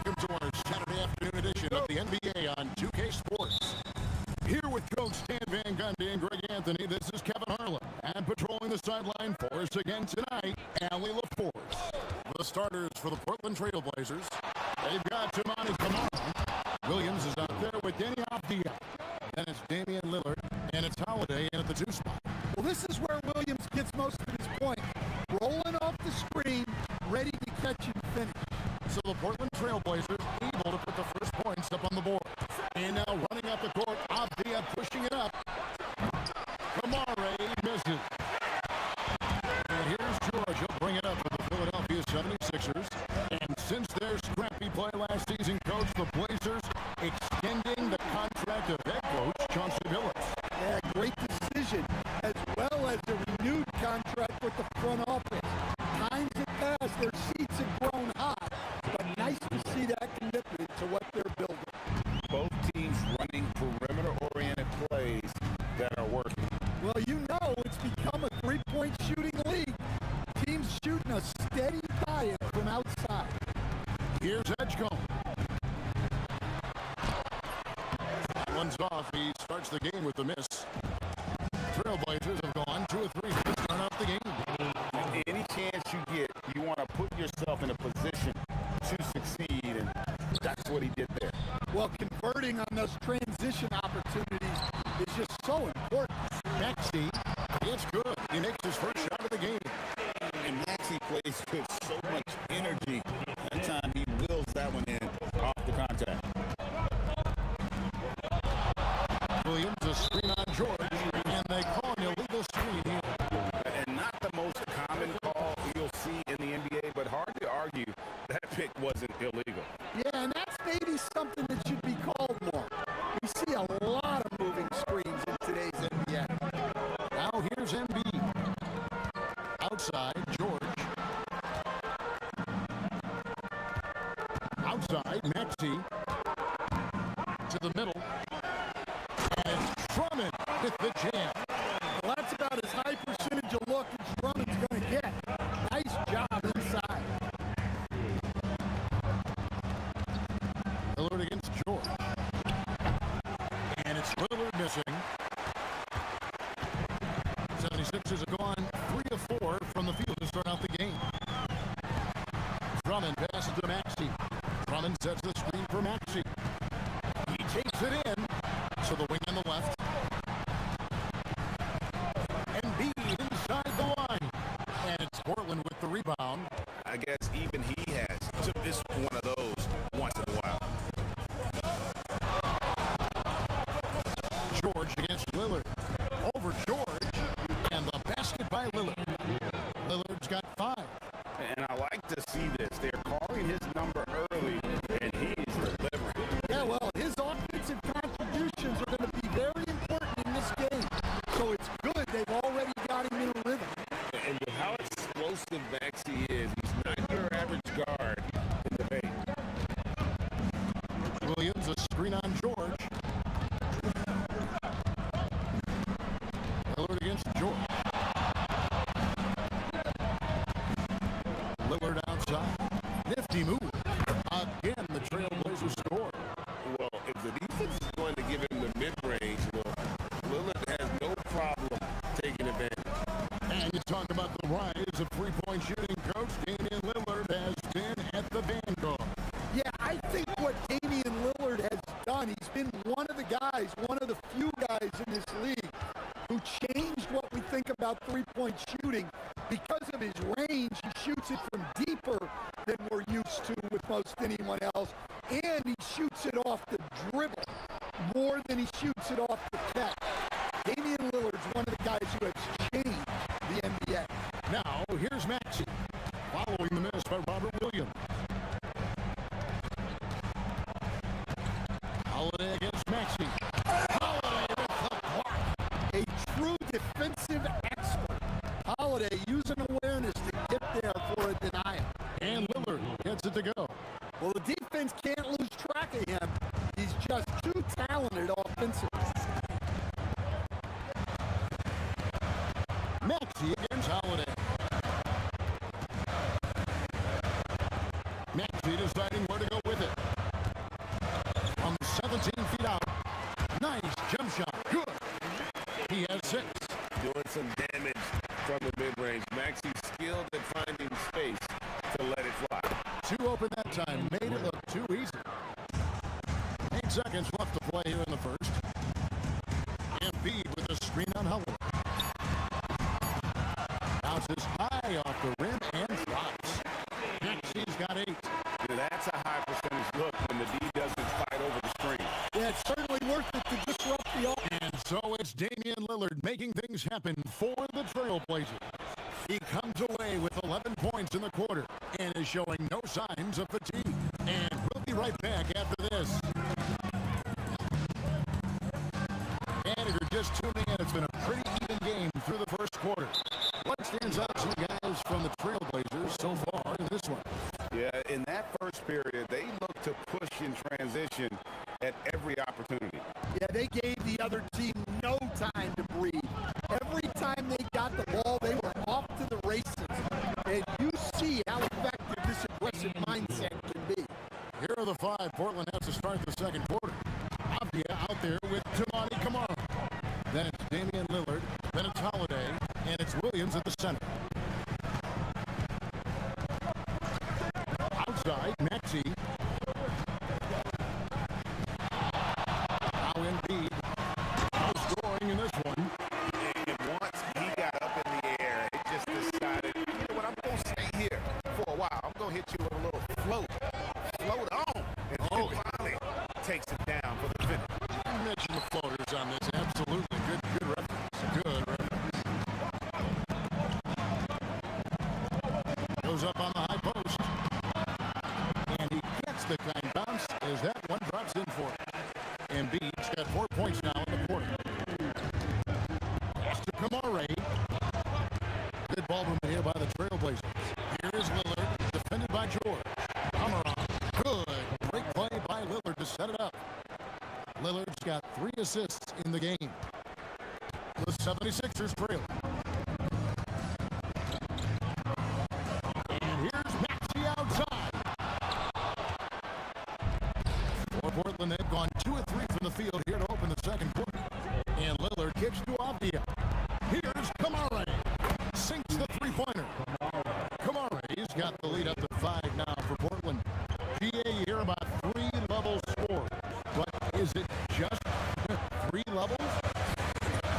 welcome to our Saturday afternoon edition of the NBA on 2K Sports. Here with Coach Stan Van Gundy and Greg Anthony, this is Kevin Harlan. And patrolling the sideline for us again tonight, Allie LaForce. The starters for the Portland Trail Blazers, they've got Tamani Kamara. Williams is out there with Danny Avdia. Then it's Damian Lillard, and it's Holiday in at the 2 spot. Well, this is where Williams gets most of his points. Rolling off the screen, ready to catch and finish. So the Portland Trail Blazers able to put the first points up on the board. And now running up the court, Avdia pushing it up. Kamara misses. And here's George. He'll bring it up for the Philadelphia 76ers. And since their scrappy play last season, Coach, the Blazers extending the contract of head coach Chauncey Billups. Yeah, great decision, as well as a renewed contract with the front office. Times have passed, their seats have grown hot, but nice to see that commitment to what they're building. Both teams running perimeter-oriented plays that are working. Well, you know it's become a three-point shooting league. Teams shooting a steady diet from outside. Here's Edgecombe. One's off. He starts the game with the miss. Trailblazers have gone 2 of 3 to start off the game. Any chance you get, you want to put yourself in a position to succeed, and that's what he did there. Well, converting on those transition opportunities is just so important. Maxey, it's good. He makes his first shot of the game. And Maxey plays with so much energy. That time he wills that one in off the contact. Williams, a screen on George, and they call an illegal screen here. And not the most common call you'll see in the NBA, but hard to argue that pick wasn't illegal. Yeah, and that's maybe something that should be called more. We see a lot of moving screens in today's NBA. Now here's Embiid. Outside, George. Outside, Maxey. To the middle. And Drummond with the jam. Well, that's about as high percentage of look as Drummond's going to get. Nice job inside. Lillard against George. And it's Lillard missing. 76ers have gone 3 of 4 from the field to start out the game. Drummond passes to Maxey. Drummond sets the screen for Maxey. He takes it in to the wing on the left. Embiid inside the line. And it's Portland with the rebound. I guess even he has to miss one of those once in a while. George against Lillard. Over George. And the basket by Lillard. Lillard's got 5. And I like to see this. They're calling his number early, and he's delivering. Yeah, well, his offensive contributions are going to be very important in this game. So it's good they've already got him in a rhythm. And with how explosive Maxey is, he's not your average guard in the paint. Williams, a screen on George. Lillard against George. Lillard outside. Nifty move. Again, the Trailblazers score. Well, if the defense is going to give him the mid-range, well, Lillard has no problem taking advantage. And you talk about the rise of three-point shooting, Coach. Damian Lillard has been at the vanguard. Yeah, I think what Damian Lillard has done, he's been one of the guys, one of the few guys in this league who changed what we think about three-point shooting. Because of his range, he shoots it from deeper than we're used to with most anyone else. And he shoots it off the dribble more than he shoots it off the catch. Damian Lillard's one of the guys who has changed the NBA. Now, here's Maxey. Following the miss by Robert Williams. Holiday against Maxey. Holiday with the block. A true defensive expert. Holiday using awareness to get there for a denial. And Lillard gets it to go. Well, the defense can't lose track of him. He's just too talented offensively. Maxey against Holiday. Maxey deciding where to go with it. too open that time. Made it look too easy. 8 seconds left to play here in the first. Embiid with a screen on Howard. Bounces high off the rim and drops. Maxi's got 8. That's a high percentage look when the D doesn't fight over the screen. Yeah, it's certainly worth it to disrupt the offense. And so it's Damian Lillard making things happen for the Trailblazers. He comes away with 11 points in the quarter and is showing no signs of fatigue. And we'll be right back after this. And if you're just tuning in, it's been a pretty even game through the first quarter. What stands out to you guys from the Trailblazers so far in this one? Yeah, in that first period, they looked to push in transition at every opportunity. Yeah, they gave the other team no time to breathe. Every time they got the ball, they were off to the races. And you see how effective this aggressive mindset can be. Here are the 5 Portland has to start the second quarter. Avdia out there with Tamani Kamara. Then it's Damian Lillard, then it's Holiday, and it's Williams at the center. Outside, Maxey. Now Embiid. No scoring in this one. And once he got up in the air, he just decided, you know what, I'm going to stay here for a while. I'm going to hit you with a little float. Float on. And finally takes it down for the finish. You mentioned the floaters on this. Absolutely. Good reference. Good reference. Goes up on the high post. And he gets the kind bounce as that one drops in for him. Embiid's got 4 points now in the quarter. Pass to Kamara. Good ball movement here by the Trailblazers. Here is Lillard, defended by George. Kamara. Good break play by Lillard to set it up. Lillard's got 3 assists in the game. The 76ers trail. And here's Maxey outside. For Portland, they've gone 2 of 3 from the field here to open the second quarter. And Lillard kicks to Avdia. Here's Kamara. Sinks the three-pointer. Kamara's got the lead up to 5 now for Portland. GA here about 3 levels scored. But is it just 3 levels?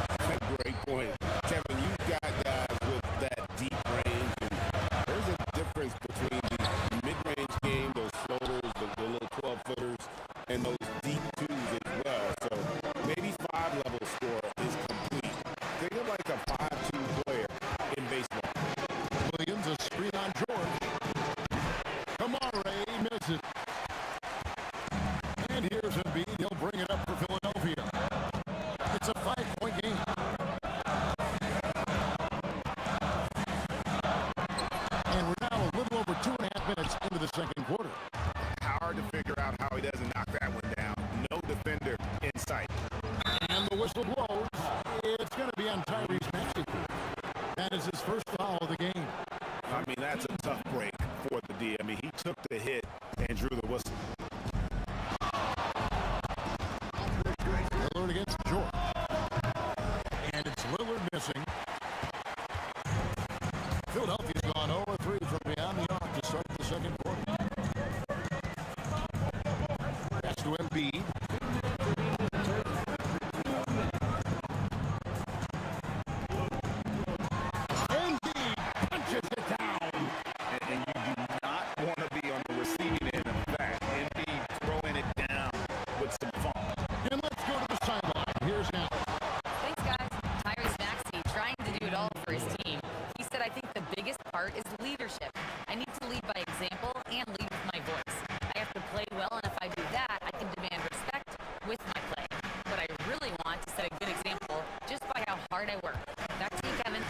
That's a great point. Kevin, you've got guys with that deep range. And there's a difference between the mid-range game, those floaters, the little 12-footers, and those deep twos as well. So maybe 5-level score is complete. Think of like a 5-2 player in baseball. Williams, a screen on George. Kamara misses. And here's Embiid. He'll bring it up for Philadelphia. It's a 5-point game. And we're now a little over 2.5 minutes into the second quarter. Hard to figure out how he doesn't knock that one down. No defender in sight. And the whistle blows. It's going to be on Tyrese Maxey. That is his first foul of the game. I mean, that's a tough break for the D. I mean, he took the hit and drew the whistle. Lillard against George. And it's Lillard missing. Philadelphia's gone 0-3 from beyond the arc to start the second quarter. Pass to Embiid. Embiid punches it down. And you do not want to be on the receiving end of that. Embiid throwing it down with some fun. And let's go to the sideline. Here's Allen. Thanks, guys. Tyrese Maxey trying to do it all for his team. He said, I think the biggest part is leadership. I need to lead by example and lead with my voice. I have to play well, and if I do that, I can demand respect with my play. But I really want to set a good example just by how hard I work. Back to you, Kevin.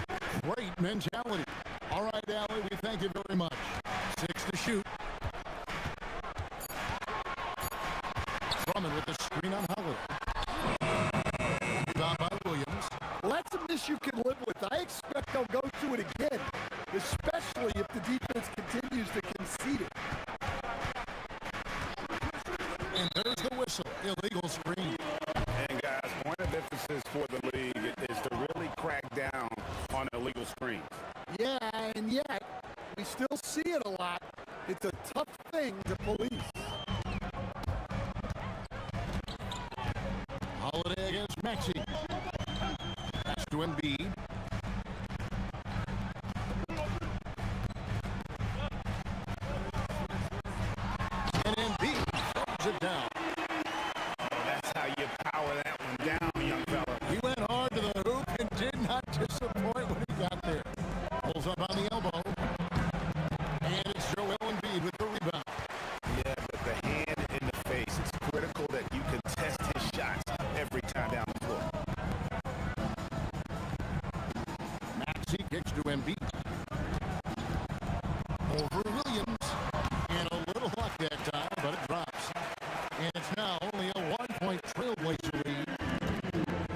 Great mentality. All right, Allie, we thank you very much. 6 to shoot. Drummond with the screen on Howard. Rebound by Williams. Well, that's a miss you can live with. I expect they'll go through it again, especially if the defense continues to concede it. And there's the whistle. Illegal screen. And guys, point of emphasis for the league is to really crack down on illegal screens. Yeah, and yet we still see it a lot. It's a tough thing to police. Holiday against Maxey. Pass to Embiid. And Embiid throws it down. That's how you power that one down, young fella. He went hard to the hoop and did not disappoint when he got there. Pulls up on the elbow. And it's Joel Embiid with the rebound. Yeah, but the hand in the face, it's critical that you contest his shots every time down the floor. Maxey kicks to Embiid. Over Williams. And a little luck that time, but it drops. And it's now only a 1-point trailblazer lead.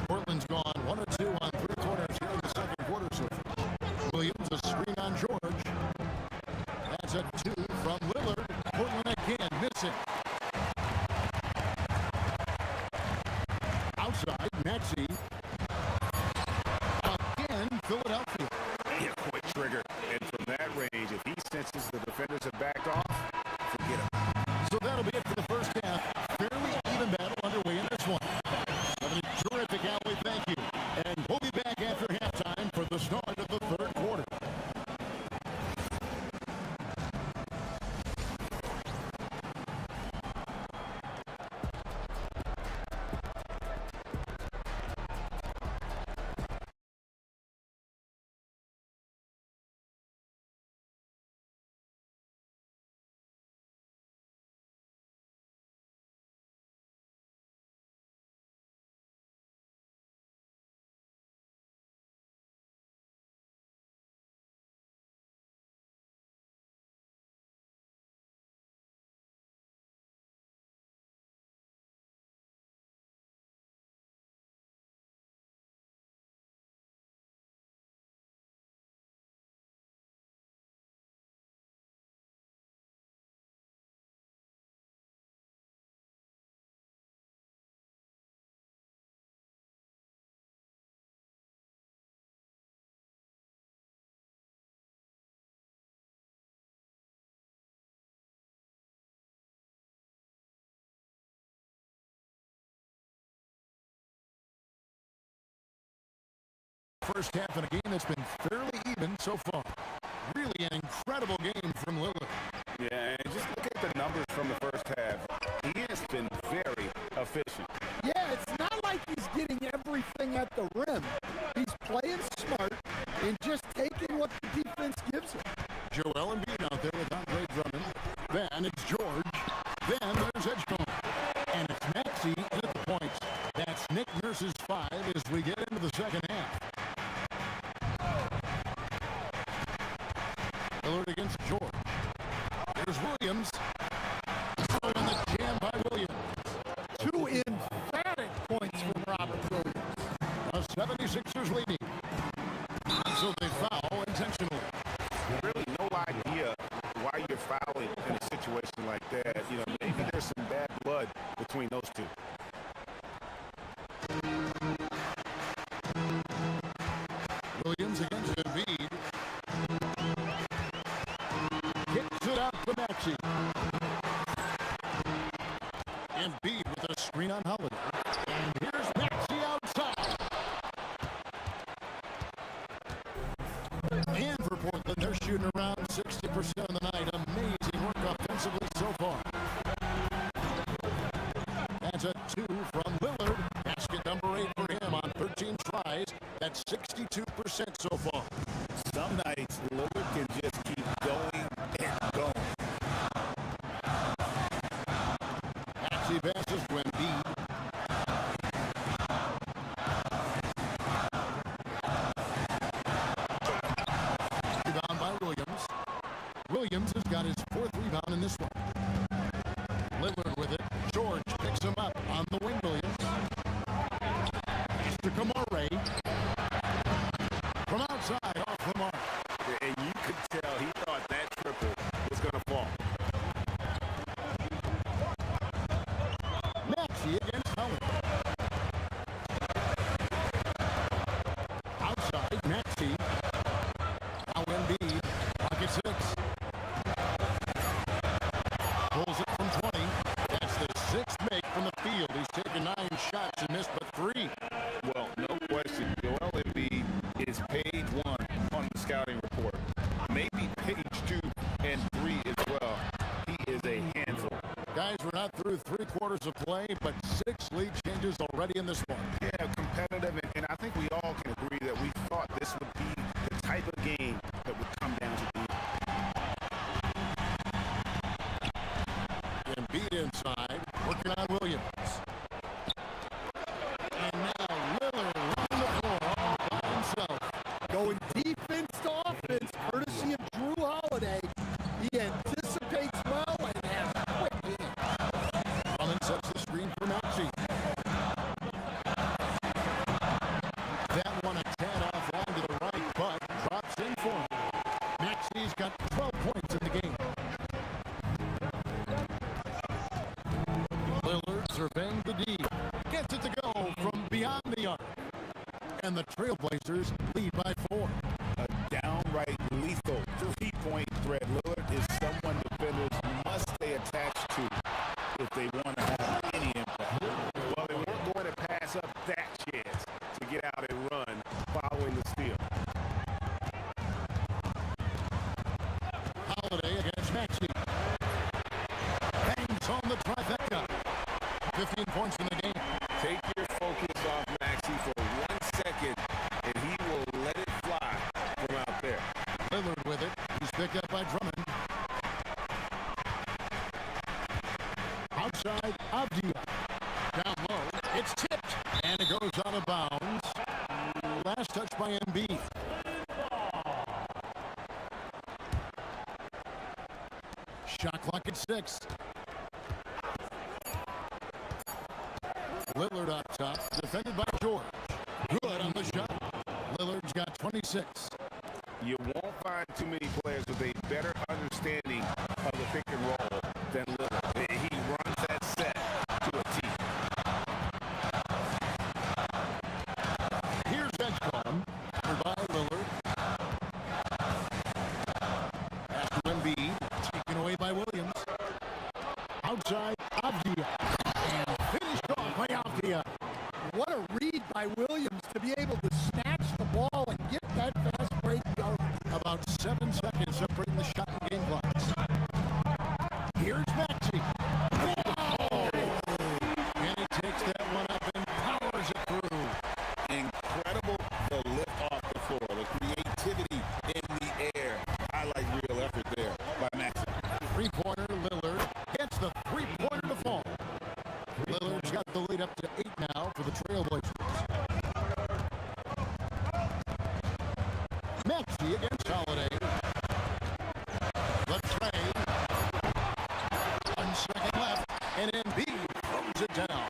Portland's gone 1 of 2 on 3 quarters here in the second quarter so far. Williams, a screen on George. That's a 2 from Lillard. Portland again missing. Outside, Maxey. Again, Philadelphia. Yeah, quick trigger. And from that range, if he senses the defenders have backed off, forget him. So that'll be it for the first half. Fairly even battle underway in this one. Having a terrific outlet, thank you. And we'll be back after halftime for the start of the third quarter. First half in a game that's been fairly even so far. Really an incredible game from Lillard. Yeah, and just look at the numbers from the first half. He has been very efficient. Yeah, it's not like he's getting everything at the rim. He's playing smart and just taking what the defense gives him. Joel Embiid out there with Andre Drummond. Then it's George. Then there's Edgecombe. And it's Maxey in at the points. That's Nick Nurse's 5 as we get into the second half. Lillard against George. There's Williams. Oh, and the jam by Williams. 2 emphatic points from Robert Williams. The 76ers leading. So they foul intentionally. Really no idea why you're fouling in a situation like that. You know, maybe there's some bad blood between those two. Williams against Embiid. Kicks it out to Maxey. Embiid with a screen on Holiday. And here's Maxey outside. And for Portland, they're shooting around 60% of the night. Amazing work offensively so far. That's a 2 from Lillard. Basket number 8 for him on 13 tries. That's 62% so far. Some nights, Lillard can just keep going and going. Maxey passes to Embiid. Rebound by Williams. Williams has got his 4th rebound in this one. Lillard with it. George picks him up on the wing. Williams. Pass to Kamare. From outside, off the mark. And you could tell he thought that triple was going to fall. Guys, we're not through 3 quarters of play, but 6 lead changes already in this one. Yeah, competitive, and I think we all can agree that we thought this would be the type of game that would come down to the end. Embiid inside, working on Williams. And now Lillard on the floor all by himself. Going defense to offense, courtesy of Drew Holiday. He anticipates well and has quick hands. Drummond sets the screen for Maxey. That one a tad offline to the right, but drops in for him. Maxey's got 12 points in the game. Lillard surveying the D. Gets it to go from beyond the arc. And the Trailblazers lead by 4. A downright lethal 3-point threat. Lillard is someone defenders must stay attached to if they want to have any impact. Well, they weren't going to pass up that chance to get out and run following the steal. Holiday against Maxey. Bangs on the trifecta. 15 points in the game. Take your focus off Maxey for 1 second, and he will let it fly from out there. Lillard with it. He's picked up by Drummond. Outside, Avdia. Down low. It's tipped. And it goes out of bounds. Last touch by Embiid. Shot clock at 6. Lillard up top. Defended by George. Good on the shot. Lillard's got 26. You won't find too many players with a better understanding of the pick and roll than Lillard. He runs that set to a T. Here's Edgecombe. By Lillard. Pass to Embiid. Taken away by Williams. Outside, Avdia. And finished off by Avdia. What a read by Williams to be able to snatch the ball and get that fast break going. About 7 seconds separating the shot and game clocks. Here's Maxey. Whoa! And he takes that one up and powers it through. Incredible the lift off the floor, the creativity in the air. I like real effort there by Maxey. 3-pointer Lillard gets the 3-pointer to fall. Lillard's got the lead up to 8 now for the Trailblazers. Maxey against Holiday. The trade. 1 second left, and Embiid throws it down.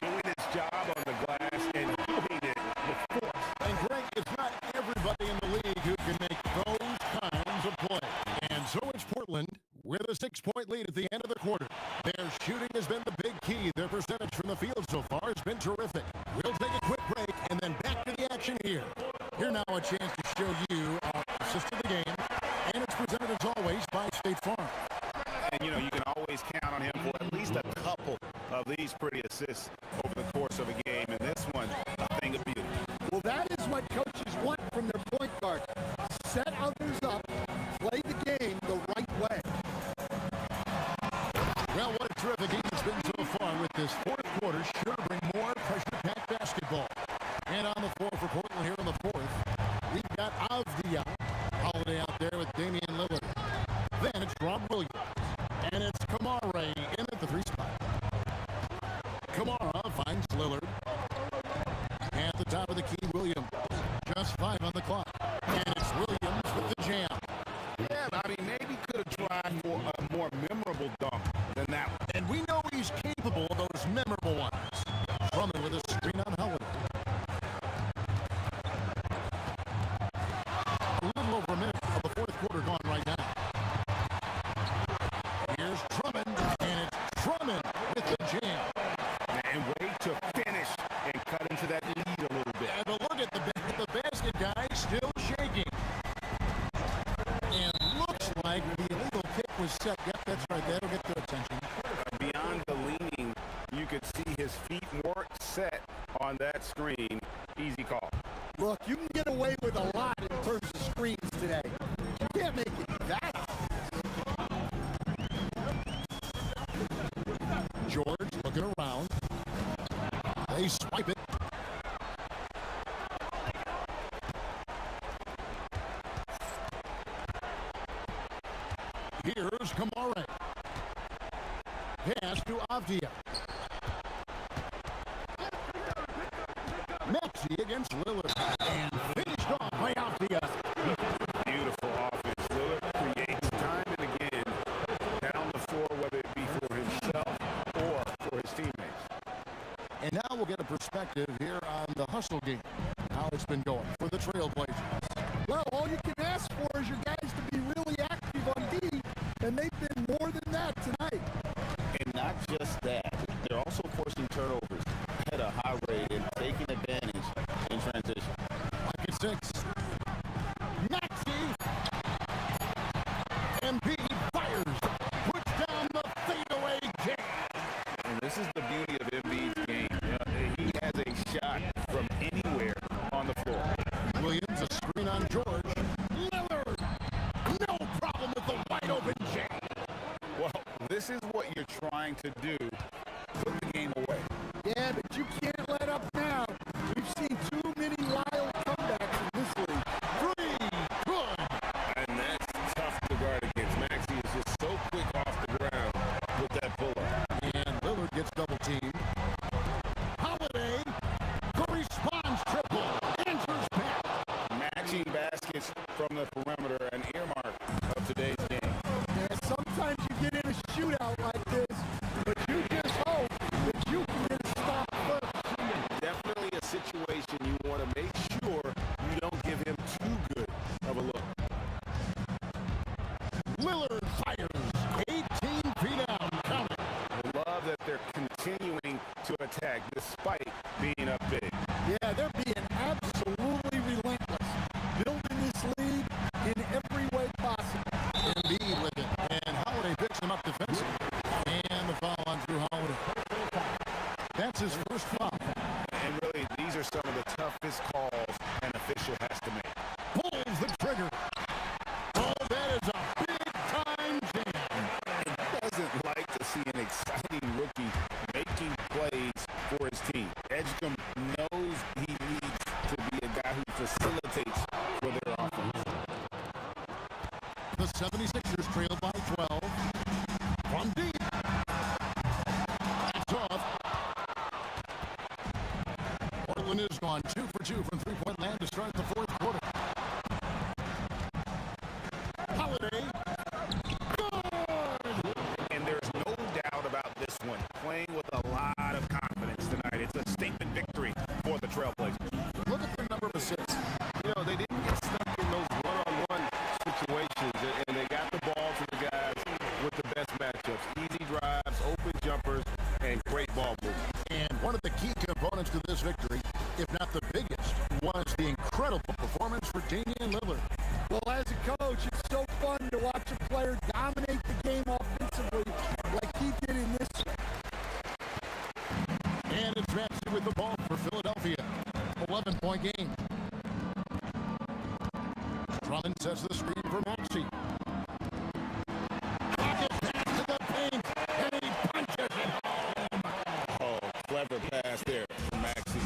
Doing his job on the glass and doing it with force. And Greg, it's not everybody in the league who can make those kinds of plays. And so it's Portland with a 6-point lead at the end of the quarter. Their shooting has been the big key. Their percentage from the field so far has been terrific. We'll take a quick break and then back to the action here. Here now a chance to show you our assist of the game. And it's presented as always by State Farm. And you know, you can always count on him for at least a couple of these pretty assists over the course of a game. And this one, a thing of beauty. Well, that is what coaches want from their point guard. Set others up, play the game the right way. Well, what a terrific game it's been so far with this fourth quarter. Sure to bring more pressure-packed basketball. And on the floor for Portland here in the fourth, we've got Avdia. Holiday out there with Damian Lillard. Then it's Rob Williams. And it's Kamara in at the 3 spot. Kamara finds Lillard. At the top of the key, Williams. Just 5 on the clock. And it's Williams with the jam. Yeah, I mean, maybe could have tried for a more memorable dunk than that one. And we know he's capable of those memorable ones. Drummond with a screen on Holiday. A little over a minute of the fourth quarter gone right now. Here's Drummond, and it's Drummond with the jam. And way to finish and cut into that lead a little bit. And but look at the basket guy still shaking. And looks like the illegal kick was set. Yep, that's right. That'll get their attention. Beyond the leaning, you could see his feet weren't set on that screen. Easy call. Look, you can get away with a lot in terms of screens today. You can't make it that. George looking around. They swipe it. Here's Kamara. Pass to Avdia. Maxey against Lillard. And finished off by Avdia. Beautiful offense. Lillard creates time and again down the floor, whether it be for himself or for his teammates. And now we'll get a perspective here on the hustle game, how it's been going for the Trailblazers. Well, all you can ask for is your guys to be really active on D, and they've been more than that tonight. And not just that, they're also forcing turnovers at a high rate and taking advantage in transition. Pocket 6. Maxey. Embiid fires. Puts down the fadeaway jam. And this is the beauty of Embiid's game. He has a shot from anywhere on the floor. Williams, a screen on George. Lillard. No problem with the wide open jam. Well, this is what you're trying to do. Put the game away. Yeah, but you can't let up now. We've seen too many wild comebacks in this league. Three. Good. And that's tough to guard against. Maxey is just so quick off the ground with that pull-up. And Lillard gets double teamed. Holiday. The response triple. Answers back. Matching baskets from the perimeter, an earmark of today's game. Yeah, sometimes you get in a shootout like this, but you just hope that you can get a stop first. Definitely a situation you want to make sure you don't give him too good of a look. Lillard fires. 18 feet out. Counting. I love that they're continuing to attack despite being up big. Yeah, they're being absolutely relentless, building this lead in every way possible. Embiid with it. And Holiday picks him up defensively. And the foul on Drew Holiday. That's his first foul. And really, these are some of the toughest calls an official has to make. Pulls the trigger. Oh, that is a big-time jam. He doesn't like to see an exciting rookie making plays for his team. Edgecombe knows he needs to be a guy who facilitates for their offense. The 76ers trail by 12. From deep. That's off. Portland is gone 2 for 2 from three-point land to start the fourth quarter. Holiday. Good! And there's no doubt about this one. Playing with a lot of confidence tonight. It's a statement victory for the Trailblazers. Look at the number of 6. You know, they didn't get stuck in those one-on-one situations, and they got the ball to the guys with the best matchups. Easy drives, open jumpers, and great ball movement. And one of the key components to this victory, if not the biggest, was the incredible performance for Damian Lillard. Well, as a coach, it's so fun to watch a player dominate the game offensively like he did in this one. And it's Maxey with the ball for Philadelphia. 11-point game. Drummond sets the screen for Maxey. Pocket pass to the paint, and he punches it home. Oh, clever pass there from Maxey.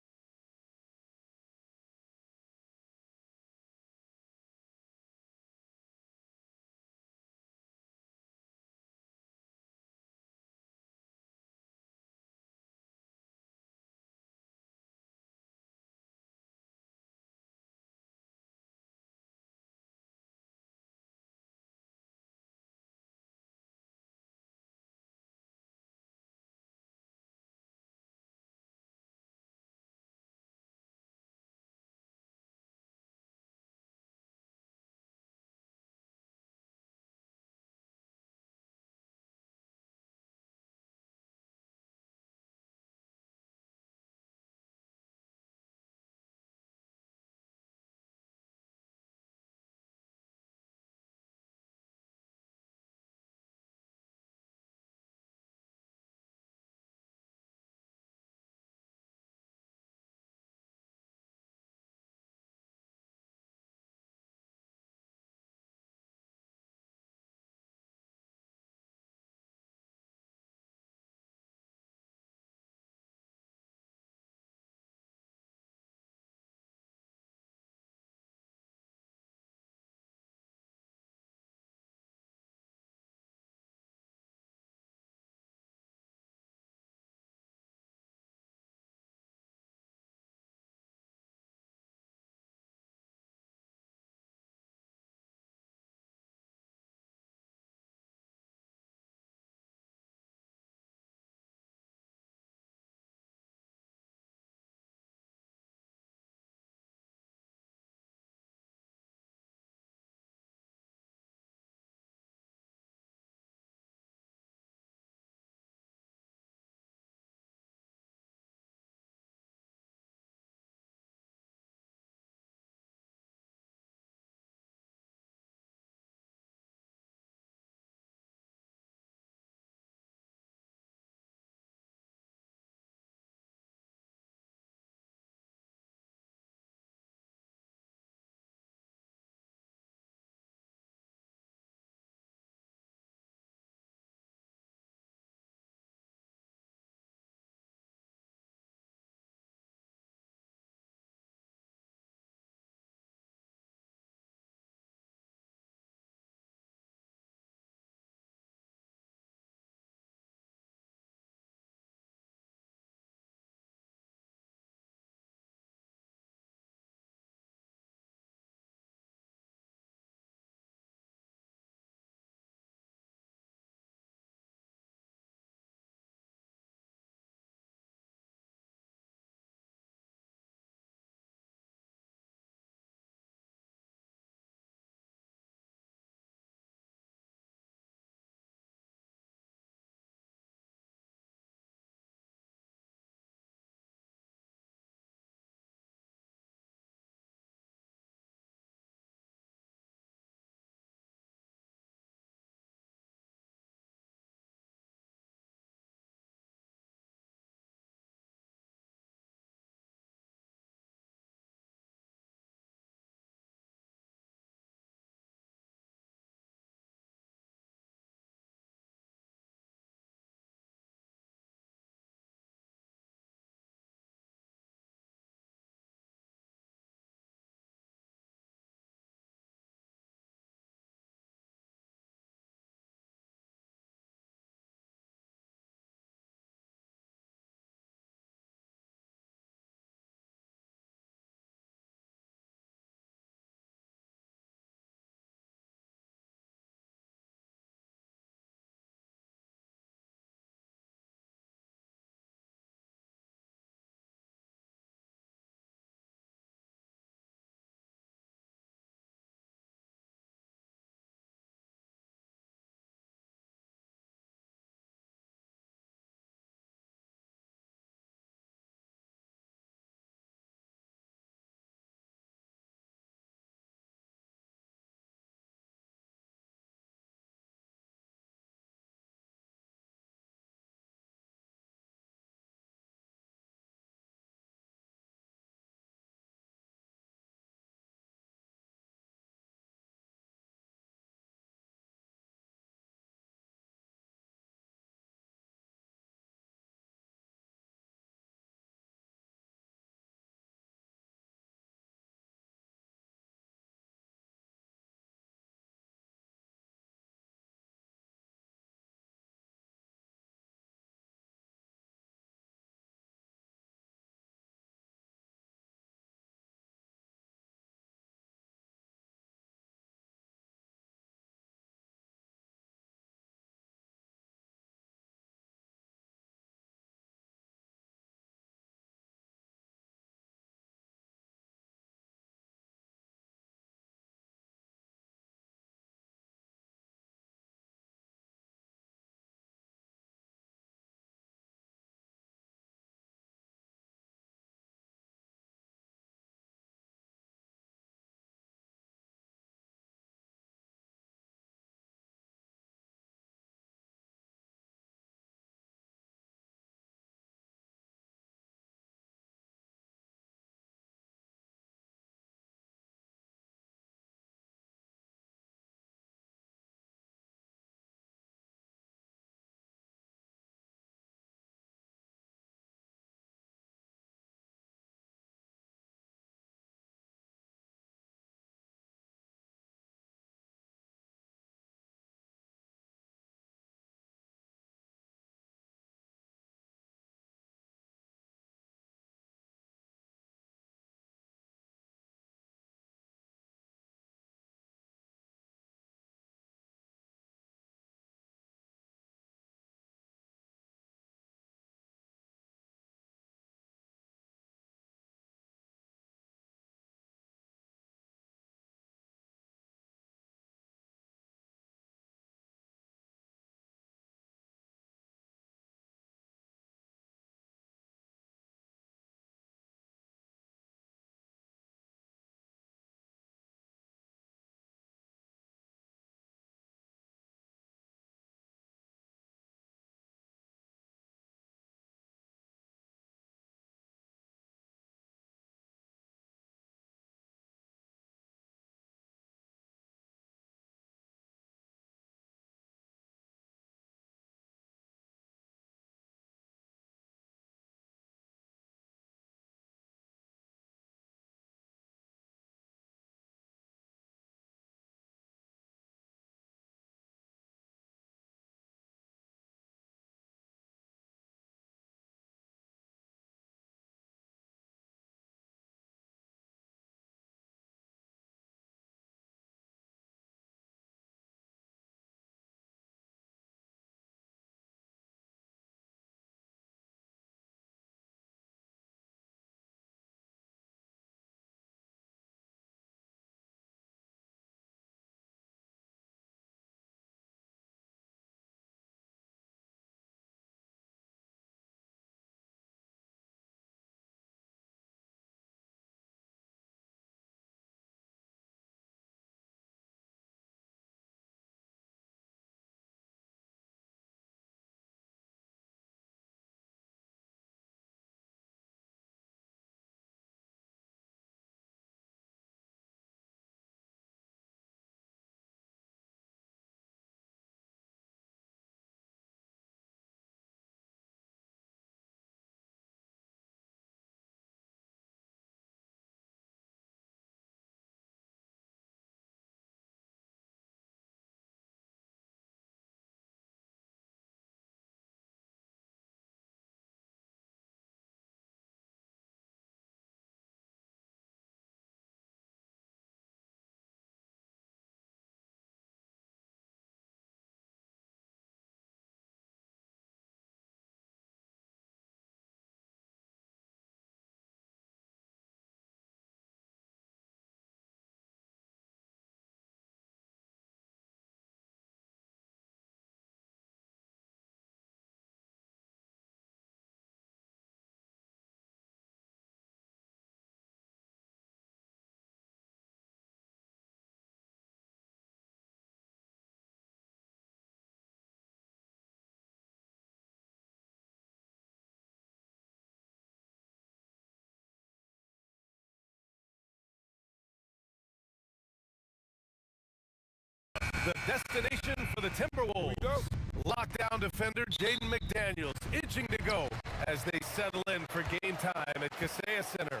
destination for the Timberwolves. Lockdown defender Jaden McDaniels itching to go as they settle in for game time at Kaseya Center.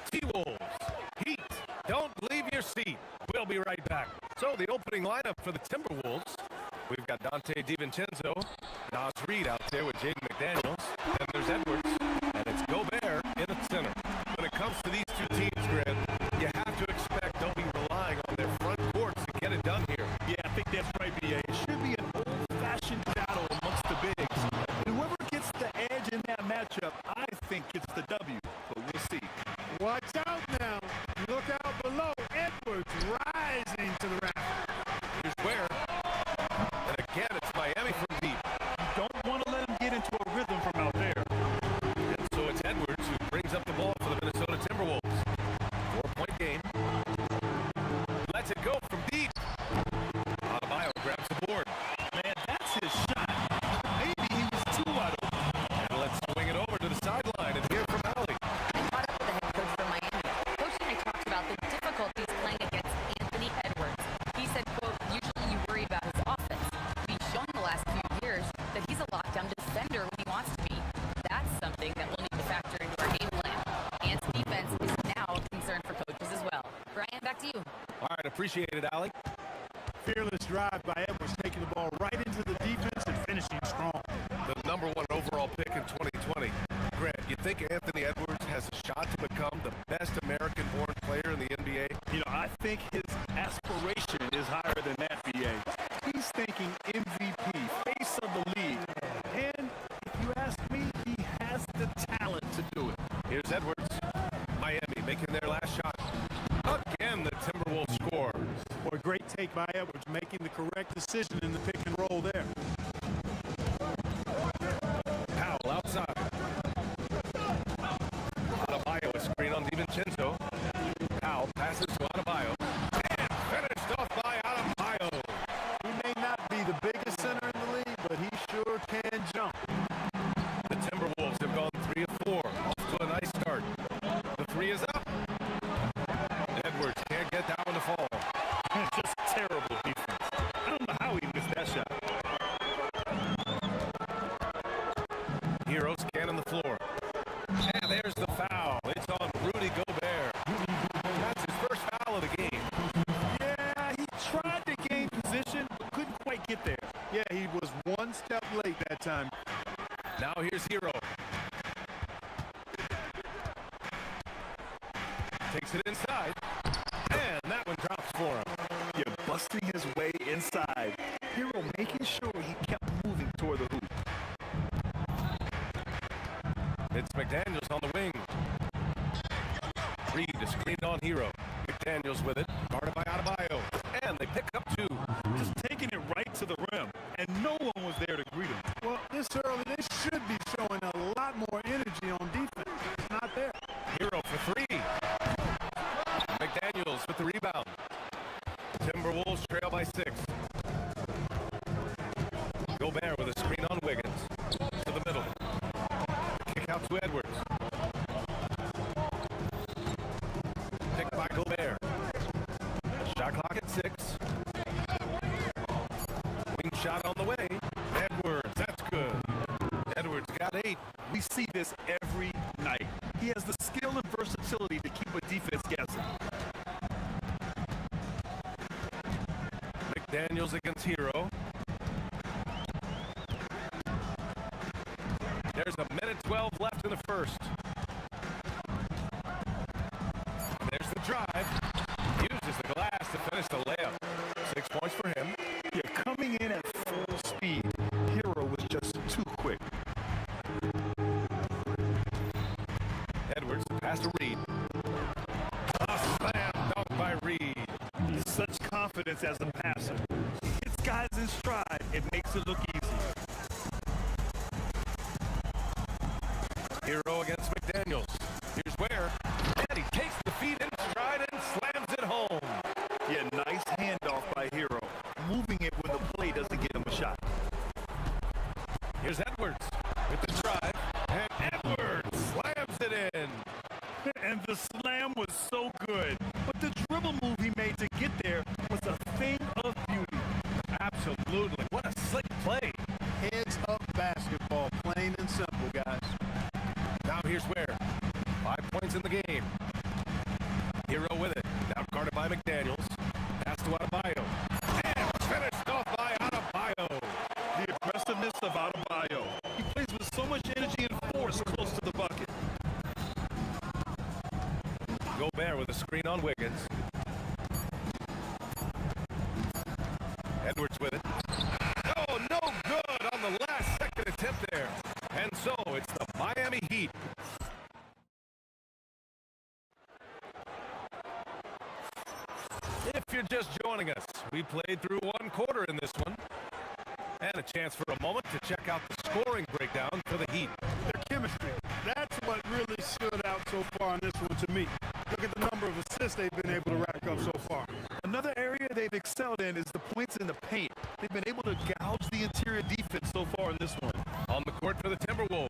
T-Wolves, Heat, don't leave your seat. We'll be right back. So the opening lineup for the Timberwolves, we've got Dante DiVincenzo, Nas Reed out there with Jaden McDaniels, and there's Edwards, and it's Gobert in the center. When it comes to these two teams, Grant, you have to expect they'll be relying on their front courts to get it done here. Yeah, I think that's right, B.A. It should be an old-fashioned battle amongst the bigs. And whoever gets the edge in that matchup, I think gets the W, but we'll see. Watch out now. Look out below. Edwards rising to the rack. Here's where. And again, it's Miami from deep. Don't want to let him get into a rhythm from out there. And so it's Edwards who brings up the ball for the Minnesota Timberwolves. 4-point game. Lets it go from deep. Adebayo grabs the board. Man, that's his shot. Maybe he was too wide open. And let's swing it over to the sideline and hear from Allie. I caught up with the head coach from Miami. Coach and I talked about the difficulties playing against Anthony Edwards. He said, quote, usually you worry about his offense. He's shown the last few years that he's a lockdown defender when he wants to be. That's something that we'll need to factor into our game plan. Ant's defense is now a concern for coaches as well. Brian, back to you. All right, appreciate it, Allie. Fearless drive by Edwards, taking the ball right into the defense and finishing strong. The #1 overall pick in 2020. Grant, you think Anthony Edwards has a shot to become the best American-born player in the NBA? You know, I think his aspiration is higher than that, B.A. He's thinking MVP, face of the league. And if you ask me, he has the talent to do it. Here's Edwards. Miami making their last shot. Again, the Timberwolves score. Boy, great take by Edwards, making the correct decision in the pick and roll there. Powell outside. Adebayo, a screen on DiVincenzo. Powell passes to Adebayo. And finished off by Adebayo. He may not be the biggest center in the league, but he sure can jump. The Timberwolves have gone 3 of 4. Off to a nice start. The 3 is up. Edwards can't get that one to fall. Just terrible defense. I don't know how he missed that shot. Hero scanning the floor. And there's the foul. It's on Rudy Gobert. That's his first foul of the game. Yeah, he tried to gain position, but couldn't quite get there. Yeah, he was one step late that time. Now here's Hero. Takes it inside. And that one drops for him. Yeah, busting his way inside. Hero making sure he kept moving toward the hoop. It's McDaniels on the wing. Reed is screened on Hero. McDaniels with it, guarded by Adebayo. And they pick up 2. Just taking it right to the rim, and no one was there to greet him. Well, this early, they should be showing a lot more energy on defense. It's not there. Hero for 3. McDaniels with the rebound. Timberwolves trail by 6. Gobert with a screen on Wiggins. To the middle. Kick out to Edwards. Picked by Gobert. Shot clock at 6. Wing shot on the way. Edwards, that's good. Edwards got 8. We see this every night. He has the skill and versatility to keep a defense guessing. McDaniels against Hero. There's 1:12 left in the first. There's the drive. Uses the glass to finish the layup. 6 points for him. Yeah, coming in at full speed, Hero was just too quick. Edwards pass to Reed. A slam dunk by Reed. Such confidence as a passer. He hits guys in stride. It makes it look easy. Hero against McDaniels. Here's where. And he takes the feet in stride and slams it home. Yeah, nice handoff by Hero. Moving it when the play doesn't get him a shot. Here's Edwards with the drive. And Edwards slams it in. And the slam was so good. But the dribble move he made to get there was a thing of beauty. A to Adebayo. And finished off by Adebayo. The aggressiveness of Adebayo. He plays with so much energy and force close to the bucket. Gobert with a screen on Wiggins. Edwards with it. Oh, no good on the last second attempt there. And so it's the Miami Heat. If you're just joining us, we played through one quarter in this one. And a chance for a moment to check out the scoring breakdown for the Heat. Their chemistry. That's what really stood out so far in this one to me. Look at the number of assists they've been able to rack up so far. Another area they've excelled in is the points in the paint. They've been able to gouge the interior defense so far in this one. On the court for the Timberwolves,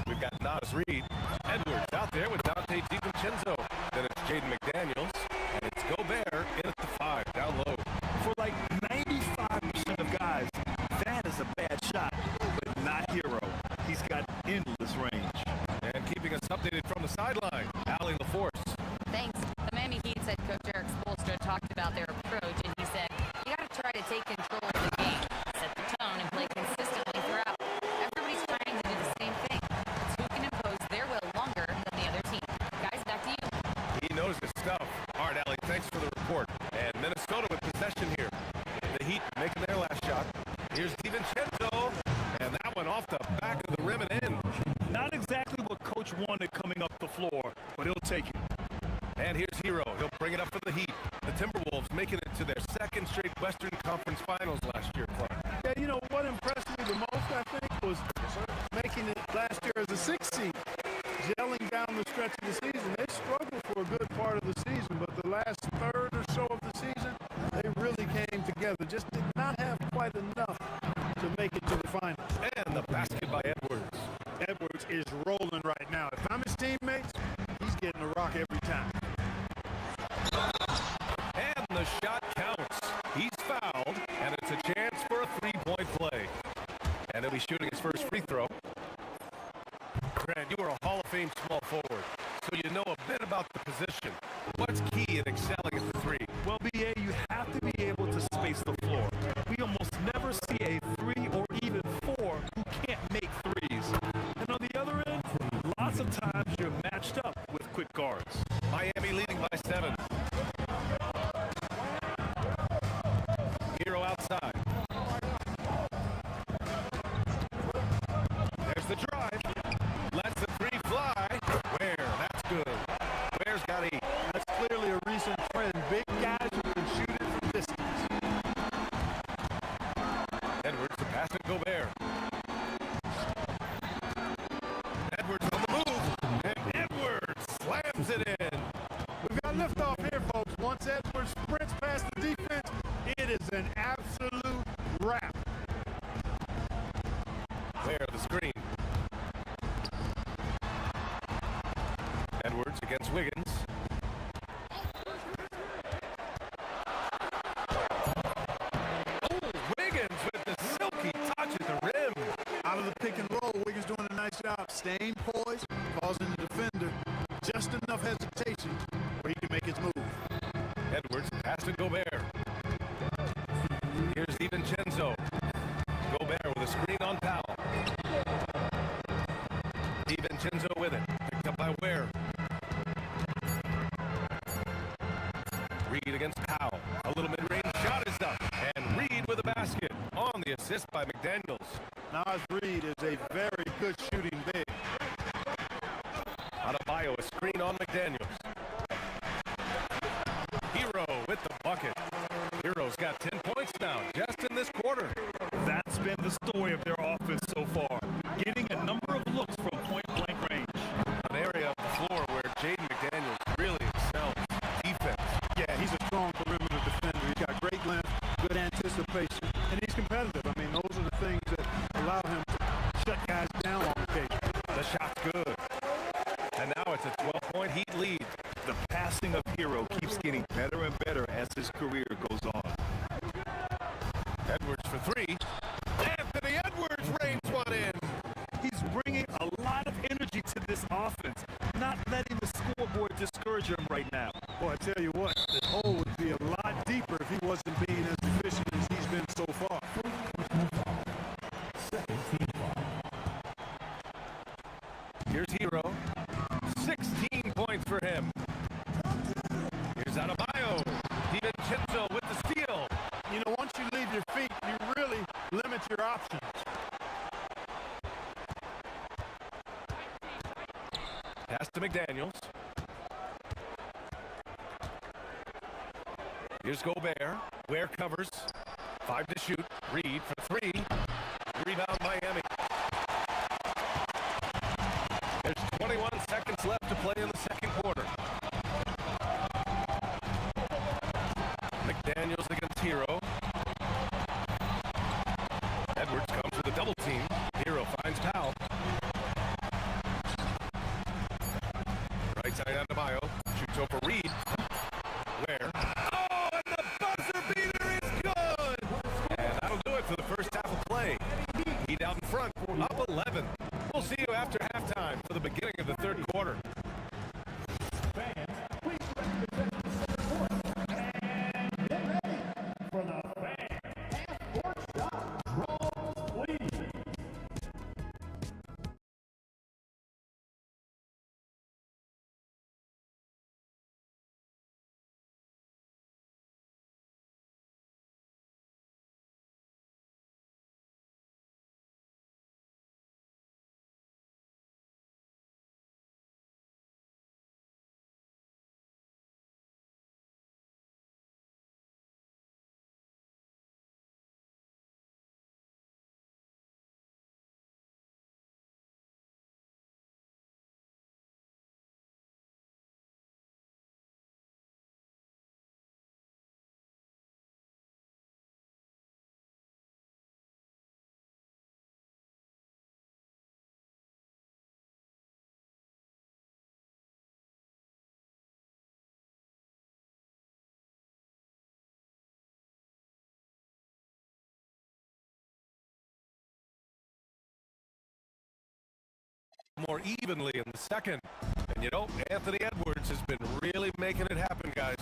we've got Nas Reed. Edwards out there with Dante DiVincenzo. Then it's Jaden McDaniels. And it's Gobert in at the 5, down low. For like 95% of guys, that is a bad shot, but not Hero. He's got endless range. And keeping us updated from the sideline, Allie LaForce. Thanks. The Miami Heat's head coach Eric Spoelstra talked about their approach, and he said, you got to try to take control of the game, set the tone, and play consistently throughout. Everybody's trying to do the same thing. It's who can impose their will longer than the other team. Guys, back to you. He knows his stuff. All right, Allie, thanks for the report. And Minnesota with possession here. The Heat making their last shot. Here's DiVincenzo, and that one off the back of the rim and in. Not exactly what Coach wanted coming up the floor, but he'll take it. And here's Hero. He'll bring it up for the Heat. The Timberwolves making it to their second straight Western Conference Finals last year, Clark. Yeah, you know, what impressed me the most, I think, was making it last year as a 6th seed. Gelling down the stretch of the season. They struggled for a good part of the season, but the last third or so of the season, they really came together. Just did not have quite enough to make it to the finals. And the basket by Edwards. Edwards is rolling right now. If I'm his teammates, he's getting a rock every time. And the shot counts. He's fouled, and it's a chance for a three-point play. And he'll be shooting his first free throw. Grant, you are a Hall of Fame small forward, so you know a bit about the position. What's key in excelling at the three? Well, BA, you have to be able to space the floor. We almost never see a 3 or even 4 who can't make threes. And on the other end, lots of times you're matched up with quick guards. Miami leading by 7. Hero outside. There's the drive. Lets the 3 fly. Ware, that's good. Ware's got 8. That's clearly a recent trend. Big guys who can shoot it from distance. Edwards to pass to Gobert. Edwards on the move. And Edwards slams it in. We've got liftoff here, folks. Once Edwards sprints past the defense, it is an absolute wrap. Ware the screen. Edwards against Wiggins. Oh, Wiggins with the silky touch at the rim. Out of the pick and roll, Wiggins doing a nice job staying poised, causing the defender just enough hesitation where he can make his move. Edwards pass to Gobert. Here's DiVincenzo. Gobert with a screen on Powell. DiVincenzo with it. Picked up by Ware. Reed against Powell. A little mid-range shot is up. And Reed with a basket on the assist by McDaniels. Nas Reed is a very good shooting big. Adebayo, a screen on McDaniels. Hero with the bucket. Hero's got 10 points now, just in this quarter. That's been the story of their offense so far, getting a number of looks from point-blank range. An area of the floor where Jaden McDaniels really excels. Defense. Yeah, he's a strong perimeter defender. He's got great length, good anticipation, and he's competitive. I mean, those are the things that allow him to shut guys down on occasion. The shot's good. And now it's a 12-point Heat lead. The passing of Hero keeps getting better and better as his career goes on. Edwards for 3. Anthony Edwards rains one in. He's bringing a lot of energy to this offense, not letting the scoreboard discourage him right now. Boy, I tell you what, this hole would be a lot deeper number if he wasn't being as efficient as he's been so far. Here's Hero. 16 points for him. Here's Adebayo. DiVincenzo with the steal. You know, once you leave your feet, you really limit your options. Pass to McDaniels. Here's Gobert. Ware covers. 5 to shoot. Reed for 3. Rebound Miami. There's 21 seconds left to play in the second quarter. McDaniels against Hero. Edwards comes with a double team. Hero finds Powell. Right side Adebayo. Shoots over Reed. Ware. Oh, and the buzzer beater is good! And that'll do it for the first half of play. Heat out in front, up 11. We'll see you after halftime for the beginning of the third quarter. More evenly in the second. And you know, Anthony Edwards has been really making it happen, guys.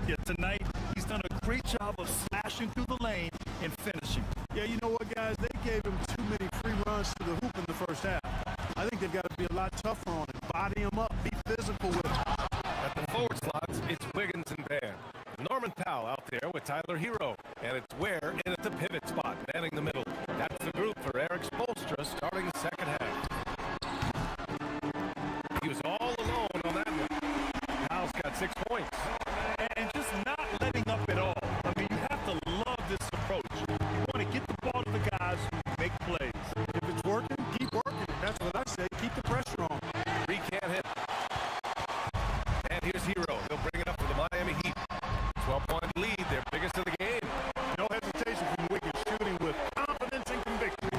Yeah, tonight he's done a great job of slashing through the lane and finishing. Yeah, you know what, guys? They gave him too many free runs to the hoop in the first half. I think they've got to be a lot tougher on him. Body him up. Be physical with him. At the forward slots, it's Wiggins and Van. Norman Powell out there with Tyler Hero. And it's Ware in at the pivot spot, manning the middle. That's the group for Eric Spoelstra starting the second half. He was all alone on that one. Powell's got 6 points. And just not letting up at all. I mean, you have to love this approach. You want to get the ball to the guys who make plays. If it's working, keep working. That's what I say. Keep the pressure on. Reed can't hit. And here's Hero. He'll bring it up for the Miami Heat. 12-point lead, their biggest of the game. No hesitation from Wiggins, shooting with confidence and conviction.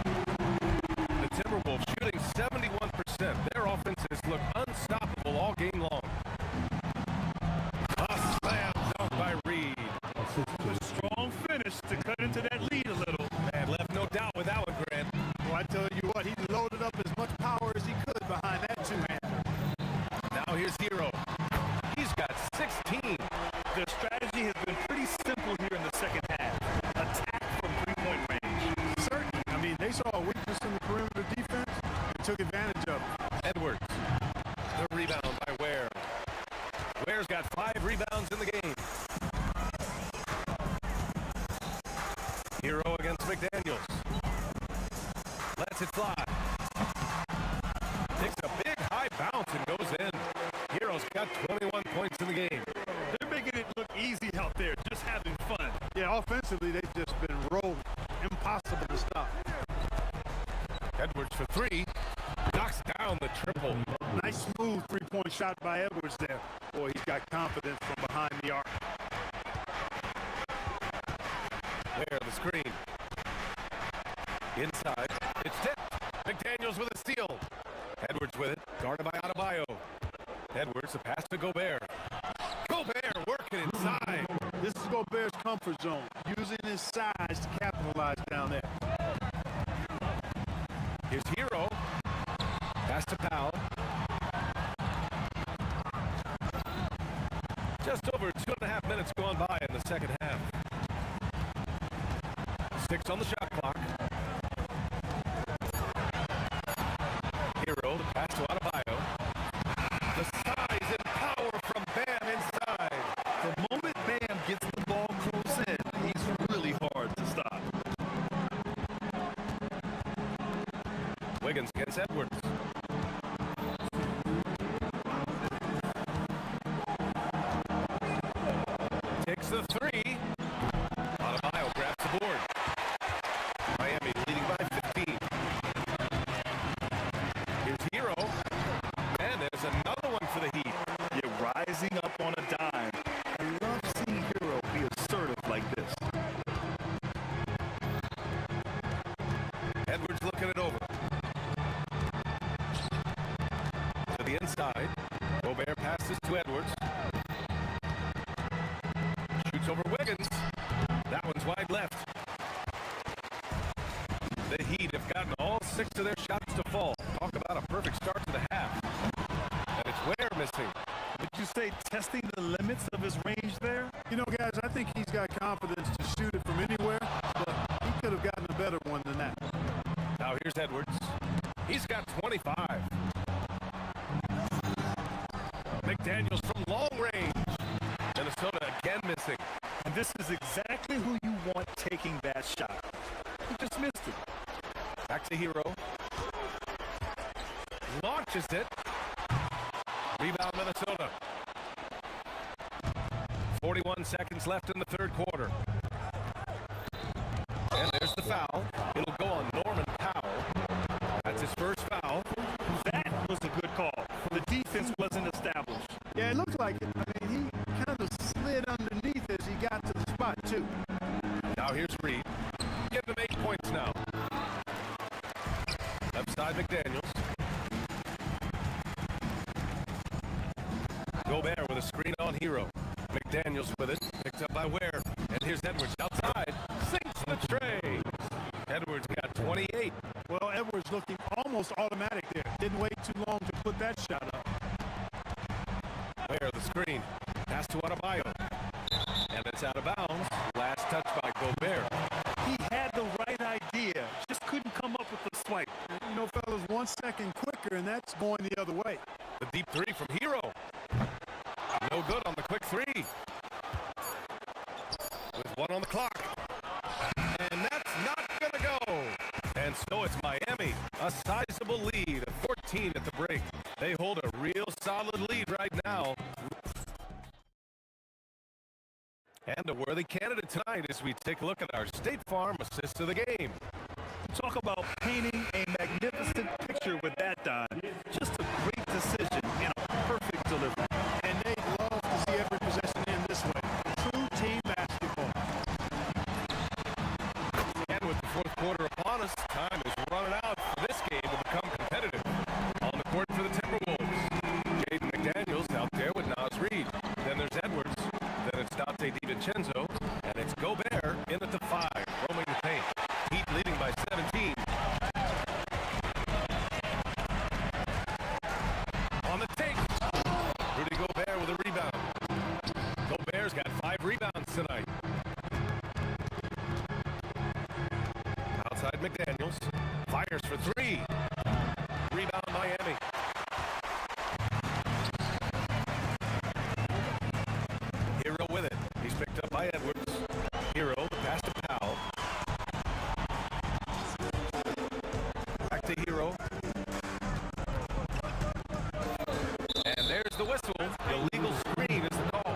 The Timberwolves shooting 71%. Their offenses look unstoppable all game long. A slam dunk by Reed. A strong finish to cut into that lead a little. Man, left no doubt with that one, Grant. Well, I tell you what, he loaded up as much power as he could behind that two-hander. Now here's Hero. He's got 16. Their strategy has been pretty simple here in the second half. Attack from three-point range. Certainly. I mean, they saw a weakness in the perimeter defense and took advantage of it. Edwards. The rebound by Ware. Ware's got 5 rebounds in the game. Hero against McDaniels. Lets it fly. Takes a big high bounce and goes in. Hero's got 21 points in the game. They're making it look easy out there, just having fun. Yeah, offensively, they've just been rolling. Impossible to stop. Edwards for 3. Knocks down the triple. Nice smooth three-point shot by Edwards there. Boy, he's got confidence from behind the arc. Ware the screen. Inside. It's tipped. McDaniels with a steal. Edwards with it. Guarded by Adebayo. Edwards, the pass to Gobert. Gobert working inside. This is Gobert's comfort zone, using his size to capitalize down there. Here's Hero. Pass to Powell. Just over 2.5 minutes gone by in the second half. 6 on the shot clock. Hero to pass to Adebayo. The size and power from Bam inside. The moment Bam gets the ball close in, he's really hard to stop. Wiggins gets Edwards. Takes the three. Adebayo grabs the board. Miami leading by 15. Here's Hero. And there's another one for the Heat. You're rising up on a dime. I love seeing Hero be assertive like this. Edwards looking it over. To the inside. Gobert passes to Edwards. Shoots over Wiggins. That one's wide left. The Heat have gotten all 6 of their shots to fall. Talk about a perfect start to the half. And it's Ware missing. Would you say testing the limits of his range there? You know, guys, I think he's got confidence to shoot it from anywhere, but he could have gotten a better one than that. Now here's Edwards. He's got 25. McDaniels from long range. Minnesota again missing. And this is exactly who you want taking that shot. He just missed it. Back to Hero. Launches it. Rebound Minnesota. 41 seconds left in the third quarter. And there's the foul. It'll go on Norman Powell. That's his first foul. That was a good call. The defense wasn't established. Yeah, it looked like it. I mean, he kind of slid underneath as he got to the spot, too. Now here's Reed. Give him 8 points now. Left side McDaniels. Gobert with a screen on Hero. McDaniels with it. Picked up by Ware. And here's Edwards outside. Sinks the tray. Edwards got 28. Well, Edwards looking almost automatic there. Didn't wait too long to put that shot up. Ware the screen. Pass to Adebayo. And it's out of bounds. Last touch by Gobert. He had the right idea, just couldn't come up with the swipe. You know, fellas, 1 second quicker, and that's going the other way. The deep three from Hero. No good on the quick three. With 1 on the clock. And that's not going to go. And so it's Miami. A sizable lead of 14 at the break. They hold a real solid lead right now. And a worthy candidate tonight as we take a look at our State Farm assist of the game. Talk about painting a magnificent picture with that dime. Just a great decision and a perfect delivery. And they love to see every possession end this way. True team basketball. And with the fourth quarter upon us, time is running out for this game to become competitive. On the court for the Timberwolves, Jaden McDaniels out there with Naz Reid. Then there's Edwards. Then it's Dante DiVincenzo. And it's Gobert in at the 5, roaming the paint. Heat leading by 17. On the take, Rudy Gobert with a rebound. Gobert's got 5 rebounds tonight. Outside McDaniels, fires for 3. Rebound Miami. Hero with it. He's picked up by Edwards. Hero, the pass to Powell. Back to Hero. And there's the whistle. The illegal screen is the call.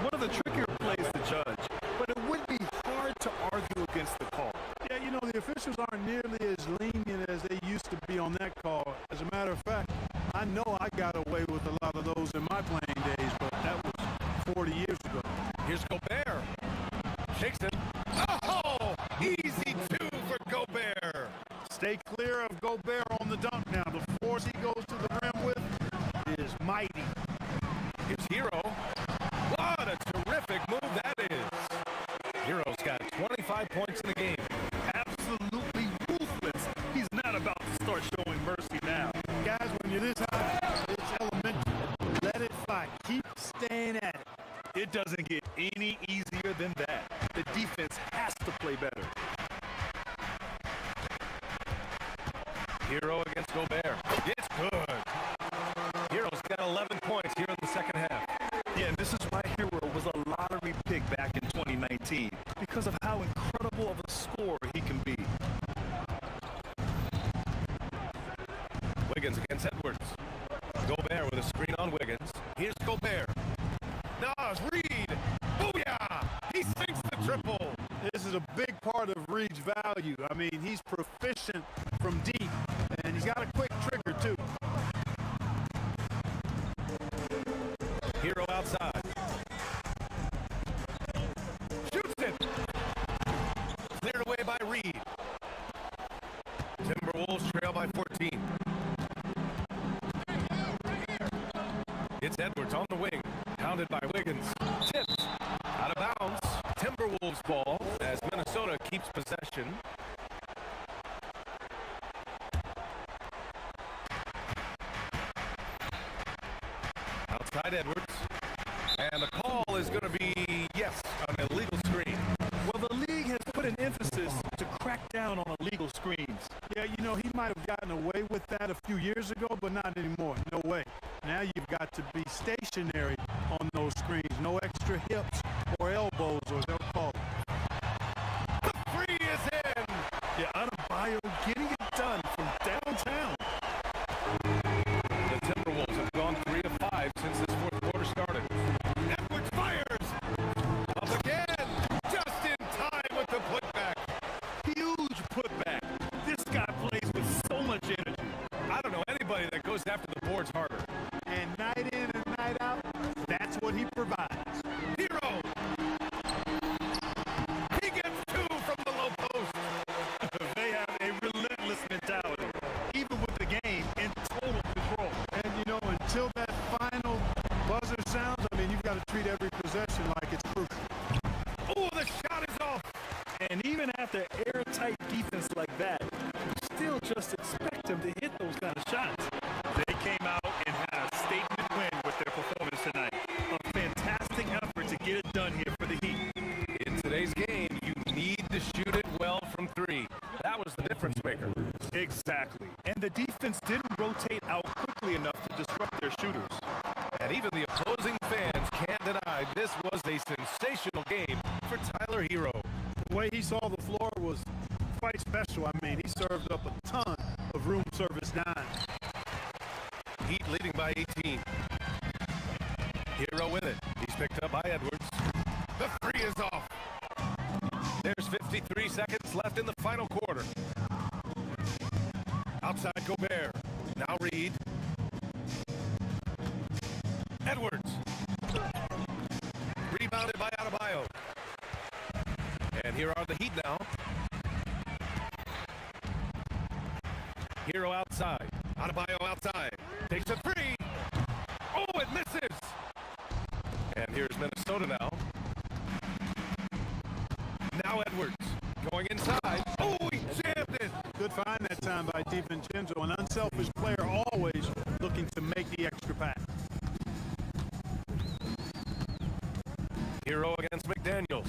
One of the trickier plays to judge, but it would be hard to argue against the call. Yeah, you know, the officials aren't nearly as lenient as they used to be on that call. As a matter of fact, I know I got away with a lot of those in my playing days, but that was 40 years ago. Here's Gobert. Shakes it. Oh, easy 2 for Gobert. Stay clear of Gobert on the dunk now. The force he goes to the rim with is mighty. Here's Hero. What a terrific move that is. Hero's got 25 points in the game. Absolutely ruthless. He's not about to start showing mercy now. Guys, when you're this high, it's elementary. Let it fly. Keep staying at it. It doesn't get any easier than that. The defense has to play better. because of how incredible of a scorer he can be. Wiggins against Edwards. Gobert with a screen on Wiggins. Here's Gobert. Nas, Reed. Booyah! He sinks the triple. This is a big part of Reed's value. I mean, he's proficient from deep, and he's got a quick trigger, too. Hero outside. Shoots it. Cleared away by Reed. Timberwolves trail by 14. It's Edwards on the wing. Pounded by Wiggins. Tipped. Out of bounds. Timberwolves ball as Minnesota keeps possession. Outside Edwards. And the call is going to be, yes, an illegal screen. Well, the league has put an emphasis to crack down on illegal screens. Yeah, you know, he might have gotten away with that a few years ago, but not anymore. No way. Now you've got to be stationary on those screens. No extra hips or elbows, or they'll call it. The three is in. Yeah, Adebayo getting it done from downtown. The Timberwolves have gone 3 of 5 since this fourth quarter started. Edwards fires. Up again. Just in time with the putback. Huge putback. This guy plays with so much energy. I don't know anybody that goes after the boards harder. And night in and night out, that's what he provides. Hero. He gets 2 from the low post. They have a relentless mentality, even with the game in total control. And, you know, until that final buzzer sounds, I mean, you've got to treat every possession like it's crucial. Oh, the shot is off. And even after airtight defense like that, you still just expect them to hit those kind of shots. They came out and had a statement win with their performance tonight. A fantastic effort to get it done here for the Heat. In today's game, you need to shoot it well from 3. That was the difference maker. Exactly. And the defense didn't rotate out quickly enough to disrupt their shooters. And even the opposing fans can't deny this was a sensational game for Tyler Hero. The way he saw the floor was quite special. I mean, he served up a ton of room service dimes. Heat leading by 18. Hero with it. He's picked up by Edwards. The 3 is off. There's 53 seconds left in the final quarter. Outside Gobert. Now Reed. Edwards. Rebounded by Adebayo. And here are the Heat now. Hero outside. Adebayo outside. Takes a 3. Oh, it misses. And here's Minnesota now. Now Edwards going inside. Oh, he jammed it. Good find that time by DiVincenzo. An unselfish player, always looking to make the extra pass. Hero against McDaniels.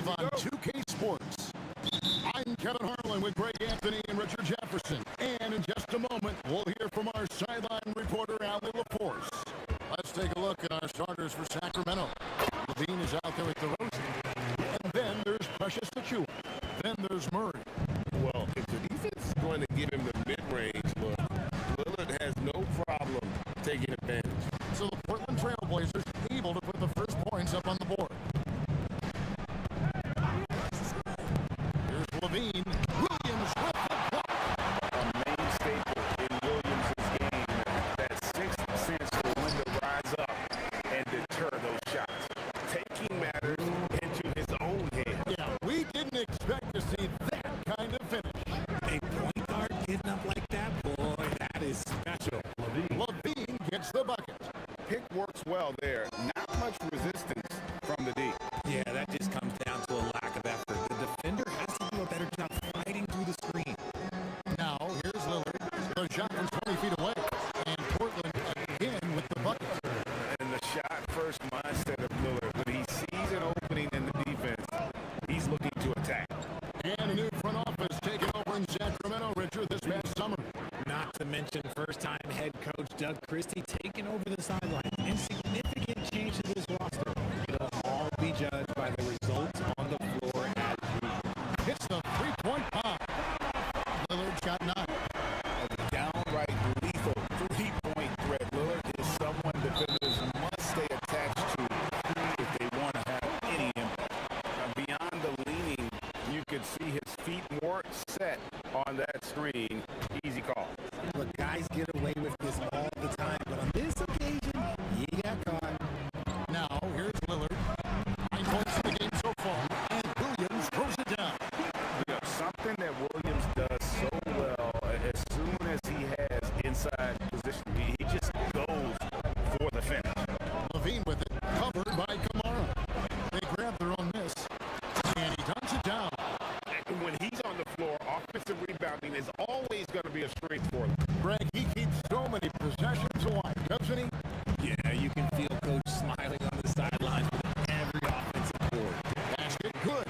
live on 2K Sports. I'm Kevin Harlan with Greg Anthony and Richard Jefferson. And in just a moment, we'll hear from our sideline reporter, Ali LaForce. Let's take a look at our starters for Sacramento. Levine is out there with DeRozan. And then there's Precious Achiuwa. Then there's Murray. Well, if the defense is going to give him the mid-range look, Lillard has no problem taking advantage. So the Portland Trailblazers able to put the first points up on the board. Here's Levine. Williams with the block. A main staple in Williams' game. That sixth sense for when to rise up and deter those shots. Taking matters into his own hands. Yeah, we didn't expect to see that kind of finish. A point guard getting up like that, boy, that is special. Levine gets the bucket. Pick works well there. Not much resistance from the D. Yeah, that just comes down to a lack of effort. The defender has to do a better job fighting through the screen. Now, here's Lillard. The shot from 20 feet away. And Portland again with the bucket. And the shot first mindset of Lillard. When he sees an opening in the defense, he's looking to attack. And a new front office taking over in Sacramento, Richard, this past summer. Not to mention first-time head coach Doug Christie taking over the sideline. And significant change to this roster. It'll all be judged by the results on the floor as usual. Hits the three-point pop. Lillard's got 9. A downright lethal three-point threat. Lillard is someone defenders must stay attached to if they want to have any impact. Beyond the leaning, you could see his feet more set on that screen. Easy call. Look, guys get away with this all the time, but on this occasion, he got caught. Now, here's Lillard. 9 points in the game so far. And Williams throws it down. You know, something that Williams does so well, as soon as he has inside position, he just goes for the finish. Levine with it, covered by Kamara. They grab their own miss, and he dunks it down. And when he's on the floor, offensive rebounding is always going to be a strength for him. Greg, he keeps so many possessions alive, doesn't he? Yeah, you can feel Coach smiling on the sidelines with every offensive board. Basket good.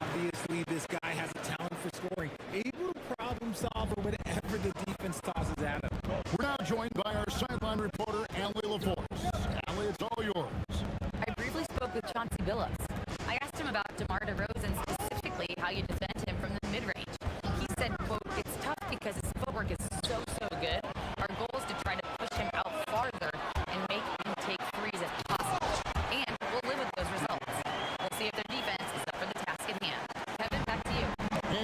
Obviously, this guy has a talent for scoring, able to problem solve for whatever the defense tosses at him. We're now joined by our sideline reporter, Ali LaForce. Ali, it's all yours. I briefly spoke with Chauncey Billups. I asked him about DeMar DeRozan, specifically how you defend him from the mid-range. He said, quote, "It's tough because his footwork is so good. Our goal is to try to push him out farther and make him take threes if possible. And we'll live with those results. We'll see if their defense is up for the task at hand." Kevin, back to you.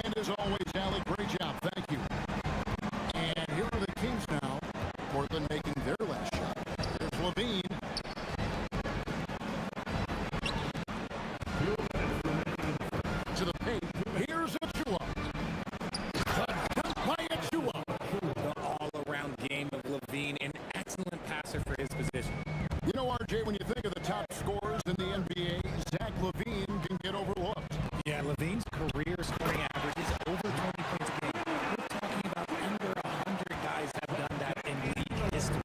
And as always, Ali, great job. Thank you. And here are the Kings now. Portland making their last shot. There's Levine. To the paint. Here's Achiuwa. The dunk by Achiuwa. The all-around game of Levine, an excellent passer for his position. You know, RJ, when you think of the top scorers in the NBA, Zach Levine can get overlooked. Yeah, Levine's career scoring average is over 20 points a game. We're talking about under 100 guys have done that in league history.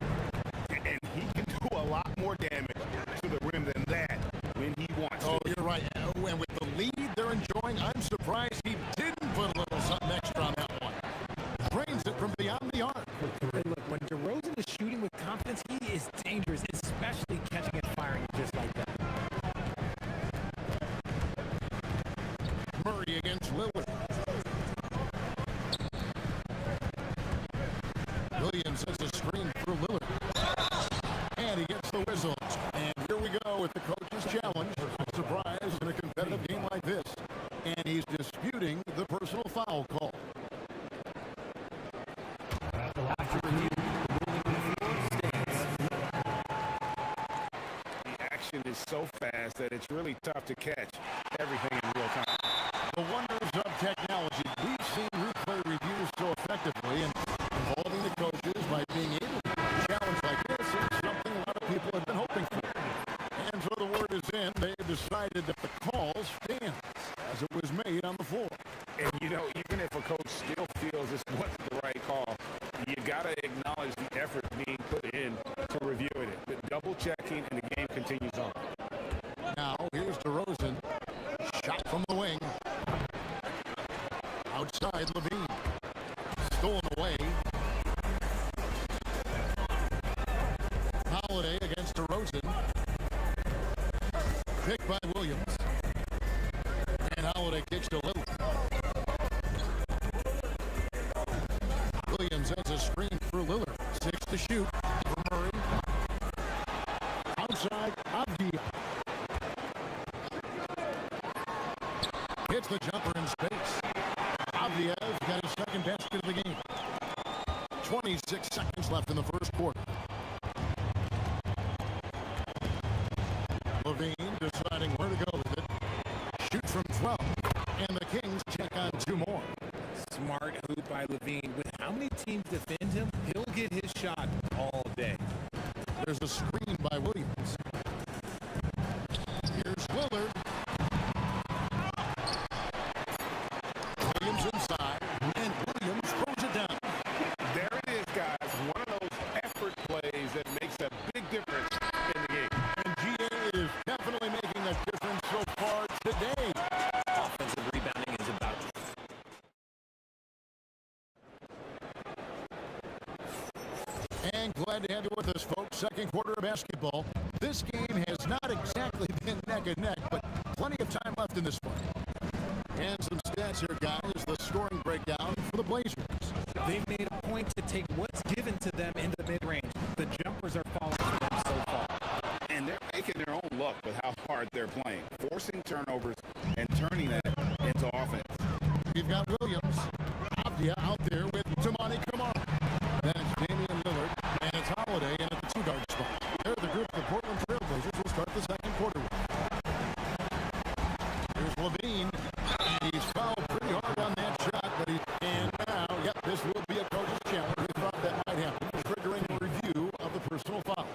And he can do a lot more damage to the rim than that when he wants Oh, to. you're right. And with the lead they're enjoying, I'm surprised he didn't put a little something extra on that one. Drains it from beyond the arc. Hey, look, when DeRozan is shooting with confidence, he is dangerous, especially catching and firing just like that. Murray against Lillard. Williams has a screen through Lillard. And he gets the whistles. And here we go with the coach's challenge. A surprise in a competitive game like this. And he's disputing the personal foul call. After review, The action is so fast that it's really tough to catch everything in real time. The wonders of technology. We've seen replay reviews so effectively and involving the coaches by being able to do a challenge like this is something a lot of people have been hoping for. And so the word is in. They have decided that the call stands as it was made on the floor. And, you know, even if a coach still feels this wasn't the right call, you got to acknowledge the effort being put in to reviewing it. But double checking and the game continues on. Now, here's DeRozan. Shot from Outside Levine. Stolen away. Holiday against DeRozan. Picked by Williams. And Holiday kicks to Lillard. Williams has a screen for Lillard. 6 to shoot for Murray. Outside Avdia. Hits the jumper in space. Avdia's got his second basket of the game. 26 seconds left in the first quarter. Levine deciding where to go with it. Shoots from 12. And the Kings check on 2 more. Smart hoop by Levine. With how many teams defend him, he'll get his shot all day. There's a screen by Williams. Here's Lillard. Williams inside, and Williams throws it down. There it is, guys. One of those effort plays that makes a big difference in the game. And GA is definitely making a difference so far today. Offensive rebounding is about to. And glad to have you with us, folks. Second quarter of basketball. This game has not exactly been neck and neck, but plenty of time left in this one. And some stats here, guys. The scoring breakdown for the Blazers. They've made a point to take what's given to them in the mid-range. The jumpers are falling for them so far. And they're making their own luck with how hard they're playing, forcing turnovers and turning that into offense. We've got Williams. Avdia out there with Tamani Kamara. Then it's Damian Lillard, and it's Holiday in at the 2-guard spot. They're the group the Portland Trail Blazers will start the second quarter with. Here's Levine. He's fouled pretty hard on that shot, but and now, yep, this will be a coach's challenge. We thought that might happen, triggering a review of the personal foul.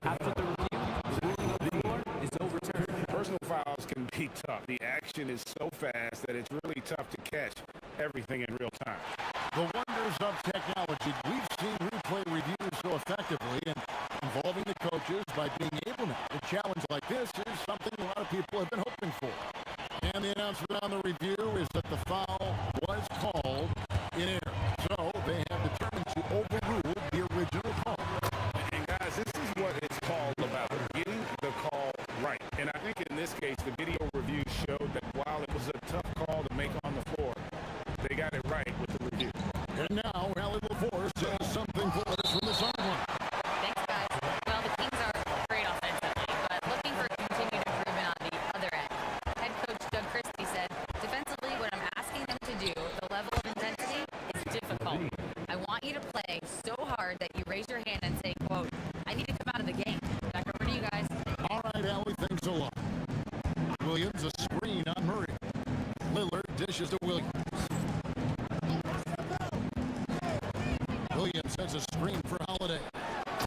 After the review, the ruling of the floor is overturned. Personal fouls can be tough. The action is so fast that it's really tough to catch everything in real time. The wonders of technology. We've seen replay reviews so effectively, and involving the coaches by being able to. A challenge like this is something a lot of people have been hoping for. And the announcement on the review is that the foul was called in error. So they have determined to overrule the original call. And guys, this is what it's called about, getting the call right. And I think in this case, the video review showed that while it was a tough call to make on the floor, they got it right with the review. And now, Allie LaForce says something for us from the sideline. Thanks, guys. Well, the Kings are great offensively, but looking for continued improvement on the other end. Head coach Doug Christie said, defensively, what I'm asking them to do, the level of intensity, is difficult. I want you to play so hard that you raise your hand and say, quote, I need to come out of the game. Back over to you guys. All right, Allie, thanks a lot. Williams, a screen on Murray. Lillard dishes to Williams. Williams has a screen for Holiday.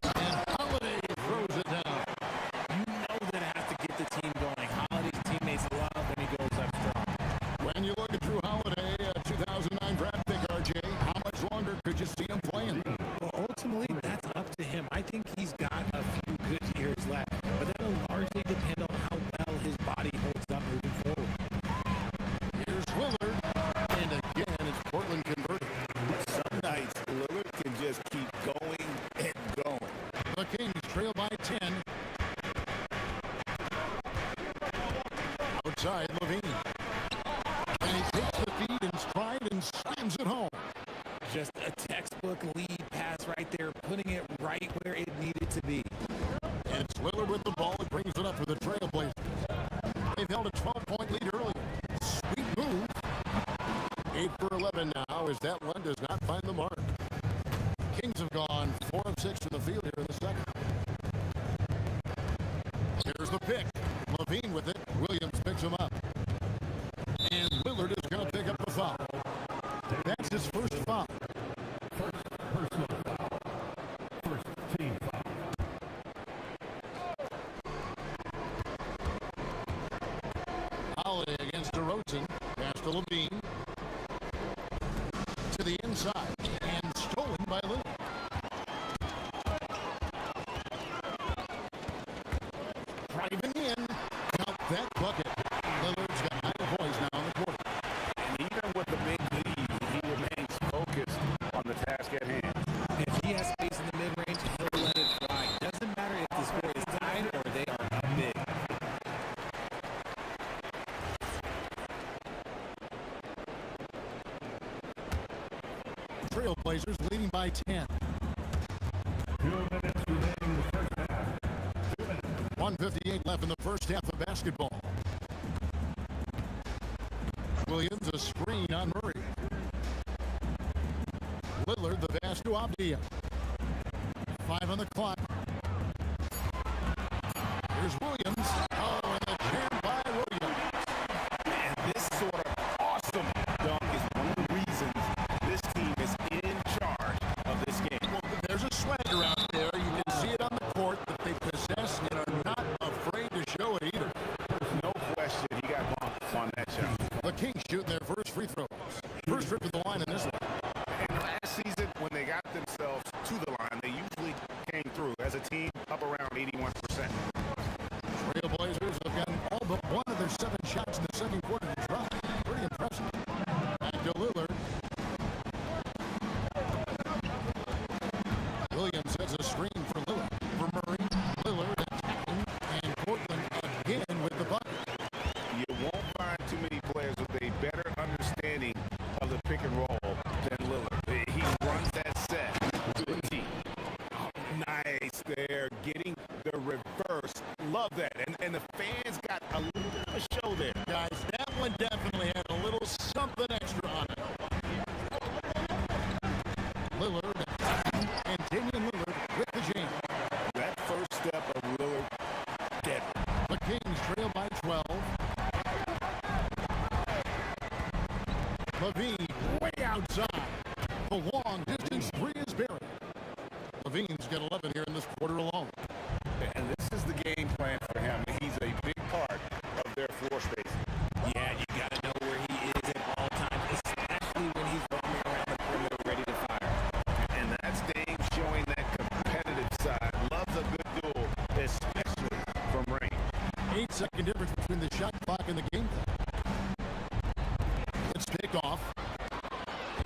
And Holiday throws it down. You know that has to get the team going. Holiday's teammates love when he goes up strong. When you look at Drew Holiday, a 2009 draft pick, RJ, how much longer could you see him playing? Well, ultimately, that's up to him. I think he's got a few good years left, but that'll largely depend on how well his body holds up moving forward. Here's Lillard. And again, it's Portland converted. Some nights, Lillard can just keep going and going. The Kings trail by 10. Outside Levine. And he takes the feed in stride and slams it home. Just a textbook lead pass right there, putting it right where it needed to be. And it's Lillard with the ball. It brings it up for the Trailblazers. They've held a 12-point lead earlier. Sweet move. 8 for 11 now as that one does not find the mark. Kings have gone 4 of 6 from the field here in the second. Here's the pick. Levine with it. Williams picks him up. And Lillard is going to pick up the foul. That's his first foul. Personal foul. First team foul. Holiday against DeRozan. Pass to Levine. To the inside. And stolen by Lillard. Driving in. Trailblazers leading by 10. 1:58 left in the first half of basketball. Williams, a screen on Murray. Lillard, the pass to Abdia. 5 on the clock. Here's Williams. Oh, and a jam by Williams. And this sort of awesome dunk is one of the reasons this team is in charge of this game. Well, there's a swagger out there. You can see it on the court that they possess and are not afraid to show it either. No question, he got bumped on that shot. The Kings shooting their first free throws. First trip to the line in this one. And last season, when they got themselves to the line, they usually came through as a team up around 81%. Trailblazers have gotten all but one of their 7 shots in the second quarter to drop. Pretty impressive. Back to Lillard. Williams has a screen for Lillard. For Murray. Lillard attacking. And Portland again with the bucket. You won't find too many players with a better understanding of the pick and roll than Lillard. He runs that set to a T. Nice there, getting the reverse. Love that. And the fans got a little bit of a show there. Guys, that one definitely had a little something extra on it. Lillard and Damian Lillard with the jam. That first step of Lillard, deadly. The Kings trail by 12. Levine way outside. The long distance 3 is buried. Levine's got 11 here in this quarter alone. And this is the game plan for him. He's a big part of their floor space. Yeah, you got to know where he is at all times, especially when he's roaming around the perimeter ready to fire. And that's Dame showing that competitive side. Loves a good duel, especially from range. 8-second difference between the shot clock and the game clock. Let's take off.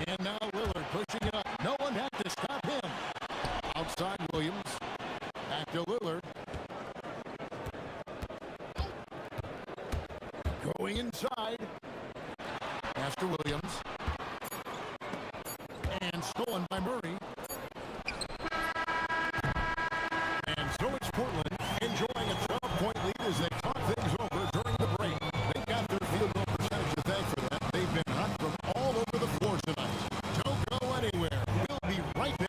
And now Lillard pushing it up. No one had to stop him. Outside Williams. Back to Lillard. Going inside. Pass to Williams. And stolen by Murray. And so it's Portland enjoying a 12-point lead as they talk things over during the break. They've got their field goal percentage to thank for that. They've been hot from all over the floor tonight. Don't go anywhere. We'll be right back.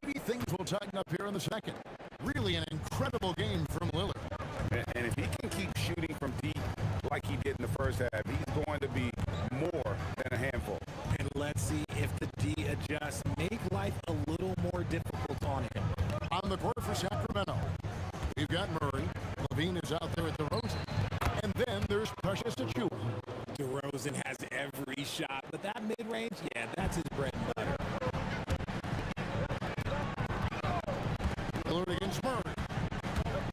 Maybe things will tighten up here in the second. Really an incredible game from Lillard. And if he can keep shooting from deep like he did in the first half, he's going to be more than a handful. And let's see if the D adjusts, make life a little more difficult on him. On the court for Sacramento, we've got Murray. Levine is out there at DeRozan. And then there's Precious Achiuwa. DeRozan has every shot, but that mid-range, yeah, that's his bread and butter. Lillard against Murray.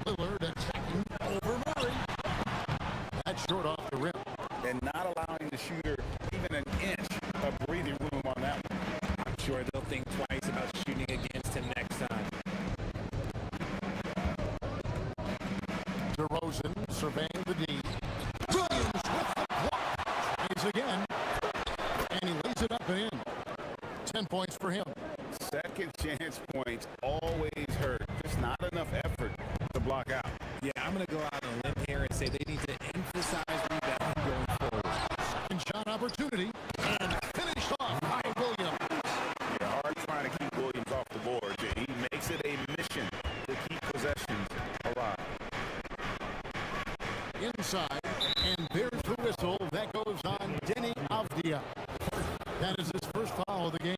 Lillard attacking over Murray. That's short off the rim. And not allowing the shooter even an inch of breathing room on that one. I'm sure they'll think twice about shooting against him next time. DeRozan surveying the D. Williams with the block. He's again. And he lays it up and in. 10 points for him. Second chance points always hurt. Just not enough effort whistle. That goes on Denny Avdia. That is his first foul of the game.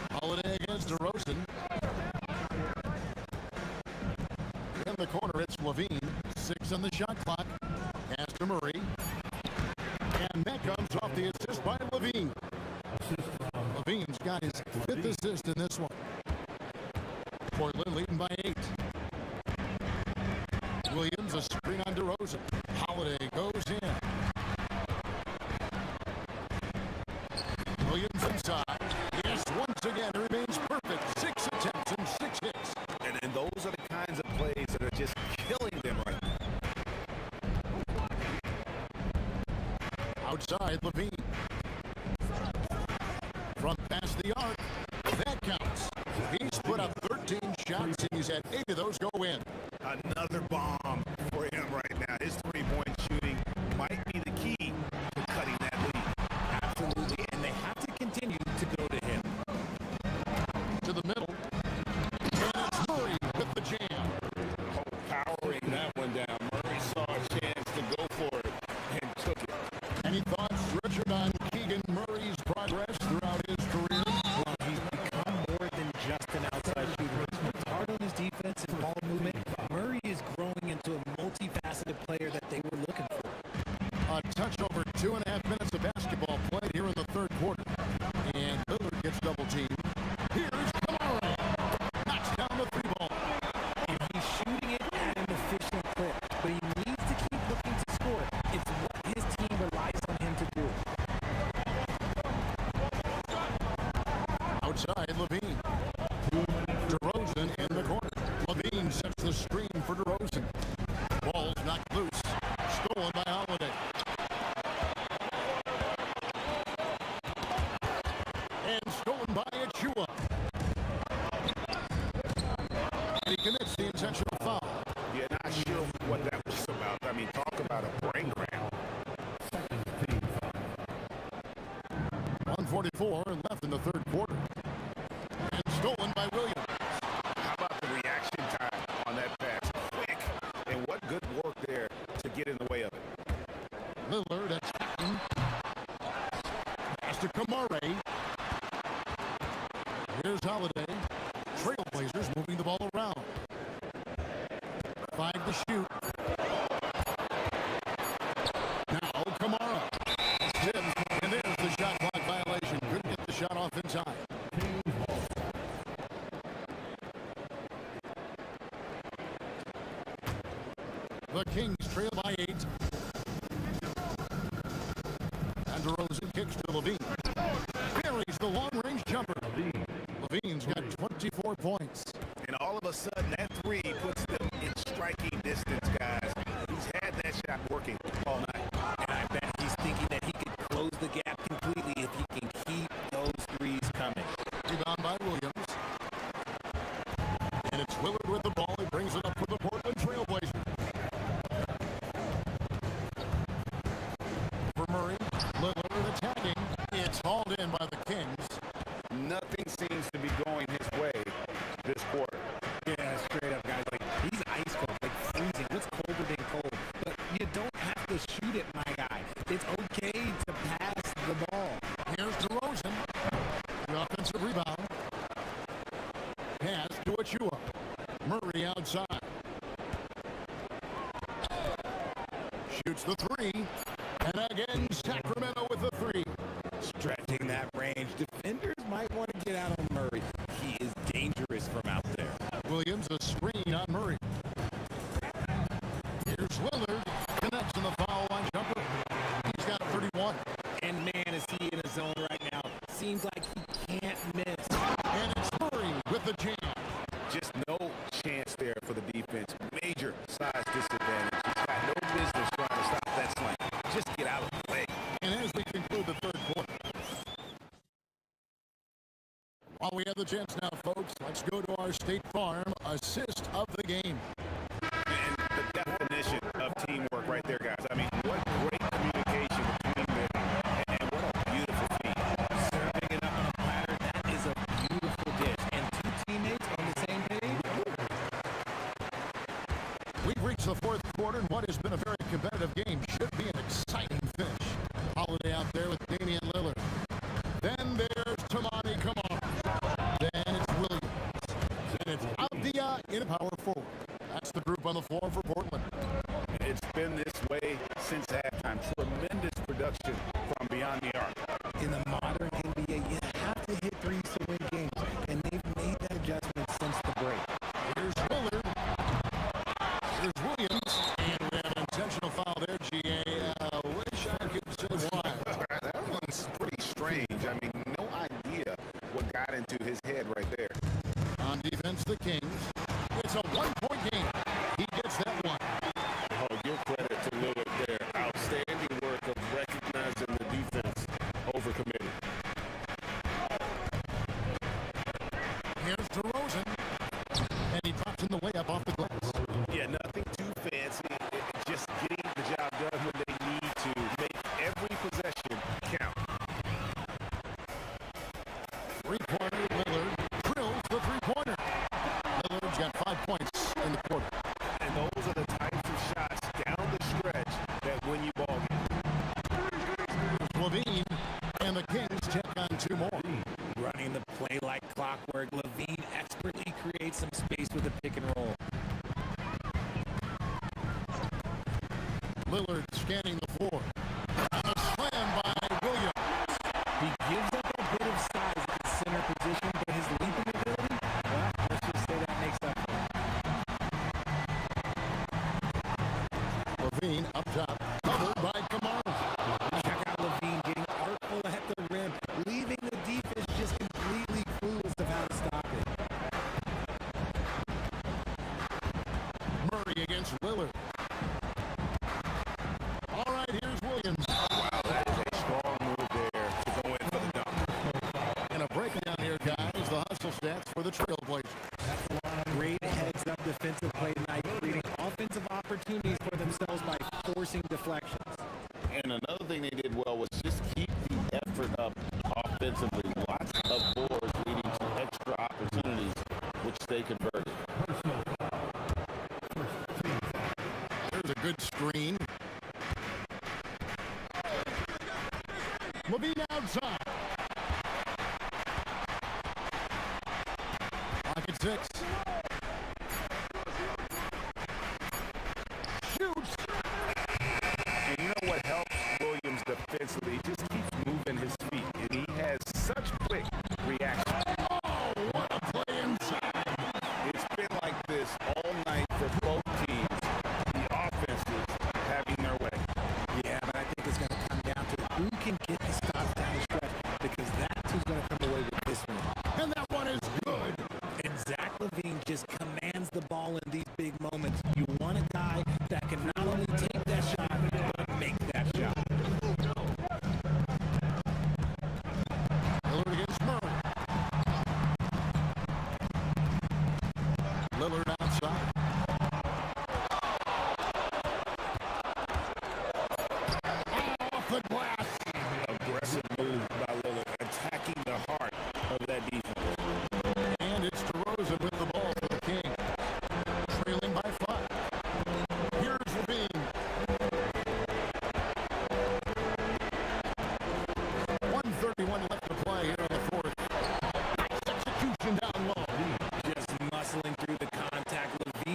Holiday against DeRozan. In the corner, it's Levine. 6 on the shot clock. Pass to Murray. And that comes off the assist by Levine. Levine's got his 5th assist in this one. Portland leading by 8. Williams, a screen on DeRozan. Holiday goes in. Williams inside. Yes, once again, remains perfect. 6 attempts and 6 hits. And those are the kinds of plays that are just killing them right now. Outside, Levine. From past the arc. That counts. He's put up 13 shots, and he's had 8 of those go in. Another bomb for him right now. His three-point shooting might be the key to cutting that lead. Absolutely, and they have to continue to go to him. To the middle. And it's Murray with the jam. Powering that one down. Murray saw a chance to go for it and took it. Any thoughts, Richard, on Keegan Murray's progress throughout his career? Well, he's become more than just an outside shooter. He's worked hard on his defense and ball movement. Murray is growing into a multifaceted player that they were looking for. A touch over 2.5 minutes of basketball played here in the third quarter. And Lillard gets double teamed. Here's Kamara. Knocks down the 3-ball. And he's shooting it at an efficient clip, but he needs to keep looking to score. It's what his team relies on him to do. Outside, Levine. DeRozan in the corner. Levine sets the screen for DeRozan. Ball's knocked loose. Stolen by Holiday. And stolen by Achua. And he commits the intentional foul. Yeah, not sure what that was about. I mean, talk about a brain cramp. 1:44 left in the third quarter. And stolen by Williams. How about the reaction time on that pass? Quick. And what good work there to get in the way of it. Lillard attacking. Pass to Kamara. Here's Holiday. Trailblazers moving the ball around. 5 to shoot. Now Kamara. Sims, and there's the shot clock violation. Couldn't get the shot off in time. The Kings trail by 8. And DeRozan kicks to Levine. Buries the long-range jumper. Levine's got 24 points. And all of a sudden, that three puts them in striking distance, guys. He's had that shot working all night. And I bet he's thinking that he could close the gap completely if he can keep those threes coming. Rebound by Williams. And it's Willard with the ball. He brings it up for the Portland Trailblazers. For Murray, Lillard attacking. It's hauled in by the Kings. Nothing seems to be going his way this quarter. Yeah, straight up, guys. Like, he's ice cold, like freezing. What's colder than cold? But you don't have to shoot it, my guy. It's okay to pass the ball. Here's DeRozan. The offensive rebound. Pass to Achua. Murray outside. Shoots the 3. And again, Sacramento with the 3. Stretching that range. Defenders might want to get out on Murray. He is dangerous from out there. Williams, a screen on Murray. Here's Willard. Connects in the foul line jumper. He's got 31. And man, is he in a zone right now. Seems like he can't miss. And it's Murray with the jam. Just no chance there for the defense. Major size disadvantage. He's got no business trying to stop that slam. Just get out of the way. And as we conclude the third quarter. While we have the chance now, folks, let's go to our State Farm assist of the game. And the definition of teamwork right there, guys. I mean, what great communication between them. And what a beautiful feat. Serving it up on a platter, that is a beautiful dish. And two teammates on the same page, starts the fourth quarter, and what has been a very competitive game should be an exciting finish. Holiday out there with Damian Lillard. Then there's Tamani Kamara. Then it's Williams. And it's Avdia in a power forward. That's the group on the floor for Portland. It's been this way since halftime. Tremendous production from beyond the arc. In the modern NBA, you have to hit threes to win games, and they've made that adjustment since the break. Here's Lillard. Here's Williams. And we have an intentional foul there, GA. Wish I could say why. That one's pretty strange. I mean, no idea what got into his head right there. On defense, the Kings. It's a one-point game. He gets that one. Oh, give credit to Lillard there. Outstanding work of recognizing the defense over committing. Here's DeRozan. And he drops in the layup off the glass. Yeah, nothing too fancy. Just getting the job done when they need to. Make every possession count. Three-pointer, Lillard drills the three-pointer. Lillard's got 5 points in the quarter. And those are the types of shots down the stretch that win you ball games. Levine, and the Kings check on 2 more. Running the play like clockwork, Levine expertly creates some space with a pick and roll. Lillard scanning the floor. A slam by Williams. He gives up a bit of size at the center position, but his leaping ability, well, let's just say that makes up for it. Levine up top, covered by Kamara. Check out Levine getting artful at the rim, leaving the defense just completely clueless of how to stop it. Murray against Lillard. All right, here's Williams. Wow, that is a strong move there to go in for the dunk. And a breakdown here, guys. The hustle stats for the Trailblazers. Great heads-up defensive play tonight, creating offensive opportunities for themselves by forcing deflections. And another thing they did well was just keep the effort up offensively. Lots of boards leading to extra opportunities, which they converted. There's a good screen. Levine outside. Pocket 6. Shoots. And you know what helps Williams defensively? He just keeps moving his feet, and he has such quick reaction. Oh, what a play inside. It's been like this all night for both teams. The offenses having their way. Yeah, but I think it's going to come down to who can get the stops down the stretch, because that's who's going to come away with this one. And that one is good. And Zach Levine just commands the ball in these big moments. You want a guy that can not only take that shot, but make that shot. Lillard against Murray. Lillard outside. Off the glass. Aggressive move by Lillard, attacking the heart of that defense. And it's DeRozan with the ball for the Kings. Trailing by 5. Here's Levine. 1:31 left to play here in the fourth. Nice execution down low. Just muscling through the contact. Levine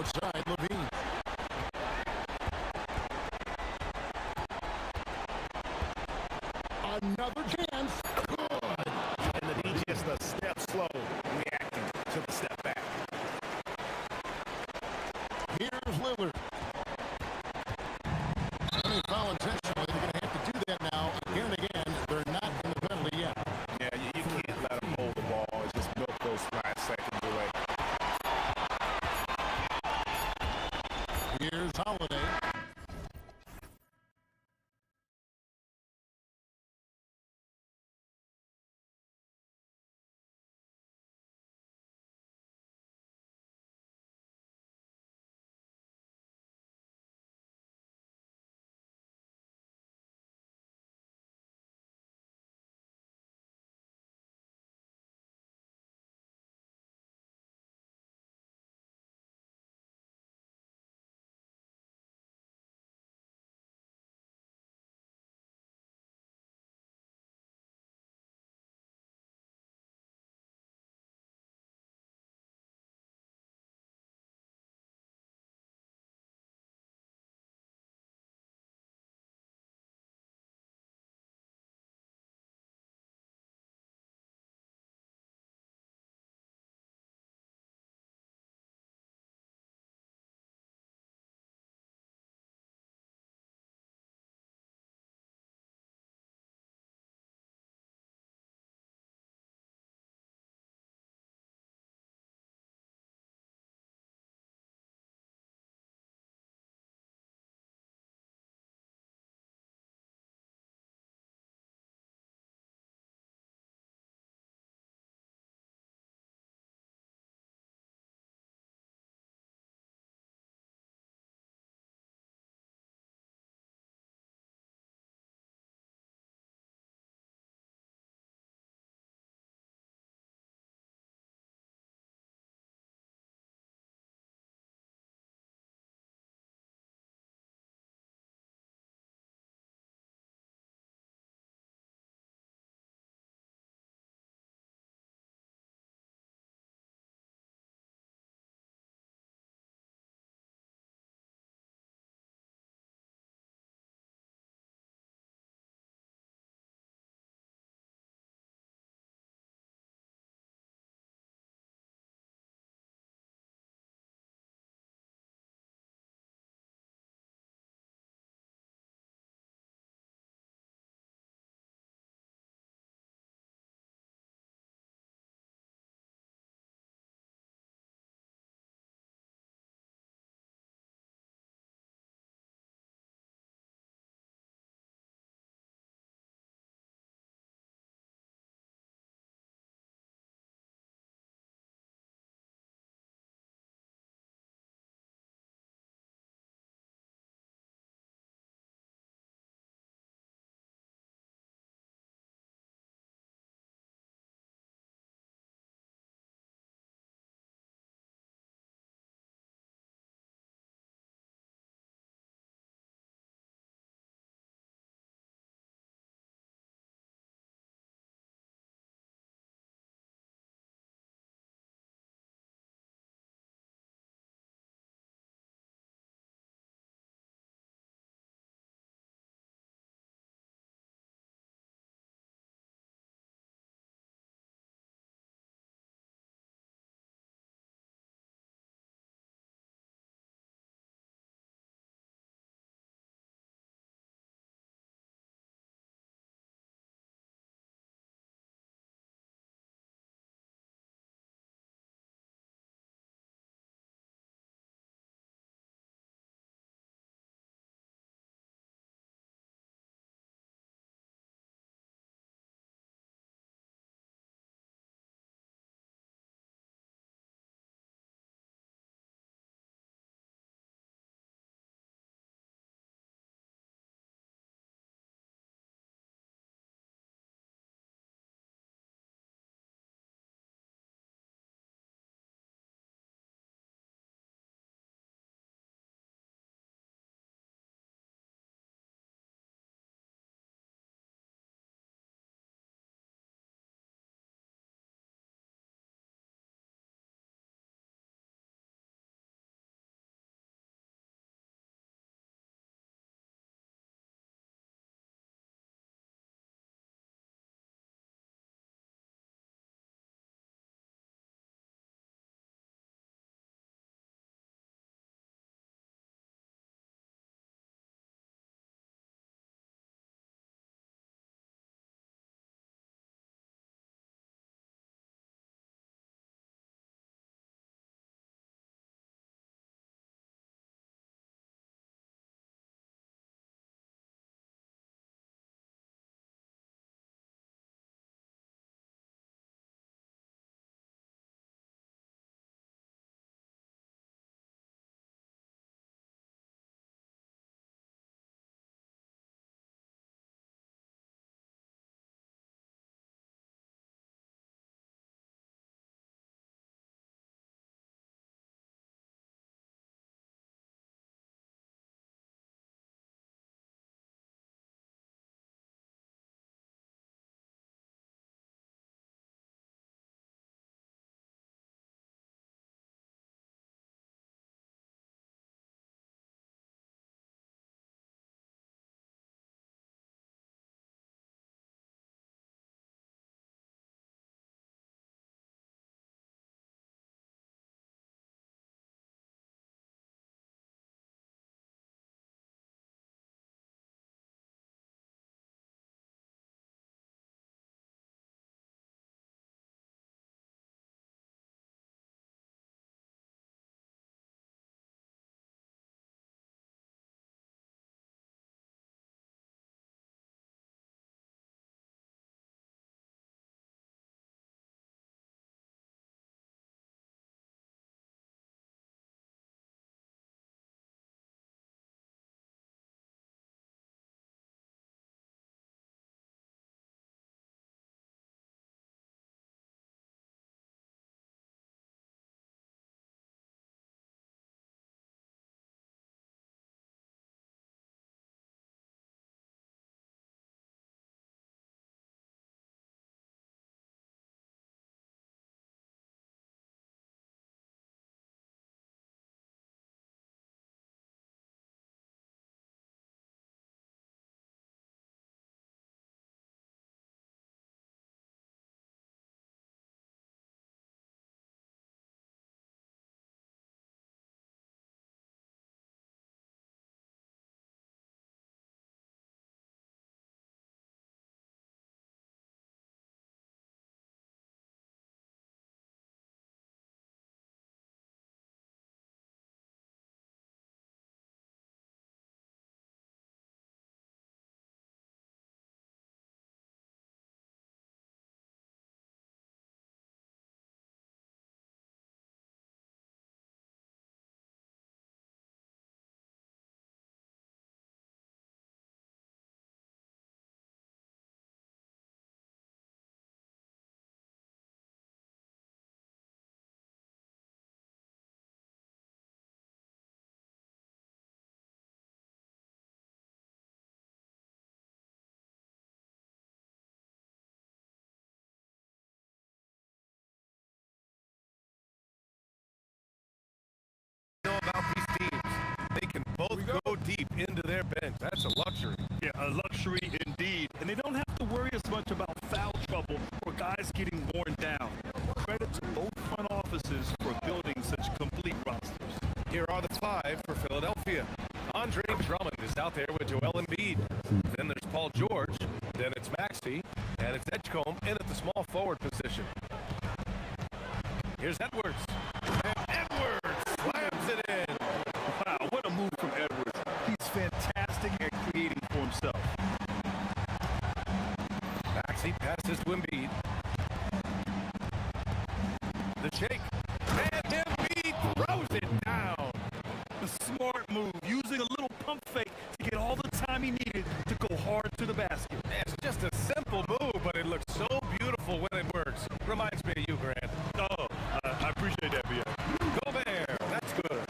outside Levine. Another chance. Good. And the D just a step slow, reacting to the step back. Here's Lillard. Any foul intentionally, they're going to have to do that now. Again and again, they're not in the penalty yet. Yeah, you can't let them hold the ball. Just milk those 5 seconds away. deep into their bench. That's a luxury. Yeah, a luxury indeed. And they don't have to worry as much about foul trouble or guys getting worn down. Credit to both front offices for building such complete rosters. Here are the five for Philadelphia. Andre Drummond is out there with Joel Embiid. Then there's Paul George. Then it's Maxey. And it's Edgecombe in at the small forward position. Here's Edwards. And Edwards slams it in. Wow, what a move from Edwards. He's fantastic at creating for himself. Maxey passes to Embiid. The shake. And Embiid throws it down. A smart move, using a little pump fake to get all the time he needed to go hard to the basket. It's just a simple move, but it looks so beautiful when it works. Reminds me of you, Grant. Oh, I appreciate that, B.A. Gobert, that's good.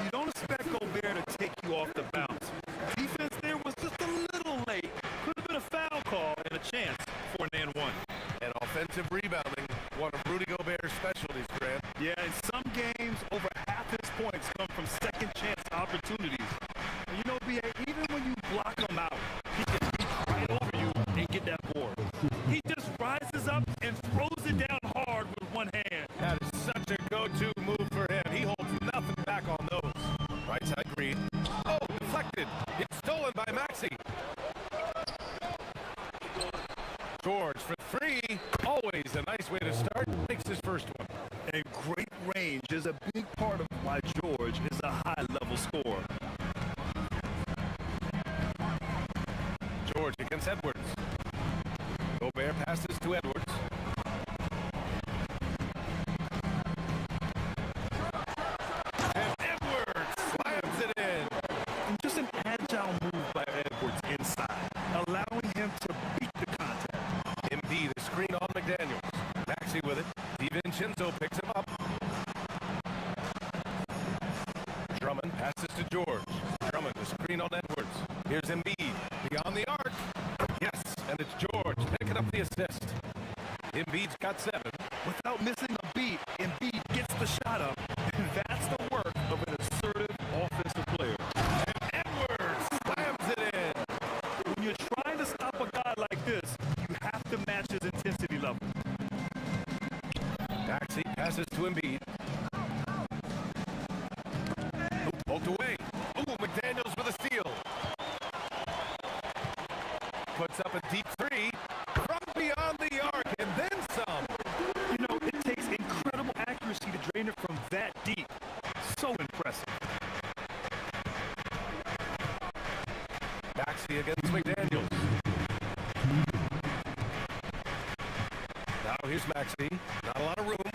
You don't expect Gobert to take you off the bounce. Defense there was just a little late. Could have been a foul call and a chance for an and one. And offensive rebounding, one of Rudy Gobert's specialties, Grant. Yeah, in some games, over half his points come from second chance opportunities. And you know, B.A., even when you block him out, he can reach right over you and get that board. He just rises up and throws it down hard with one hand. That is such a go-to move for him. He holds nothing back on those. Right side Green. Oh, deflected. It's stolen by Maxey. George for three. Always a nice way to start. Makes his first one. And great range is a big part of why George is a high-level scorer. George against Edwards. Gobert passes to Edwards. And Edwards slams it in. And just an agile move by Edwards inside, allowing him to beat the contact. Embiid, a screen on McDaniels. Maxey with it. DiVincenzo picks him up. Drummond passes to George. Drummond, a screen on Edwards. Here's Embiid, beyond the arc. Yes, and it's George picking up the assist. Embiid's got 7. Without missing a beat, Embiid gets the shot up, and that's the work of an assertive offensive player. And Edwards slams it in. When you're trying to stop a guy like this, you have to match his intensity level. Maxey passes to Embiid. Poked away. Ooh, McDaniels with a steal. Puts up a deep 3 from beyond the arc and then some. You know, it takes incredible accuracy to drain it from that deep. So impressive. Maxey against McDaniels. Now here's Maxey. Not a lot of room.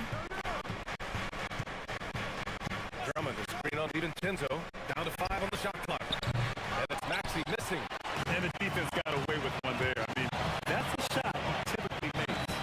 Drummond, a screen on DiVincenzo. Down to 5 on the shot clock. And it's Maxey missing. And the defense got away with one there. I mean, that's a shot he typically makes.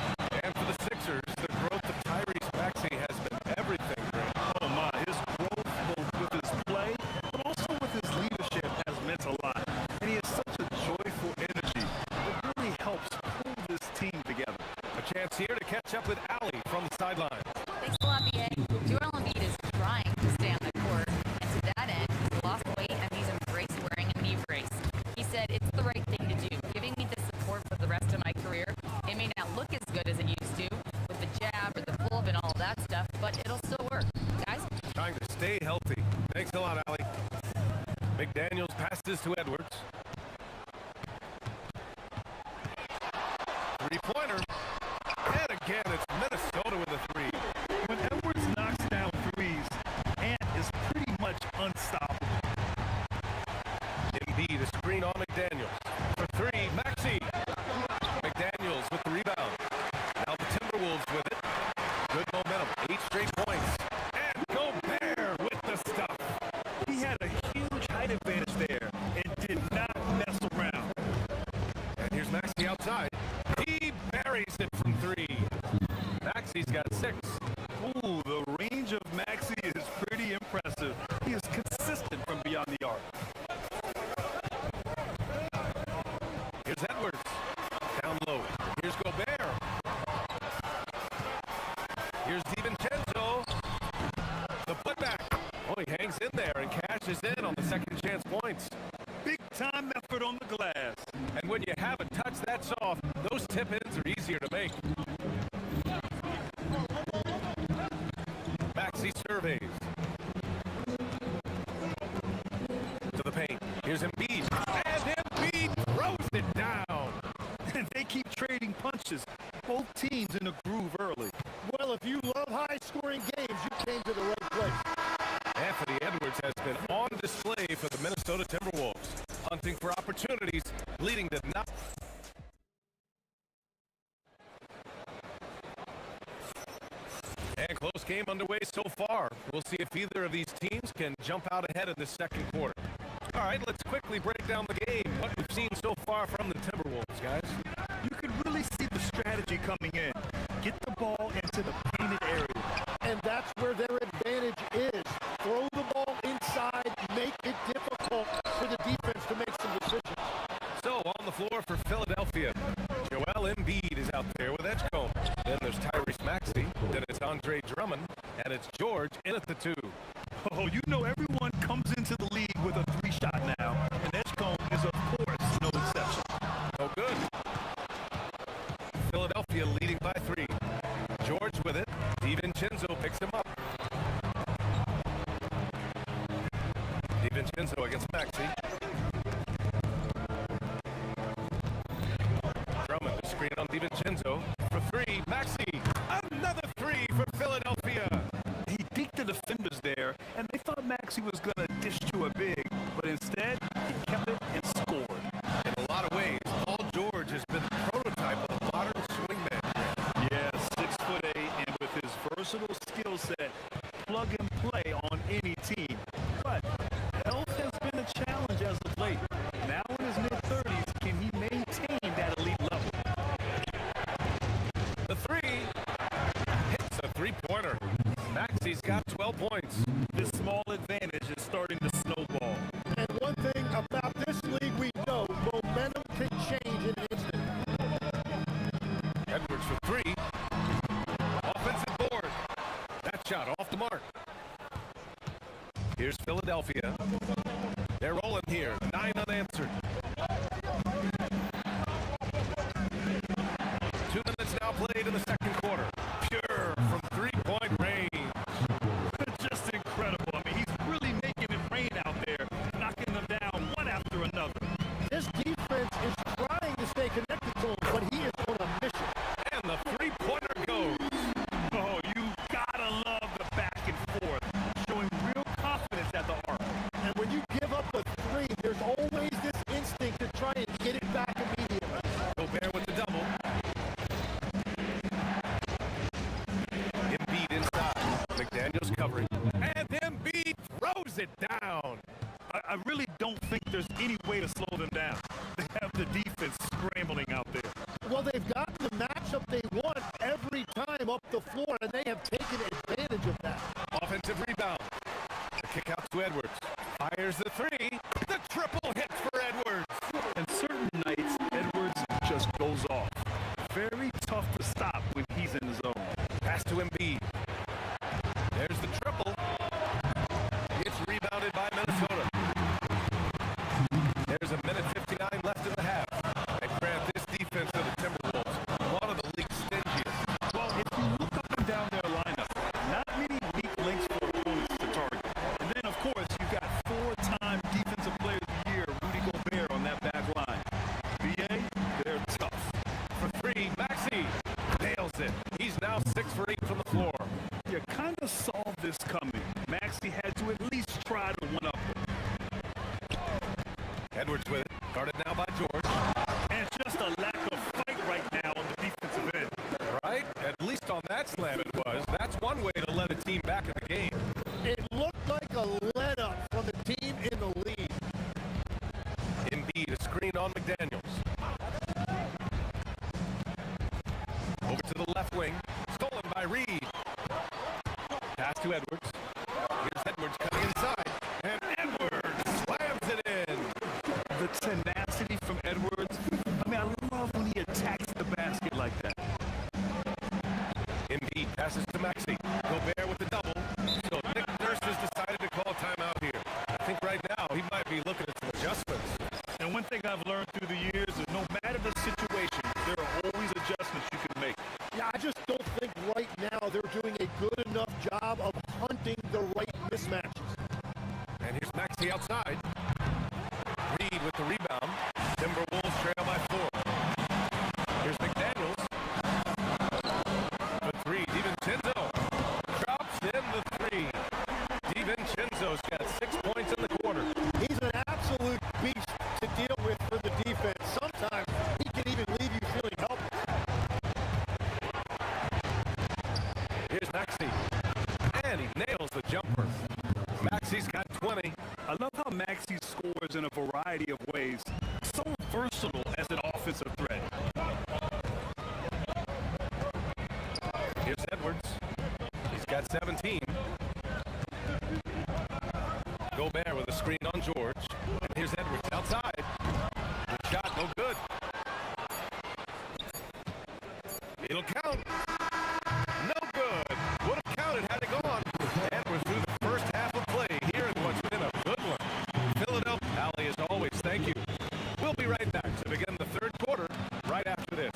And for the Sixers, the growth of Tyrese Maxey has been everything, Grant. Oh my, his growth both with his play, but also with his leadership has meant a lot. And he has such a joyful energy. It really helps pull this team together. A chance here to catch up with Allie from the sideline. Thanks a lot, BA. Joel Embiid is trying to stay on the court, and to that end, he's lost weight and he's embraced wearing a knee brace. He said, "It's the right thing to do, giving me the support for the rest of my career. It may not look as good as it used to, with the jab or the pull-up and all that stuff, but it'll still work." Guys? Trying to stay healthy. Thanks a lot, Allie. McDaniels passes to Edwards. Three-pointer. And again, it's Minnesota with a 3. When Edwards knocks down threes, Ant is pretty much unstoppable. Embiid, a screen on McDaniels. For 3, Maxey. McDaniels with the rebound. Now the Timberwolves with it. Good momentum. 8 straight points. And Gobert with the stuff. He had a huge height advantage there and did not mess around. And here's Maxey outside. He buries it from 3. Maxey's got 6. Ooh, the range of Maxey is pretty impressive. He is consistent from beyond the arc. Here's Edwards. Down low. Here's Gobert. Here's DiVincenzo. The putback. Oh, he hangs in there and cashes in on the second chance points. big-time effort on the glass. And when you have a touch that soft, those tip-ins are easier to make. Maxey surveys. To the paint. Here's Embiid. And Embiid throws it down. And they keep trading punches. Both teams in a groove early. Well, if you love high-scoring games, you came to the right place. Anthony Edwards has been on display for the Minnesota Timberwolves, hunting for opportunities, leading to not. And close game underway so far. We'll see if either of these teams can jump out ahead in the second quarter. All right, let's quickly break down the game. What we've seen so far from the Timberwolves, guys. You can really see the strategy coming in. Get the ball into the painted area. And that's where their advantage is. Throw the ball inside, make it difficult for the defense to make some decisions. So, on the floor for Philadelphia, Joel Embiid is out there with Edgecombe. Then there's Tyrese Maxey. Then it's Andre Drummond. And it's George in at the 2. Oh, you know everyone comes into the league with a 3-shot now. And Edgecombe is, of course, no exception. Oh, good. Philadelphia leading by 3. George with it. DiVincenzo picks him up. DiVincenzo against Maxey. Drummond to screen on DiVincenzo for 3. Maxey, another 3 for Philadelphia. He beat the defenders there, and they thought Maxey was going to dish to a big, but instead, he kept it and scored. In a lot of ways, Paul George has been the prototype of a modern swingman. Yeah, 6'8", and with his versatile skill set, plug and play on any team. But health has been a challenge as of late. Now in his mid-30s, can he maintain that elite level? The 3 hits a 3-pointer. Maxey's got 12 points. This small advantage is starting to snowball. And one thing about this league we know, momentum can change in an instant. Edwards for 3. Offensive board. That shot off the mark. Here's Philadelphia. They're rolling here. 9 unanswered. 2 minutes now played in the second quarter. Pure from 3-point range. Just incredible. I mean, he's really making it rain out there, knocking them down one after another. This defense is trying to stay connected to him, but he is on a mission. And the 3-pointer goes. Oh, you gotta love the back and forth, showing real confidence at the arc. And when you give up a 3, there's always this instinct to try and get it back immediately. Gobert with the double. Embiid inside. McDaniels covering. And Embiid throws it down. I really don't think there's any way to slow them down. They have the defense scrambling out there. Well, they've gotten the matchup they want every time up the floor, and they have taken advantage of that. Offensive rebound. The kick out to Edwards. Fires the 3. The triple hit for Edwards. And certain nights, Edwards just goes off. Very tough to stop when he's in the zone. Pass to Embiid. There's the triple. It's rebounded by Minnesota. There's a minute 59 left in the half. And grant this defense of the Timberwolves, one of the league's stingiest. Well, if you look up and down their lineup, not many weak links for opponents to target. And then, of course, you've got 4-time Defensive Player of the Year, Rudy Gobert, on that back line. BA, they're tough. For 3, Maxey nails it. He's now 6 for 8 from the floor. You kind of saw this coming. Maxey had to at least try to one-up him. Edwards with it. Guarded now by George. And just a lack of fight right now on the defensive end. Right? At least on that slam it was. That's one way to let a team back in the game. It looked like a let-up from the team in the lead. Embiid, a screen on McDaniels. Over to the left wing. Stolen by Reed. Pass to Edwards. Here's Edwards coming inside. And Edwards slams it in. The tenacity from Edwards. I mean, I love when he attacks the basket like that. Embiid passes to Maxey. Gobert with the double. So Nick Nurse has decided to call timeout here. I think right now he might be looking at some adjustments. mismatches. And here's Maxey outside. Reed with the rebound. Timberwolves trail by 4. Here's McDaniels. The 3, DiVincenzo. Drops in the 3. DiVincenzo's got 6 points in the quarter. He's an absolute beast to deal with for the defense. Sometimes he can even leave you feeling helpless. Here's Maxey. And he nails the jumper. Maxey's got 20. I love how Maxey scores in a variety of ways. So versatile as an offensive threat. Here's Edwards. He's got 17. Gobert with a screen on George. And here's Edwards outside. The shot no good. It'll count. No good. Would have counted had it gone. Edwards through the first half of play here in what's been a good one. Philadelphia, Allie, as always, thank you. We'll be right back to begin the third quarter right after this.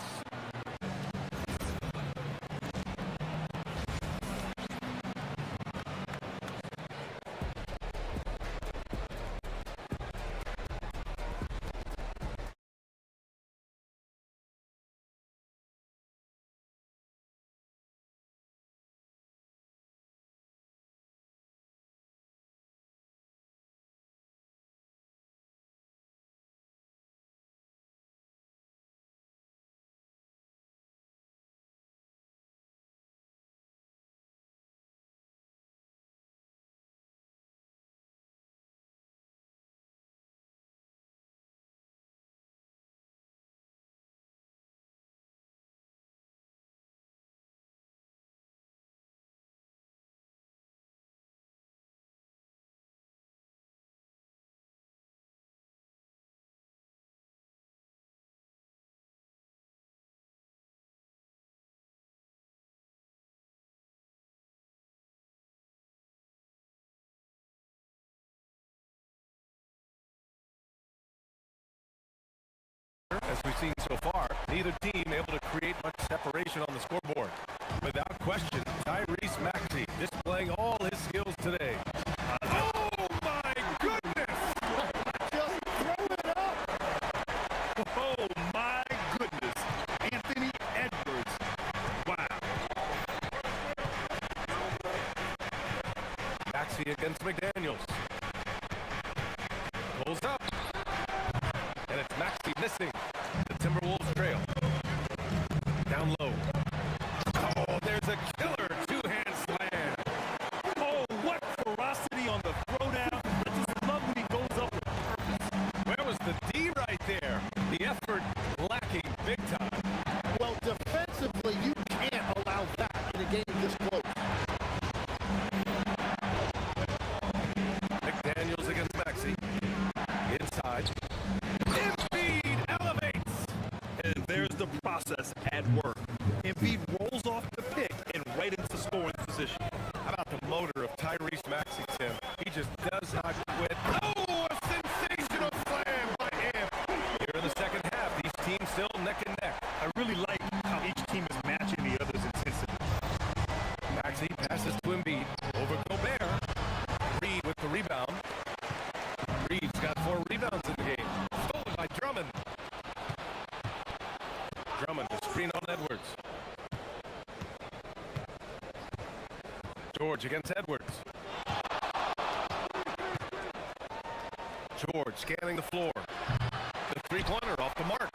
As we've seen so far, neither team able to create much separation on the scoreboard. Without question, Tyrese Maxey displaying all his skills today. Oh my goodness! Just throw it up. Oh my goodness. Anthony Edwards. Wow. Maxey against McDaniels. Pulls up. And it's Maxey missing. The Timberwolves trail. Down low. Oh, there's a killer two-hand slam. Oh, what ferocity on the throwdown. I just love when he goes up with purpose. Where was the D right there? The effort lacking big time. Well, defensively, you can't allow that in a game this close. McDaniels against Maxey. Inside. Embiid elevates. And there's the process at work. Embiid rolls off the pick and right into scoring position. How about the motor of Tyrese Maxey, Tim? He just does not quit. Oh, a sensational slam by him. Here in the second half, these teams still neck and neck. I really like how each team is matching the other's intensity. Maxey passes to Embiid. Over Gobert. Reed with the rebound. Reed's got 4 rebounds in the game. Stolen by Drummond. Drummond, the screen on Edwards. George against Edwards. George scanning the floor. The three-pointer off the mark.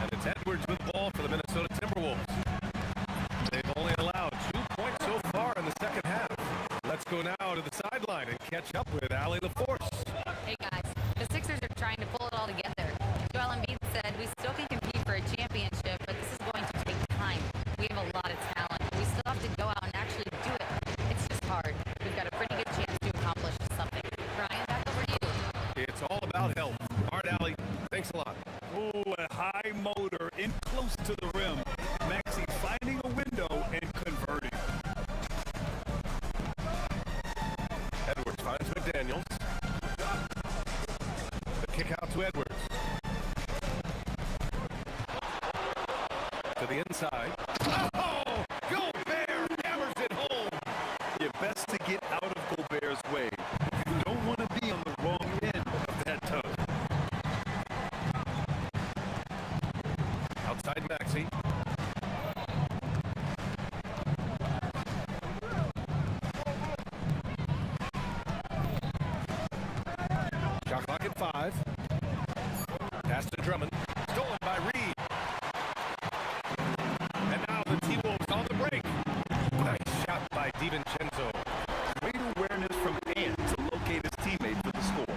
And it's Edwards with the ball for the Minnesota Timberwolves. They've only allowed 2 points so far in the second half. Let's go now to the sideline and catch up with Allie LaForce. Hey guys, the Sixers are trying to pull it all together. Joel Embiid said we still can compete for a championship, but this is going to take time. We have a lot of talent. We still have to go out and actually do it. It's just hard. We've got a pretty good chance to accomplish something. Brian, back over to you. It's all about health. All right, Allie, thanks a lot. Oh, a high motor in close to the rim. Maxey finding a window and converting. Edwards finds McDaniels. The kick out to Edwards. To the inside. Oh! Gobert hammers it home! You're best to get out of the clock at 5. Pass to Drummond. Stolen by Reed. And now the T-Wolves on the break. Nice shot by DiVincenzo. Great awareness from Ant to locate his teammate for the score.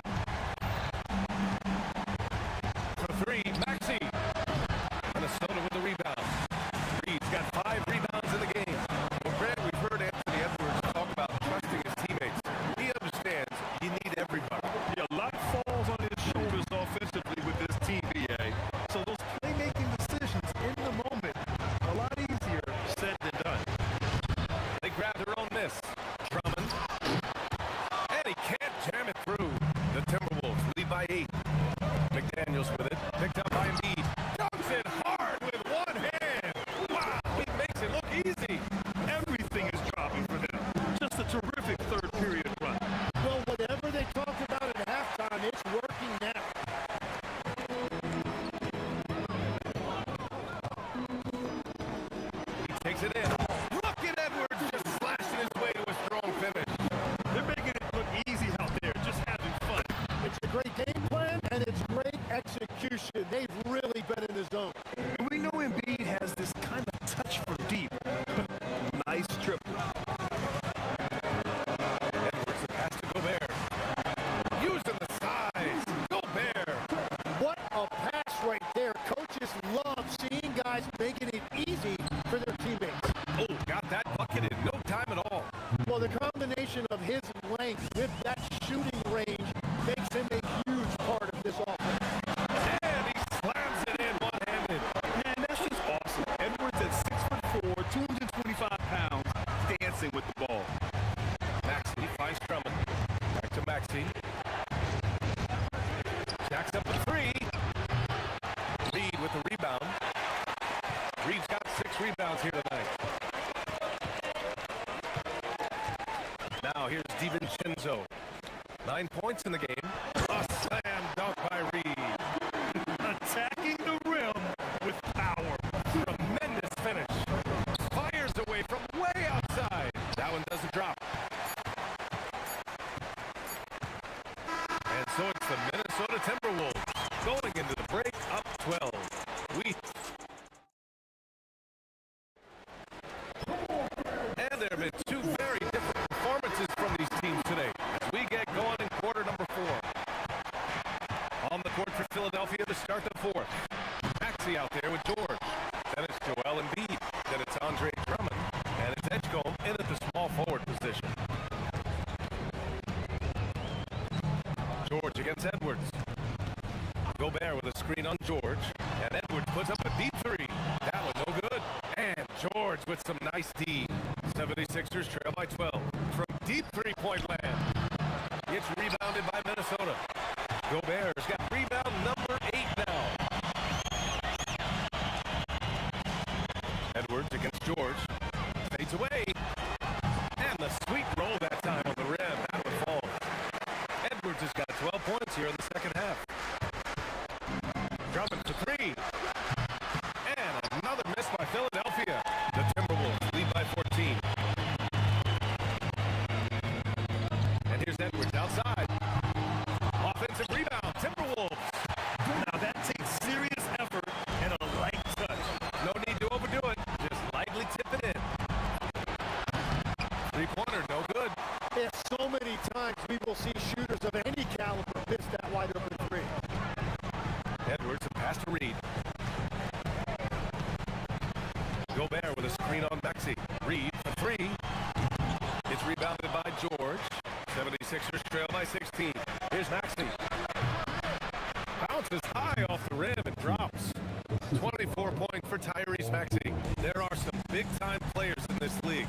For 3, Maxey. Minnesota with the rebound. Reed's got 5 rebounds in the game. Well, Grant, we've heard Anthony Edwards talk about trusting his teammates. He understands you need everybody. Yeah, a lot falls on his shoulders offensively with this team, VA. So those playmaking decisions in the moment, a lot easier said than done. They grab their own miss. Drummond. And he can't jam it through. The Timberwolves lead by 8. McDaniels with it. Picked up by Embiid. Dunks it hard with one hand. Wow, he makes it look easy. Everything is dropping for them. Just a terrific third period run. Well, whatever they talked about at halftime, it's working now. He takes it in. Look at Edwards just slashing his way to a strong finish. They're making it look easy out there, just having fun. It's a great game plan, and it's great execution. They've really been in the zone. And we know Embiid has this kind of touch for deep. Nice triple. Edwards the pass to Gobert. Using the size. Gobert. What a pass right there. Coaches love seeing guys making it easy for their teammates. Oh, got that bucket in no time at all. Well, the combination of his length with that shooting range makes him a huge part of this offense. And he slams it in one-handed. Man, that's just awesome. Edwards at 6'4", 225 pounds, dancing with the ball. Maxey finds Drummond. Back to Maxey. Jacks up the 3. Reed with the rebound. Reed's got 6 rebounds here tonight. Now here's DiVincenzo. 9 points in the game. A slam dunk by Reed. Attacking the rim with power. Tremendous finish. Fires away from way outside. That one doesn't drop. And so it's the Minnesota Timberwolves going into the break up 12. And there have been 2 very different performances from these teams today as we get going in quarter number 4. On the court for Philadelphia to start the 4th. Maxey out there with George. Then it's Joel Embiid. Then it's Andre Drummond. And it's Edgecombe in at the small forward position. George against Edwards. Gobert with a screen on George. And Edwards puts up a deep 3. That one no good. And George with some nice D. 76ers trail by 12. From deep three-point land. Gets rebounded by Minnesota. Gobert's got rebound number 8 now. Edwards against George. Fades away. And the sweet roll that time on the rim. That one falls. Edwards has got 12 points here in the second half. Drummond for 3. And another miss by Philadelphia. The Timberwolves lead by 14. And here's Edwards outside. Offensive rebound. Timberwolves. Now that takes serious effort and a light touch. No need to overdo it. Just lightly tip it in. 3-pointer, no good. Yeah, so many times we will see shooters of any caliber miss that wide open 3. Edwards, a pass to Reed. Gobert with a screen on Maxey. Reed for 3. It's rebounded by George. 76ers trail by 16. Here's Maxey. Bounces high off the rim and drops. 24 points for Tyrese Maxey. There are some big-time players in this league.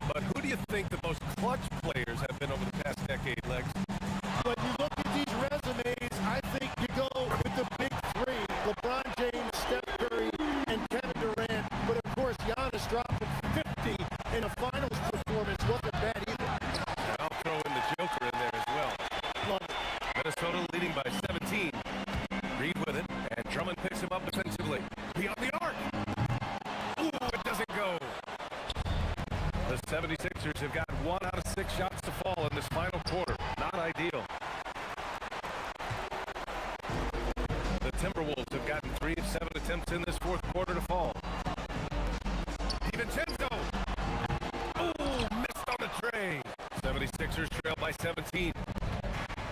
But who do you think the most clutch players have been over the past decade, Legs? When you look at these resumes, I think you go with the big 3. LeBron James, Steph Curry, and Kevin Durant. But of course, Giannis dropping 50 in a finals performance wasn't bad either. And I'll throw in the Joker in there as well. Love it. Minnesota leading by 17. Reed with it, and Drummond picks him up defensively. Beyond the arc. Ooh, it doesn't go. The 76ers have got 1 out of 6 shots to fall in this final quarter. Not ideal. 17.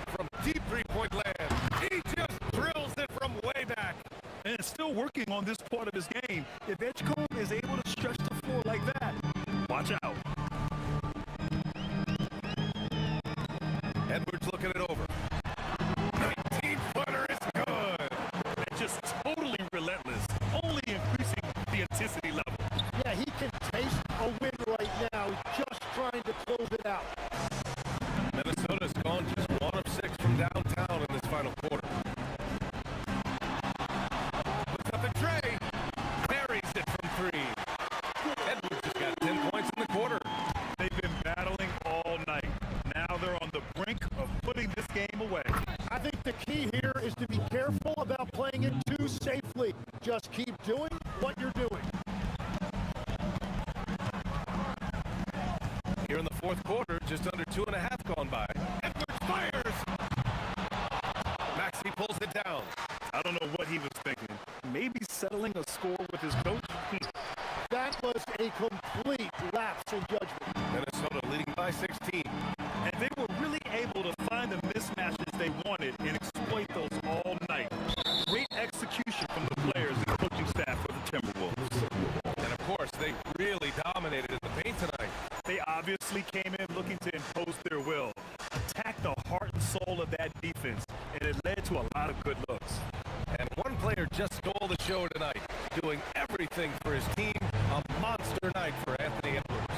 From deep three-point land, he just drills it from way back. And it's still working on this part of his game. If Edgecombe is able to stretch the floor like that, watch out. Edwards looking it over. 19-footer is good. And just totally relentless, only increasing the intensity level. Yeah, he can taste a win right now. He's just trying to close it out. Minnesota's gone just 1 of 6 from downtown in this final quarter. Puts up the tray. Buries it from 3. Edwards just got 10 points in the quarter. They've been battling all night. Now they're on the brink of putting this game away. I think the key here is to be careful about playing it too safely. Just keep doing what you're doing. Here in the fourth quarter, just under 2.5 gone by. Edwards fires! Maxey pulls it down. I don't know what he was thinking. Maybe settling a score with his coach? That was a complete lapse in judgment. Minnesota leading by 16. And they were really able to find the mismatches they wanted and exploit those all night. Great execution from the players and coaching staff for the Timberwolves. And of course, they really dominated in the paint tonight. They obviously came in looking to impose their will, attack the heart and soul of that defense, and it led to a lot of good looks. And one player just stole the show tonight, doing everything for his team. A monster night for Anthony Edwards.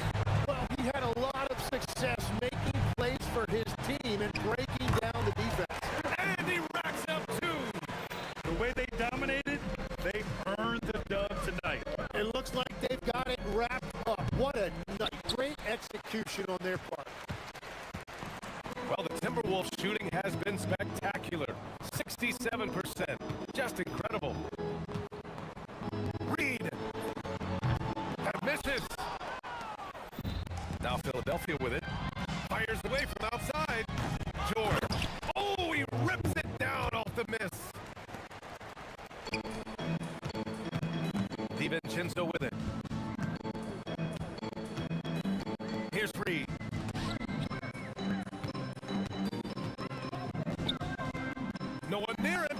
Well, he had a lot of success making plays for his team and breaking down the defense. And he racks up 2. The way they dominated, they earned the dub tonight. It looks like they've got it wrapped up. What a night. Great execution on their part. Well, the Timberwolves shooting has been spectacular. 67%. Just incredible. Reed. That misses. Now Philadelphia with it. Fires away from outside. George. Oh, he rips it down off the miss. DiVincenzo with it. Here's Reed. No one near him.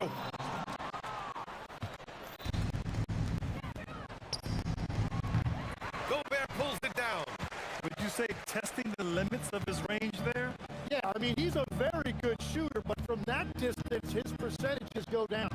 No. Gobert pulls it down. Would you say testing the limits of his range there? Yeah, I mean, he's a very good shooter, but from that distance, his percentages go down.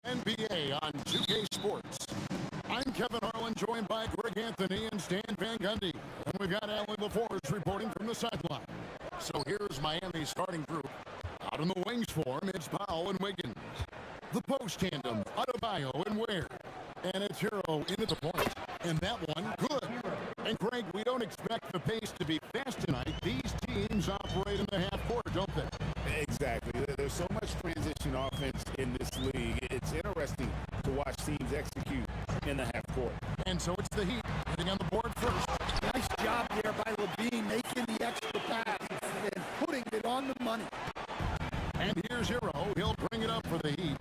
NBA on 2K Sports. I'm Kevin Harlan, joined by Greg Anthony and Stan Van Gundy. And we've got Alan LaForce reporting from the sideline. So here's Miami's starting group. Out in the wings for him, it's Powell and Wiggins. The post tandem, Adebayo and Ware. And it's Hero into the point. And that one, good. And Greg, we don't expect the pace to be fast tonight. These teams operate in the half court, don't they? Exactly. There's so much transition offense in this league. It's interesting to watch teams execute in the half court. And so it's the Heat getting on the board first. Nice job there by Levine making the extra pass and putting it on the money. And here's Hero. He'll bring it up for the Heat.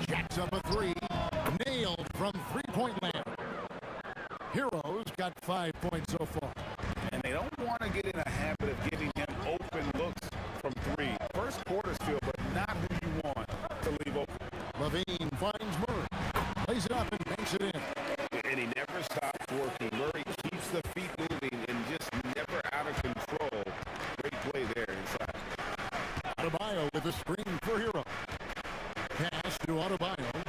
Jacks up a three. Nailed from three-point land. Hero's got 5 points so far. And they don't want to get in a habit of giving him open looks from three. First quarter's feel, but not who you want to leave open. Levine finds Murray. Plays it up and banks it in. And he never stops working. Murray keeps the feet moving and just never out of control. Great play there inside. Adebayo with a screen for Hero. Pass to Adebayo.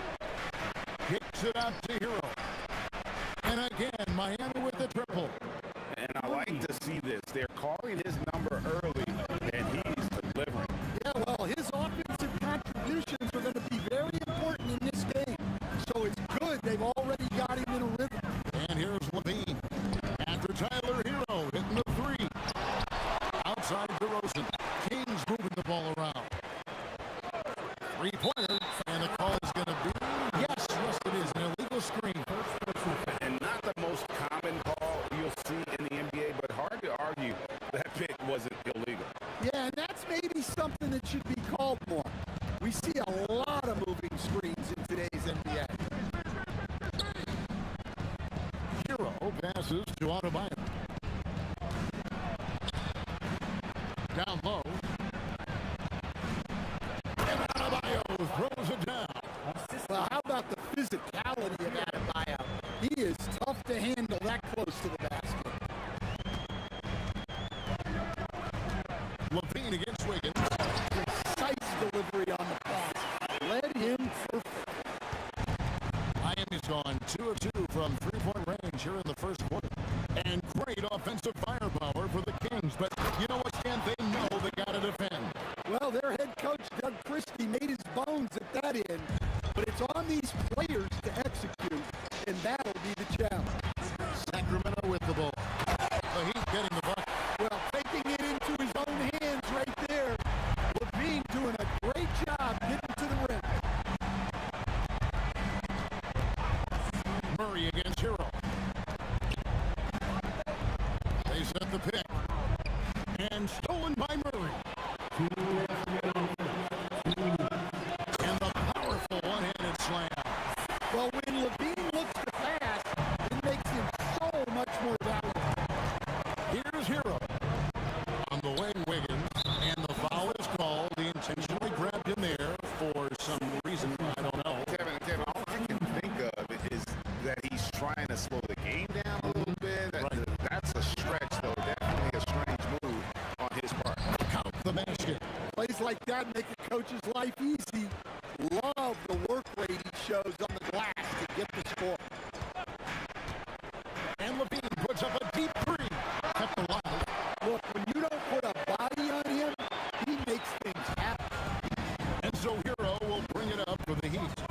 Kicks it out to Hero. And again, Miami with the triple. And I like to see this. They're calling his number early, and he's delivering. Yeah, well, his offensive contributions are going to be very important in this game. So it's good they've already got him in a rhythm. And here's Levine. After Tyler Hero hitting the three. Outside DeRozan. Kings moving the ball around. Three-pointer. And the call is going to be, yes, it is, an illegal screen. And not the most common call you'll see in the NBA, but hard to argue that pick wasn't illegal. Yeah, and that's maybe something that should be called more. We see a lot of moving screens in today's NBA. Hero passes to Adebayo. Down low. And Adebayo throws it down. Well, how about the physicality of Adebayo? He is tough to handle that close to the basket. Levine against Wiggins. Precise delivery on the pass. Led him perfect. Miami's gone 2 of 2 from three-point range here in the first quarter. And great offensive firepower for the Kings. But you know what, Stan? They know they got to defend. Well, their head coach, Doug Christie, made his bones at that end. But it's on these players to execute, and that'll be the challenge. Sacramento with the ball. The Heat getting the bucket. Well, taking it into his own hands right there. Levine doing a great job getting to the rim. Murray against Hero. They set the pick. And stolen by Murray. And the powerful one-handed slam. Well, when Levine looks to pass, it makes him so much more valuable. Here's Hero. On the wing, Wiggins. And the foul is called. He intentionally grabbed him there for some reason. I don't know. Kevin, all I can think of is that he's trying to slow the game down a little bit. Right. That's a stretch, though. Definitely a strange move on his part. Count the basket. Plays like that make a coach's life easy. Love the work rate he shows on the glass to get the score. And Levine puts up a deep three. Kept alive. Look, when you don't put a body on him, he makes things happen. And so Hero will bring it up for the Heat.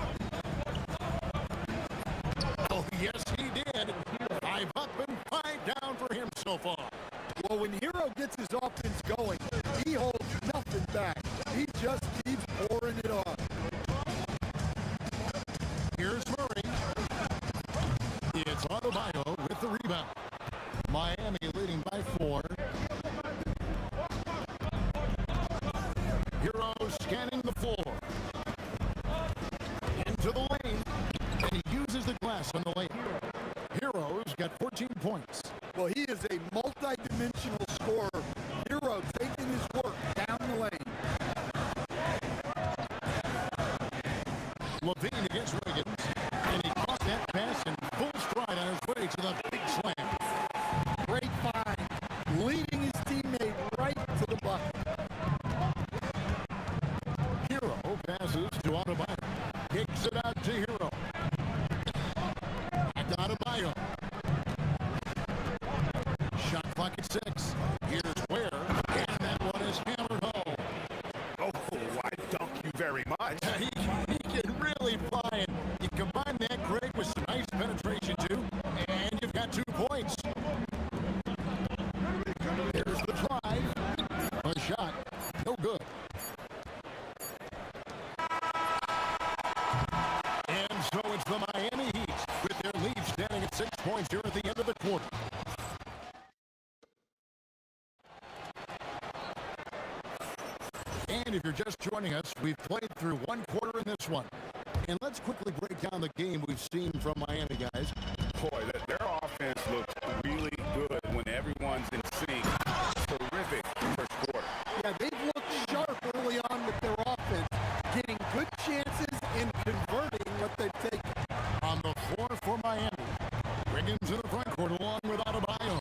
Oh, yes, he did. 5 up and 5 down for him so far. Well, when Hero gets his offense going, he holds nothing back. He just keeps pouring it on. Here's Murray. It's Adebayo with the rebound. Miami leading by 4. Hero scanning the floor. Into the lane. And he uses the glass on the lane. Hero's got 14 points. Well, he is a multi-dimensional scorer. Hero taking his work down the lane. Levine against Wiggins. And he caught that pass in full stride on his way to the big slam. Great find. Leading his teammate right to the bucket. shot. No good. And so it's the Miami Heat with their lead standing at 6 points here at the end of the quarter. And if you're just joining us, we've played through one quarter in this one. And let's quickly break down the game we've seen from Miami, guys. Boy, their offense looks really good when everyone's in sync. Terrific first quarter. Yeah, they've looked sharp early on with their offense, getting good chances and converting what they've taken. On the floor for Miami, Wiggins in the front court along with Adebayo.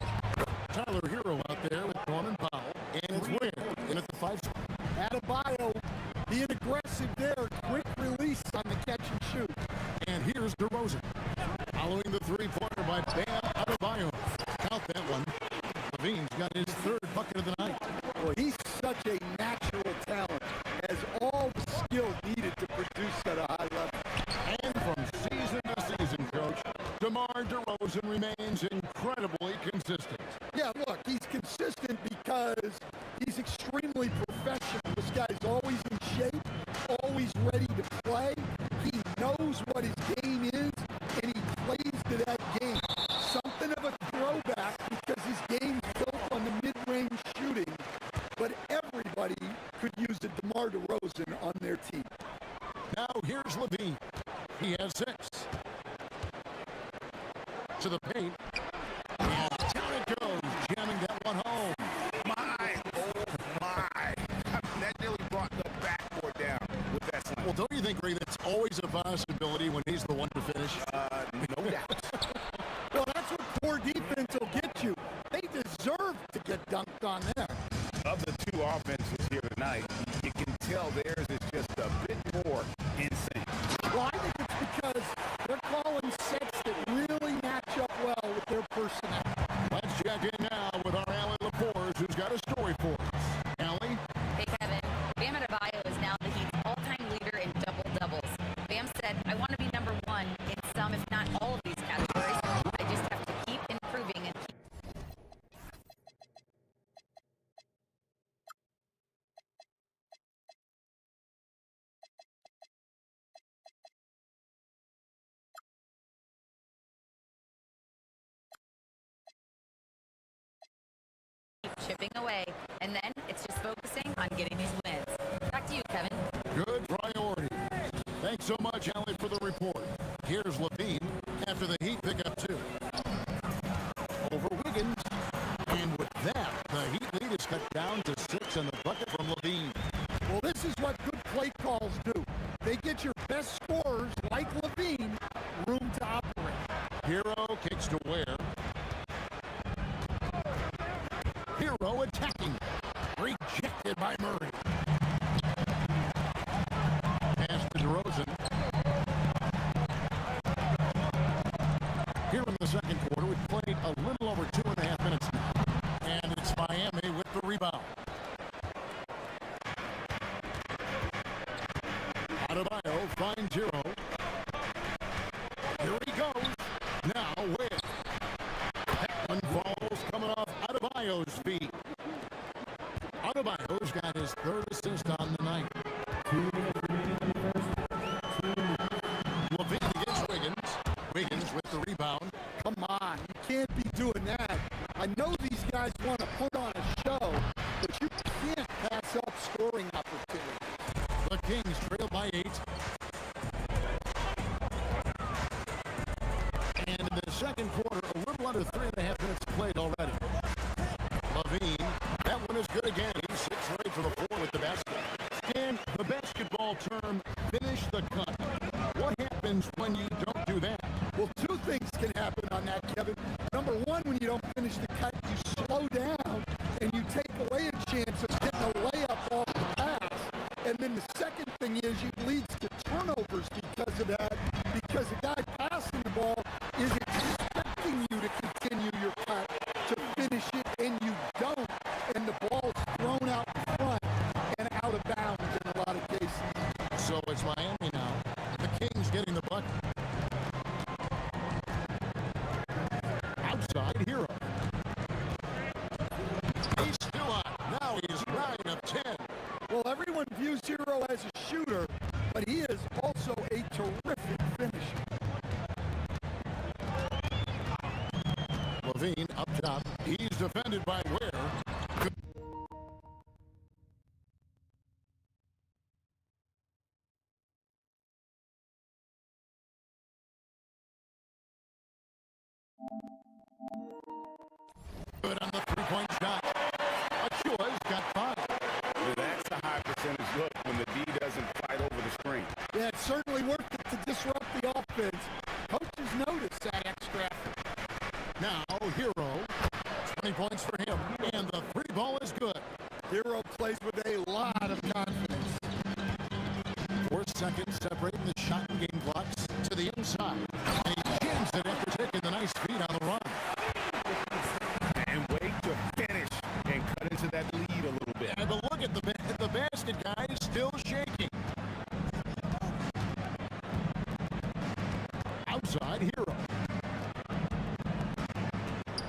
Tyler Hero out there with Norman Powell. And it's Ware in at the 5 spot. Adebayo being aggressive there, quick release on the catch and shoot. And here's DeRozan. Following the three-pointer by Bam Adebayo. Count that one. Levine's got his third bucket of the night. Boy, he's such a natural talent, has all the skill needed to produce at a high level. And from season to season, Coach, DeMar DeRozan remains incredibly consistent. Yeah, look, he's consistent because he's extremely professional. This guy's always in shape, always ready to play. He knows what his game is, and he plays to that game. Something of a throwback because his game's built on the mid-range shooting, but everybody could use a DeMar DeRozan on their team. Now here's Levine. He has 6. To the paint. And down it goes, jamming that one home. My, oh my. That nearly brought the backboard down with that slam. Well, don't you think, Ray, that's always a possibility when he's the one to finish? No doubt. Well, that's what poor defense will get you. They deserve to get dunked on there. Of the two offenses here tonight, you can tell theirs is just a bit more insane. Well, I think it's because they're calling sets that really match up well with their personnel. Let's check in now with our Allie LaForce, who's got a story for us. Allie? Hey, Kevin. Bam Adebayo is now the Heat's all-time leader in double-doubles. Bam said, I want to be number 1 in some, if not all of these categories. I just have to keep improving and keep... chipping away, and then it's just focusing on getting these wins. Back to you, Kevin. Good priority. Thanks so much, Allie, for the report. Here's Levine after the Heat pick up 2. Over Wiggins. And with that, the Heat lead is cut down to 6 and the bucket from Levine. Well, this is what good play calls do. They get your best scorers, like Levine, room to operate. Hero kicks to Ware. Hero attacking. Rejected by Murray. Pass to DeRozan. Here in the second quarter, we've played a little over 2.5 minutes now. And it's Miami with the rebound. Adebayo finds Hero. Here he goes. Now Ware. That one falls coming off Adebayo's feet. Adebayo's got his 3rd assist on the night. Levine against Wiggins. Wiggins with the rebound. Come on, you can't be doing that. I know these guys want to put on a show, but you can't pass up scoring opportunities. The Kings trail by 8. And in the second quarter, a little under 3.5 minutes played already. Levine, that one is good again. He's 6 right for the 4 with the basket. And the basketball Well, everyone views Hero as a shooter, but he is also a terrific finisher. Levine up top. He's defended by Ware. Good on the three-point shot. Achua's got 5. Well, that's a high percentage look when the D doesn't fight over the screen. Yeah, it's certainly worth it to disrupt the offense. Coaches notice that extra effort. Now, Hero. 20 points for him. And the three ball is good. Hero plays with a lot of confidence. 4 seconds separating the shot and game clocks to the inside. And he jams it after taking the nice feed on the run. And wait to finish and cut into that lead a little bit. And but look at the basket, guys, still shaking. Outside, Hero.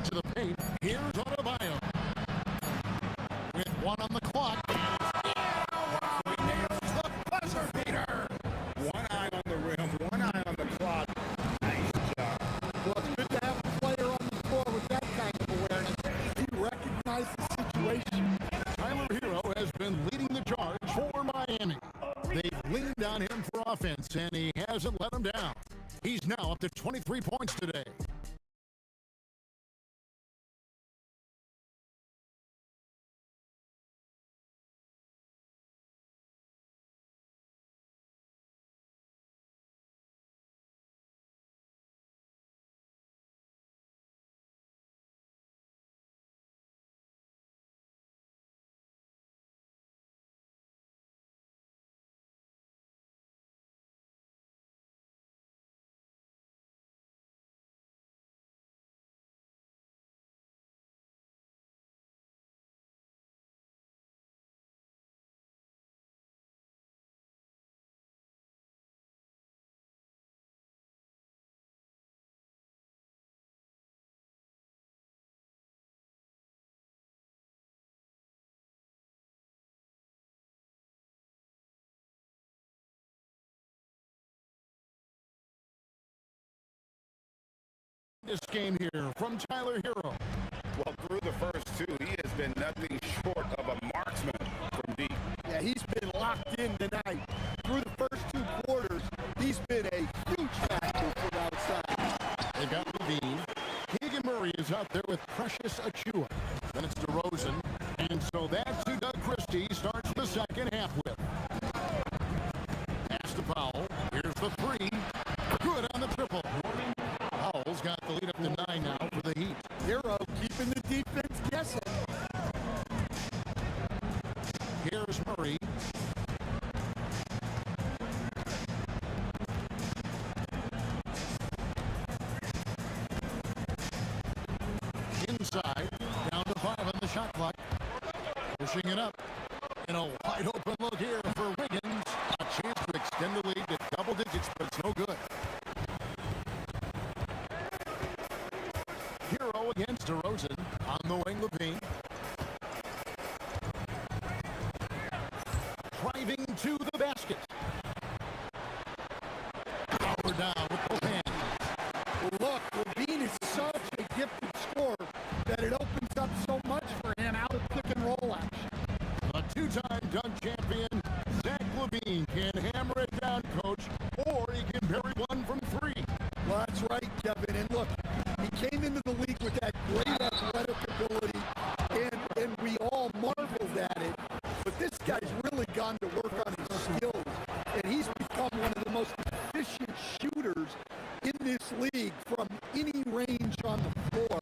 To the paint, here's Adebayo. With 1 on the clock. He nails the buzzer beater. 1 eye on the rim, 1 eye on the clock. Nice job. Well, it's good to have a player on the floor with that kind of awareness. He recognized the situation. Tyler Hero has been leading the charge for Miami. They've leaned on him for offense, and he hasn't let them down. He's now up to 23 points today. This game here from Tyler Hero. Well, through the first 2, he has been nothing short of a marksman from deep. Yeah, he's been locked in tonight. Through the first 2 quarters, he's been a huge factor from outside. They've got Levine. Keegan Murray is out there with Precious Achua. Then it's DeRozan. And so that's who Doug Christie starts the second half with. Pass to Powell. Here's the 3. Good on the triple. Powell's got the lead up to 9 now for the Heat. Hero keeping the defense guessing. Here's Murray. Inside, down to 5 on the shot clock. Pushing it up. And a wide open look here for Wiggins. A chance to extend the lead to double digits, but it's no good. Hero against DeRozan. On the wing, Levine. Driving to the basket. Power down with both hands. Look, Levine is such a gifted scorer that it opens up so much for him out of pick and roll action. A 2-time dunk champion, Zach Levine can hammer it down, coach, or he can bury one from 3. Well, that's right, Kevin. And look, he came into the league with that great athletic ability, and we all marveled at it. But this guy's really gone to work on his skills, and he's become one of the most efficient shooters in this league from any range on the floor.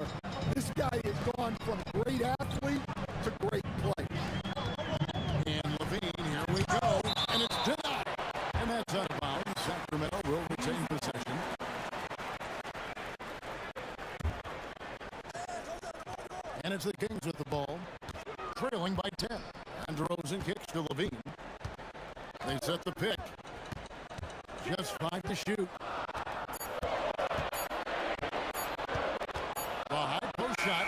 This guy has gone from great athlete to great player. And Levine, here we go, and it's denied. And that's out of bounds. Sacramento will retain possession. And it's the Kings with the ball, trailing by 10. And DeRozan kicks to Levine. They set the pick. Just 5 to shoot. The high post shot.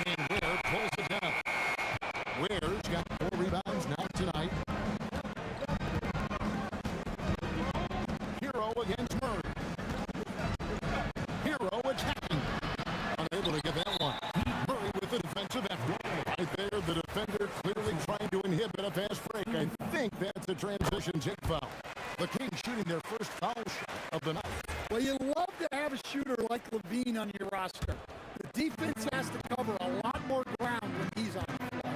And Ware pulls it down. Ware's got 4 rebounds, 9 inhibit a fast break. I think that's a transition take foul. The Kings shooting their first foul shot of the night. Well, you love to have a shooter like Levine on your roster. The defense has to cover a lot more ground when he's on the floor.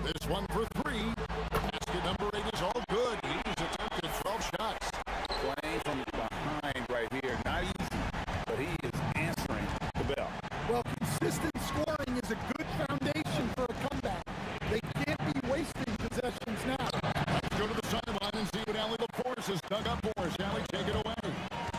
This one for three. Basket number 8 is all good. He's attempted 12 shots. Playing from behind right here. Not easy, but he is answering the bell. Well, consistent scoring is a good foundation for a comeback. They can't be wasting possessions now. Let's go to the sideline and see what Allie LaForce has dug up for us. Allie, take it away.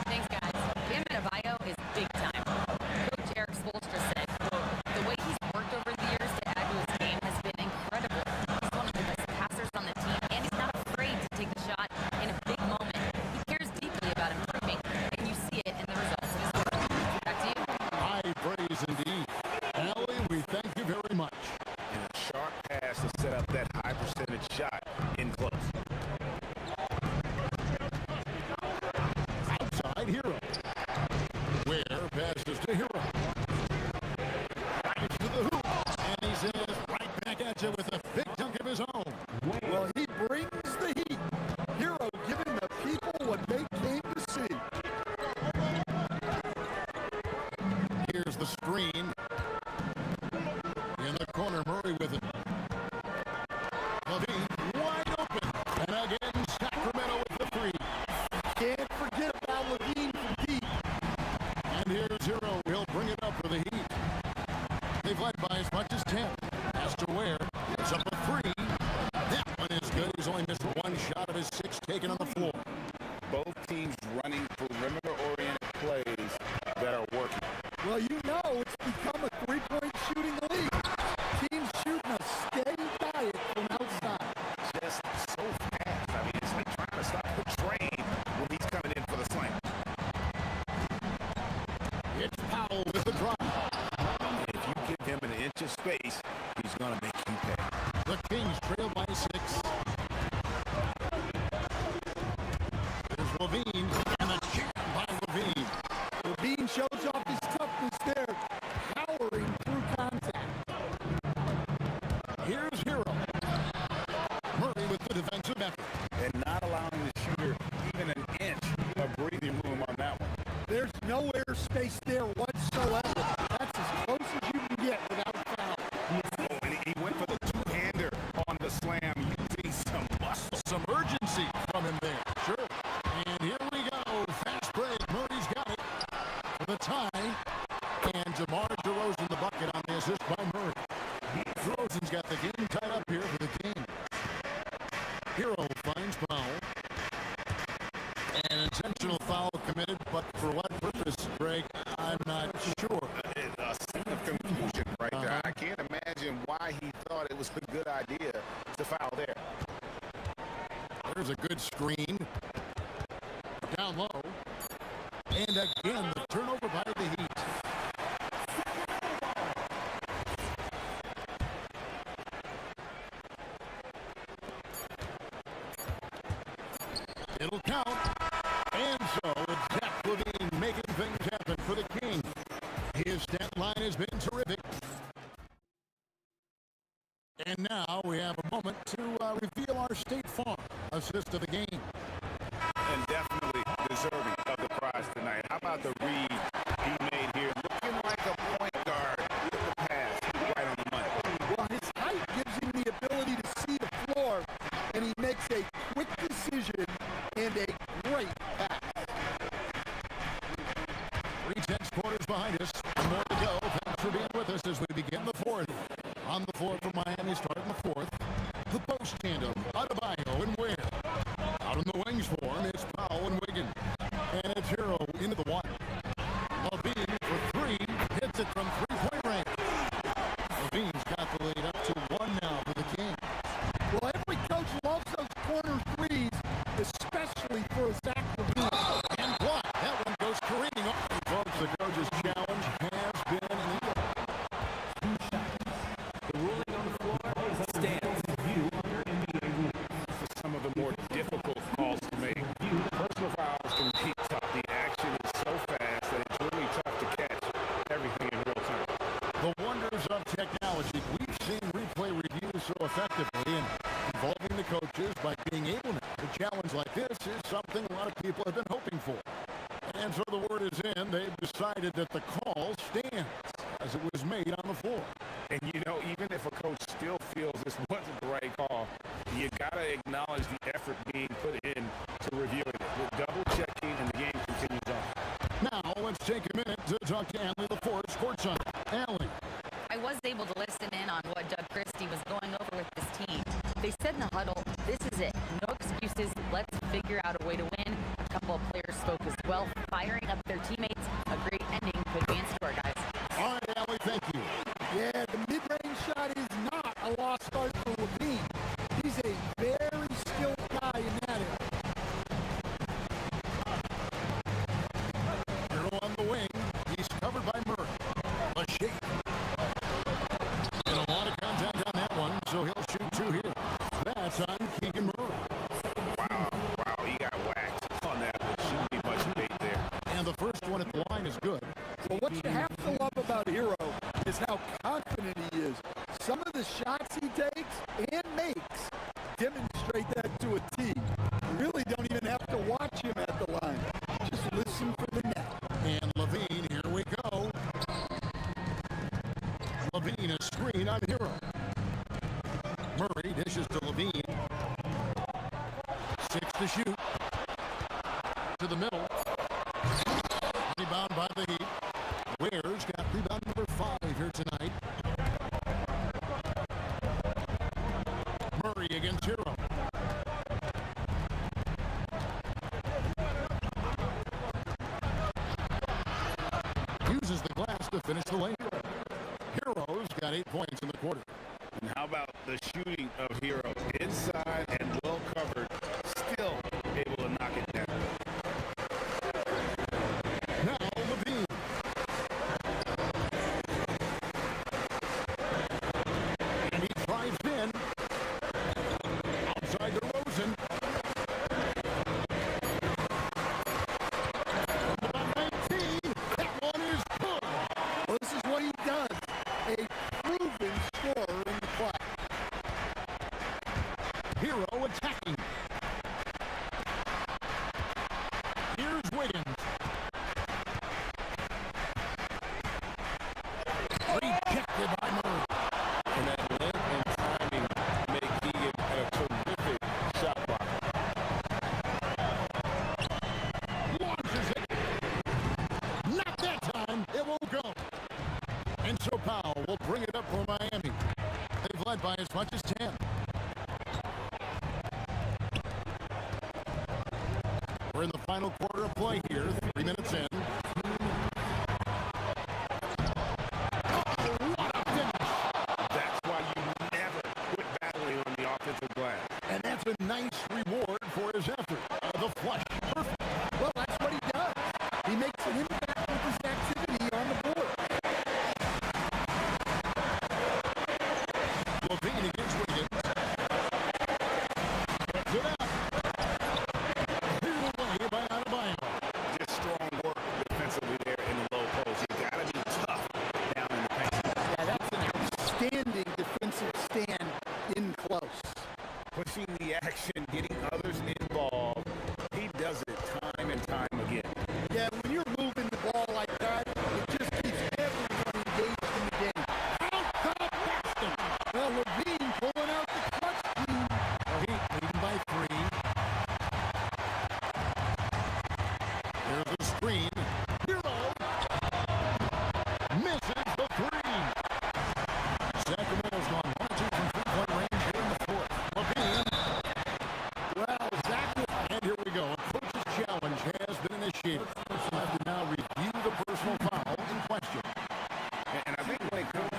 Thanks, guys. Bam Adebayo is big time. Coach Eric Spoelstra said, quote, the way he's worked over the years to add to his game has been incredible. He's one of the best passers on the team, and he's not afraid to take the shot in a big moment. He cares deeply about improving, and you see it in the results of his work. Back to you. High praise indeed. Allie, we thank you very much. And a sharp pass to set up that high percentage shot in close. Outside Hero. Where passes to Hero. Right to the hoop. And he says right back at you with a big dunk of his own. Well, he brings the heat. Hero giving the people what they came to see. Here's the screen. In the corner, Murray with it. Levine wide open. And again, Sacramento with the three. Can't forget about Levine from deep. And here's Hero. He'll bring it up for the Heat. They've led by as much as 10. Has to Ware. It's up a three. That one is good. He's only missed one shot of his 6 taken on the floor. Both teams running perimeter-oriented plays that are working. Well, you know it's become a three-point shooting league. Teams shooting a steady diet from outside. Just so fast. I mean, it's like trying to stop the train when he's coming in for the slam. It's Powell with the drive. If you give him an inch of space, he's going to make you pay. The Kings trail by 6. There's Levine, and the jam by Levine. Levine shows off his toughness there, powering through contact. Here's Hero. Murray with the defensive effort. And not allowing the shooter even an inch of breathing room on that one. There's no air space there whatsoever. That's as close as you can get without a foul. Oh, and he went for the two-hander on the slam using some muscle. Some urgency from him there. Sure. And here we go. Fast break. Murray's got it for the tie. And DeMar DeRozan the bucket on the assist by Murray. DeRozan's got the game tied up here for the Kings. Hero finds Powell. An intentional foul committed, but for what purpose, Greg, I'm not sure. A scene of confusion right there. I can't imagine why he thought it was a good idea to foul there. There's a good screen. Down low. And again, the turnover by the Heat. It'll count. And so it's Zach Levine making things happen for the Kings. His stat line has been terrific. And now we have a moment to reveal our State Farm assist of the game. And definitely deserving of the prize tonight. How about the read he made here? Looking like a point guard with the pass right on the money. Well, his height gives him the ability to see the floor, and he makes a quick decision and a great pass. 3:10 quarters behind us. More to go. Thanks for being with us as we begin the fourth. On the floor for Miami starting the fourth. The post tandem, Adebayo and Ware. Out on the wings for him, it's Powell and Wiggins. And it's Hero into the one. Levine for three. Hits it from three-point range. Levine's got the lead up to one now for the Kings. Well, every coach loves those corner threes, especially for a Zach Levine. And block. That one goes careening off. Folks, the coach's challenge has been an eagle. The ruling on the floor stands. wonders of technology. We've seen replay reviews so effectively and involving the coaches by being able to. A challenge like this is something a lot of people have been hoping for. And so the word is in. They've decided that the call stands as it was made on the floor. And you know, even if a coach still feels this wasn't the right call, you gotta acknowledge the effort being put in to reviewing it. With double checking and the game continues on. Now let's take a minute to talk to Allie LaForce, courtside. Allie. I was able to listen in on what Doug Christie was going over with his team. They said in the huddle, this is it. No excuses. Let's figure out a way to win. A couple of players spoke as well, firing up their teammates. A great ending could be in store, guys. All right, Allie, thank you. Yeah, the mid-range shot is not a lost start for Levine. He's a very skilled guy in that area. Hero on the wing. He's covered by Murray. A shake. And a lot of contact on that one, so he'll shoot two here. That's on Keegan Murray. Wow, he got whacked on that one. Shouldn't be much bait there. And the first one at the line is good. Well, what you have to love about Hero is how confident he is. Some of the shots he takes and makes demonstrate that to a T. You really don't even have to watch him at the line. Just listen for the net. And Levine, here we go. Levine, a screen on Hero. Murray dishes to Levine. 6 to shoot. To the middle. Rebound by the Heat. Ware's got rebound number 5 here tonight. Murray against Hero. Uses the glass to finish the lane. Hero's got 8 points in the quarter. And how about the shooting of Hero? Inside and well covered. Still able to knock it down. Now Levine. And he drives in. Outside to Rosen. About 19. That one is good. Well, this is what he does. A proven scorer in the class. Hero attacking. Here's Wiggins. Rejected by Murray. And that length and timing make Keegan a terrific shot blocker. Launches it. Not that time. It won't go. And so Powell will bring it up for Miami. They've led by as much as 10. We're in the final quarter of play here. 3 minutes in. That's why you never quit battling on the offensive glass. And that's a nice reward for his effort. The flush. Perfect. Well, that's what he does. He makes an impact with his activity on the board. Levine against Wiggins. Puts it up. Cleared away by Adebayo. Just strong work defensively there in the low post. You gotta be tough down in the paint. Yeah, that's an outstanding defensive stand in close. Pushing the action, getting others involved. He does it time and time again. Yeah, when you're moving the ball like that, it just keeps everyone engaged in the game. Out Boston. Well, Levine pulling out the clutch team. Heat leading by 3. Here's the screen. Hero misses the 3. Sacramento's gone 1-2 from 3-point range here in the 4th. Levine. Well, Zach, and here we go. A coach's challenge has been initiated. We'll have to now review the personal foul in question. And I think when it comes,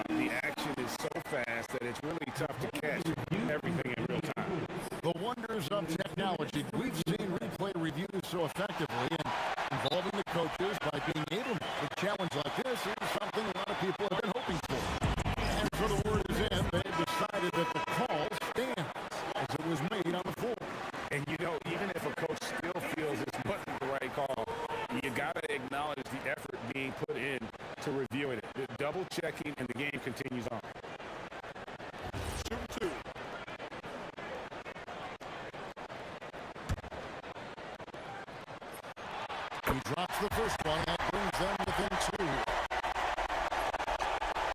the action is so fast that it's really tough to catch everything in real time. The wonders of technology. We've seen replay reviews so effectively and involving the coaches by being able to. A challenge like this is something a lot of people have been hoping for. And so the word is in. They've decided that the call stands as it was made on the floor. And you know, even if a coach still feels this wasn't the right call, you got to acknowledge checking, and the game continues on. Shooting two. He drops the first one. That brings them within two.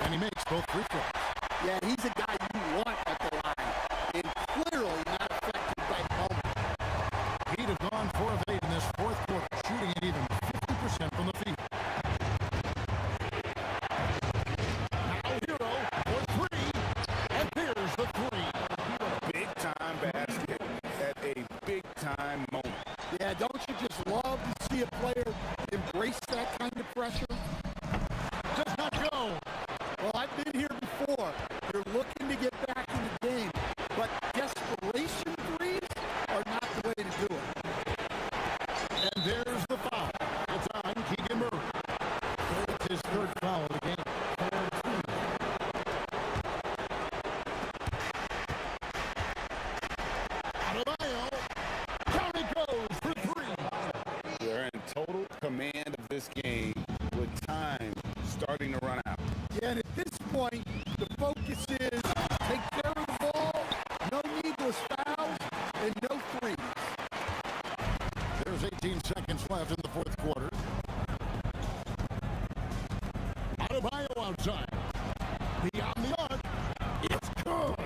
And he makes both free throws. Yeah, he's a guy you want at the line. And clearly not affected by the moment. He'd have gone 4 of 8 in this fourth quarter, shooting at even 50% from the field. Now Hero for three, and there's the three. Big-time basket at a big-time moment. Yeah, don't you just love to see a player embrace that kind of pressure? Does not go. Well, I've been here before. You're looking to get back in the game, but desperation threes are not the way to do it. And there's the foul. It's on Keegan Murray. It's his third foul of the game. Adebayo. Down it goes for three. They're in total command of this game with time starting to run out. Yeah, and at this point, the focus is take care of the ball, no needless fouls, and no threes. There's 18 seconds left in the fourth quarter. Adebayo outside. Beyond the arc. It's good.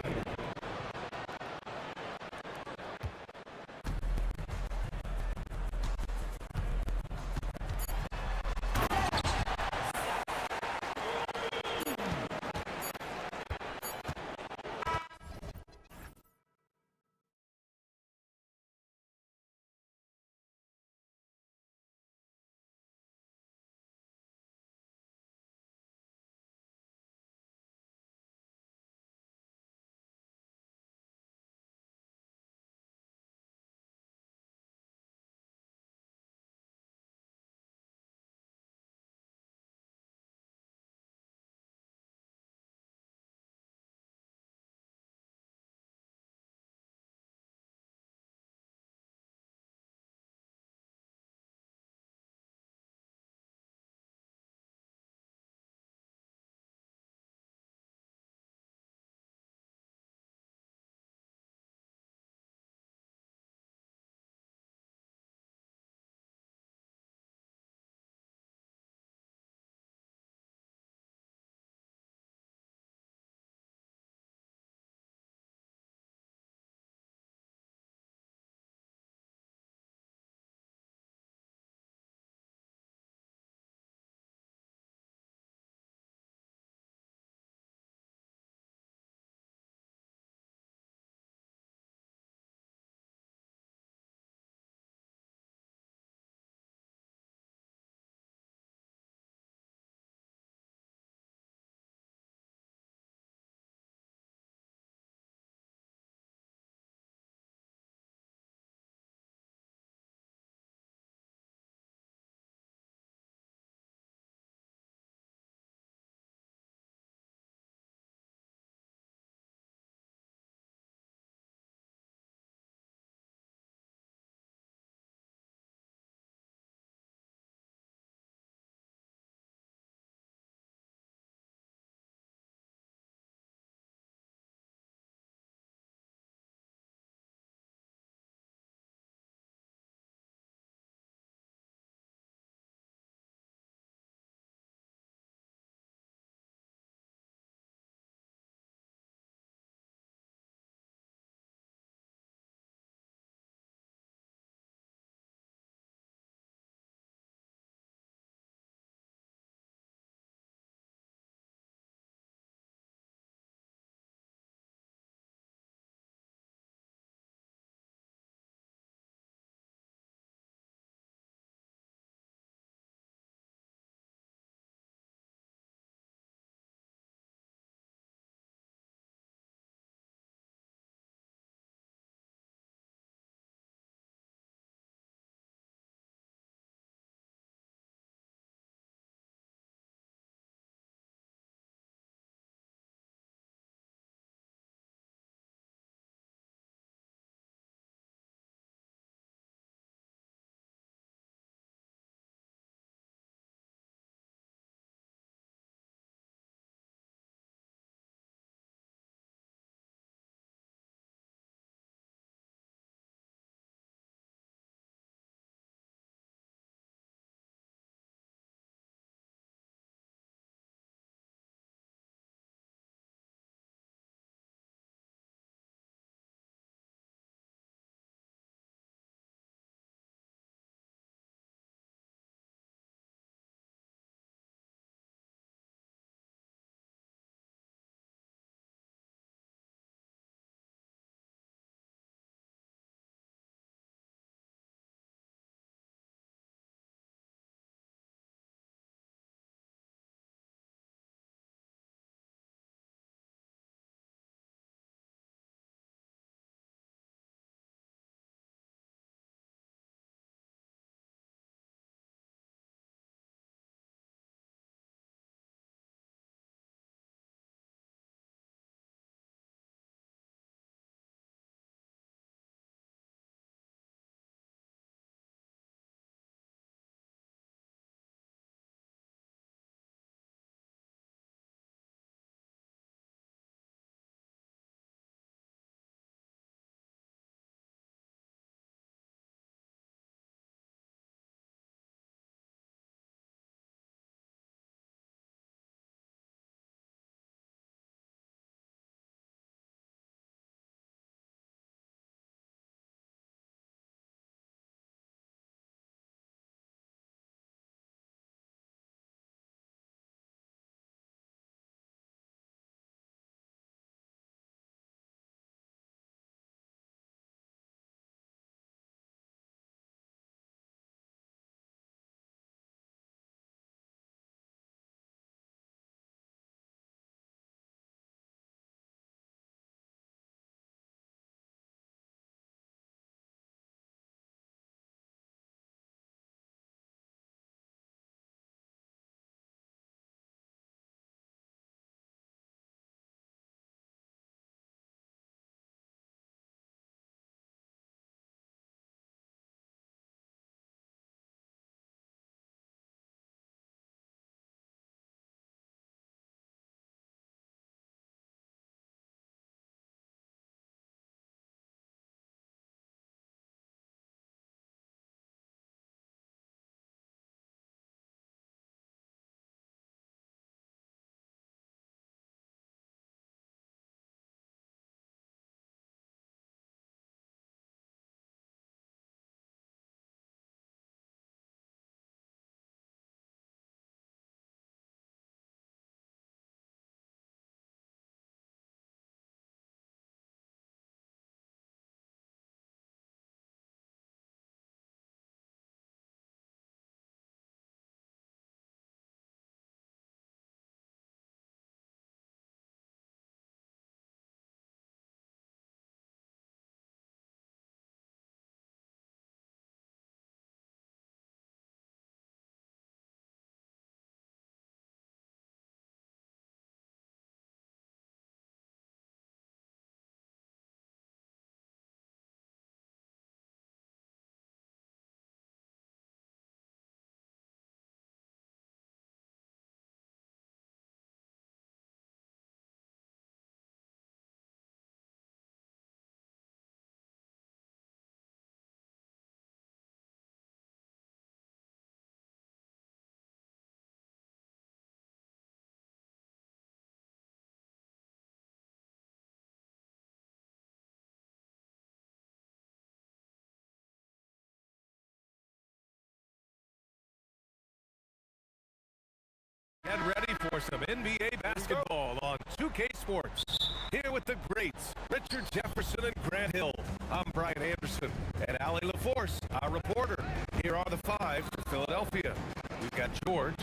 for some NBA basketball on 2K Sports. Here with the greats, Richard Jefferson and Grant Hill. I'm Brian Anderson and Allie LaForce, our reporter. Here are the five for Philadelphia. We've got George.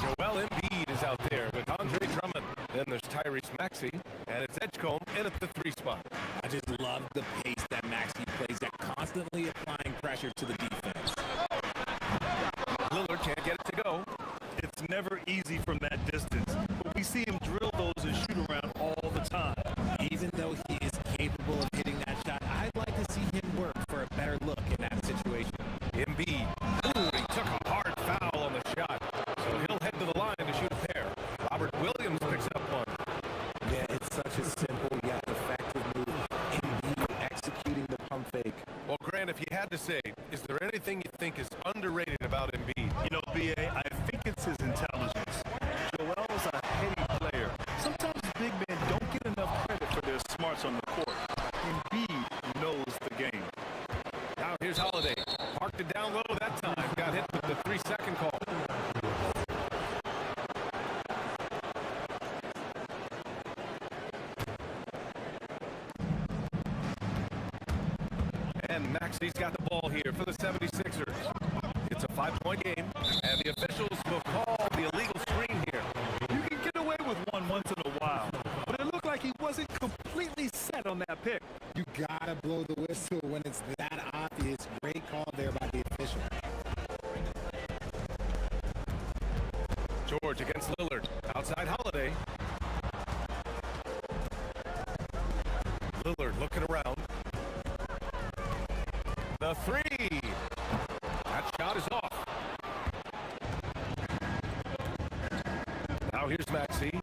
Joel Embiid is out there with Andre Drummond. Then there's Tyrese Maxey, and it's Edgecombe in at the 3 spot. I just love the pace that Maxey plays at, constantly applying pressure to the defense. Lillard can't get it to go. It's never easy from that distance, but we see him drill those and shoot around all the time. Even though he is capable of hitting that shot, I'd like to see him work for a better look in that situation. Embiid. Ooh, he took a hard foul on the shot, so he'll head to the line to shoot a pair. Robert Williams picks up one. Yeah, it's such a simple yet effective move. Embiid executing the pump fake. Well, Grant, if you had to say, is there anything you think is underrated about Embiid? You know, B.A., I think it's his intelligence. Joel's a heady player. Sometimes big men don't get enough credit for their smarts on the court. Embiid knows the game. Now here's Holiday. Parked it down low that time. Got hit with the 3-second call. And Maxey's got the ball here for the 76ers. It's a 5-point game, and the officials will call the illegal screen here. You can get away with one once in a while, but it looked like he wasn't completely set on that pick. You gotta blow the whistle when it's that obvious. Great call there by the official. George against Lillard. Outside Holiday. Lillard looking around. The 3. That shot is off. Now here's Maxey.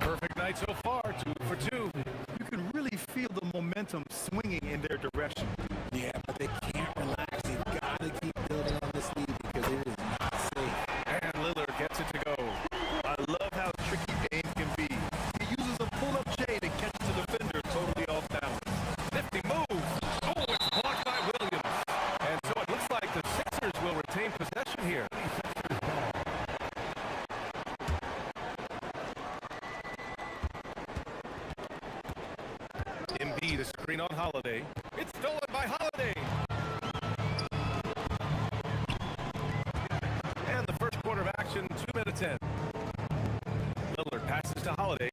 Perfect night so far, 2 for 2. You can really feel the momentum swinging in their direction. Yeah, but they can't relax. They've got to keep building on this lead because it is not safe. And Lillard gets it to go. I love how tricky Dame can be. He uses a pull-up shade and catches the defender totally off balance. Nifty move. Oh, it's blocked by Williams. And so it looks like the Sixers will retain possession here. Embiid, a screen on Holiday. It's stolen by Holiday. And the first quarter of action, 2 minutes in. Lillard passes to Holiday.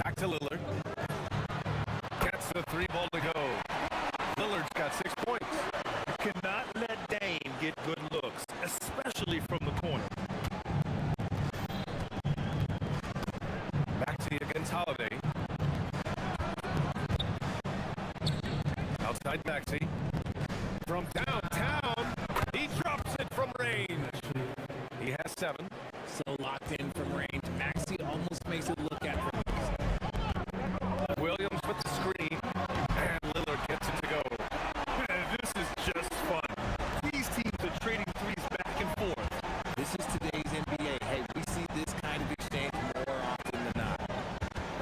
Back to Lillard. Gets the 3 ball to go. Lillard's got 6 points. You cannot let Dame get good looks, especially from the corner. Maxey against Holiday. Outside Maxey. From downtown, he drops it from range. He has 7. So locked in from range. Maxey almost makes it look at him. Williams with the screen, and Lillard gets it to go. This is just fun. These teams are trading threes back and forth. This is today's NBA. Hey, we see this kind of exchange more often than not.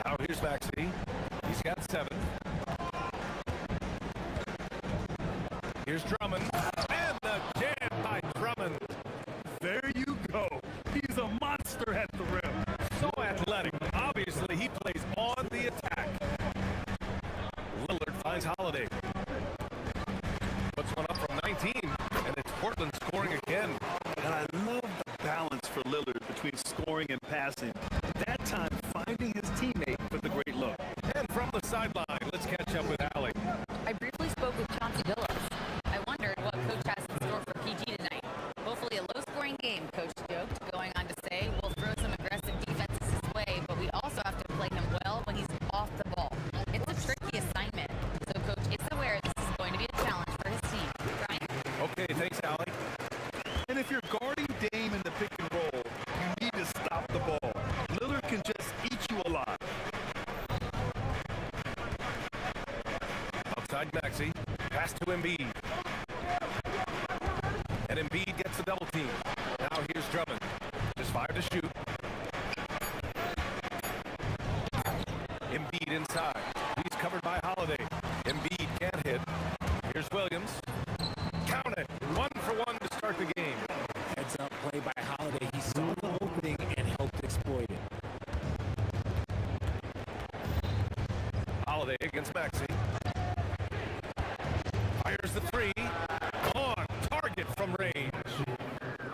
Now here's Maxey. He's got 7. Here's Drummond, and the jam by Drummond. There you go. He's a monster at the rim. So athletic. Obviously, he plays on the attack. Lillard finds Holiday. Puts one up from 19, and it's Portland scoring again. And I love the balance for Lillard between scoring and passing. That time, finding his teammate for the great look. And from the sideline, let's catch up with Allie. I briefly spoke with Chauncey Billups. I wondered what Coach has in store for PG tonight. Hopefully a low-scoring game, Coach joked, going on to say, we'll throw some aggressive defenses his way, but we also have to play him well when he's off the ball. It's a tricky assignment, so Coach is aware this is going to be a challenge for his team. Brian? Okay, thanks, Allie. And if you're guarding Dame in the pick and roll, you need to stop the ball. Lillard can just eat you alive. Outside Maxey, pass to Embiid. And Embiid gets the double team. Now here's Drummond. Just 5 to shoot. Embiid inside. He's covered by Holiday. Embiid can't hit. Here's Williams. Count it. 1 for 1 against Maxey. Fires the three. On target from range.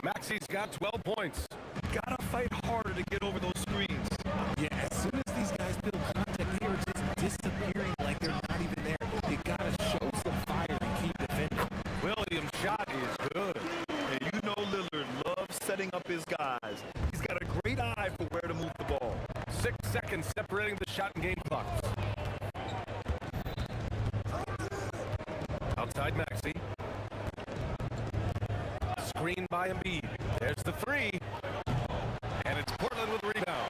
Maxey's got 12 points. Gotta fight harder to get over those screens. Yeah, as soon as these guys build contact, they are just disappearing like they're not even there. You gotta show some fire and keep defending. Williams' shot is good. And you know Lillard loves setting up his guys. He's got a great eye for where to move the ball. 6 seconds separating the shot and game clocks. Outside Maxey. Screen by Embiid. There's the three. And it's Portland with the rebound.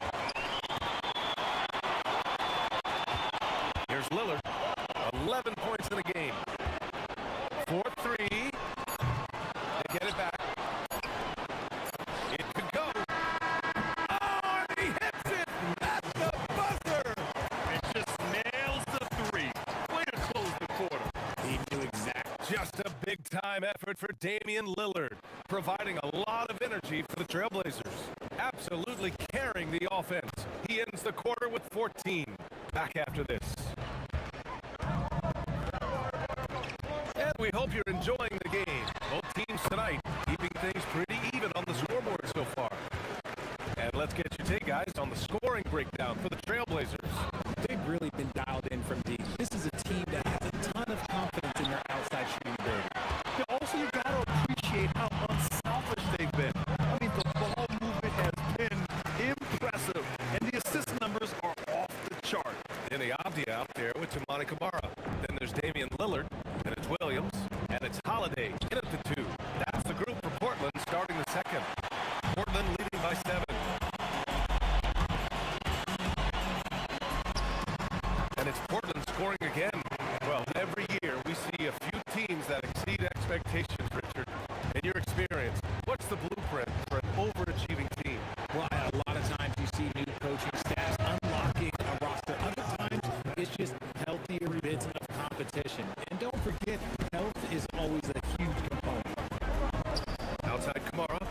Here's Lillard. 11 points in the game. 4-3. They get it back. It could go. Oh, and he hits it at the buzzer. And just nails the three. Way to close the quarter. He knew exactly. Just a big-time effort for Damian Lillard, providing a lot of energy for the Trailblazers. Absolutely carrying the offense. He ends the quarter with 14. Back after this. And we hope you're enjoying the game. Both teams tonight keeping things pretty even on the scoreboard so far. And let's get your take, guys, on the scoring breakdown for the Trailblazers. They've really been dialed in from deep. This is a team that has a ton of confidence in their outside shooting ability. Also, you gotta appreciate how unselfish they've been. I mean, the ball movement has been impressive, and the assist numbers are off the chart. In the Abdia out there with Tamani Kamara. Then there's Damian Lillard, then it's Williams, and it's Holiday in at the 2. That's the group for Portland starting the second. Portland leading by 7. And it's Portland scoring again. Well, every year we see a few teams that exceed expectations, Richard. In your experience, what's the blueprint for an overachieving team? Well, a lot of times you see new coaching staffs unlocking a roster. Other times it's just healthier bits of competition. And don't forget, health is always a huge component. Outside Kamara.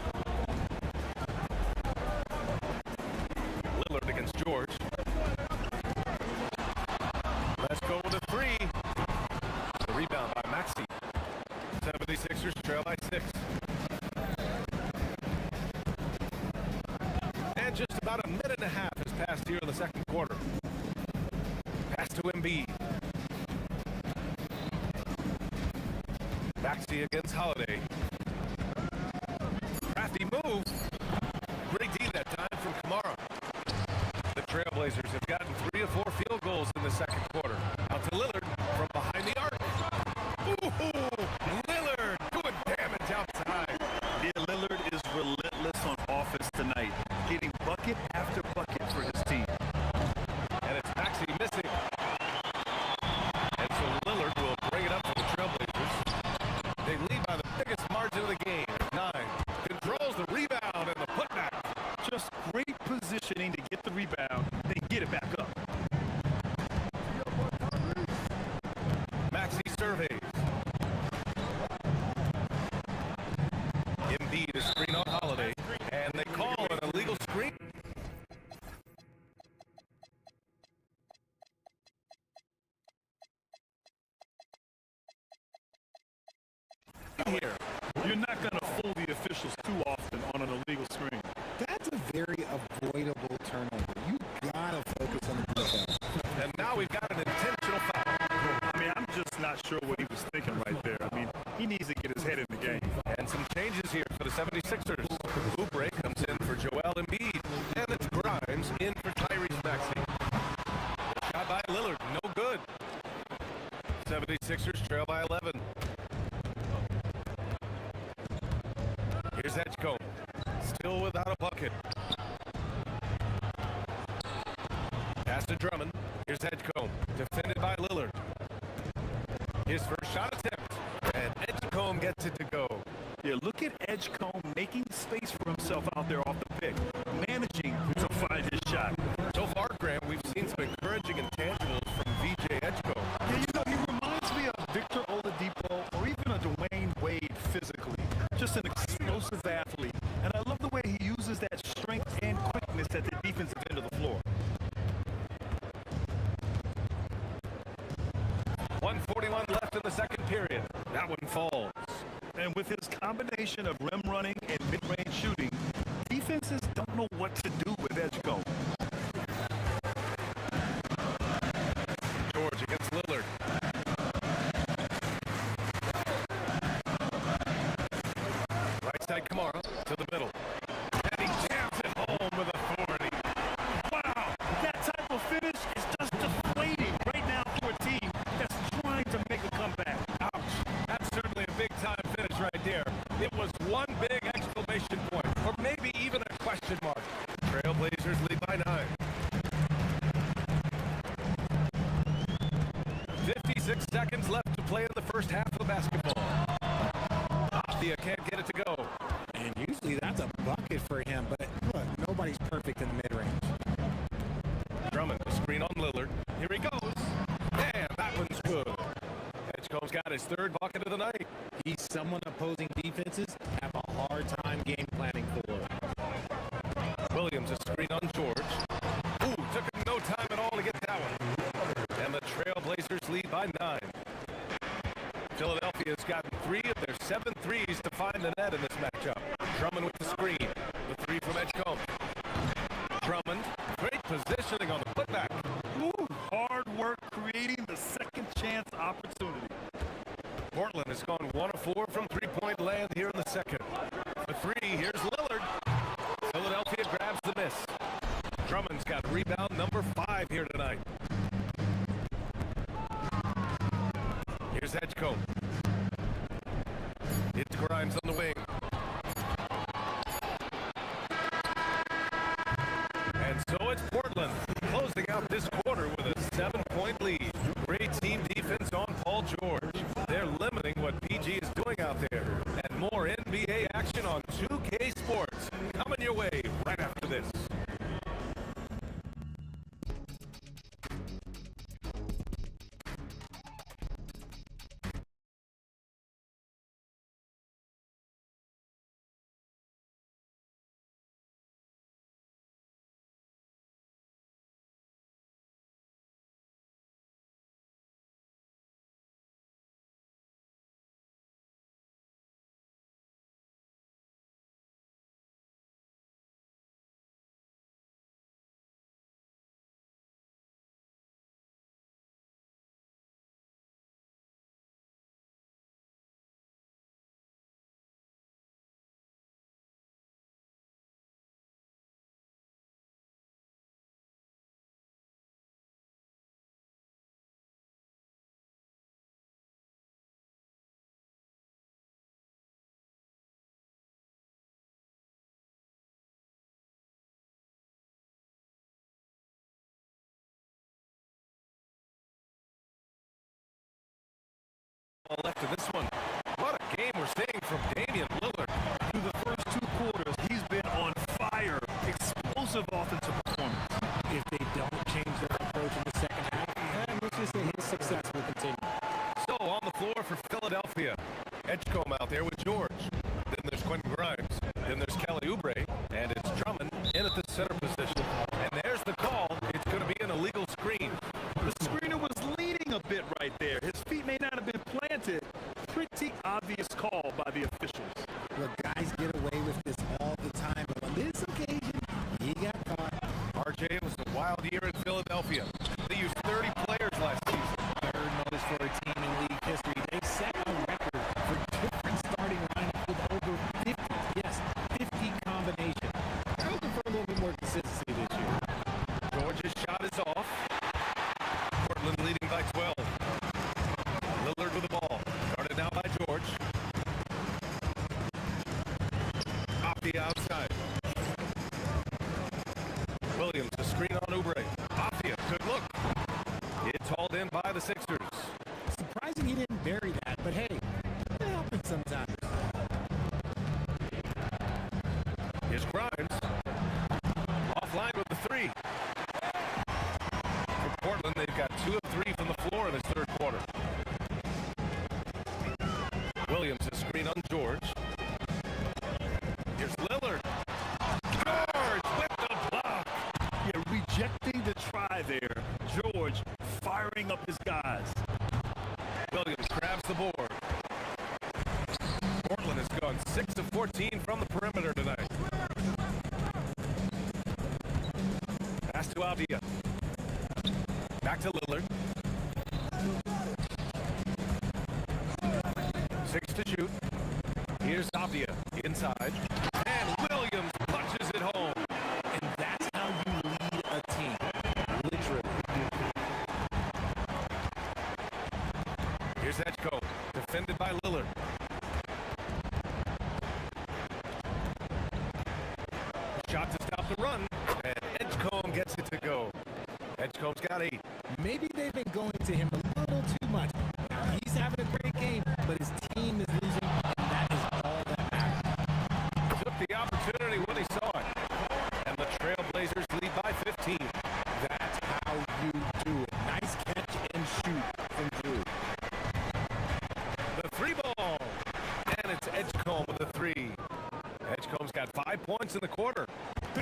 Lillard against George. Let's go with a three. The rebound by Maxey. 76ers trail by 6. And just about a minute and a half has passed here in the second quarter. Pass to Embiid. Maxey against Holiday. Crafty move. Great D that time from Kamara. The Trailblazers have gotten 3 or 4 field goals in the second quarter. Out to Lillard from behind the arc. Ooh, Lillard doing damage outside. Yeah, Lillard is relentless on offense tonight, getting bucket after bucket for his team. And it's Maxey missing. And so Lillard will bring it up for the Trailblazers. They lead by the biggest margin of the game, 9. Controls the rebound and the putback. Just great positioning to get the rebound, then get it back up. Maxey surveys. Embiid is screen on Holiday, and they call an illegal screen. Here. You're not going to fool the officials too often on an illegal screen. That's a very avoidable turnover. You gotta focus on the details. And now we've got an intentional foul. I mean, I'm just not sure what he was thinking right there. I mean, he needs to get his head in the game. And some changes here for the 76ers. Oubre comes in for Joel Embiid. And it's Grimes in for Tyrese Maxey. Shot by Lillard, no good. 76ers trail by 11. Here's Edgecombe, still without a bucket. Pass to Drummond. Here's Edgecombe, defended by Lillard. His first shot attempt, and Edgecombe gets it to go. Yeah, look at Edgecombe making space for himself out there off the pick, managing to find his shot. So far, Graham, we've seen some encouraging intangibles from VJ Edgecombe. Yeah, you know, he reminds me of Victor Oladipo or even a Dwayne Wade physically. Just an explosive athlete. And I love the way he uses that strength and quickness at the defensive end of the floor. that one falls. And with his combination of rim running and mid-range shooting, defenses don't know what to do with Edgecombe. George against Lillard. Right side Kamara to the middle. And he jams it home with authority. Wow, that type of finish is just deflating right now for a team that's trying to make a comeback. Ouch. That's certainly a big-time finish right there. It was one big exclamation point, or maybe even a question mark. Trailblazers lead by 9. 56 seconds left to play in the first half of the basketball. Thea can't get it to go. And usually that's a bucket for him, but look, nobody's perfect in the mid-range. Drummond, the screen on Lillard. Here he goes. And that one's good. Edgecombe's got his third bucket of the night. He's someone opposing defenses have a hard time game planning for. Williams, a screen on George. Ooh, took him no time at all to get that one. And the Trailblazers lead by 9. Philadelphia's gotten 3 of their 7 threes to find the net in this matchup. Drummond with the screen. The 3 from Edgecombe. Drummond, great positioning on the putback. Ooh, hard work creating the second chance opportunity. Portland has gone 1 of 4 from three-point land here in the second. The 3, here's Lillard. Philadelphia grabs the miss. Drummond's got rebound number 5 here tonight. Here's Edgecombe. It's Grimes on the wing. And so it's Portland closing out this quarter with a 7-point lead. Great team defense on Paul George. They're limiting what PG is doing out there. And more NBA action on 2K Sports coming your way right after this. All left in this one. What a game we're seeing from Damian Lillard. Through the first 2 quarters, he's been on fire. Explosive offensive performance. If they don't change their approach in the second half, let's just say his success will continue. So on the floor for Philadelphia, Edgecombe out there with George. Then there's Quentin Grimes. Then there's Kelly Oubre. And it's Drummond in at the center position. And there's the call. It's going to be an illegal screen. The screener was leaning a bit right there. His feet may not have been planted. Pretty obvious call by the officials. Look, guys get away with this all the time, but on this occasion, he got caught. RJ, was a wild year in Philadelphia. They used 30 players last season. Third most for a team in league history. They set a record for different starting lineups with over 50, yes, 50 combinations. They're looking for a little bit more consistency this year. George's shot is off. Portland leading by 12. Lillard with the ball. Guarded now by George. Off the outside. Williams, a screen on Oubre. Afia, good look. It's hauled in by the Sixers. Surprising he didn't bury that, but hey, it happens sometimes. Here's Grimes. Offline with the 3. For Portland, they've got 2 of 3 from the floor in this third quarter. Williams, a screen on George. Here's Lillard. George with the block. Yeah, rejecting the try there. George firing up his guys. Williams grabs the board. 13 from the perimeter tonight. Pass to Avdia. Back to Lillard. 6 to shoot. Here's Avdia inside. And Williams punches it home. And that's how you lead a team. Literally. Here's Edgecombe, defended by Lillard. Shot to stop the run, and Edgecombe gets it to go. Edgecombe's got 8. Maybe they've been going to him a little too much. Now, he's having a great game, but his team is losing, and that is all that matters. Took the opportunity when he saw it. And the Trailblazers lead by 15. That's how you do it. Nice catch and shoot from Drew. The 3 ball. And it's Edgecombe with a 3. Edgecombe's got 5 points in the quarter.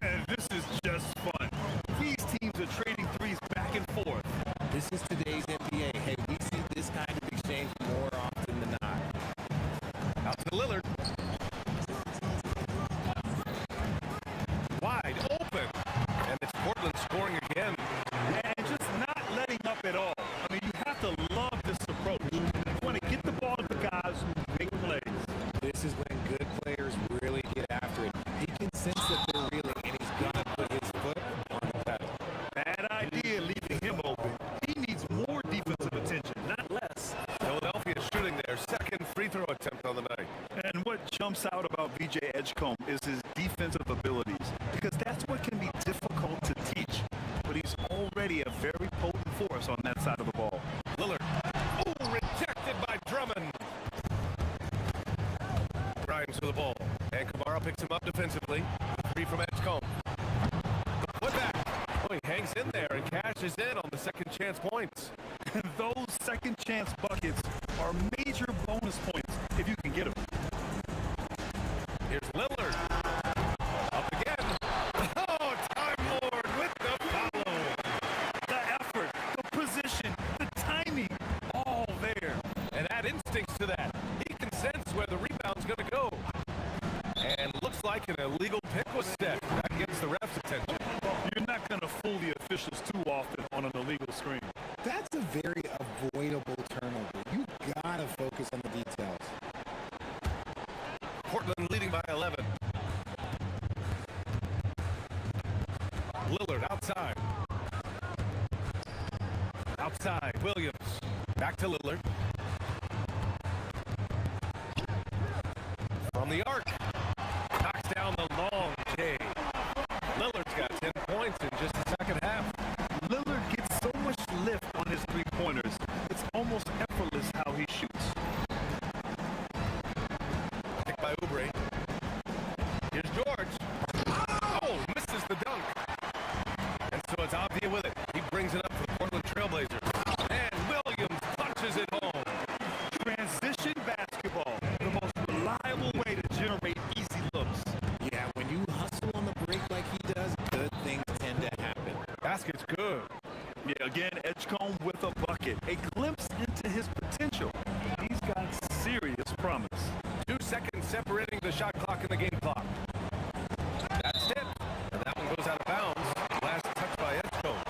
Man, this is just fun. These teams are trading threes back and forth. This is today's NBA. Hey, we see this kind of exchange more often than not. Out to Lillard. Wide open. And it's Portland scoring again. And just not letting up at all. I mean, you have to love this approach. You want to get the ball to the guys who make plays. This is when good players really get after it. He can sense that they're reeling, and he's going to put his foot on the pedal. Bad idea leaving him open. He needs more defensive attention, not less. Philadelphia shooting their second free throw attempt on the night. And what jumps out about VJ Edgecombe is his defensive abilities, because that's what can be difficult to teach. But he's already a very potent force on that side of the ball. Lillard. Oh, rejected by Drummond. Grimes for the ball. And Kamara picks him up defensively. 3 from Edgecombe. The putback. Oh, he hangs in there and cashes in on the second chance points. And those second chance buckets are major bonus points if you can get them. Here's Lillard. Up again. Oh, Time Lord with the follow. The effort, the position, the timing, all there. And add instincts to that. He can sense where the rebound's going to go. And looks like an illegal pick was set. That gets the ref's attention. You're not going to fool the officials too often on an illegal screen. That's a very avoidable turnover. You got to focus on the details. Portland leading by 11. Lillard outside. Outside, Williams. Back to Lillard. From the arc. Knocks down the long J. Lillard's got 10 points in just the second half. Lillard gets so much lift on his three-pointers. It's almost effortless how he shoots. Picked by Oubre. Here's George. Oh, misses the dunk. And so it's Avdia with it. He brings it up for the Portland Trailblazers. And Williams punches it home. Transition basketball, the most reliable way to generate easy looks. Yeah, when you hustle on the break like he does, good things tend to happen. Basket's good. Yeah, again, Edgecombe with a bucket. A glimpse into his potential. He's got serious promise. 2 seconds separating the shot clock and the game clock. That's it. And that one goes out of bounds. Last touch by Edgecombe.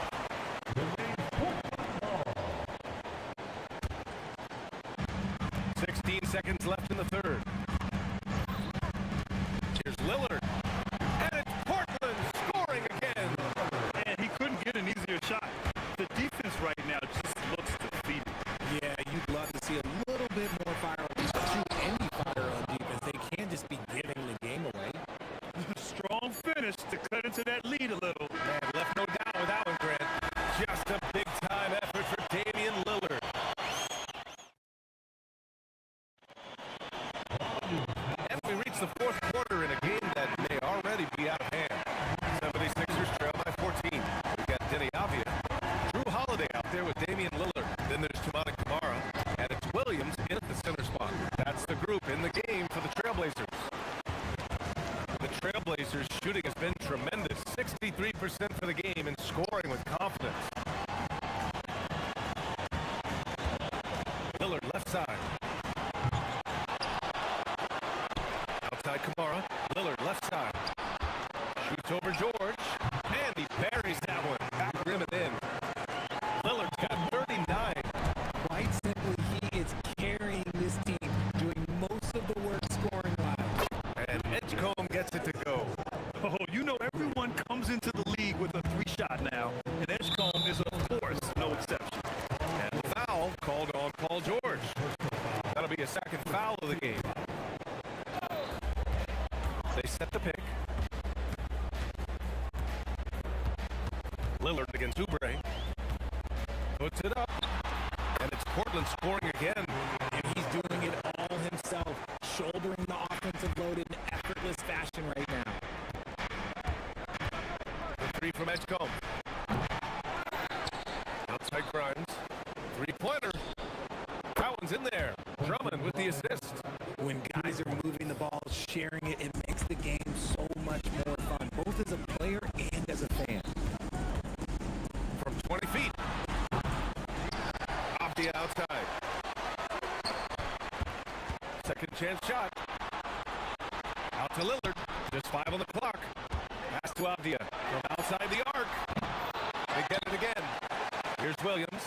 16 seconds left in the third. Here's Lillard. And it's Portland scoring again. And he couldn't get an easier shot. The defense right now just looks defeated. Yeah, you'd love to see a little bit more fire on defense. Shoot any fire on defense. They can't just be giving the game away. Strong finish to cut into that lead a little. Man, left no doubt with that one, Grant. Just a big-time effort for Damian Lillard. And we reach the fourth quarter in a game that may already be out of hand. 76ers trail by 14. We got Denny Avdia. Drew Holiday out there with Damian Lillard. Then there's Toumani Kamara. And it's Williams in at the center spot. That's the group in the game for the Trailblazers. The Trailblazers shooting has been tremendous. 63% for the game and scoring with confidence. Lillard left side. Outside Kamara. Shoots over George, and he buries that one. Back rim and in. Lillard's got 39. Quite simply, he is carrying this team, doing most of the work scoring-wise. And Edgecombe gets it to go. Oh, you know everyone comes into the league with a three-shot now, and Edgecombe is, of course, no exception. And foul called on Paul George. That'll be a second foul of the game. They set the pick. Lillard against Oubre. Puts it up. And it's Portland scoring again. And he's doing it all himself, shouldering the offensive load in effortless fashion right now. The three from Edgecombe. Outside Grimes. Three-pointer. That one's in there. Drummond with the assist. When guys are moving the ball, sharing it, it makes the game so much more fun, both as a player and as a fan. From 20 feet. Off the outside. Second chance shot. Out to Lillard. Just 5 on the clock. Pass to Avdia from outside the arc. They get it again. Here's Williams.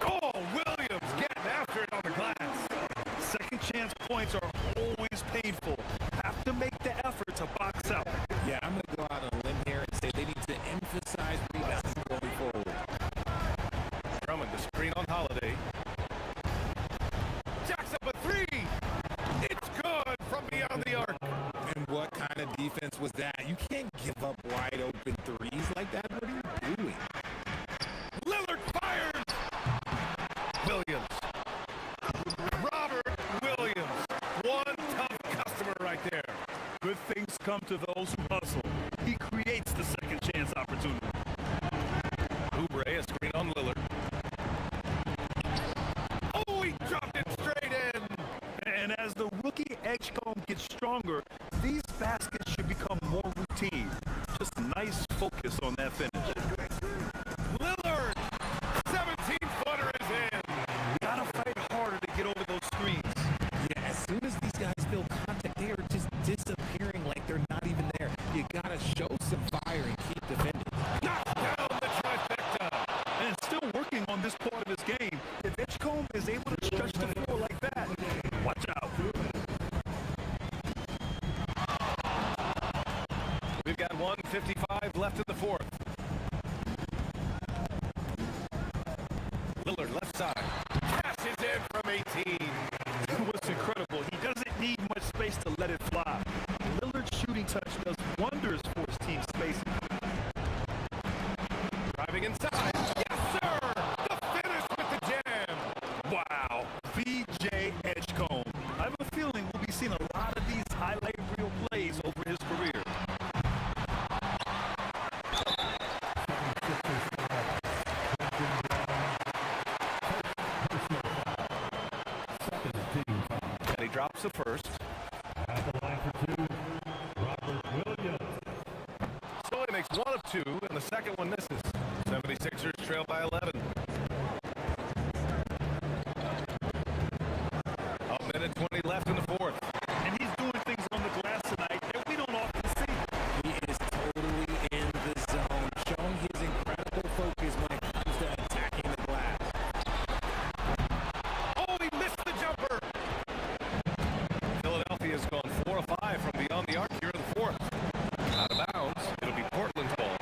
Oh, Williams getting after it on the glass. Second chance points are always painful. Have to make the effort to box out. Yeah, I'm going to go out on a limb here and say they need to emphasize rebounding going forward. Drummond, the screen on Holiday. Jacks up a three. It's good from beyond the arc. And what kind of defense was that? You can't give up wide open threes like that. What are you doing? Lillard fires. Williams. Robert Williams. One tough customer right there. Good things come to those who hustle. He creates the second chance opportunity. Oubre, a screen on Lillard. Oh, he dropped it straight in. And as the rookie Edgecombe gets stronger, these baskets should become more routine. Just nice focus on that finish. Lillard, 17-footer is in. Gotta fight harder to get over those screens. Yeah, as soon as these guys feel contact, they are just disappearing like they're not even there. You gotta show some fire and keep defending. Knock down the trifecta. And still working on this part of his game. If Edgecombe is able to stretch the floor like that, watch out. We've got 1:55 left in the fourth. Lillard left side. Passes in from 18. What's incredible, he doesn't need much space to let it fly. Lillard's shooting touch does wonders for his team's spacing. Driving inside. Yes, sir! The finish with the jam. Wow, VJ Edgecombe. I have a feeling we'll be seeing a lot of these highlight reel plays over his career. And he drops the first. At the line for two, Robert Williams. So he makes one of two, and the second one misses. 76ers trail by 11. A minute 20 left in the fourth. And he's doing things on the glass tonight that we don't often see. He is totally in the zone, showing his incredible focus when it comes to attacking the glass. Oh, he missed the jumper. Philadelphia's gone 4 of 5 from beyond the arc here in the fourth. Out of bounds. It'll be Portland's ball.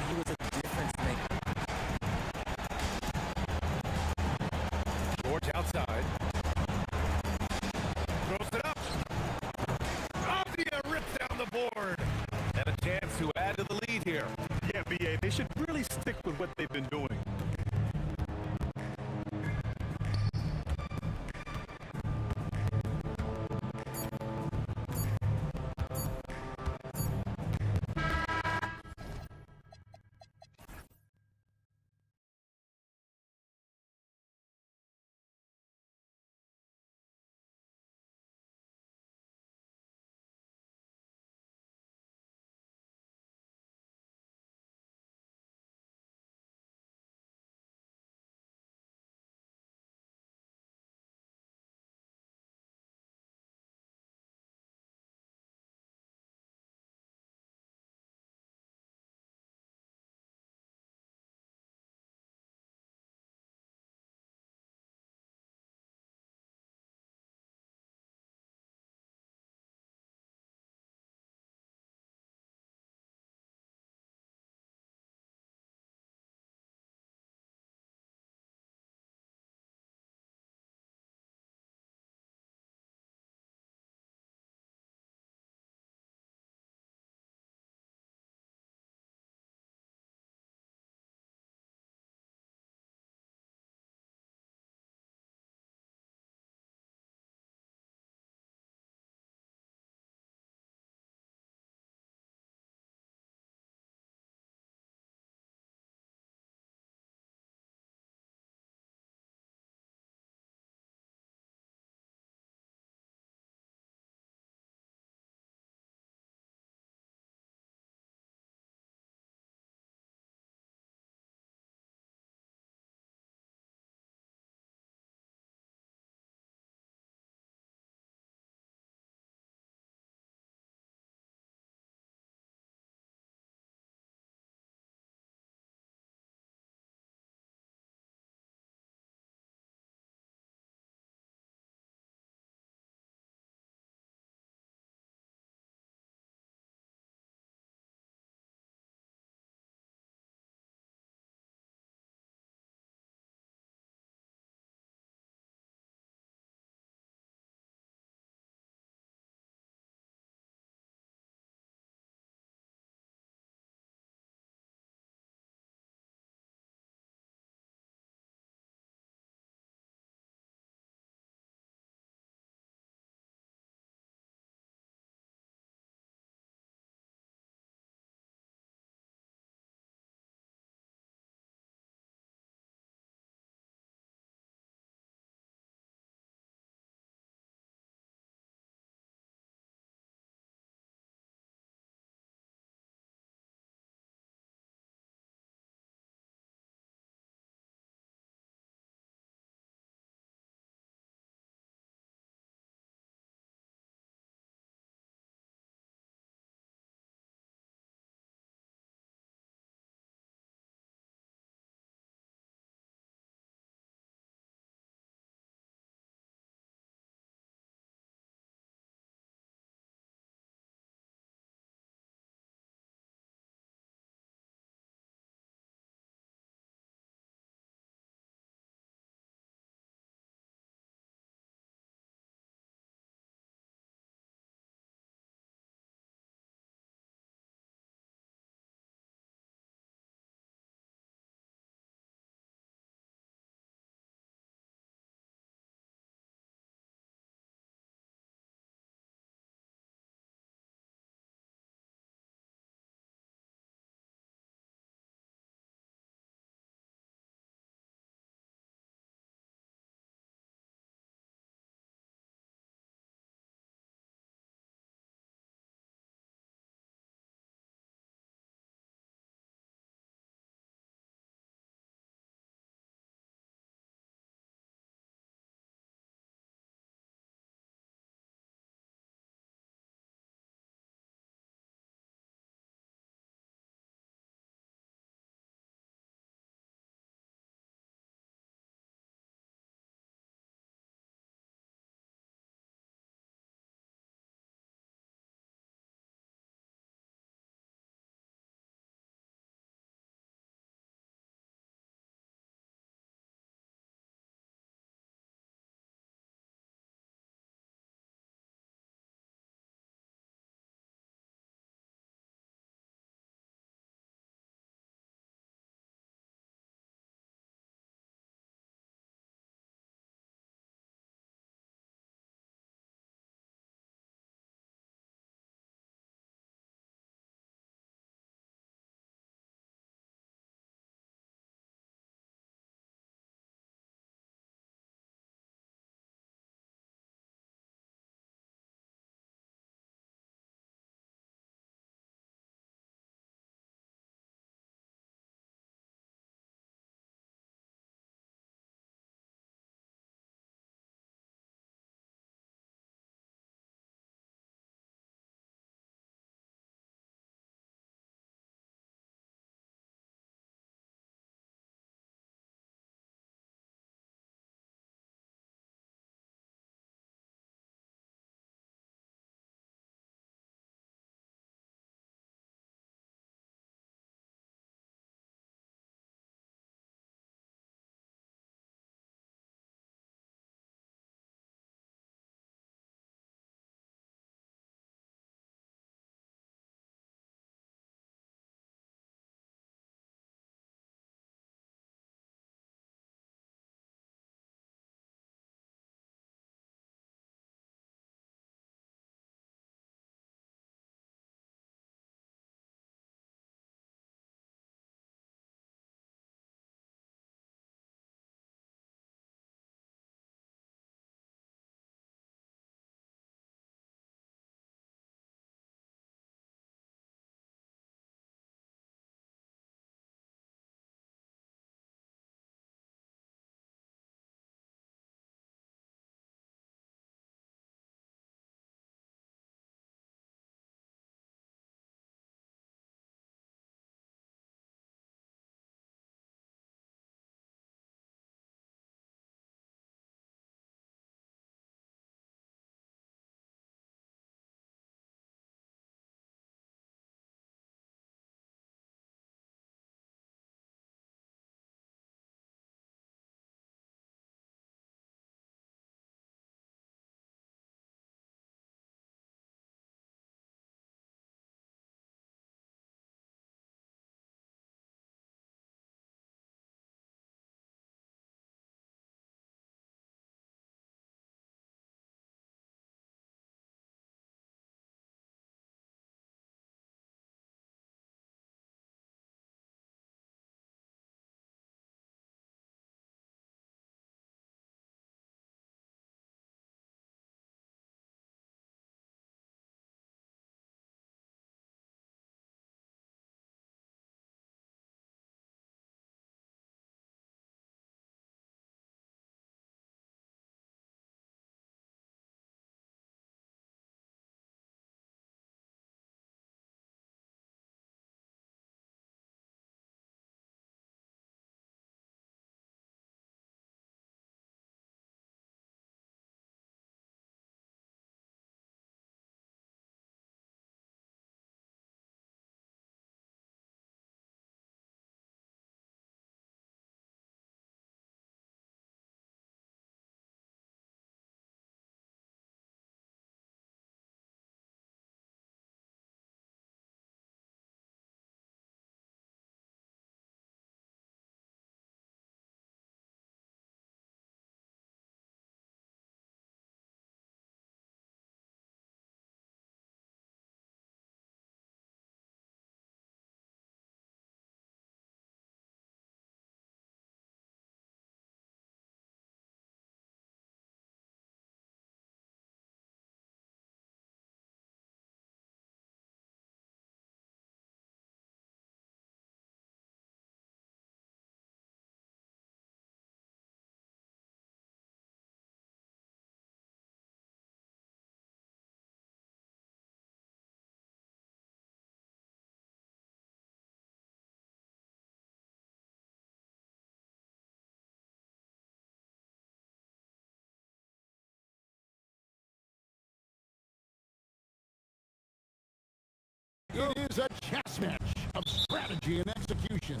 is a chess match of strategy and execution.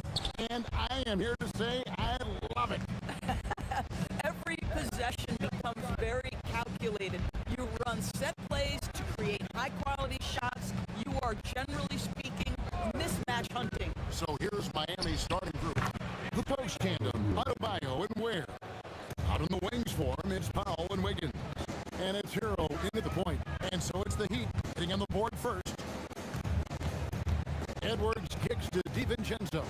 And I am here to say I love it. Every possession becomes very calculated. You run set plays to create high-quality shots. You are, generally speaking, mismatch hunting. So here's Miami's starting group. The post tandem, Adebayo and Ware. Out on the wings for him is Powell and Wiggins. And it's Hero into the point. And so it's the Heat hitting on the board first. Edwards kicks to DiVincenzo.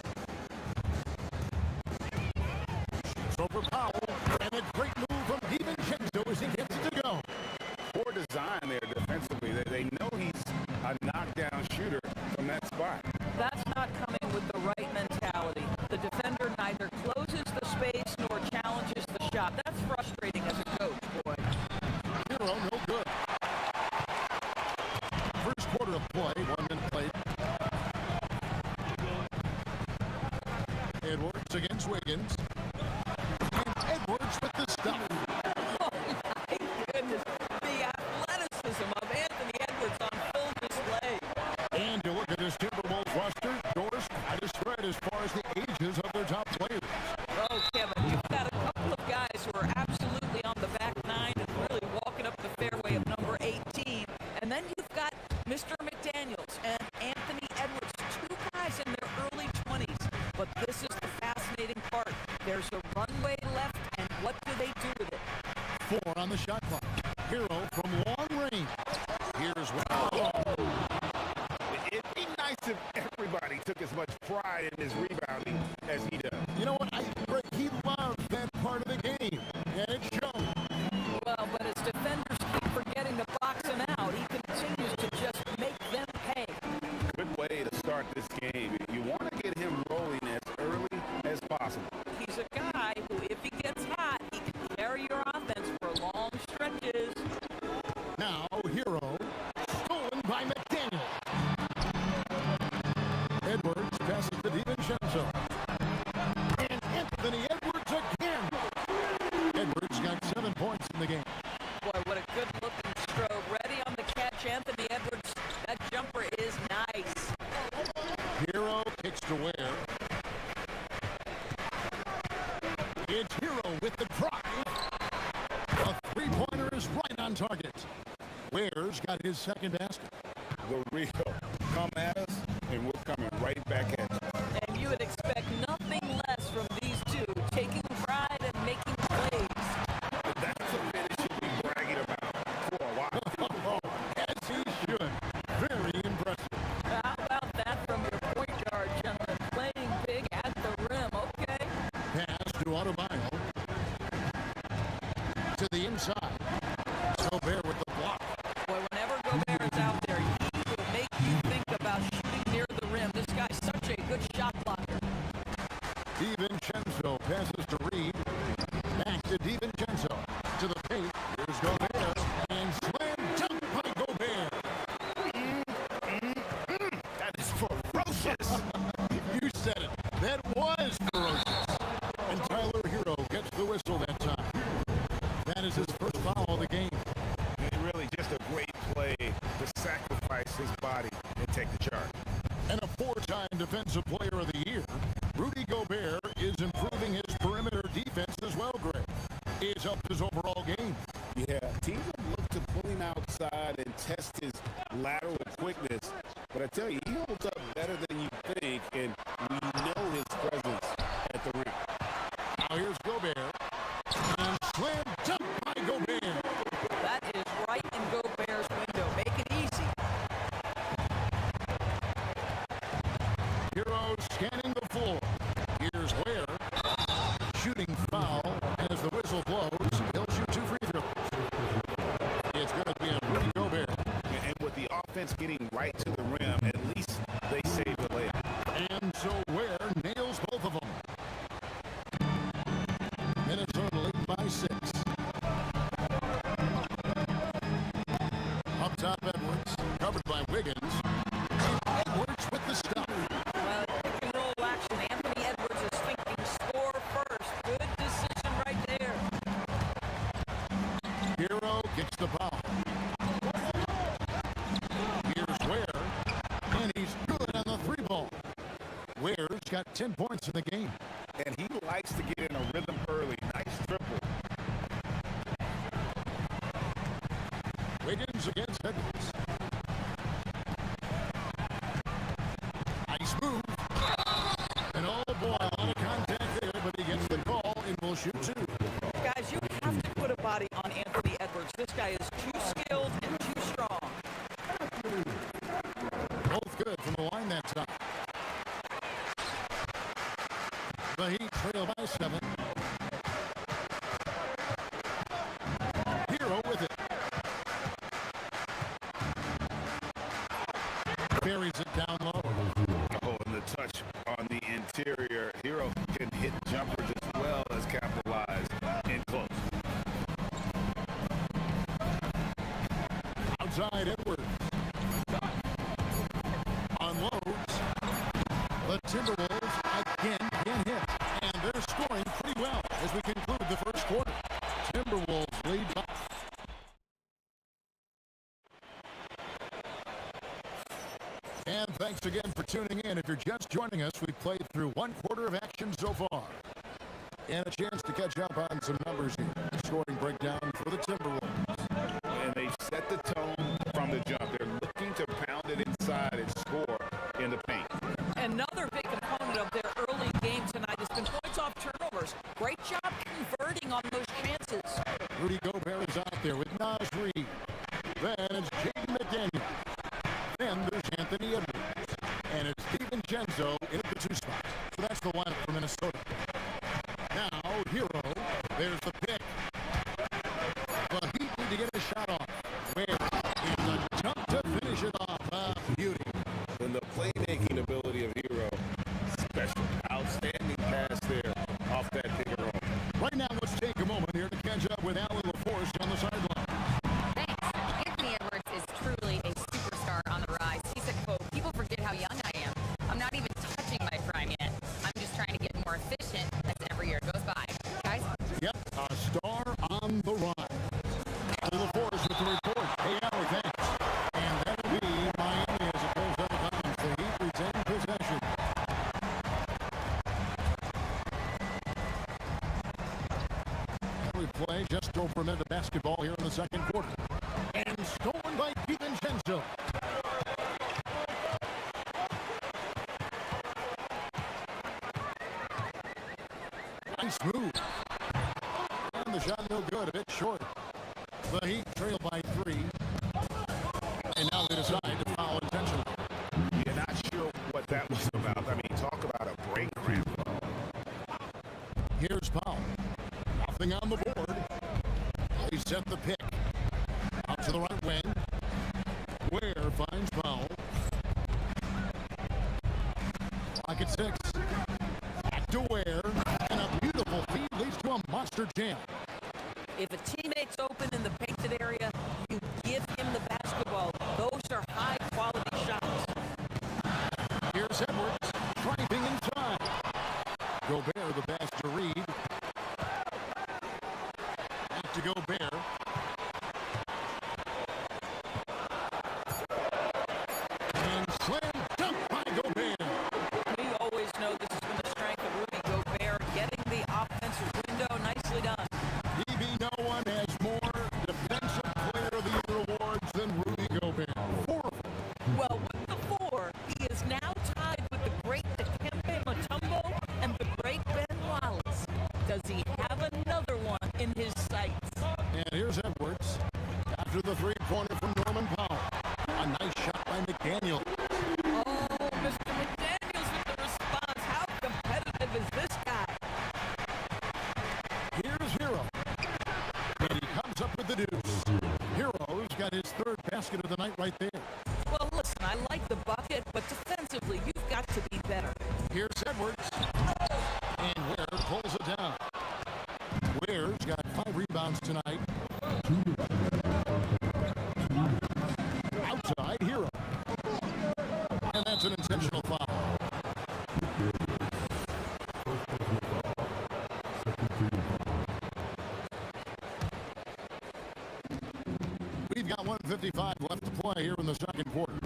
Shoots over Powell. And a great move from DiVincenzo as he gets it to go. Poor design there defensively. They know he's a knockdown shooter from that spot. That's not coming with the right mentality. The defender neither closes the space nor challenges the shot. That's frustrating as a coach, boy. Hero, no good. First quarter of play, 1 minute played. Edwards against Wiggins. And Edwards with the stuff. Oh, my goodness. The athleticism of Anthony Edwards on full display. And you look at this Timberwolves roster, doors quite a spread as far as the ages of their top players. Oh, Kevin, you've got a couple of guys who are absolutely on the back nine and really walking up the fairway of number 18. And then you've got Mr. McDaniels and Anthony Edwards, two guys in their early 20s. But this is the fascinating part. There's a runway left, and what do they do with it? 4 on the shot clock. Hero from long range. Here's what. It'd be nice if everybody took as much pride in his rebounding as he does. You know what? I agree. He loves that part of the game. And it's shown. Well, but as defenders keep forgetting to box him out, he continues to just make them pay. Good way to start this game. You want to get him rolling as early as possible. He's a guy who, if he gets hot, he can carry your offense for long stretches. Now, Hero, stolen by McDaniel. Edwards passes to DiVincenzo. And Anthony Edwards again. Edwards got 7 points in the game. Boy, what a good-looking stroke. Ready on the catch, Anthony Edwards. That jumper is nice. Hero kicks to Ware. It's Hero with the drive. A three-pointer is right on target. Ware's got his second basket. The real come at us, and we're coming right back at you. And you would expect nothing less from these two, taking pride and making plays. That's a finish you'll be bragging about for a while. As he should. Very impressive. How about that from your point guard, gentlemen? Playing big at the rim, okay? Pass to Adebayo. To the inside. Gobert with the block. Boy, whenever Gobert is out there, he will make you think about shooting near the rim. This guy's such a good shot blocker. DiVincenzo passes to Reed. Back to DiVincenzo. To the paint. Here's Gobert. And slam dunk by Gobert. That is ferocious. You said it. That was ferocious. And Tyler Hero gets the whistle that time. That is his first foul of the game. And really just a great play to sacrifice his body and take the charge. And a 4-time Defensive Player of the Year, Rudy Gobert is improving his perimeter defense as well, Greg. It's helped his overall game. Yeah, teams have looked to pull him outside and test his lateral quickness. But I tell you, he holds up better than you think, and we know his presence at the rim. Now here's Gobert. And slam dunk by Gobert. That is right in Gobert's window. Make it easy. Hero scanning the floor. Here's Ware. Shooting foul. And as the whistle blows, he'll shoot 2 free throws. It's going to be a Rudy Gobert. And with the offense getting right to the rim, at least they save the layup. And so Ware nails both of them. Minnesota lead by 6. Up top, Edwards. Covered by Wiggins. And Edwards with the stop. Well, pick and roll action. Anthony Edwards is thinking score first. Good decision right there. Hero gets the foul. Here's Ware's got 10 points in the game. And he likes to get in a rhythm early. Nice triple. Wiggins against Edwards. Nice move. And oh boy, a lot of contact there, but he gets the call and will shoot two. Guys, you have to put a body on Anthony Edwards. This guy is too skilled and too strong. Both good from the line that time. The Heat trail by 7. Hero with it. Buries it down low. Oh, and the touch on the interior. Hero can hit jumpers as well as capitalize in close. Outside Edwards. Unloads. The Timberwolves again can hit. And they're scoring pretty well as we conclude the first quarter. Timberwolves lead by. And thanks again for tuning in. If you're just joining us, we've played through one quarter of action so far. And a chance to catch up on some numbers here. The scoring breakdown for the Timberwolves. And they set the tone from the jump. They're looking to pound it inside and score in the paint. Another big component of their early game tonight has been points off turnovers. Great job converting on those chances. Rudy Gobert is out there with Naj Reid. Then it's Jaden McDaniel. Then there's Anthony Edwards. And it's DiVincenzo in at the 2 spot. So that's the lineup for Minnesota. Now, Hero. There's the pick. The Heat need to get a shot off. Where is a jump to finish it off. Beauty. And the playmaking ability of Hero, special. Outstanding pass there off that pick and roll. Right now, let's take a moment here to catch up with Alan LaForce on the sideline. Thanks. Anthony Edwards is truly a superstar on the rise. He said, quote, "People forget how young I am. I'm not even touching my prime yet. I'm just trying to get more efficient as every year goes by." Guys? Yep, a star on the rise. Alan LaForce with the report. Hey, Allie, thanks. And that'll be Miami as it goes out of bounds. The Heat retain possession. We play just over a minute of basketball here in the second quarter. And stolen by DiVincenzo. Nice move. And the shot no good, a bit short. The Heat trail by 3. And now they decide to foul intentionally. You're not sure what that was about. I mean, talk about a break ramp. Here's Powell. Nothing on the board. They set the pick. Out to the right wing. Ware finds Powell. Clock at 6. Back to Ware. And a beautiful feed leads to a monster jam. If a teammate's open in the painted area, you give him the basketball. Those are high-quality shots. Here's Edwards. Driving inside. Gobert the pass to Reed. Back to Gobert. And slam dunk by Gobert. We always know this has been the strength of Rudy Gobert, getting the offensive window. Nicely done. DB, no one has more defensive player of the year awards than Rudy Gobert. 4 of them. Well, with the 4, he is now tied with the great Dikembe Mutombo and the great Ben Wallace. Does he have another one in his sights? And here's Edwards. After the three-pointer from Norman Powell. A nice shot by McDaniel. Oh, Mr. McDaniels with the response. How competitive is this guy? Here's Hero. And he comes up with the deuce. Hero's got his 3rd basket of the night right there. Well, listen, I like the bucket, but defensively, you've got to be better. Here's Edwards. And Ware pulls it down. Ware's got 5 rebounds tonight. Outside, Hero. And that's an intentional foul. We've got 1:55 left to play here in the second quarter.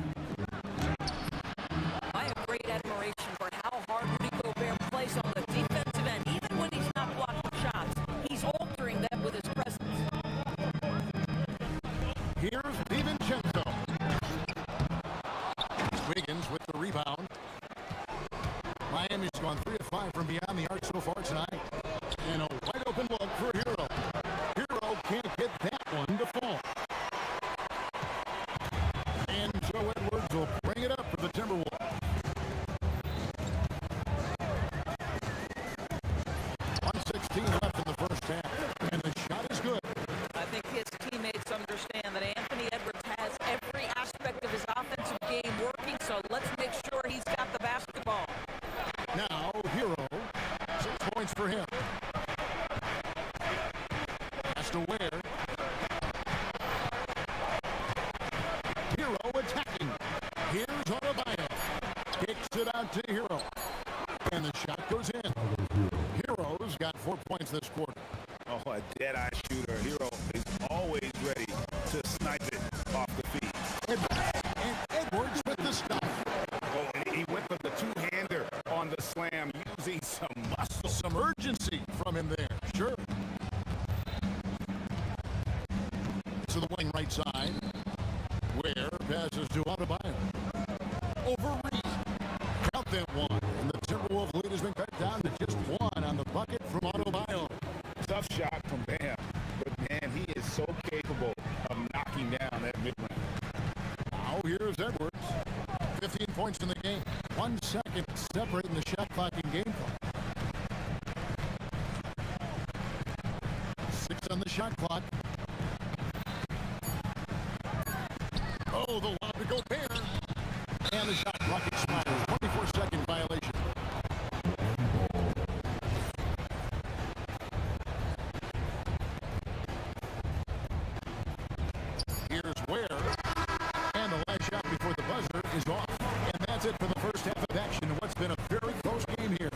I have great admiration for how hard Wiggins with the rebound. Miami's gone 3 of 5 from beyond the arc so far tonight. And a wide open look for Hero. Hero can't get that one to fall. And Joe Edwards will bring it up for the Timberwolves. 1:16 left in the first half. And the shot is good. I think his teammates understand that Anthony Edwards has every aspect of his offensive game working, so let's make sure he's got the basketball. Now, Hero, 6 points for him. Pass to Ware. Hero attacking. Here's Adebayo. Kicks it out to Hero. And the shot goes in. Hero's got 4 points this quarter. Oh, a dead-eye shooter. Hero is always ready to snipe it off the feet. And Edwards with the stop. Oh, and he went for the two-hander on the slam, using some muscle. Some urgency from him there, sure. To the wing right side. Ware passes to Adebayo. Over Reed. Count that one. And the Timberwolves lead has been cut down to just 1 on the bucket from Adebayo. Tough shot from Bam, but man, he is so capable of knocking down that mid-range. Now here's Edwards. 15 points in the game. 1 second separating the shot clock and game clock. 6 on the shot clock. Oh, the lob to Gobert. And the shot clock expires. 24-second violation. Here's Ware. And the last shot before the buzzer is off. And that's it for the first half of action in what's been a very close game here.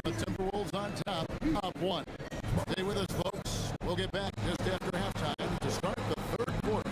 The Timberwolves on top, up 1. Stay with us, folks. We'll get back just after halftime to start the third quarter.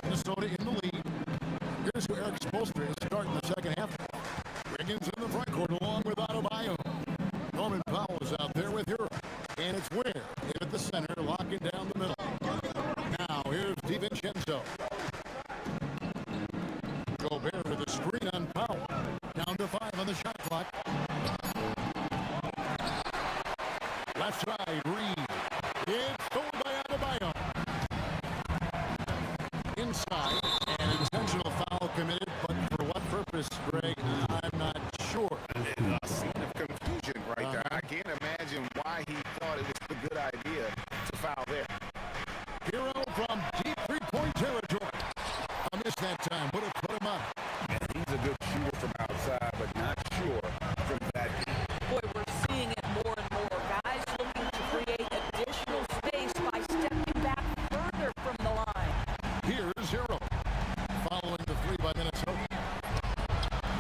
Minnesota in the lead. Here's who Eric Spoelstra is starting the second half. Wiggins in the front court along with Adebayo. Norman Powell is out there with Hero. And it's Ware at the center, locking down the middle. Now here's DiVincenzo. Gobert with a screen on Powell. Down to 5 on the shot clock. Left side, Reed. It's stolen by Adebayo. Inside, an intentional foul committed, but for what purpose, Greg, I'm not sure. A scene of confusion right there. I can't imagine why he thought it was a good idea to foul there. Hero from deep three-point territory. I missed that time. Would have put him up. And he's a good shooter from outside, but not sure from that deep. Boy, we're seeing it more and more. Guys looking to create additional space by stepping back further from the line. Here's Hero. Following the 3 by Minnesota.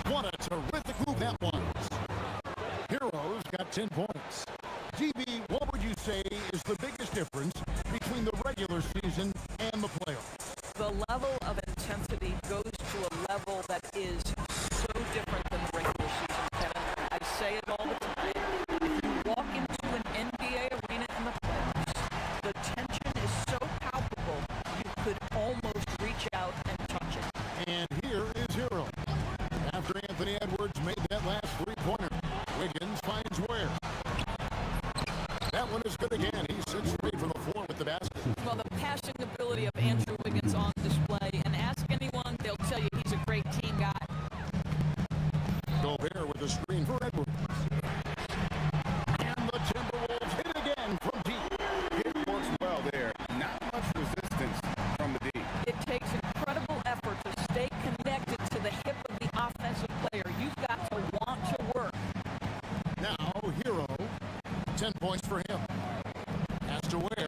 What a terrific move that was. Hero's got 10 points. DB, what would you say is the biggest difference between the regular season and the playoffs? The level of intensity goes to a level that is so different than the regular season, Kevin. I say it all the time. If you walk into an NBA arena in the playoffs, the tension is so palpable you could almost reach out and touch it. And here 10 points for him. Has to wear.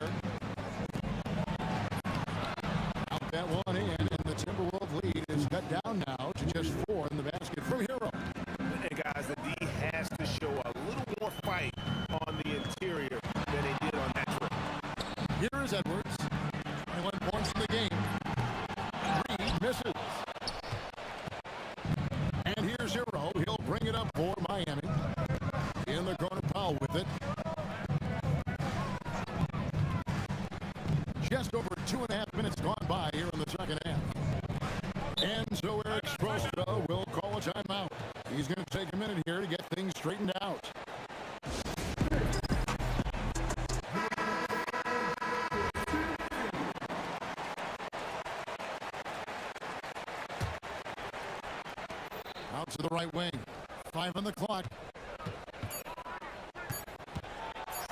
Out that one in, and the Timberwolves lead is cut down now to just 4 in the basket from Hero. And guys, the D has to show a little more fight on the interior than they did on that trip. Here is Edwards. 21 points in the game. Reed misses. And here's Hero. He'll bring it up for Miami. In the corner, Powell with it. Just over 2.5 minutes gone by here in the second half. And so Eric Spoelstra will call a timeout. He's going to take a minute here to get things straightened out. Out to the right wing. 5 on the clock.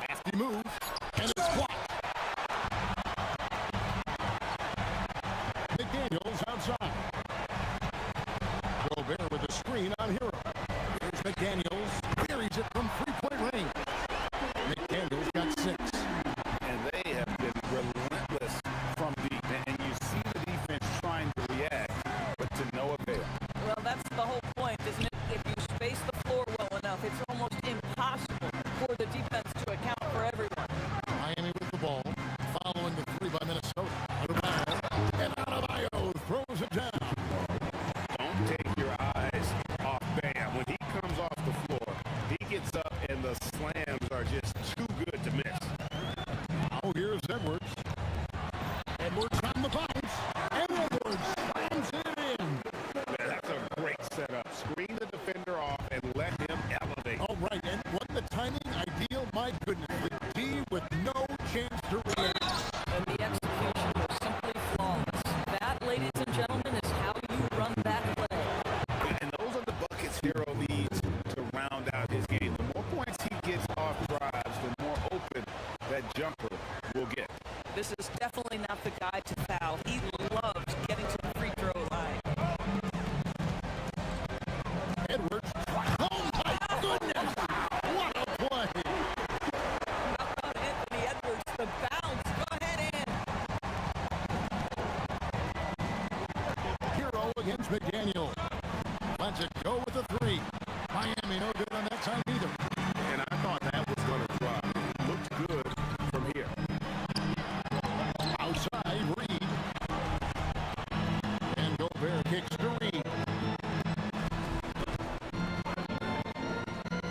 Nasty move. And it's blocked. McDaniels outside. Gobert with a screen on Hero. Here's McDaniels. Buries it from three-point range. McDaniels got 6. And they have been relentless from deep. And you see the defense trying to react, but to no avail. Well, that's the whole point, isn't it? If you space the floor well enough, it's almost impossible for the defense to account for everyone. Miami with the ball. Following the 3 by Minnesota. Adebayo. And Adebayo throws it down. Don't take your eyes off Bam. When he comes off the floor, he gets up and the slams are just too good to miss. Now here's Edwards. Edwards on the bounce. And Edwards slams it in. Man, that's a great setup. Screen the defender off and let him elevate. All right, and what the timing ideal, my goodness. The D with no chance to relate. And the execution was simply flawless. That, ladies and gentlemen, is how you run that play. And those are the buckets Hero needs to round out his game. The more points he gets off drives, the more open that jumper will get. This is definitely not the guy to foul. He loves getting to the free throw line. Edwards. Oh, my goodness. What a play. How about Anthony Edwards? The bounce. Go ahead in. Hero against McDaniel. Lets it go with the 3. Miami no good on that time either. And I thought that was going to drop. It looked good from here. Outside, Reed. And Gobert kicks to Reed.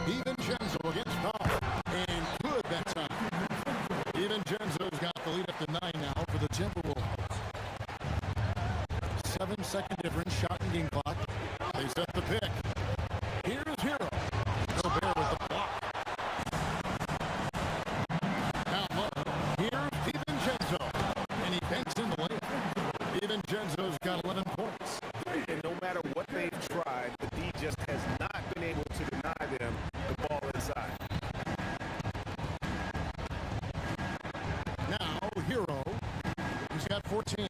DiVincenzo against Powell. And good that time. DiVincenzo's got the lead up to 9 now for the Timberwolves. 7-second difference, shot and game clock. They set the pick. Here's Hero. Gobert with the block. Now low. Here's DiVincenzo. And he banks in the layup. DiVincenzo's got 11 points. And no matter what they've tried, the D just has not been able to deny them the ball inside. Now Hero. He's got 14.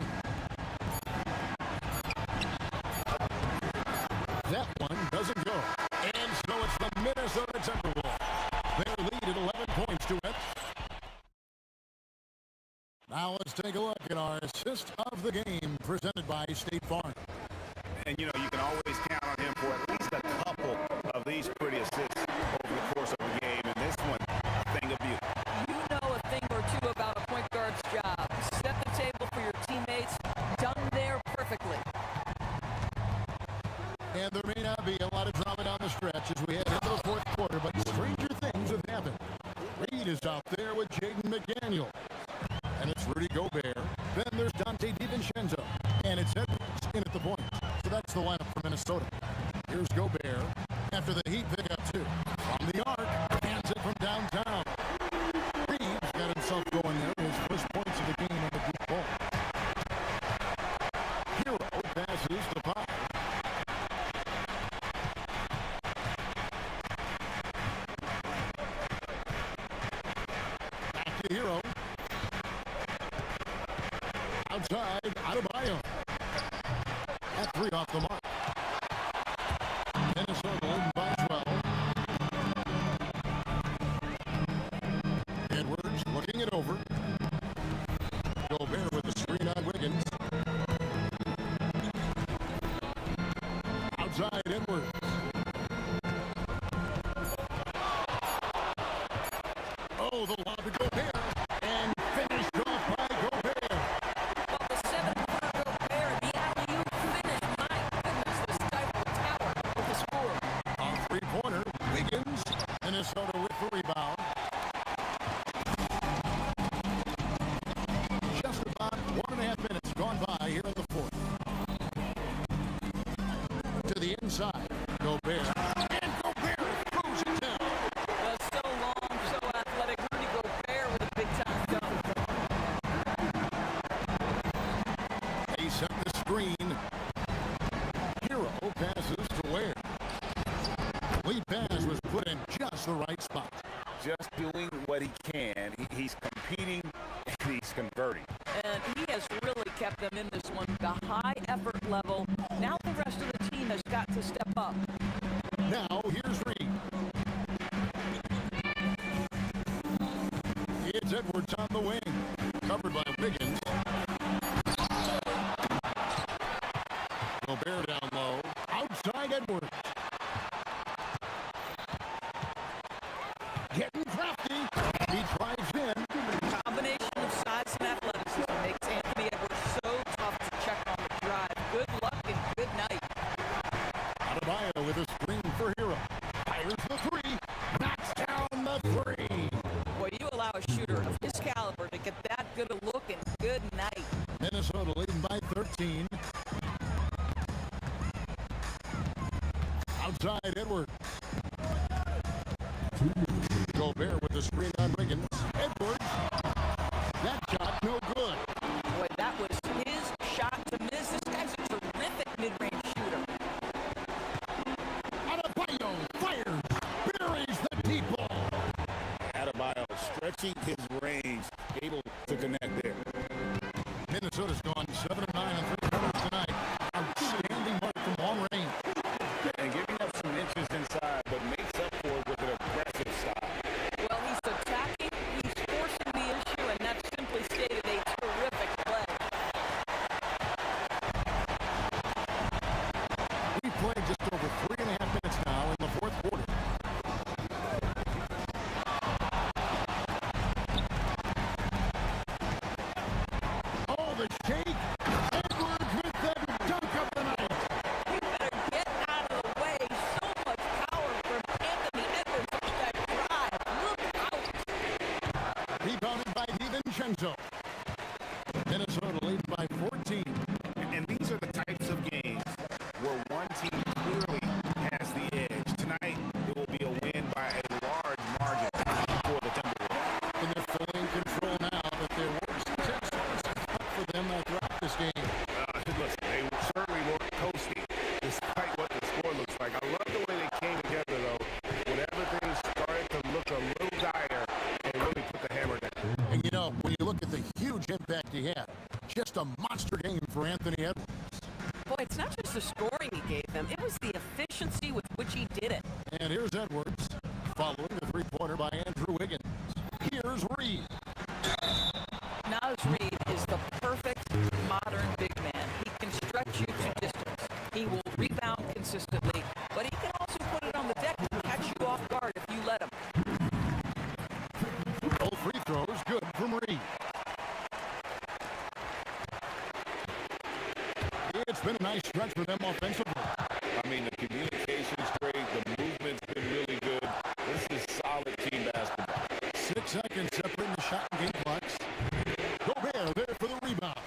That one doesn't go. And so it's the Minnesota Timberwolves. They lead at 11 points to it. Now let's take a look at our assist of the game presented by State Farm. And, you know, you can always count on him for at least a couple of these pretty assists over the course of a game. And this one, a thing of beauty. You know a thing or two about a point guard's job. Set the table for your teammates. Done there perfectly. And there may not be a lot of drama down the stretch as we head into the fourth quarter, but stranger things have happened. Reed is out there with Jaden McDaniel. And it's Rudy Gobert. Then there's Dante DiVincenzo. And it's Edwards in at the point. So that's the lineup for Minnesota. Here's Gobert. After the Heat pick up 2. From the arc. Hands it from downtown. Reed's got himself going there. His first points of the game on the deep ball. Hero passes to Powell. Back to Hero. Outside, Adebayo. At 3 off the mark. Minnesota leading by 12. Outside Edwards. Oh, the lob to Gobert. And finished off by Gobert. Well, the 7-footer Gobert, the alley-oop finish. My goodness, the stifle tower with the score. On three-pointer, Wiggins. Minnesota with the rebound. Just about 1.5 minutes gone by here in the fourth. To the inside, Gobert. And Gobert throws it down. So long, so athletic. Rudy Gobert with a big-time dunk. They set the screen. Hero passes to Ware. Lead pass was put in just the right spot. Just doing what he can. He's competing and he's converting. And he has really kept them in this one. The high effort level. Now the rest of the team has got to step up. Now here's Reed. It's Edwards on the wing. Covered by Wiggins. Gobert down low. Outside Edwards. Getting crafty. He drives in. Combination of size and athleticism makes Anthony Edwards so tough to check on the drive. Good luck and good night. Adebayo with a screen for Hero. Fires the three. Knocks down the three. Boy, you allow a shooter of his caliber to get that good a look and good night. Minnesota leading by 13. Outside Edwards. Gobert with the screen on Wiggins. Edwards. That shot no good. Boy, that was his shot to miss. This guy's a terrific mid-range shooter. Adebayo fires. Buries the deep ball. Adebayo stretching his range, able to connect there. Minnesota's gone 7 of 9 and 3 quarters tonight. Outstanding mark from long range. And giving up some inches inside, but makes up for it with an aggressive style. Well, he's attacking, he's forcing the issue, and that's simply stated a terrific play. We played just over 3.5 minutes now in the fourth quarter. Oh, the shake. Edwards with the dunk of the night. You better get out of the way. So much power from Anthony Edwards on that drive. Look out. Rebounded by DiVincenzo. Minnesota leads by 14. And these are the types of games where one team clearly has the edge. Tonight, it will be a win by a large margin for the Timberwolves. And they're fully in control now, but their worst test for them throughout this game. Listen, they certainly weren't coasting, despite what the score looks like. I love the way they came together, though. When everything started to look a little dire, they really put the hammer down. And you know, when you look at the huge impact he had, just a monster game for Anthony Edwards. Boy, it's not just the scoring he gave them. It was the efficiency with which he did it. And here's Edwards, following the three-pointer by Andrew Wiggins. Here's Reed. Naz Reid is the perfect modern big man. He can stretch you to distance. He will rebound consistently, but he can also put it on the deck and catch you off guard if you let him. Both free throws good from Reed. It's been a nice stretch for them offensively. I mean, the communication's great. The movement's been really good. This is solid team basketball. 6 seconds separating the shot and game clocks. Gobert there for the rebound.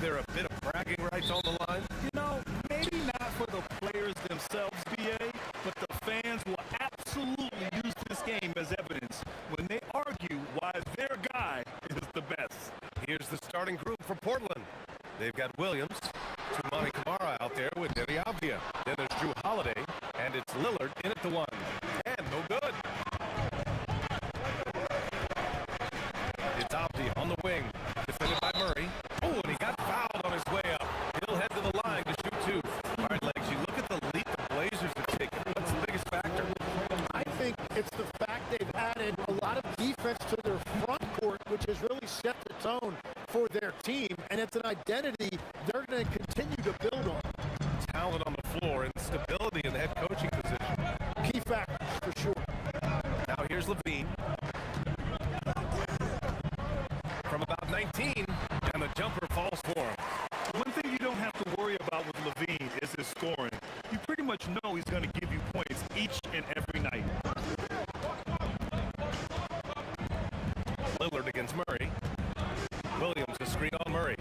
there a bit of bragging rights on the line? You know, maybe not for the players themselves, BA, but the fans will absolutely use this game as evidence when they argue why their guy is the best. Here's the starting group for Portland. They've got Williams, Tumani Kamara out there with Deni Avdia. Then there's Drew Holiday, and it's Lillard in at the one. And no good. It's Avdia on the wing, defended by Murray. Oh, and he got fouled on his way up. He'll head to the line to shoot two. All right, Legs, you look at the leap the Blazers have taken. What's the biggest factor? I think it's the fact they've added a lot of defense to their front court, which has really set the tone for their team, and it's an identity they're going to continue to build on. Talent on the floor and stability in the head coaching position. Key factors for sure. Now here's Levine. From about 19, and the jumper falls for him. One thing you don't have to worry about with Levine is his scoring. You pretty much know he's going to give you points each and every night. Lillard against Murray. Williams a screen on Murray.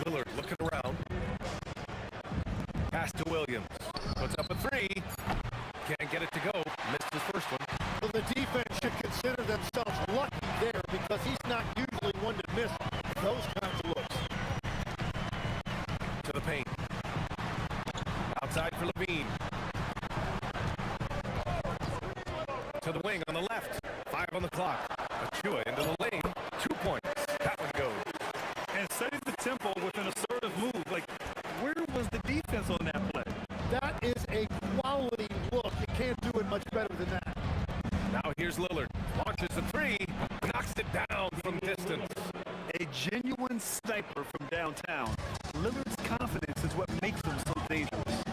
Lillard looking around. Pass to Williams. Puts up a three. Can't get it to go. Missed his first one. Well, the defense should consider themselves lucky there because he's not usually one to miss those kinds of looks. To the paint. Outside for Levine. To the wing on the left. 5 on the clock. Achua into the lane. 2 points. That one goes. And setting the tempo with an assertive move. Like, where was the defense on that play? That is a quality look. You can't do it much better than that. Now here's Lillard. Launches a three. Knocks it down from distance. A genuine sniper from downtown. Lillard's confidence is what makes him so dangerous.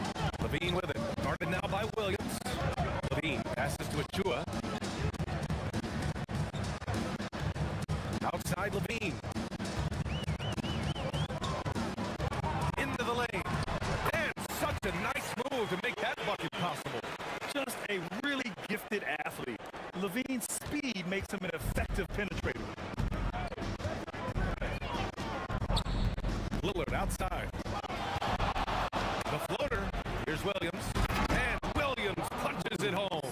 Levine with it. Guarded now by Williams. Levine passes to Achua. Outside Levine. Into the lane. And such a nice move to make that bucket possible. Just a really gifted athlete. Levine's speed makes him an effective penetrator. Lillard outside. The floater. Here's Williams. And Williams punches it home.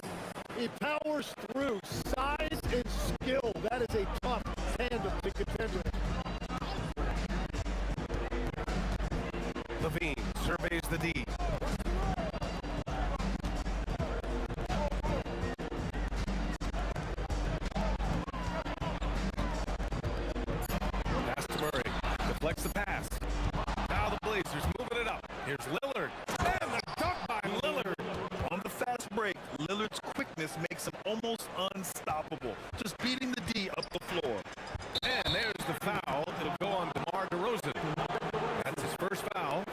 He powers through. Size and skill. That is a tough tandem to contend with. Levine surveys the D. Pass to Murray. Deflects the pass. Now the Blazers moving it up. Here's Lillard. And the dunk by Lillard. On the fast break, Lillard's quickness makes him almost unstoppable. Just beating the D up the floor. And there's the foul. It'll go on DeMar DeRozan. That's his first foul.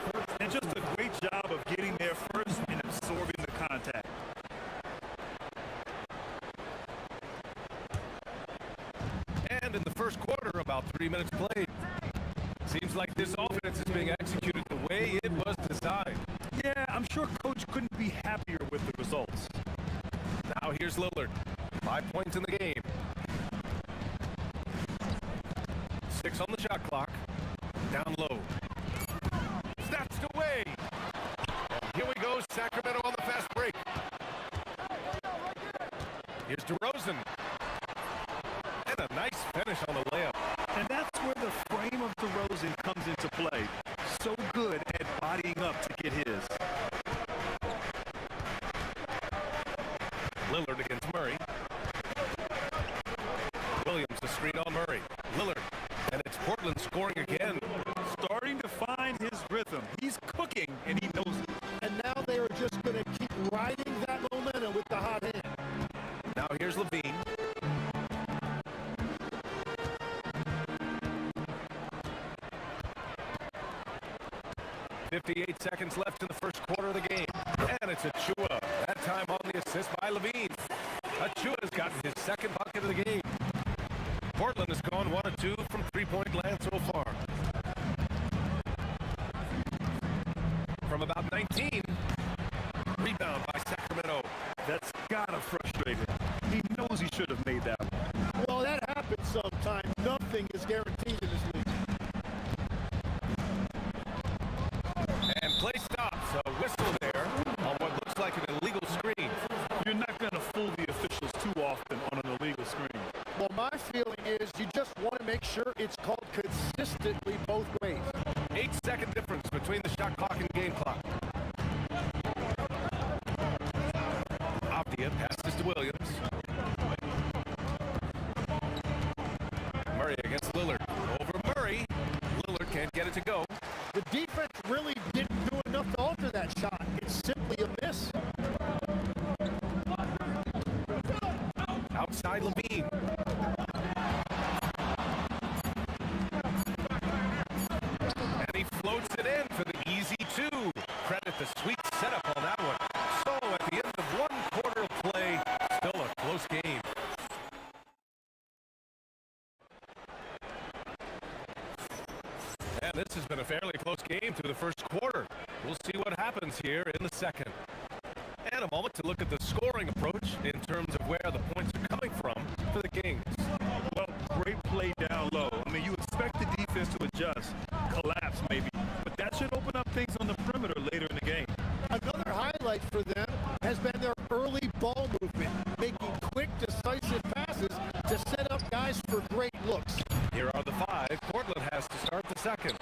And just a great job of getting there first and absorbing the contact. And in the first quarter, about 3 minutes played. Seems like this offense is being executed the way it was designed. Yeah, I'm sure Coach couldn't be happier with the results. Now here's Lillard. 5 points in the game. 6 on the shot clock. Down low. Snatched away. And here we go, Sacramento on the fast break. Here's DeRozan. And a nice finish on the layup. And that's where the frame of DeRozan comes into play. So good at bodying up to get his. Lillard against Murray. Williams a screen on Murray. Lillard. And it's Portland scoring again. Starting to find his rhythm. He's cooking, and he knows it. And now they are just going to keep riding that momentum with the hot hand. Now here's Levine. .58 seconds left in the first quarter of the game. And it's Achua. That time on the assist by Levine. Achua's gotten his second bucket of the game. Portland has gone 1 of 2 from three-point land so far. From about 19. Rebound by Sacramento. That's gotta frustrate him. He knows he should have made that one. Well, that happens sometimes. Nothing is Well, my feeling is you just want to make sure it's called consistently both ways. 8-second difference between the shot clock and game clock. Avdia passes to Williams. Murray against Lillard. Over Murray. Lillard can't get it to go. The defense really didn't do enough to alter that shot. It's simply a miss. Outside Levine. And he floats it in for the easy two. Credit the sweet setup on that one. So at the end of one quarter of play, still a close game. And this has been a fairly close game through the first quarter. We'll see what happens here in the second. And a moment to look at the scoring approach in terms of where the points are coming from for the Kings. Well, great play down low. I mean, you expect the defense to adjust, collapse maybe, but that should open up things on the perimeter later in the game. Another highlight for them has been their early ball movement, making quick, decisive passes to set up guys for great looks. Here are the five Portland has to start the second.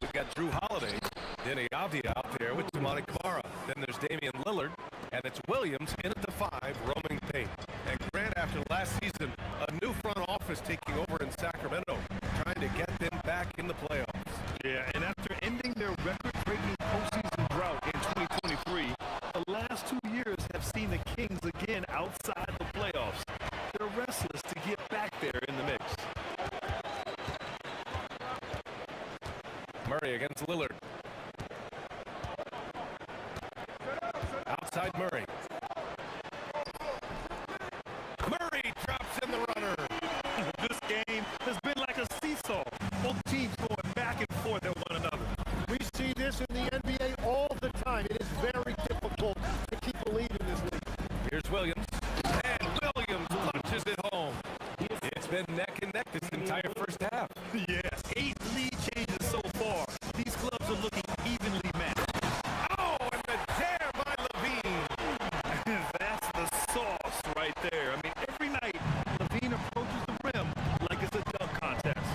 We've got Drew Holiday, Denny Avdia out there with Damani Kamara. Then there's Damian Lillard, and it's Williams in at the five, roaming the paint. And Grant, after last season, a new front office taking over in Sacramento, trying to get them back in the playoffs. Yeah, and after ending their record-breaking postseason drought in 2023, the last 2 years have seen the Kings again outside the playoffs. They're restless to get back there in the mix. Murray against Lillard. Outside Murray. Murray drops in the runner. This game has been like a seesaw. Both teams going back and forth at one another. We see this in the NBA all the time. It is very difficult to keep a lead in this league. Here's Williams. And Williams punches it home. It's been neck and neck this entire first half. Yes, 8 lead changes so far. These clubs are looking evenly matched. Oh, and the jam by Levine. That's the sauce right there. I mean, every night, Levine approaches the rim like it's a dunk contest.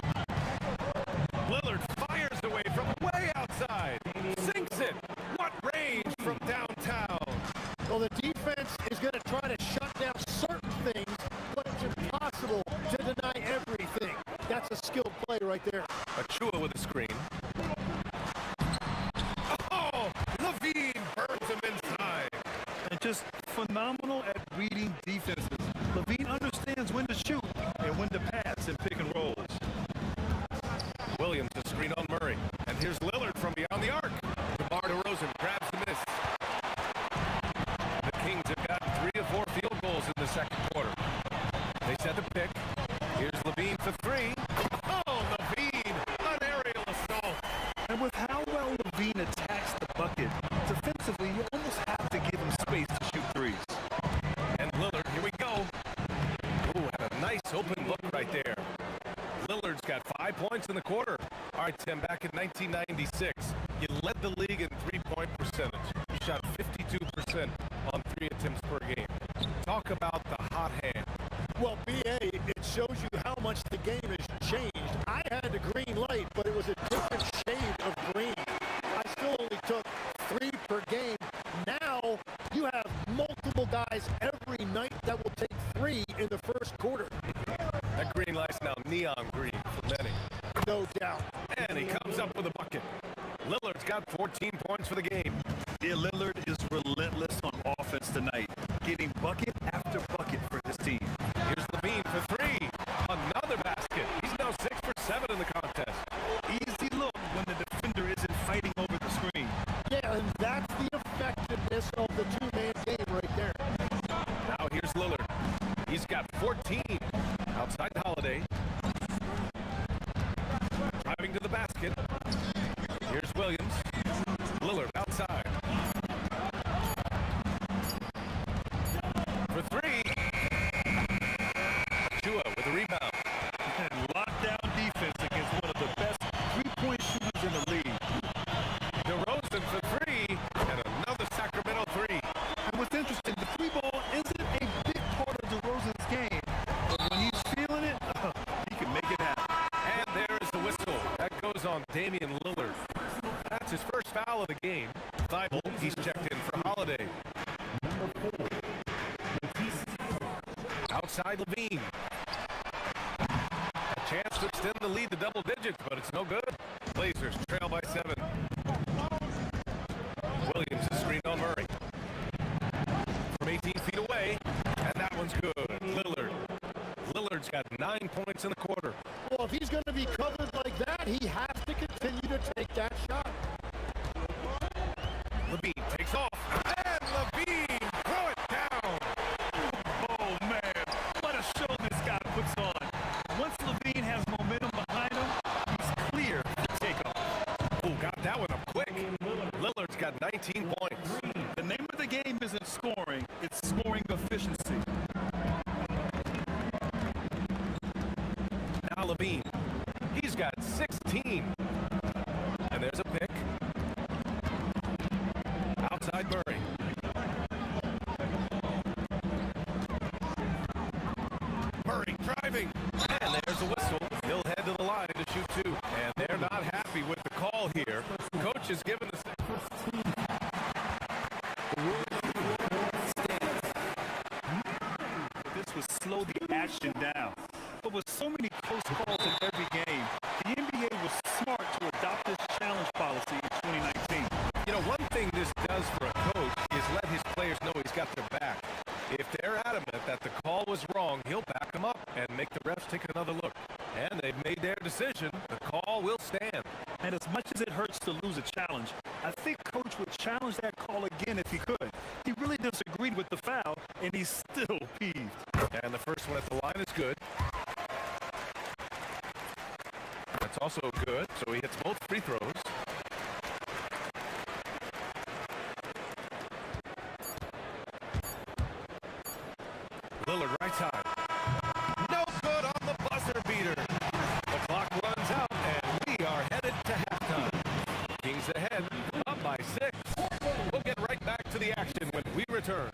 Lillard fires away from way outside. Sinks it. What range from downtown. Well, the defense is going to try to shut down certain things, but it's impossible to deny everything. That's a skilled play right there. Achua with a screen. Oh, Levine burns him inside. And just phenomenal at reading defenses. Levine understands when to shoot and when to pass and pick and rolls. Williams a screen on Murray. And here's Lillard from beyond the arc. DeMar DeRozan grabs the miss. The Kings have got 3 of 4 field goals in the second quarter. They set the pick. Here's Levine for 3. Oh, Levine, an aerial assault. And with how well Levine attacks the bucket, defensively, you almost have to give him space to shoot threes. And Lillard, here we go. Ooh, had a nice open look right there. Lillard's got 5 points in the quarter. All right, Tim, back in 1996, you led the league in three-point percentage. You shot 52% on 3 attempts per game. Talk about the hot hand. Well, BA, it shows you how much the game has changed. I had the green light, but it was a different shade of green. I still only took 3 per game. Now, you have multiple guys every night that will take 3 in the first quarter. That green light's now neon green for many. No doubt. And he comes up with a bucket. Lillard's got 14 points for the game. Yeah, Lillard is relentless on offense tonight, getting bucket after bucket for his team. Here's Levine for 3. Another basket. He's now 6 for 7 in the contest. Easy look when the defender isn't fighting over the screen. Yeah, and that's the effectiveness of the two-man game right there. Now here's Lillard. He's got 14. Outside Holiday. Driving to the basket. Here's Williams. Lillard outside. For 3. Achua with a rebound. And lockdown defense against one of the best three-point shooters in the league. DeRozan for 3. And another Sacramento 3. And what's interesting, the 3 ball isn't a big part of DeRozan's game, but when he's feeling it, Damian Lillard. That's his first foul of the game. Thibault, he's checked in for Holiday. Outside Levine. A chance to extend the lead to double digits, but it's no good. Blazers trail by 7. Williams is screened on Murray. From 18 feet away, and that one's good. Lillard's got 9 points in the quarter. Well, if he's going to be covered like that, he has to continue to take that shot. Levine takes off, and Levine throw it down. Oh, man, what a show this guy puts on. Once Levine has momentum behind him, he's clear to take off. Ooh, got that one up quick. Lillard's got 19 points. The name of the game isn't scoring, it's scoring efficiency. Now Levine, he's got 16. And there's a pick. Outside Murray. Murray driving. And there's a whistle. He'll head to the line to shoot 2. And they're not happy with the call here. Coach is giving the... This would slow the action down. But with so many close calls in every game, the NBA was smart to adopt this challenge policy in 2019. You know, one thing this does for a coach is let his players know he's got their back. If they're adamant that the call was wrong, he'll back them up and make the refs take another look. And they've made their decision. The call will stand. And as much as it hurts to lose a challenge, I think Coach would challenge that call again if he could. He really disagreed with the foul, and he's still peeved. And the first one at the line is good. That's also good, so he hits both free throws. Lillard right side. No good on the buzzer beater. The clock runs out, and we are headed to halftime. Kings ahead, up by 6. We'll get right back to the action when we return.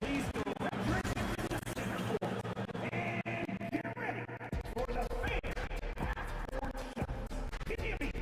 Please go back to the center court and get ready for the fan half-court shot. Give me a beat.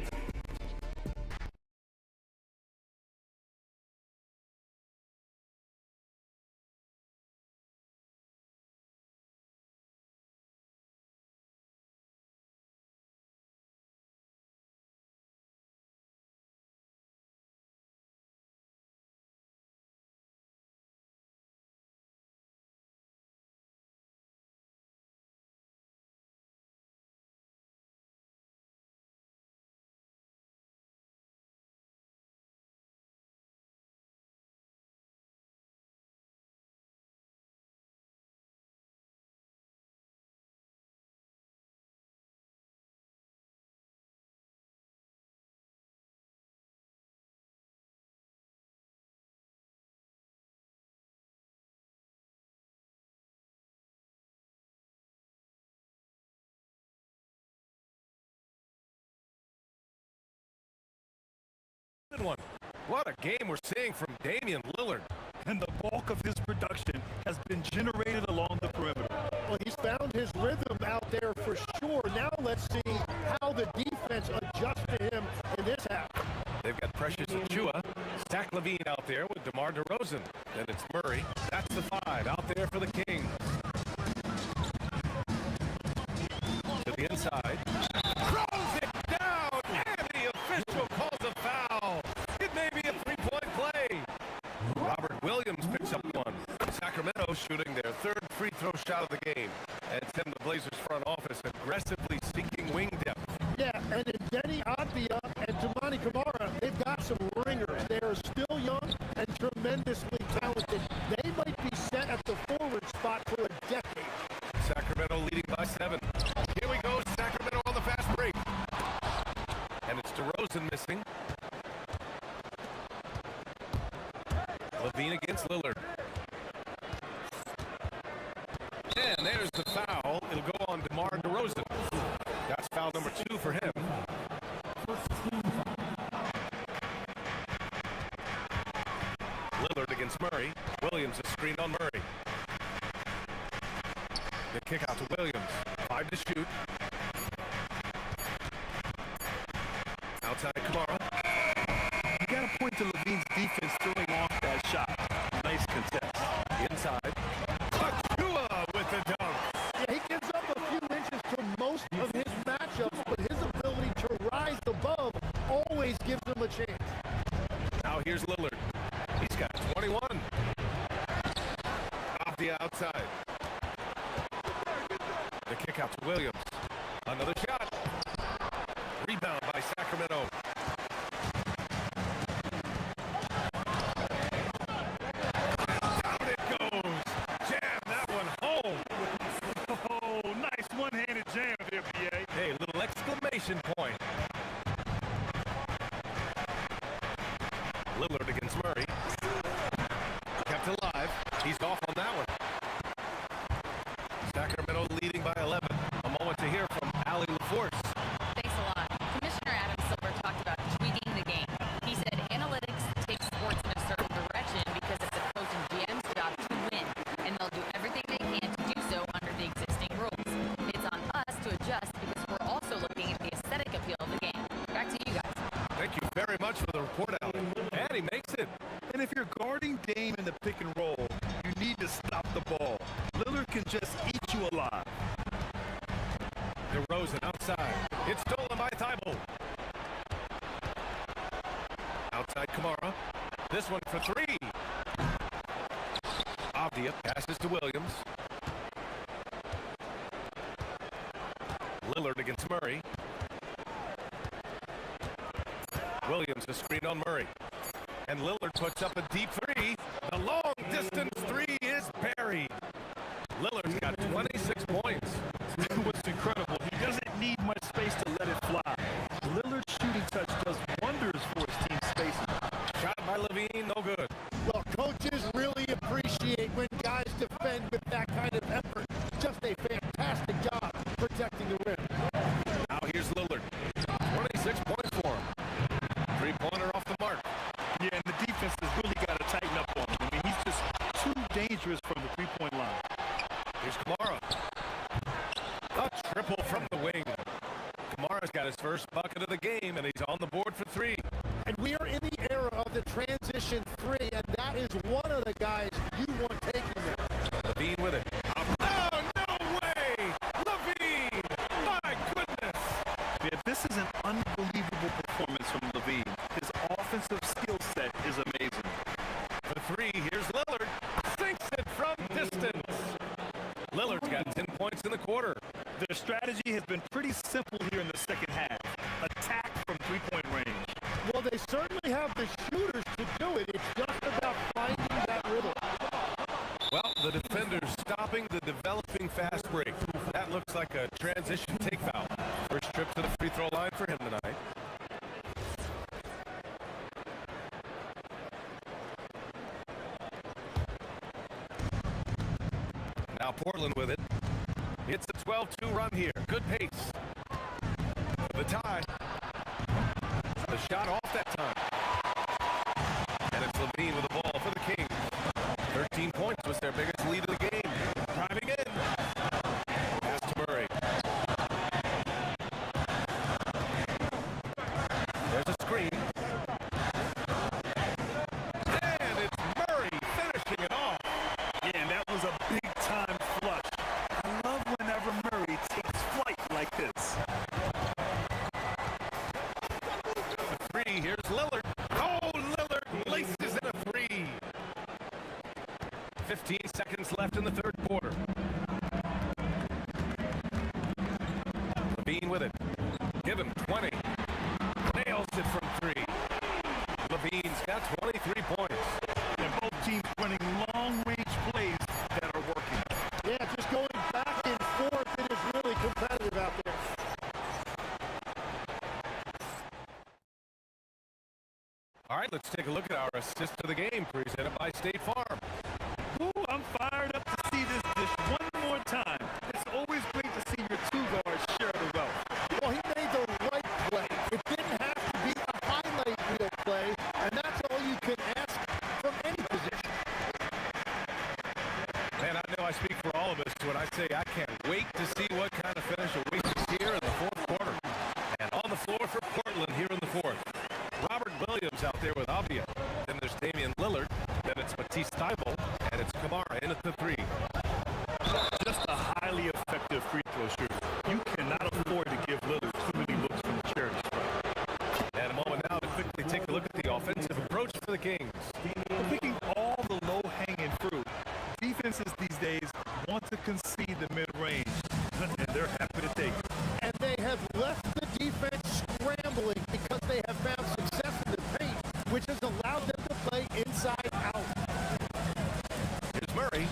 Good one. What a game we're seeing from Damian Lillard. And the bulk of his production has been generated along the perimeter. Well, he's found his rhythm out there for sure. Now let's see how the defense adjusts to him in this half. They've got Precious Achiuwa, Zach LaVine out there with DeMar DeRozan. Then it's Murray. That's the 5 out there for the Kings. To the inside. Throws it down, and the official calls a foul. It may be a 3-point play. Robert Williams picks up one. Sacramento shooting their 3rd free throw shot of the game. And Tim, the Blazers front office aggressively seeking wing depth. Yeah, and in Denny Avdia and Toumani Camara, they've got some ringers. They are still young and tremendously talented. They might be set at the forward spot for a decade. Sacramento leading by 7. Here we go, Sacramento on the fast break. And it's DeRozan missing. LaVine against Lillard. And there's the foul. It'll go on DeMar DeRozan. That's foul number 2 for him. Lillard against Murray. Williams is screened on Murray. The kick out to Williams. 5 to shoot. outside Kamara. You got to point to Levine's defense throwing off that shot. Nice contest. Inside. Achua with the dunk. Yeah, he gives up a few inches to most of his matchups, but his ability to rise above always gives him a chance. Now here's Lillard. He's got 21. Off the outside. The kick out to Williams. Another shot. Rebound by Sacramento. Down it goes. Jam that one home. Oh, nice one-handed jam there, BA. Hey, little exclamation point. Lillard against Murray. Kept alive. He's off on that one. Sacramento leading by 11. A moment to hear from Allie LaForce. Thanks a lot. Commissioner Adam Silver talked about tweaking the game. He said analytics take sports in a certain direction because it's the coach and GM's job to win, and they'll do everything they can to do so under the existing rules. It's on us to adjust because we're also looking at the aesthetic appeal of the game. Back to you guys. Thank you very much for the report, Allie. And he makes it. And if you're guarding Dame in the pick and roll, you need to stop the ball. Lillard can just eat you alive. DeRozan outside. It's stolen by Thibault. Outside Kamara. This one for three. Avdia passes to Williams. Lillard against Murray. Williams a screen on Murray. And Lillard puts up a deep three. The long distance three is buried. Lillard's got 26 points. What's incredible, he doesn't need much space to let it fly. Lillard's shooting touch does wonders for his team's spacing. Shot by Levine, no good. Well, coaches really appreciate when guys defend with that kind of effort. Just a fantastic job protecting the rim. Now here's Lillard. 26 points for him. Three-pointer off the mark. Yeah, and the defense has really got to tighten up on him. I mean, he's just too dangerous from the three-point line. Here's Kamara. A triple from the wing. Kamara's got his first bucket of the game, and he's on the board for three. And we are in the era of the transition three, and that is one of the guys you want taking there. Levine with it. Oh, no way! Levine! My goodness! Yeah, this is an unbelievable performance from Levine. His offensive skill set is amazing. For three, here's Lillard. Sinks it from distance. Lillard's got 10 points in the quarter. Their strategy has been pretty simple here in the second half. Attack from three-point range. Well, they certainly have the shooters to do it. It's just about finding that rhythm. Well, the defender's stopping the developing fast break. That looks like a transition take foul. First trip to the free throw line for him tonight. Now Portland with it. It's a 12-2 run here. Good pace. For the tie. The shot off that time. And it's Levine with the ball for the Kings. 13 points was their biggest lead of the game. Driving in. Pass to Murray. There's a screen. And it's Murray finishing it off. Yeah, and that was a big-time flush. I love whenever Murray takes flight like this. The three, here's Lillard. Oh, Lillard laces in a three. 15 seconds left in the third quarter. Levine with it. Give him 20. Nails it from three. Levine's got 23 points. And both teams running long-range plays that are working. Yeah, just going back and forth, it is really competitive out there. All right, let's take a look at our assist of the game presented by State Farm. Ooh, I'm fired up to see this dish one more time. It's always great to see your two guards share the wealth. Well, he made the right play. It didn't have to be a highlight reel play, and that's all you can ask from any position. Man, I know I speak for all of us when I say I can't wait to see what kind of finish awaits us here in the fourth quarter. And on the floor for Portland here in the fourth. concede the mid-range, and they're happy to take it. And they have left the defense scrambling because they have found success in the paint, which has allowed them to play inside out. Here's Murray.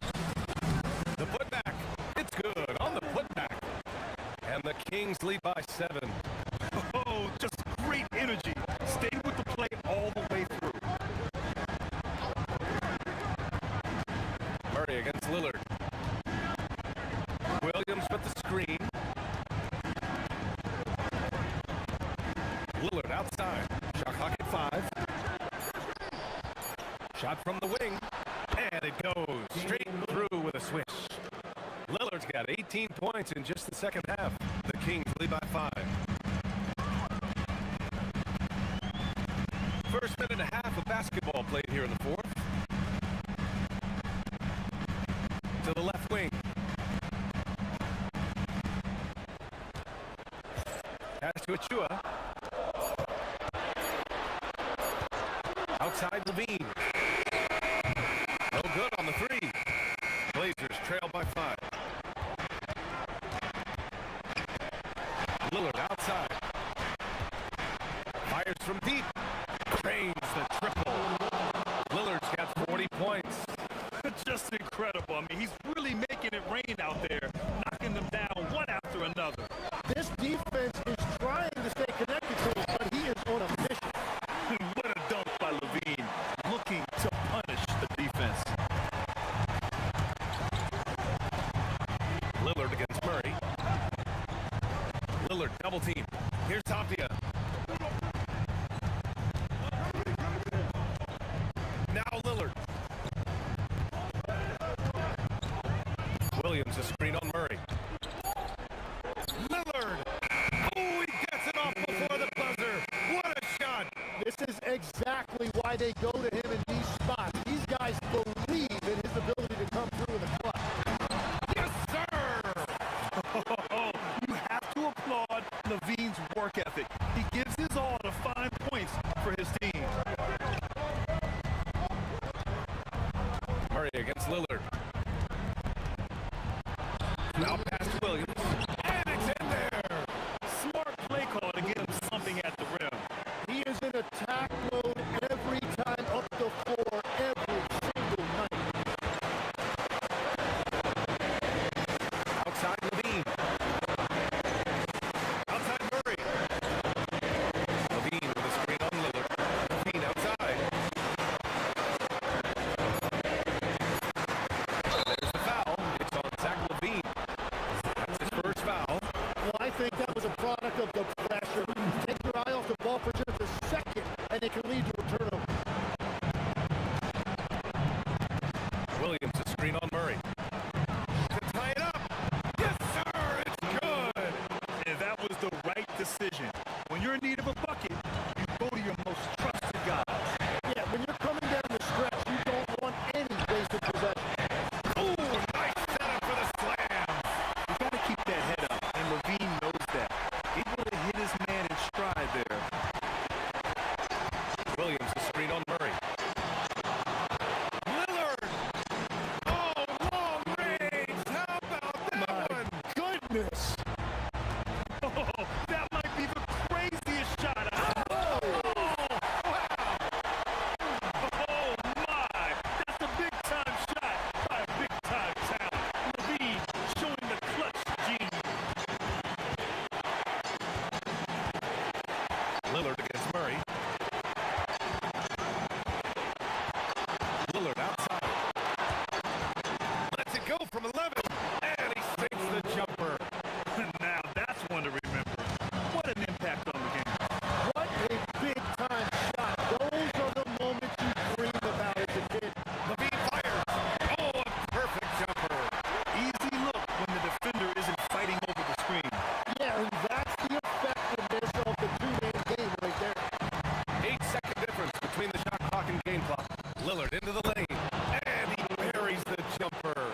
The putback. It's good on the putback. And the Kings lead by 7. Oh, just great energy. Stayed with the play all the way through. Murray against Lillard. Williams with the screen. Lillard outside. Shot clock at 5. Shot from the wing. And it goes straight through with a swish. Lillard's got 18 points in just the second half. The Kings lead by 5. First minute and a half of basketball played here in the fourth. To the left wing. Pass to Achua. Outside Levine. No good on the 3. Blazers trail by 5. Lillard outside. Fires from deep. Drains the triple. Lillard's got 40 points. Just incredible. I mean, he's really making it rain out there, knocking them down one after another. This defense is trying to stay connected to us, but he is on a mission. What a dunk by Levine, looking to punish the defense. Lillard against Murray. Lillard double team. Here's Tapia. Now Lillard. Williams a screen on Murray. Lillard. Oh, he gets it off before the buzzer. What a shot. This is exactly why they go to him in these spots. These guys believe in his ability to come through in the clutch. Yes, sir. You have to applaud Levine's work ethic. He gives his all to find points for his team. Murray against Lillard. Now pass to Williams. And it's in there. Smart play call to get him something at the rim. He is in attack mode every time up the floor, every single night. Outside Levine. Outside Murray. Levine with a screen on Lillard. Levine outside. There's the foul. It's on Zach Levine. That's his first foul. Well, I think that was a product of the pressure. Take your eye off the ball for just a second, and it can lead to a turnover. Williams a screen on Murray. To tie it up. Yes, sir. It's good. And that was the right decision. When you're in need of a bucket, you go to your most trusted guys. Yeah, when you're coming down the stretch, you don't want any wasted possession. Oh, nice setup for the slam. You got to keep that head up, and Levine knows that. Able to hit his man in stride there. Williams a screen on Murray. Lillard. Oh, long range. How about that one? Goodness! Oh, that might be the craziest shot I've Oh, my. That's a big-time shot by a big-time talent. Levine showing the clutch gene. Lillard against Murray. Lillard outside. Lets it go from 11. And he sinks the jumper. Now that's one to remember. What an impact on the game. What a big-time shot. Those are the moments you dream about as a kid. Levine fires. Oh, a perfect jumper. Easy look when the defender isn't fighting over the screen. Yeah, and that's the effectiveness of the two-man game right there. 8-second difference between the shot clock and game clock. Lillard into the lane. And he buries the jumper.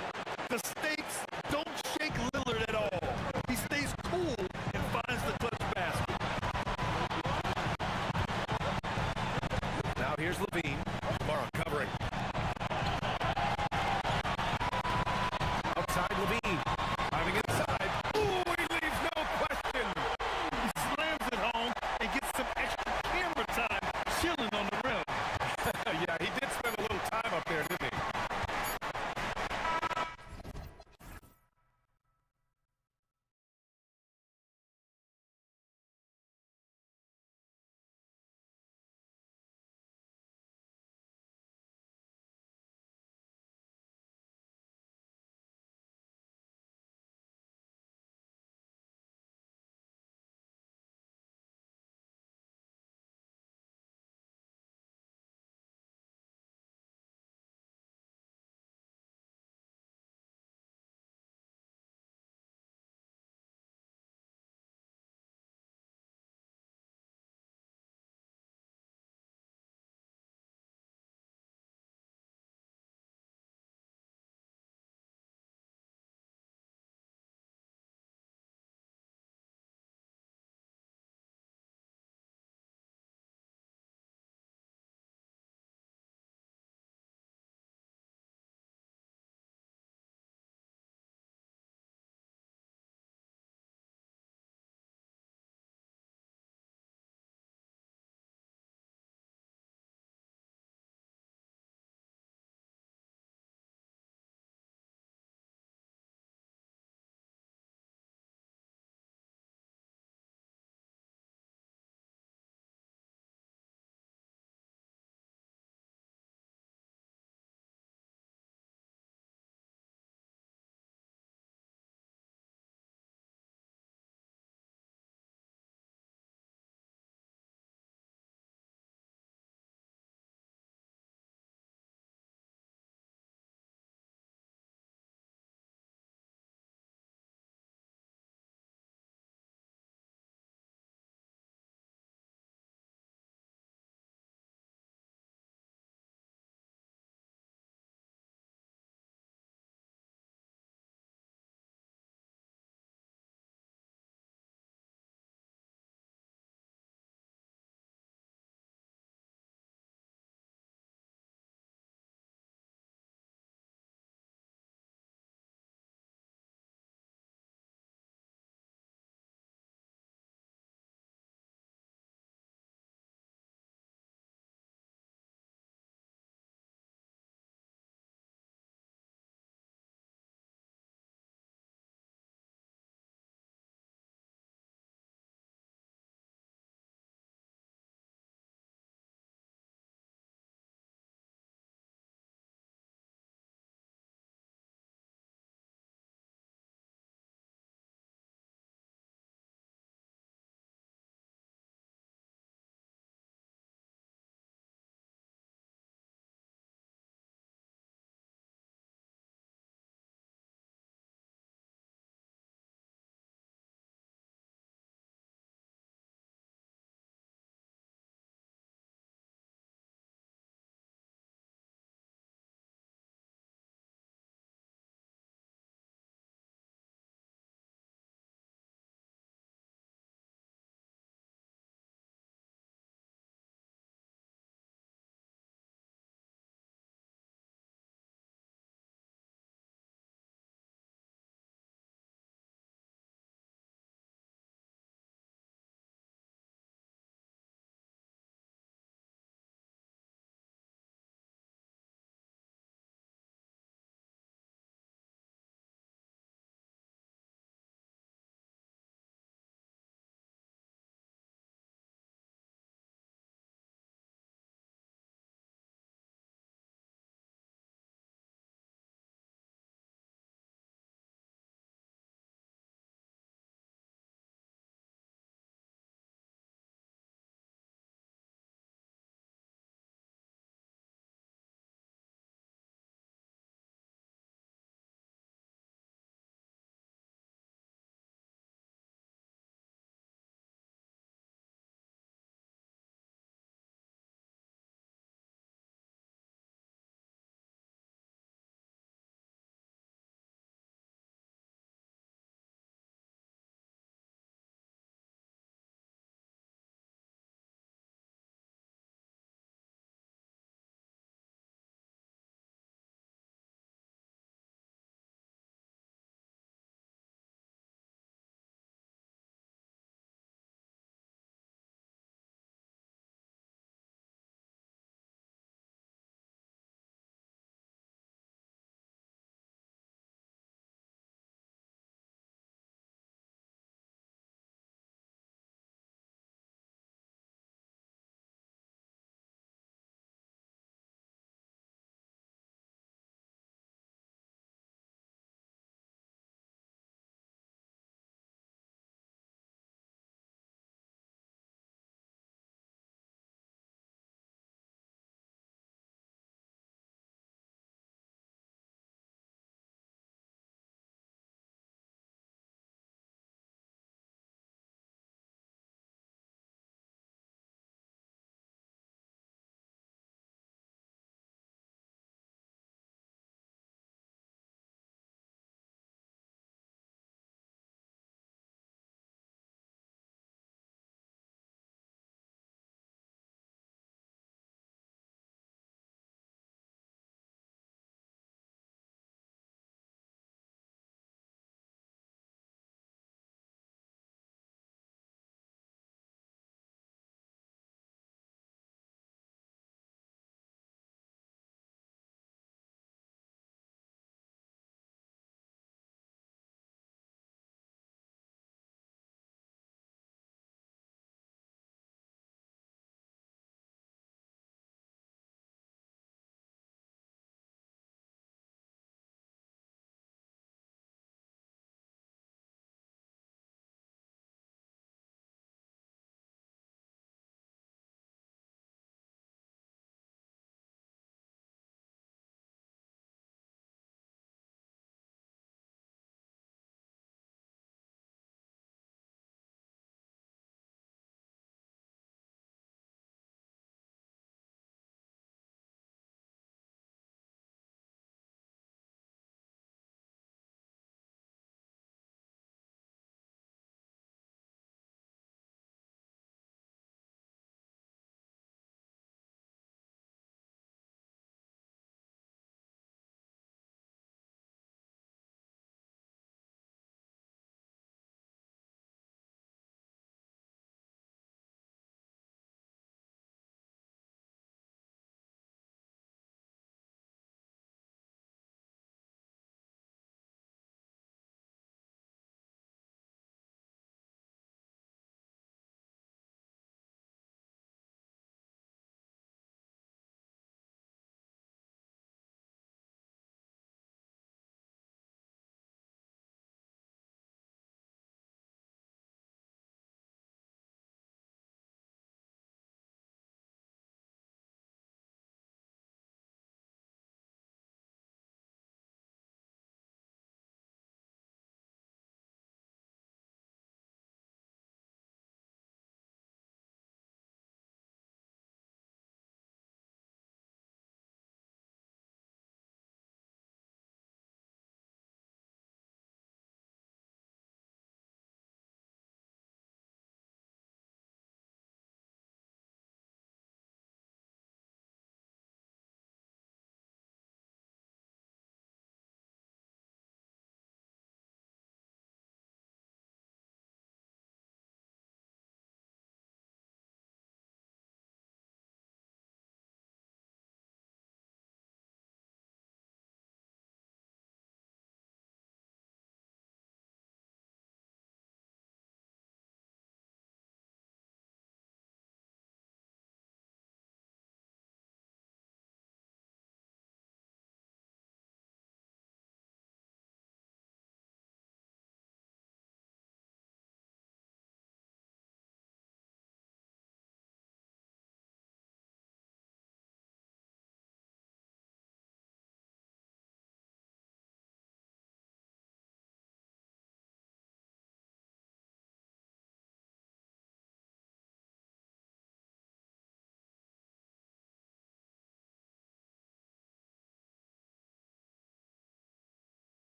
The stakes don't shake Lillard at all. He stays cool and finds the clutch basket. Now here's Levine. Tomorrow covering. Outside Levine.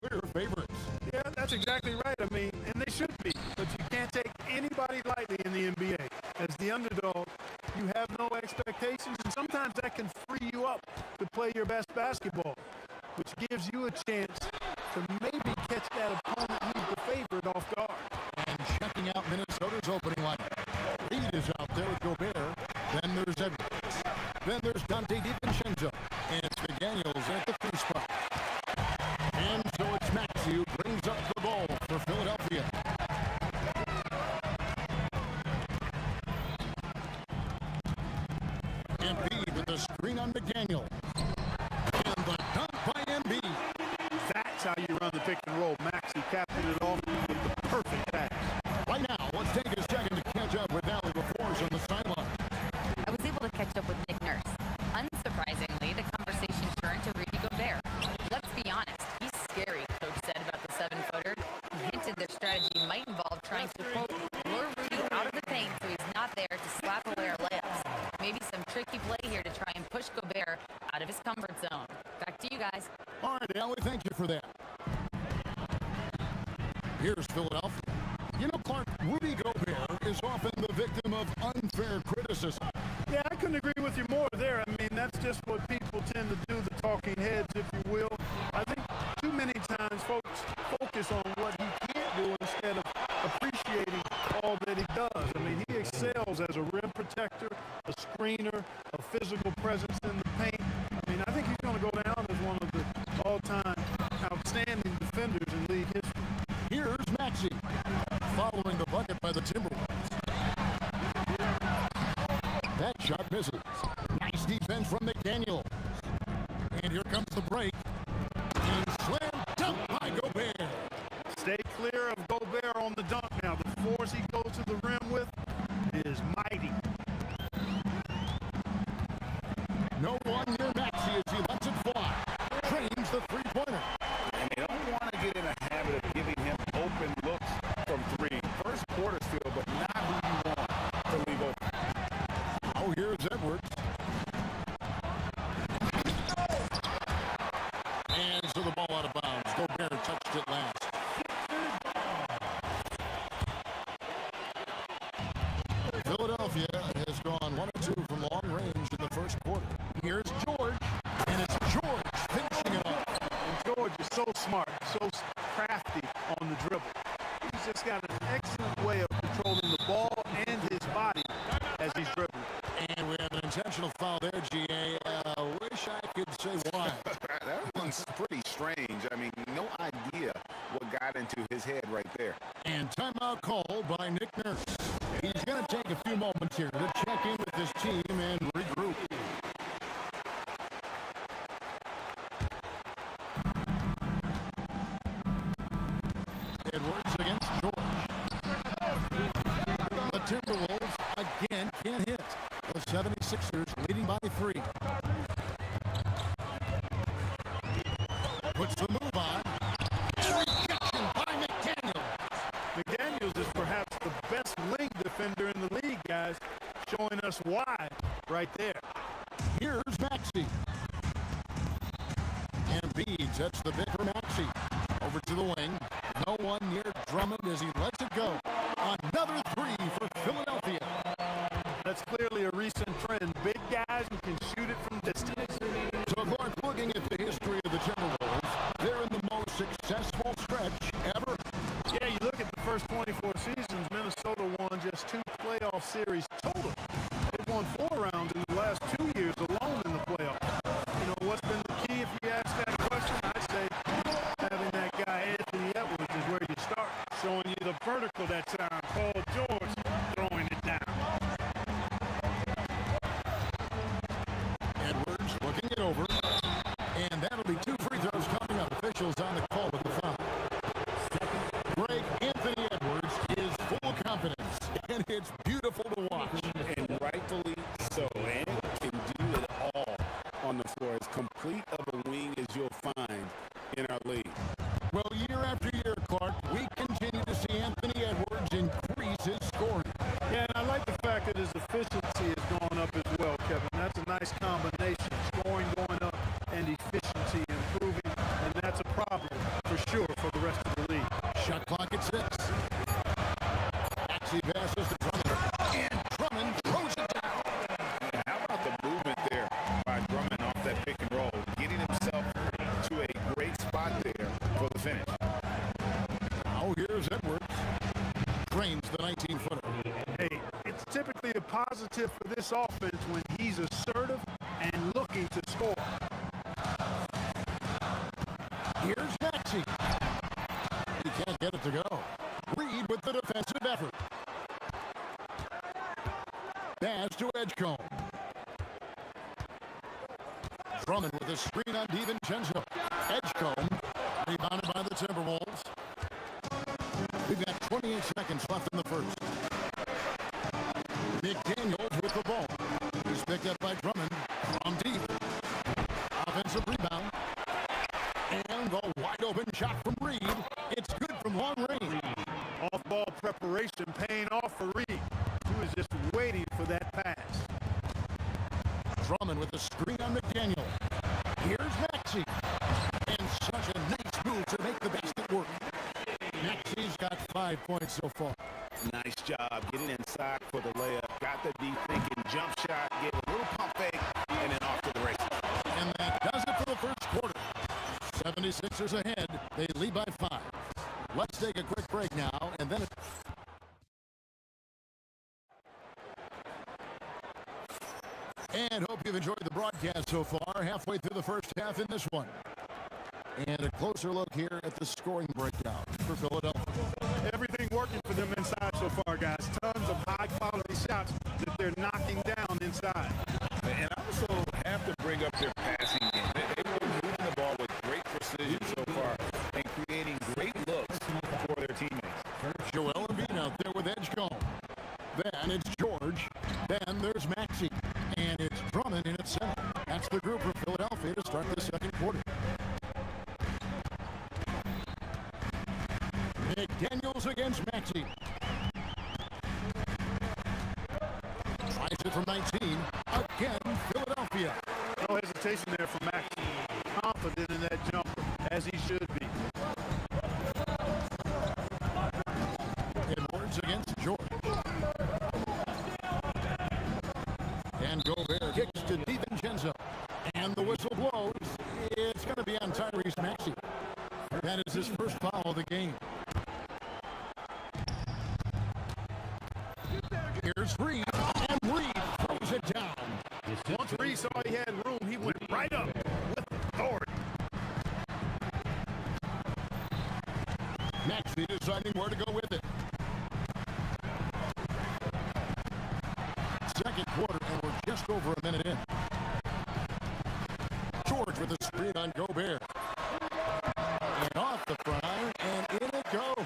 clear favorites. Yeah, that's exactly right. I mean, and they should be. But you can't take anybody lightly in the NBA. As the underdog, you have no expectations, and sometimes that can free you up to play your best basketball, which gives you a chance to maybe catch that opponent who's the favorite off guard. And checking out Minnesota's opening lineup. Reed is out there with Gobert. Then there's Edwards. Then there's Dante DiVincenzo. And it's McDaniels at the 3 spot. And so it's Maxey who brings up the ball for Philadelphia. Embiid with the screen on McDaniel. And the dunk by Embiid. That's how you run the pick and roll. Maxey captured it off with the perfect pass. Right now, let's take a second to catch up with Allie LaForce on the sideline. I was able to catch up with Nick Nurse. Unsurprisingly, the conversation turned to Rudy Gobert. Let's be honest, he's scary, Coach said about the 7-footer. He hinted their strategy might involve trying to, quote, lure Rudy out of the paint so he's not there to slap away our layups. Maybe some tricky play here to try and push Gobert out of his comfort zone. Back to you guys. All right, Allie, thank you for that. Here's Philadelphia. You know, Clark, Rudy Gobert is often the victim of unfair criticism. Yeah, I couldn't agree with you more there. I mean, that's just what people tend to do, the talking heads, if you will. I think too many times folks focus on what he can't do instead of appreciating all that he does. I mean, he excels as a rim protector, a screener, a physical presence in the paint. I mean, I think he's going to go down as one of the all-time outstanding defenders in league history. Here's Maxey, following the bucket by the Timberwolves. That shot misses. Nice defense from McDaniels. And here comes the break. And slam dunk by Gobert. Stay clear of Gobert on the dunk now. The force he goes to the rim with is mighty. No one near Maxey as he lets it fly. Trains the three-pointer. And they don't want to get in a habit of giving him open looks from 3. First quarter still, but not who you want to leave open. Oh, here's Edwards. And so the ball out of bounds. Gobert touched it last. Philadelphia has gone 1 or 2 from long range in the first quarter. Here's George, and it's George finishing it off. And George is so smart, so crafty on the dribble. He's just got an excellent way of controlling the ball and his body as he's dribbling. And we have an intentional foul there, GA. Wish I could say why. That one's pretty strange. I mean, no idea what got into his head right there. And timeout called by Nick Nurse. He's going to take a few moments here to check in with his team and regroup. Edwards against George. The Timberwolves again can't hit. The 76ers leading by 3. Puts the move on. Rejection by McDaniels. McDaniels is perhaps the best wing defender in the league, guys, showing us why right there. Here's Maxey. Embiid sets the bid for Maxey. Over to the wing. No one near Drummond as he lets it go. Another 3 for Philadelphia. That's clearly a recent trend. Big guys who can shoot it from distance. So Clark, looking at the history of the Timberwolves, they're in the most successful stretch ever. Yeah, you look at the first 24 seasons, Minnesota won just 2 playoff series total. They've won 4 rounds in the last 2 years alone in the playoffs. You know, what's been the key if you ask that question? I'd say having that guy Anthony Edwards is where you start. Showing you the vertical that time. Paul George throwing it down. Edwards looking it over. And that'll be 2 free throws coming up. Officials on the call with the foul. Greg, Anthony Edwards is full of confidence. And it's beautiful to watch. And rightfully so. And can do it all on the floor. As complete of a wing as you'll find in our league. Well, year after year, Clark, we continue to see Anthony Edwards increase his scoring. Yeah, and I like the fact that his efficiency has gone up as well, Kevin. That's a nice combination. Scoring going up and efficiency improving. And that's a problem for sure for the rest of the league. Shot clock at 6. Maxey passes to Drummond, and Drummond throws it down. How about the movement there by Drummond off that pick and roll, getting himself to a great spot there for the finish. Now here's Edwards. Trains the 19-footer. Hey, it's typically a positive for this offense when he's assertive and looking to score. Here's Maxey. He can't get it to go. Reed with the defensive effort. Pass to Edgecombe. Drummond with a screen on DiVincenzo. Edgecombe rebounded by the Timberwolves. We've got 28 seconds left in the first. McDaniels with the ball. He's picked up by Drummond from deep. Offensive rebound. And the wide open shot from Reed. It's good from long range. Off-ball preparation paying off for Reed, who is just waiting for that pass. Drummond with the screen on McDaniel. Here's Maxey. And such a nice move to make the basket work. Maxey's got 5 points so far. Nice job getting inside for the layup. Got to be thinking jump shot, get a little pump fake, and then off to the races. And that does it for the first quarter. 76ers ahead. They lead by 5. Let's take a quick break now, and then and hope you've enjoyed the broadcast so far. Halfway through the first half in this one. And a closer look here at the scoring breakdown for Philadelphia. Everything working for them inside so far, guys. Tons of high-quality shots that they're knocking down inside. And I also have to bring up their passing game. They've been moving the ball with great precision so far and creating great looks for their teammates. Joel Embiid out there with Edgecombe. Then it's George. Then there's Maxey. And it's Drummond in at center. That's the group for Philadelphia to start the second quarter. McDaniels against Maxey. Tries it from 19. Again, Philadelphia. No hesitation there for Maxey. Confident in that jumper, as he should be. Edwards against George. And Gobert kicks to DiVincenzo. And the whistle blows. It's going to be on Tyrese Maxey. That is his first foul of the game. Here's Reed. And Reed throws it down. Once Reed saw he had room, he went right up with authority. Maxey deciding where to go with it. Second quarter, and we're just over a minute in. George with a screen on Gobert. And off the front, and in it goes.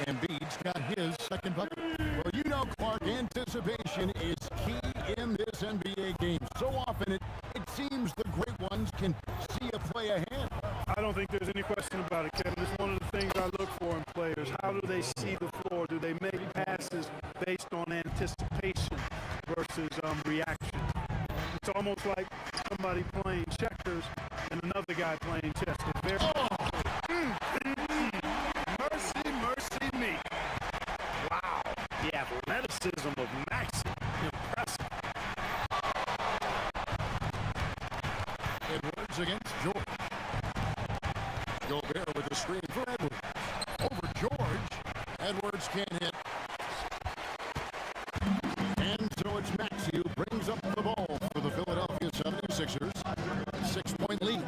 Embiid's got his second bucket. Well, you know, Clark, anticipation is key in this NBA game. So often it seems the great ones can see a play ahead. I don't think there's any question about it, Kevin. It's one of the things I look for in players. How do they see the floor? Do they make passes based on anticipation versus reaction? It's almost like somebody playing checkers and another guy playing chess. Mercy, mercy me. Wow. The athleticism of Maxey. Impressive. Edwards against George. Gobert with the screen for Edwards. Over George. Edwards can't hit. And so it's Maxey who brings up the ball for the Philadelphia 76ers. 6-point lead.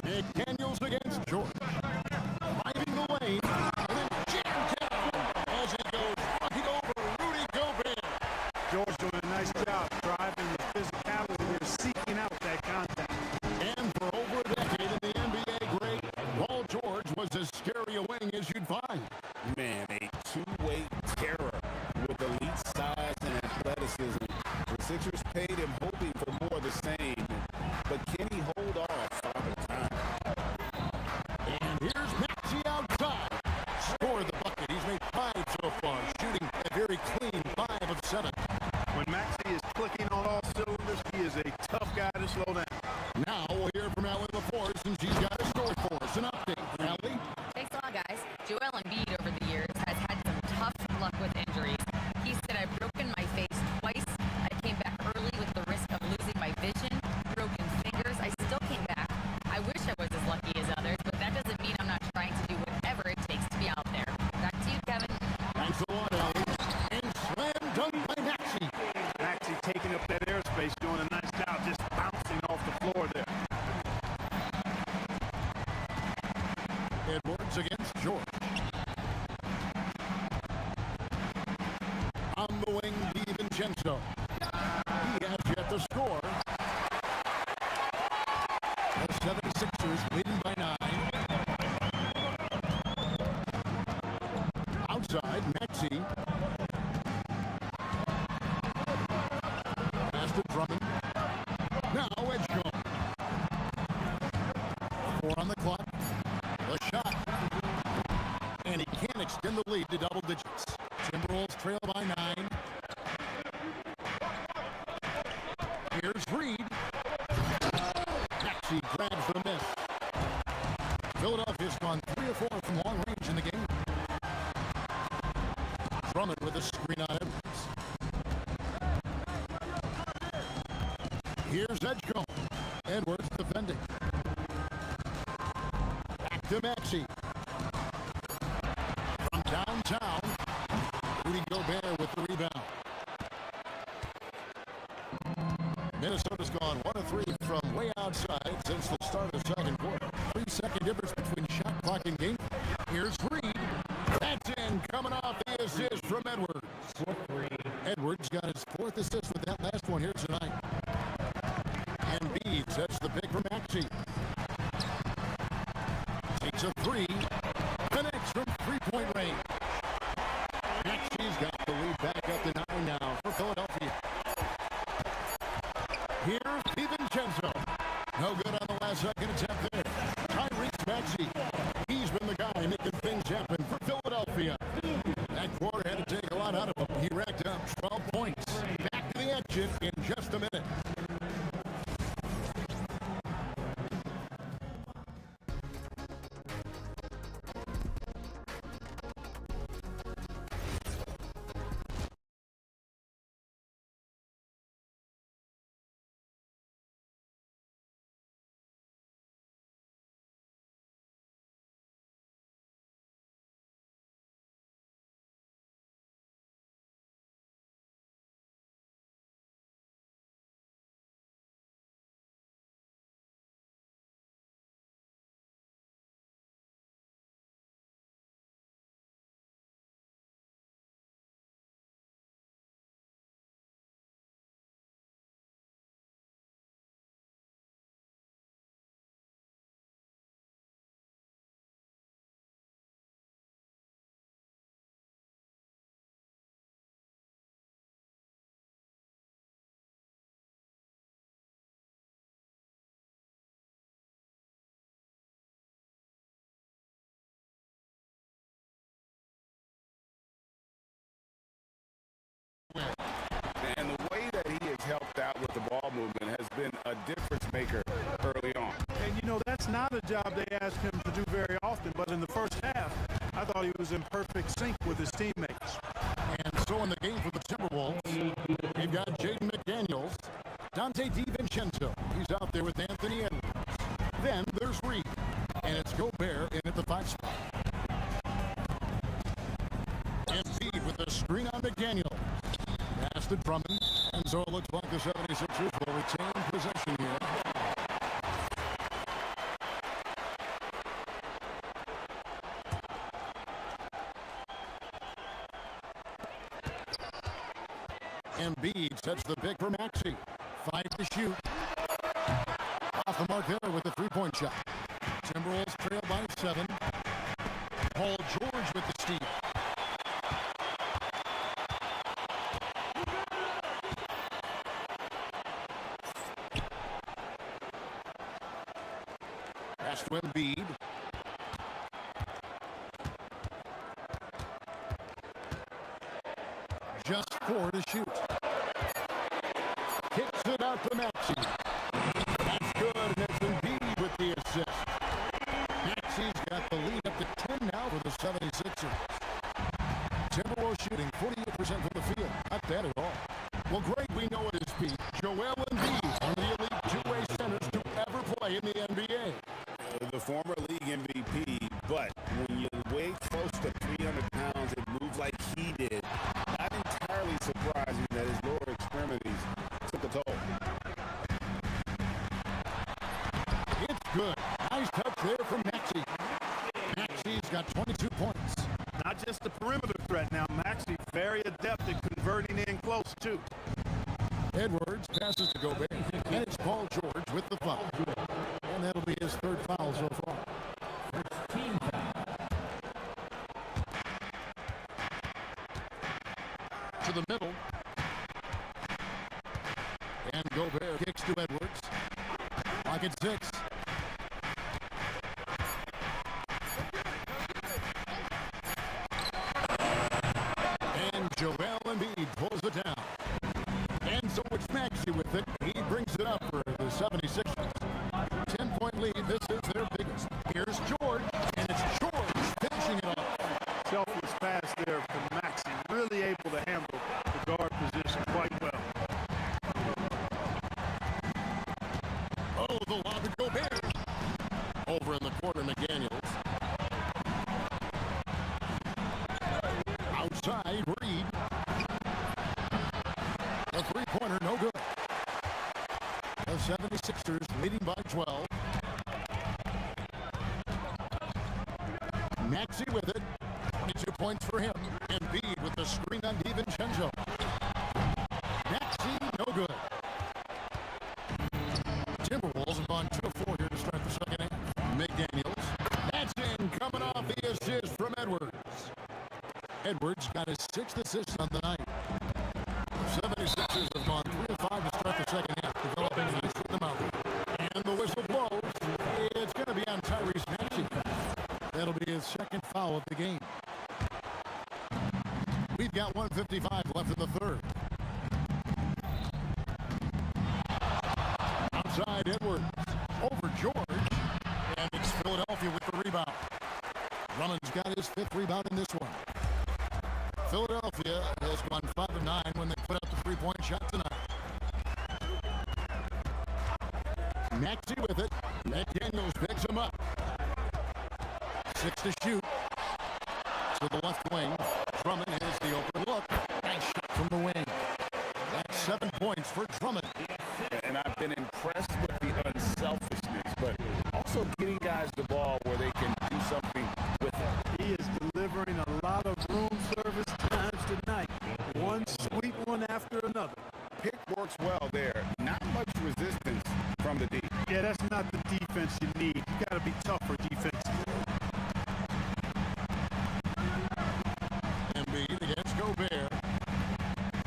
McDaniels against George. Driving the lane. And then jammed down as it goes right over Rudy Gobert. George doing a nice job driving the physicality there, seeking out that contact. And for over a decade in the NBA, great Paul George was as scary a wing as you'd find. Man, a two-way terror with elite size and athleticism. The Sixers paid him hoping for more of the same, but can he hold off Father Time? And here's Maxey outside. Scored the bucket. He's made 5 so far, shooting a very clean 5 of 7. When Maxey is clicking on all cylinders, he is a tough guy to slow down. Now we'll hear The 76ers leading by 9. Outside, Maxey. Pass to Drummond. Now Edgecombe. 4 on the clock. The shot. And he can't extend the lead to double digits. Timberwolves trail by 9. Here's Reed. Maxey grabs the miss. Philadelphia's gone 3 of 4 from long range in the game. Drummond with a screen on Edwards. Here's Edgecombe. Edwards defending. Back to Maxey. From downtown, Rudy Gobert with the rebound. Minnesota's gone 1 of 3 from way outside since the start of the second quarter. 3-second difference between shot clock and game. Here's Reed. That's in, coming off the assist from Edwards. Edwards got his 4th assist with that last one here tonight. And Embiid sets the pick for Maxey. Takes a 3. Connects from 3-point range. Maxey's got the lead back up to 9 now for Philadelphia. Here's DiVincenzo. No good on the last second attempt there. Tyrese Maxey. He's been the guy making things happen for Philadelphia. That quarter had to take a lot out of him. He racked up 12 points. Back to the action in just a minute. And the way that he has helped out with the ball movement has been a difference maker early on. And, you know, that's not a job they ask him to do very often, but in the first half, I thought he was in perfect sync with his teammates. And so in the game for the Timberwolves, they've got Jaden McDaniels, Dante DiVincenzo. He's out there with Anthony Edwards. Then there's Reed, and it's Gobert in at the 5 spot. Embiid with a screen on McDaniels. Pass to Drummond, and so it looks like the 76ers will retain possession here. Embiid sets the pick for Maxey. 5 to shoot. Off the mark there with the 3-point shot. Timberwolves trail by 7. Paul George with the steal. Pass to Embiid. Just 4 to shoot. Kicks it out to Maxey. That's good, and it's Embiid with the assist. Maxey's got the lead up to 10 now for the 76ers. Timberwolves shooting 48% from the field. Not bad at all. Well, Greg, we know at his peak, Joel Embiid, one of the elite two-way centers to ever play in the NBA. The former league MVP, but when you weigh close to 300 pounds and move like he did, not entirely surprising that his lower extremities took a toll. It's good. Nice touch there from Maxey. Maxey's got 22 points. Not just a perimeter threat now. Maxey very adept at converting in close, too. Edwards passes to Gobert, and it's Paul George with the foul. And that the middle. And Gobert kicks to Edwards. Clock at 6. And Joel Embiid pulls it down. And so it's Maxey with it. He brings it up for the 76ers. 10-point lead. This is their biggest. Here's George, and it's George finishing it off. Selfless pass there from Maxey. Really able to handle the guard position quite well. Oh, the lob to Gobert. Over in the corner, McDaniels. Outside, Reed. The three-pointer, no good. The 76ers leading by 12. Maxey with it. 22 points for him. Embiid with the screen on DiVincenzo. Maxey, no good. Timberwolves have gone 2 of 4 here to start the second half. McDaniels. That's in, coming off the assist from Edwards. Edwards got his 6th assist on the night. The 76ers have gone 3 of 5 to start the second half, developing a nice rhythm out there. And the whistle blows. It's going to be on Tyrese Maxey. That'll be his 2nd foul of the game. We've got 1:55 left in the 3rd. Outside Edwards. Over George. And it's Philadelphia with the rebound. Drummond's got his 5th rebound in this one. Philadelphia has gone 5 of 9 when they put up the three-point shot tonight. Maxey with it. McDaniels picks him up. 6 to shoot. To the left wing. Drummond has the open look. Nice shot from the wing. That's 7 points for Drummond. And I've been impressed with the unselfishness, but also getting guys the ball where they can do something with it. He is delivering a lot of room service times tonight. One sweet one after another. Pick works well there. Not much resistance from the D. Yeah, that's not the defense you need. You got to be tougher defense. Embiid against Gobert.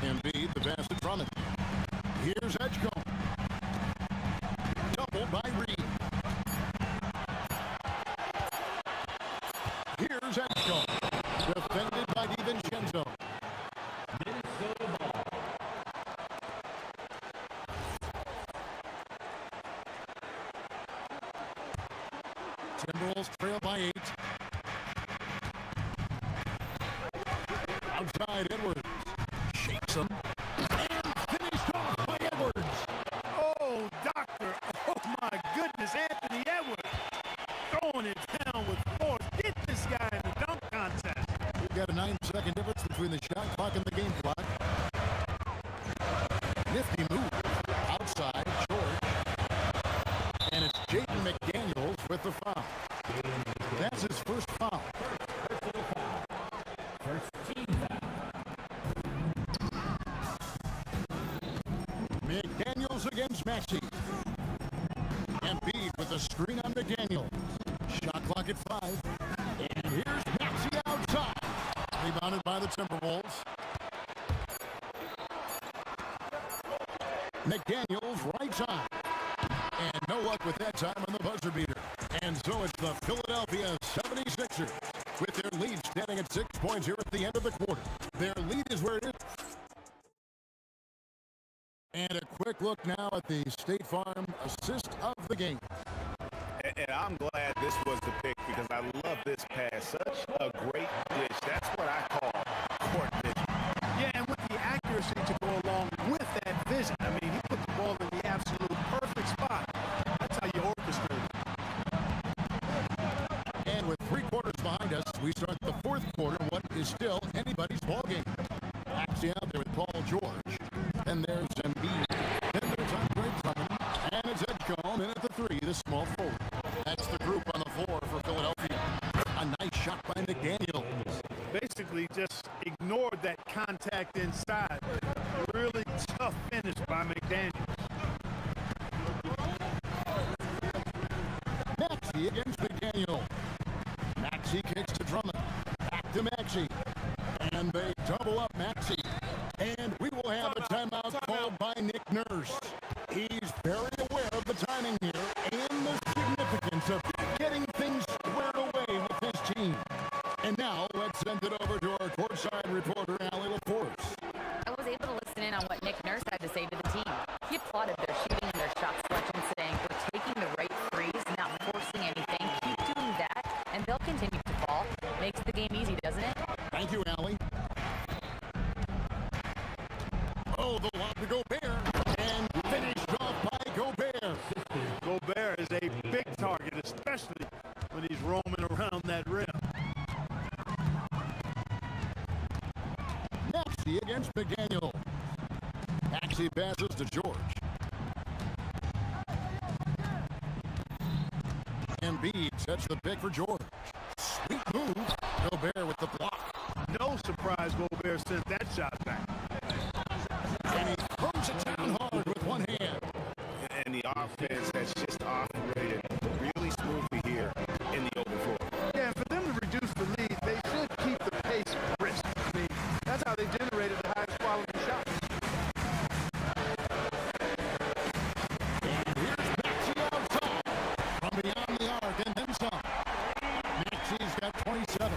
Embiid, the pass to Drummond. Here's Edgecombe. Doubled by Reed. Here's Edgecombe. Defended by DiVincenzo. Timberwolves trail by 8. Outside Edwards. Shakes him. And finished off by Edwards. Oh, doctor. Oh, my goodness. Anthony Edwards throwing it down with force. Get this guy in the dunk contest. We've got a 9-second difference between the shot clock and the game clock. Nifty move. Outside, George. And it's Jaden McDaniels with the foul. That's his first foul. First team foul. McDaniels against Maxey. Embiid with a screen on McDaniels. Shot clock at 5. And here's Maxey outside. Rebounded by the Timberwolves. McDaniels right side. And no luck with that time on the buzzer beater. And so it's the Philadelphia 76ers with their lead standing at 6 points here at the end of the quarter. Their lead is where it is. And a quick look now at the State Farm assist of the game. And I'm glad this was the pick because I love this pass. Such a great dish. That's what I call court vision. Yeah, and with the accuracy to go along with that vision. I mean, he put the ball in the absolute perfect spot. That's how you orchestrate it. And with 3 quarters behind us, we start the 4th quarter, what is still anybody's ball game. Maxey out there with Paul George. And there's Embiid. Then there's Andre Drummond. And it's Edgecombe in at the 3, the small forward. That's the group on the floor for Philadelphia. A nice shot by McDaniels. Basically just ignored that contact inside. Really tough finish by McDaniels. Maxey against McDaniel. Maxey kicks to Drummond. Back to Maxey. And they double up Maxey. especially when he's roaming around that rim. Maxey against McDaniel. Maxey passes to George. Embiid sets the pick for George. Sweet move. Gobert with the block. No surprise Gobert sent that shot back. And he throws it down hard with one hand. And the offense has just operated really smoothly here in the open floor. Yeah, and for them to reduce the lead, they should keep the pace brisk. I mean, that's how they generated the highest quality shots. And here's Maxey outside from beyond the arc and then some. Maxey's got 27.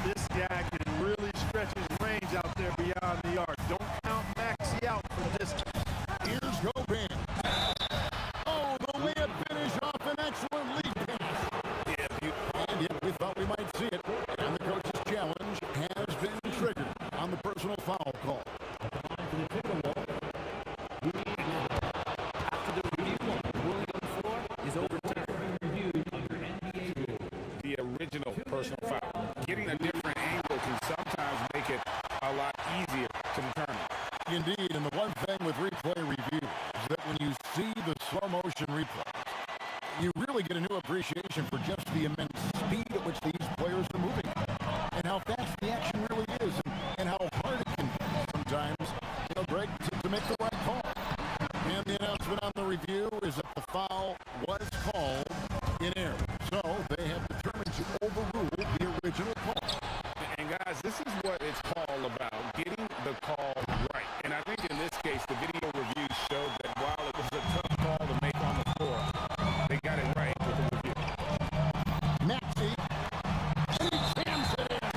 This guy can really stretch his range out there beyond the arc. Don't count Maxey out for distance. Here's Gobert. Oh, the layup finish off an excellent lead pass. And yet we thought we might see it. And the coach's challenge has been triggered on the personal foul call. The original personal foul. Getting a different angle can sometimes make it a lot easier to determine. Indeed, and the one thing with replay review is that when you see the slow motion replay, you really get a new appreciation for just the immense speed at which these players are moving and how fast the action really is and how hard it can be sometimes, Greg, to make the right call. And the announcement on the review is that the foul was called in error. So they have determined to overrule the original call. And guys, this is what it's all about, getting the call right. And I think in this case, the video review showed that while it was a tough call to make on the floor, they got it right with the review. Maxey, and he jams it in.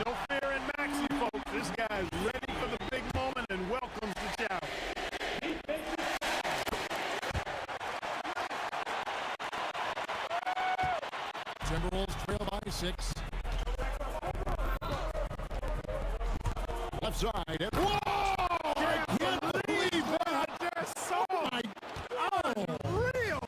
No fear in Maxey, folks. This guy is ready for the big moment and welcomes the challenge. Timberwolves trail by 6. Left side. Whoa! I can't believe that! I just saw My unreal.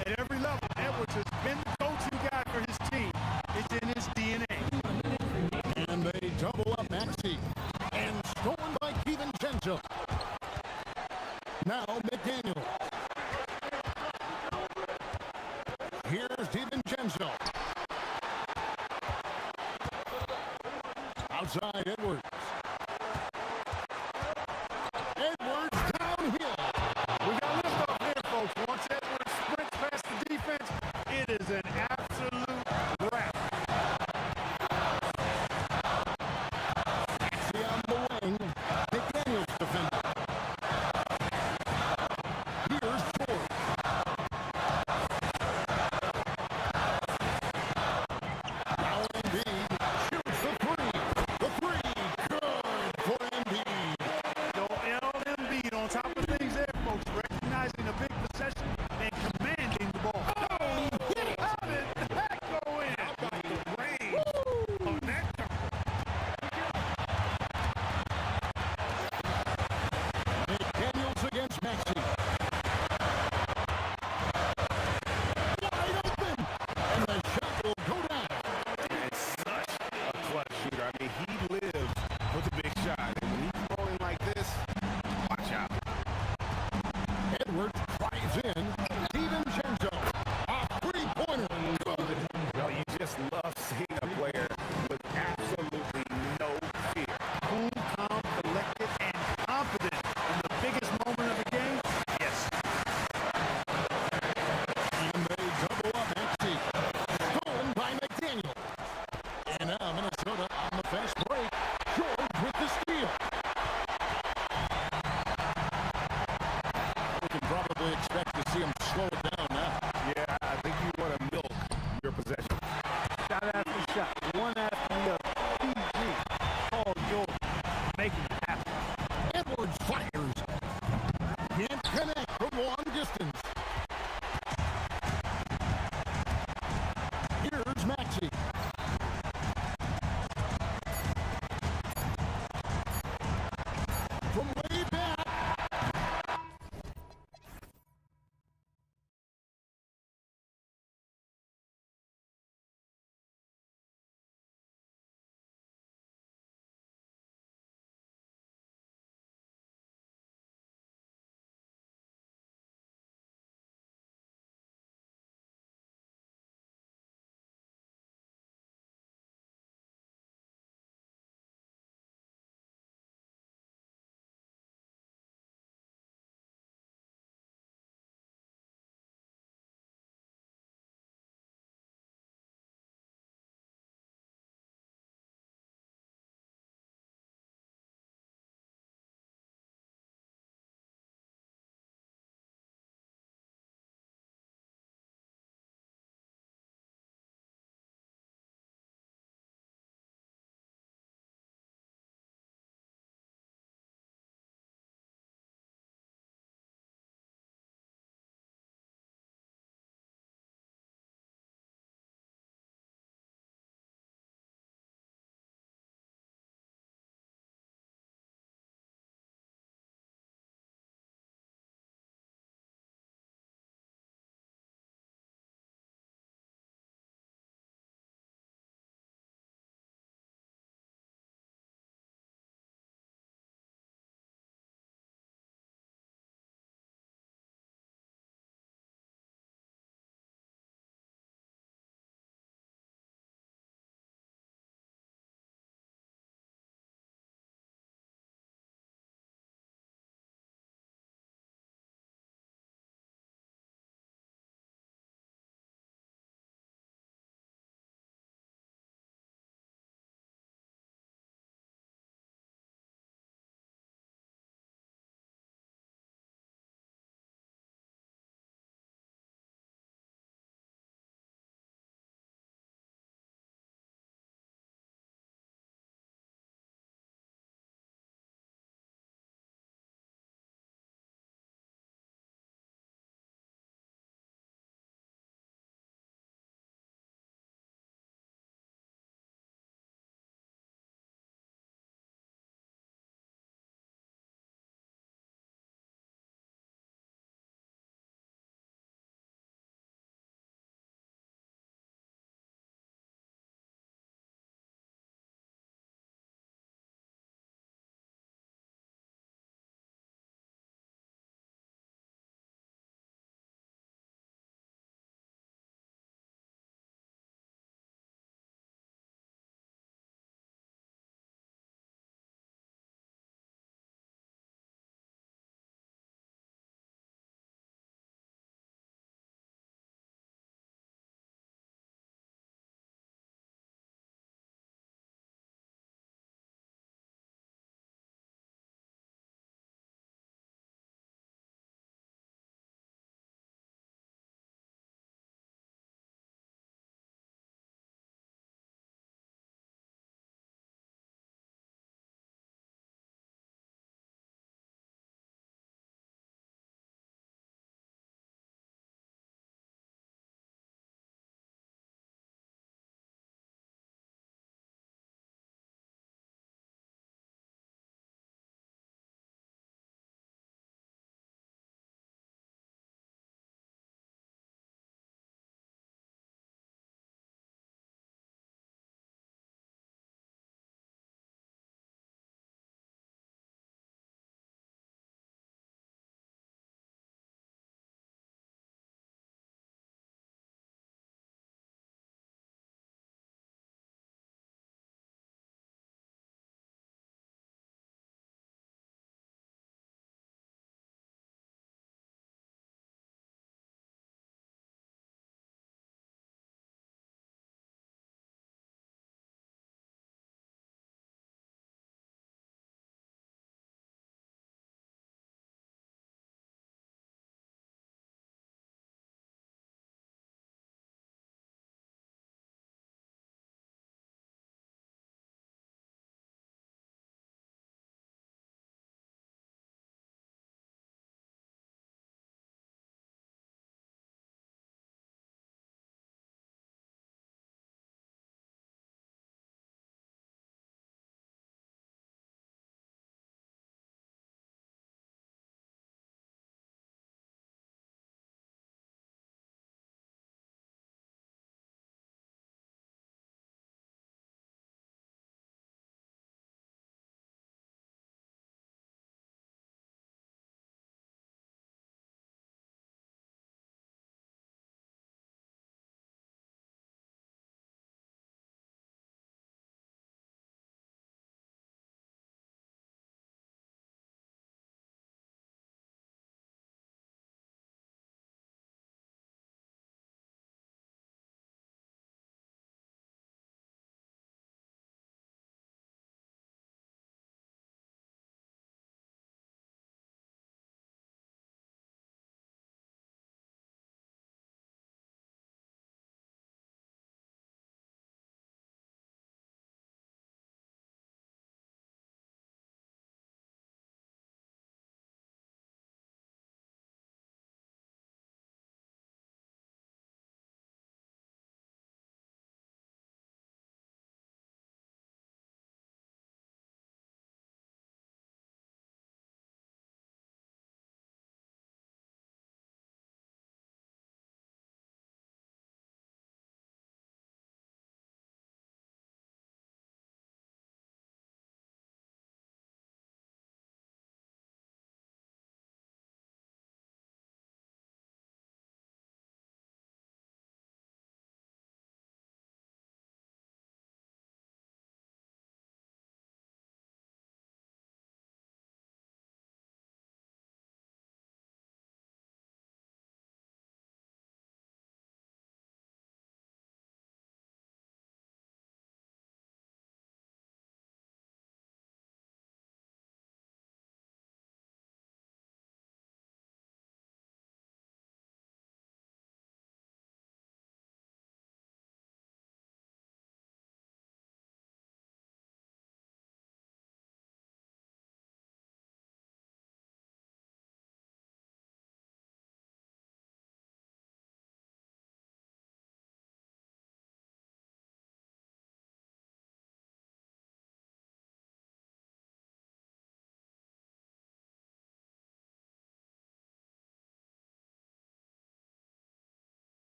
At every level, Edwards has been the go-to guy for his team. It's in his DNA. And they double up Maxey. And stolen by DiVincenzo. Now McDaniel. Here's DiVincenzo. Outside Edwards.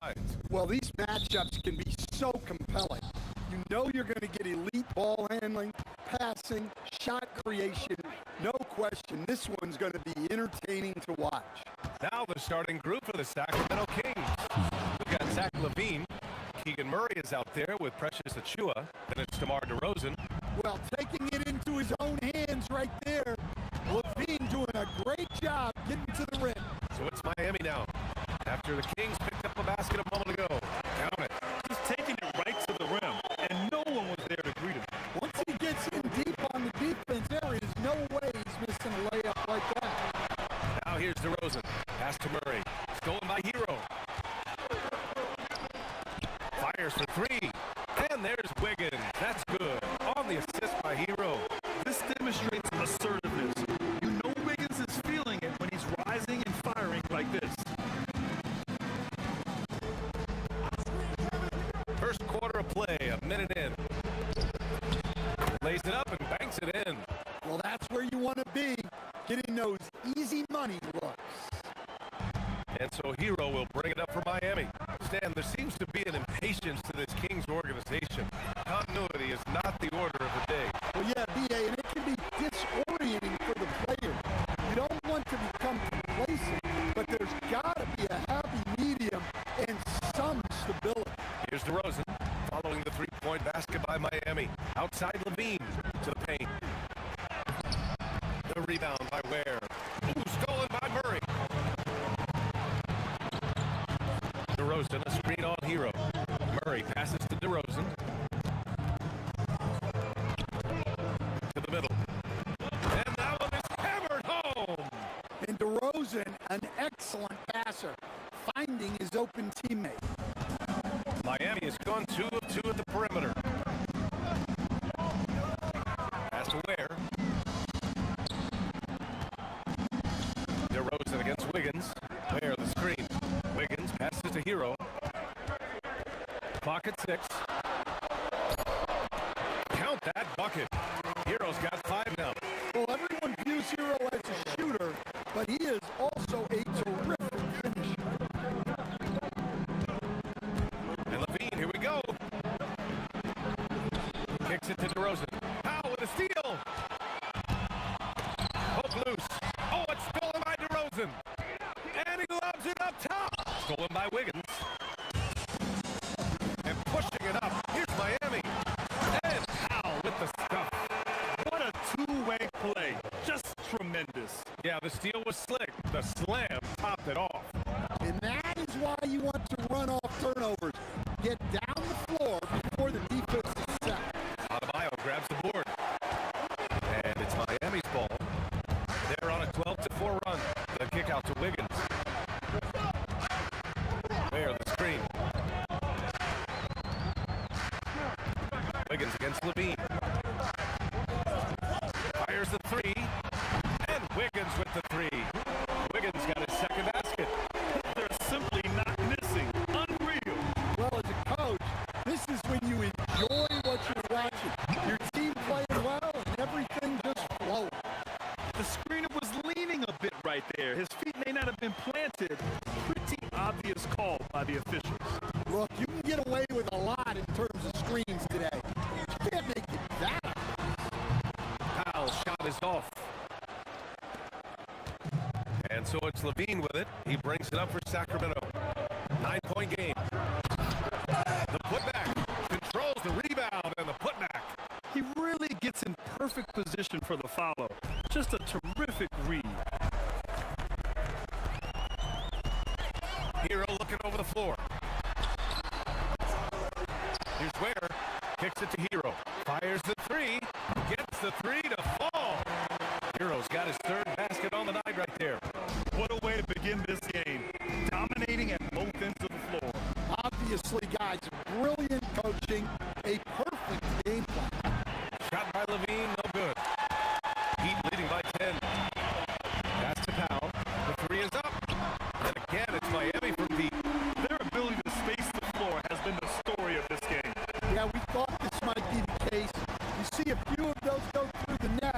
lines. Well, these matchups can be so compelling. You know you're going to get elite ball handling, passing, shot creation. No question, this one's going to be entertaining to watch. Now the starting group for the Sacramento Kings. We've got Zach LaVine. Keegan Murray is out there with Precious Achiuwa. Then it's DeMar DeRozan. Well, taking it into his own hands right there. LaVine doing a great job getting to the rim. So it's Miami now. After the Kings picked up a basket a moment ago. Count it. He's taking it right to the rim, and no one was there to greet him. Once he gets in deep on the defense, there is no way he's missing a layup like that. Now here's DeRozan. Pass to Murray. Stolen by Hero. Fires for three. And there's Wiggins. That's good. On the assist by Hero. This demonstrates assertiveness. You know Wiggins is feeling it when he's rising and firing like this. First quarter of play, a minute in. Lays it up and banks it in. Well, that's where you want to be, getting those easy money looks. And so Hero will bring it up for Miami. Stan, there seems to be an impatience to this Kings organization. Continuity is not the order of the day. Well, yeah, B.A., and it can be disorienting for the player. You don't want to become complacent, but there's got to be a happy medium and some stability. Here's DeRozan following the three-point basket by Miami. Outside LaVine to the paint. The rebound by Ware. Ooh, stolen by Murray. DeRozan, a screen on Hero. Murray passes to DeRozan. To the middle. And that one is hammered home. And DeRozan, an excellent passer, finding his open teammate. Miami has gone 2 of 2 at the perimeter. Pass to Ware. DeRozan against Wiggins. Ware the screen. Wiggins passes to Hero. Pocket 6. Count that bucket. Hero's got 5 now. Well, everyone views Hero as a shooter, but he is also a terrific finisher. And LaVine, here we go. Kicks it to DeRozan. Powell with a steal. Hope loose. Oh, it's stolen by DeRozan. And he lobs it up top. Stolen by Wiggins. And pushing it up. Here's Miami. And Powell with the stuff. What a two-way play. Just tremendous. Yeah, the steal was slick. The slam topped it off. And that is why you want to run off turnovers. Get down the floor before the defense is set. Adebayo grabs the board. And it's Miami's ball. They're on a 12-4 run. The kick out to Wiggins. There, the screen. Wiggins against LaVine. Fires the three. And Wiggins with the three. Wiggins got his second basket. They're simply not missing. Unreal. Well, as a coach, this is when you enjoy what you're watching. Your team playing well and everything just flowing. The screener was leaning a bit right there. His feet may not have been planted. Pretty obvious call by the officials. Look, you can get away with a lot in terms of screens today. You can't make it that. Powell's shot is off. And so it's LaVine with it. He brings it up for Sacramento. 9-point game. The putback controls the rebound and the putback. He really gets in perfect position for the follow. Just a terrific read. Hero looking over the floor. Here's Ware. Kicks it to Hero. Fires the three. Gets the three to fall. Hero's got his third basket on the night right there. What a way to begin this game. Dominating at both ends of the floor. Obviously, guys, brilliant coaching, a perfect game plan. Shot by LaVine, no good. Heat leading by 10. Pass to Powell. The three is up. And again, it's Miami from deep. Their ability to space the floor has been the story of this game. Yeah, we thought this might be the case. You see a few of those go through the net.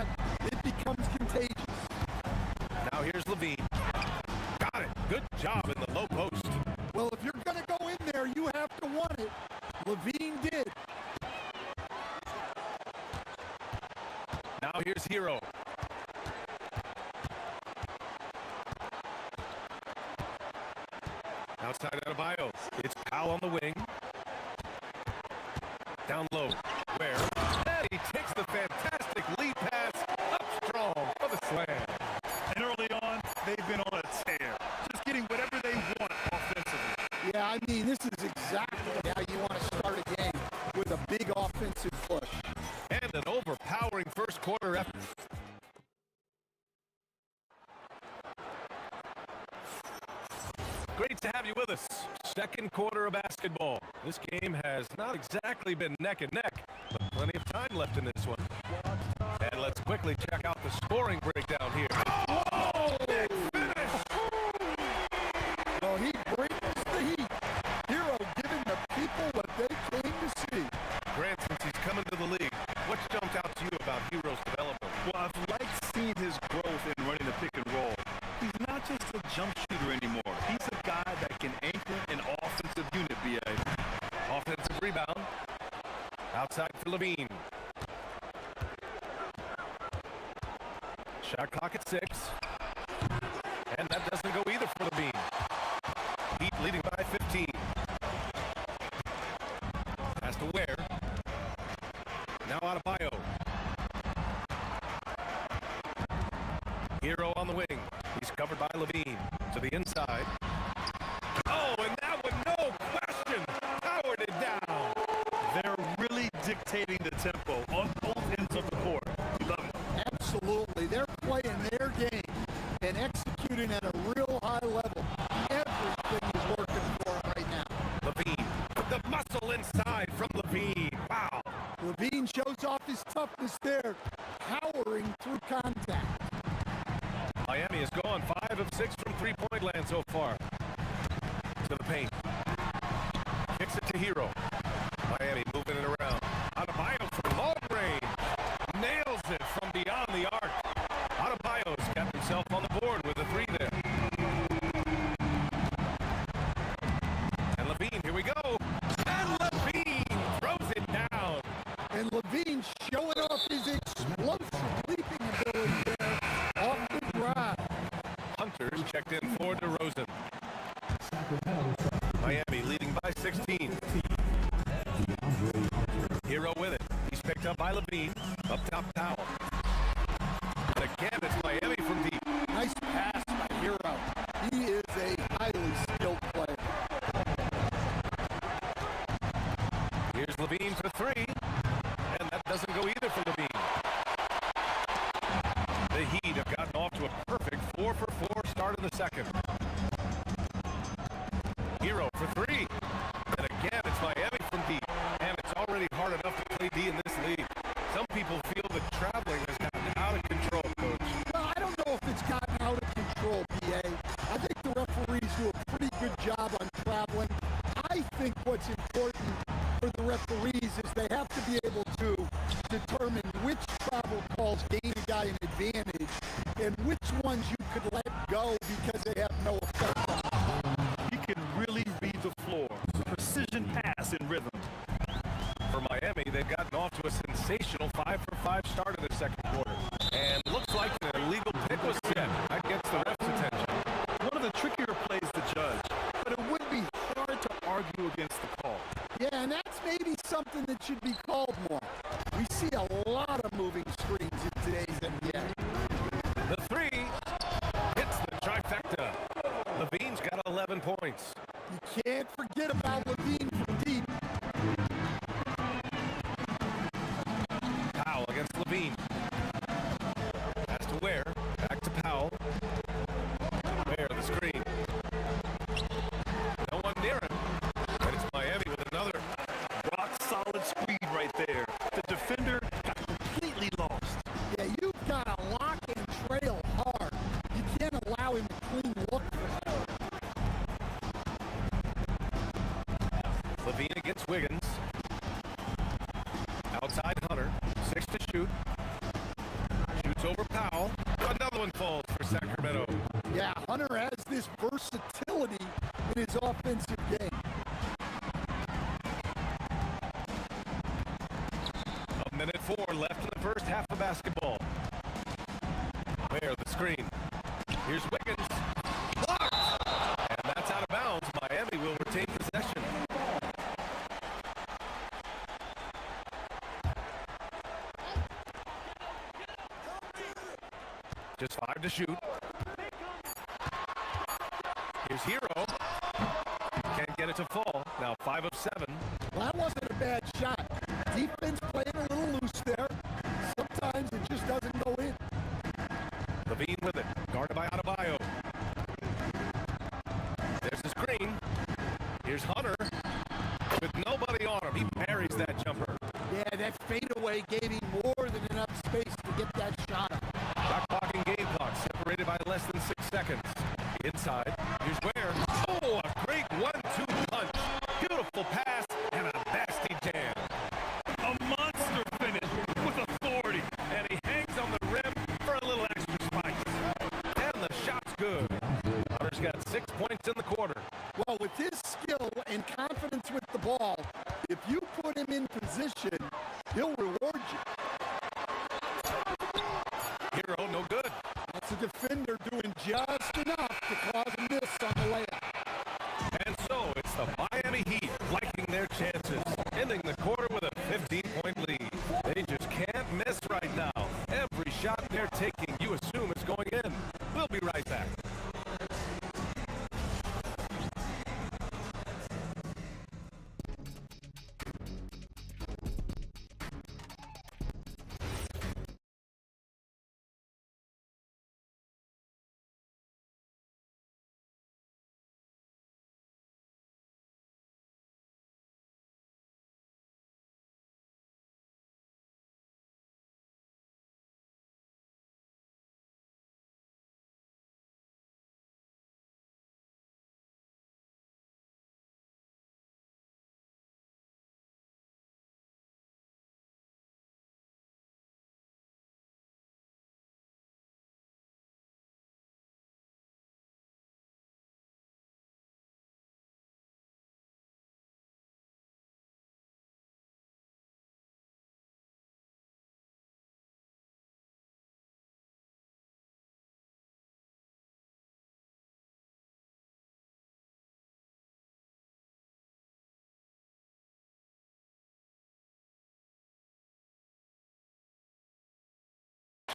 Outside Adebayo. It's Powell on the wing. Down low. Where? And he takes the fantastic lead pass up strong for the slam. And early on, they've been on a tear. Just getting whatever they want offensively. Yeah, I mean, this is exactly how you want to start a game, with a big offensive push. And an overpowering first quarter effort. Great to have you with us. Second quarter of basketball. This game has not exactly been neck and neck, but plenty of time left in this one. And let's quickly check out the scoring breakdown here. Oh! Big finish! Well, he brings the heat. Hero giving the people what they came to see. Grant, since he's come into the league, what's jumped out to you about Hero's development? Well, I've liked seeing his growth in running the pick and roll. He's not just a jump shooter anymore. He's a guy that can anchor an offensive unit, BA. Offensive rebound. Outside for Levine. Shot clock at 6. And that doesn't go either for Levine. Heat leading by 15. Pass to Ware. Now Adebayo. Hero on the wing. He's covered by Levine. To the inside. Oh, and that one, no question, powered it down. They're really dictating the tempo on both ends of the court. You love it. Absolutely. They're playing their game and executing at a real high level. Everything is working for them right now. Levine, the muscle inside from Levine. Wow. Levine shows off his toughness there, powering through contact. Miami has gone 5 of 6 from three-point land so far. To the paint. Kicks it to Hero. Miami moving it around. Adebayo from long range. Nails it from beyond the arc. Adebayo's got himself on the board with a 3 there. And Levine, here we go. And Levine throws it down. And Levine showing off his explosive leaping ability there off the drive. Hunters checked in for DeRozan. Miami leading by 16. Hero with it. He's picked up by Levine. Up top, Powell. And again, it's Miami from deep. Nice pass by Hero. He is a highly skilled player. Here's Levine for 3. And that doesn't go either for Levine. The Heat have gotten off to a perfect 4-for-4 start in the second. Hero for 3. And again, it's Miami from deep. And it's already hard enough to play D in this league. Some people feel that traveling has gotten out of control, Coach. Well, I don't know if it's gotten out of control, BA. I think the referees do a pretty good job on traveling. I think what's important for the referees is they have to be able to determine which travel calls gain a guy an advantage and which ones you could let go because they have no effect on him. He can really read the floor. Precision pass in rhythm. For Miami, they've gotten off to a sensational 5-for-5 start in the second quarter. And looks like an illegal pick was set. That gets the ref's attention. One of the trickier plays to judge, but it would be hard to argue against the call. Yeah, and that's maybe something that should be called more. We see a lot of moving screens in today's NBA. The 3 hits the trifecta. Levine's got 11 points. You can't forget about Levine from deep. Powell against Levine. Pass to Ware. Back to Powell. Ware, the screen. No one near him. And it's Miami with another. Rock solid screen right there. The defender got completely lost. Yeah, you've got to lock and trail hard. You can't allow him a clean look. Levine against Wiggins. Outside Hunter. 6 to shoot. Shoots over Powell. Another one falls for Sacramento. Yeah, Hunter has this versatility in his offensive game. A minute 4 left in the first half of basketball. Ware, the screen. Here's Wiggins. Blocked! And that's out of bounds. Miami to shoot. Here's Hero. Can't get it to fall. Now 5 of 7. Well, that wasn't a bad shot. Defense playing a little loose there. Sometimes it just doesn't go in. Levine with it. Guarded by Adebayo. There's the screen. Here's Hunter. With nobody on him, he parries that jumper. Yeah, that fadeaway gave him more than enough space to get that shot up. Shot clock and game clock separated by less than 6 seconds. Inside, here's Ware. Oh, a great 1-2 punch. Beautiful pass and a nasty jam. A monster finish with authority. And he hangs on the rim for a little extra spice. And the shot's good. Hunter's got 6 points in the quarter. Well, with his skill and confidence with the ball, if you put him in position, he'll reward you. Hero, no good. That's a defender doing just enough to cause a miss on the layup. And so it's the Miami Heat liking their chances, ending the quarter with a 15-point lead. They just can't miss right now. Every shot they're taking, you assume it's going in. We'll be right back.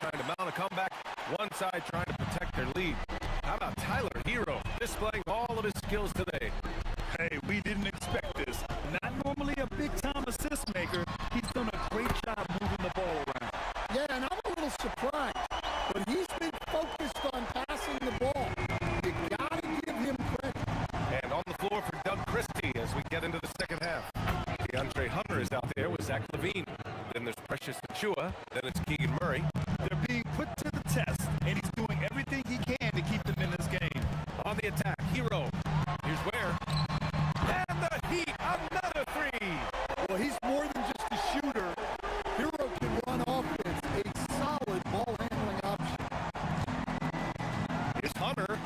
Trying to mount a comeback, one side trying to protect their lead. How about Tyler Hero displaying all of his skills today? Hey, we didn't expect this. Not normally a big-time assist maker. He's done a great job moving the ball around. Yeah, and I'm a little surprised, but he's been focused on passing the ball. You gotta give him credit. And on the floor for Doug Christie as we get into the second half. DeAndre Hunter is out there with Zach Levine. Then there's Precious Achua. Then it's Keegan Murray. They're being put to the test, and he's doing everything he can to keep them in this game. On the attack, Hero. Here's Ware. And the Heat, another three. Well, he's more than just a shooter. Hero can run offense, a solid ball handling option. Here's Hunter.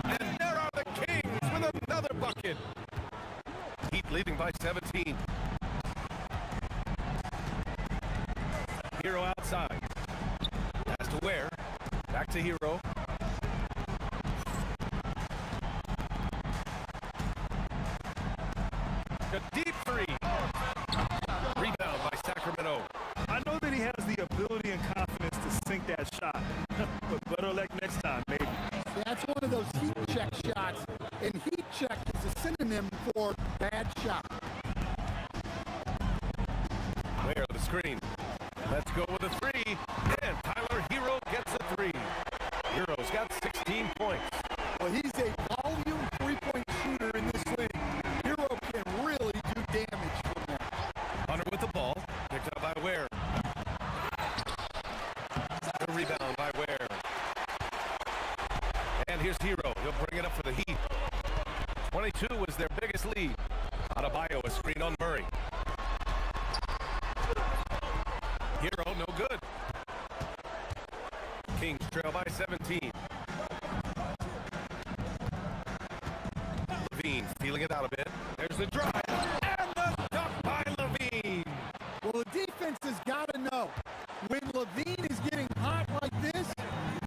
And there are the Kings with another bucket. Heat leading by 17. Hero outside. Pass to Ware. Back to Hero. A deep three. Rebound by Sacramento. I know that he has the ability and confidence to sink that shot, but better luck next time, maybe. That's one of those heat check shots, and heat check is a synonym for bad shot. Ware the screen. Let's go with a three. And Tyler Hero gets a three. Hero's got 16 points. Well, he's a volume three-point shooter in this league. Hero can really do damage from that. Hunter with the ball. Picked up by Ware. The rebound by Ware. And here's Hero. He'll bring it up for the Heat. 22 was their biggest lead. Adebayo a screen on Murray. Hero, no good. Kings trail by 17. Levine feeling it out a bit. There's the drive. And the dunk by Levine. Well, the defense has got to know, when Levine is getting hot like this,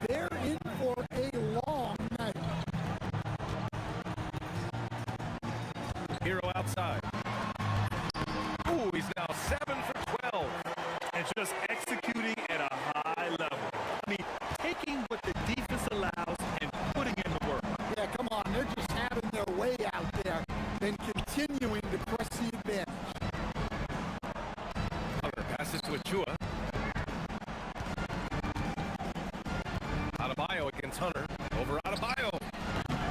they're in for a long night. Hero outside. Ooh, he's now 7 for 12. And just executing at a high level. I mean, taking what the defense and continuing to press the advantage. Hunter passes to Achua. Adebayo against Hunter. Over Adebayo.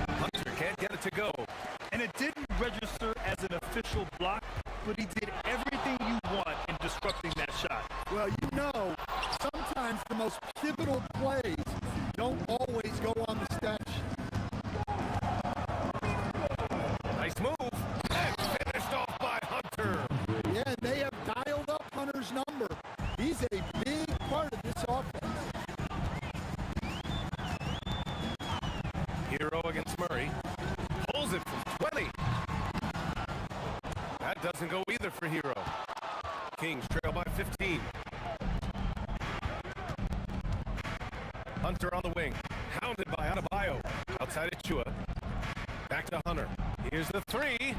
Hunter can't get it to go. And it didn't register as an official block, but he did everything you want in disrupting that shot. Well, you know, sometimes the most pivotal plays don't always go on the stat sheet. Nice move. And finished off by Hunter. Yeah, and they have dialed up Hunter's number. He's a big part of this offense. Hero against Murray. Pulls it from 20. That doesn't go either for Hero. Kings trail by 15. Hunter on the wing. Hounded by Adebayo. Outside Achua. Back to Hunter. Here's the three.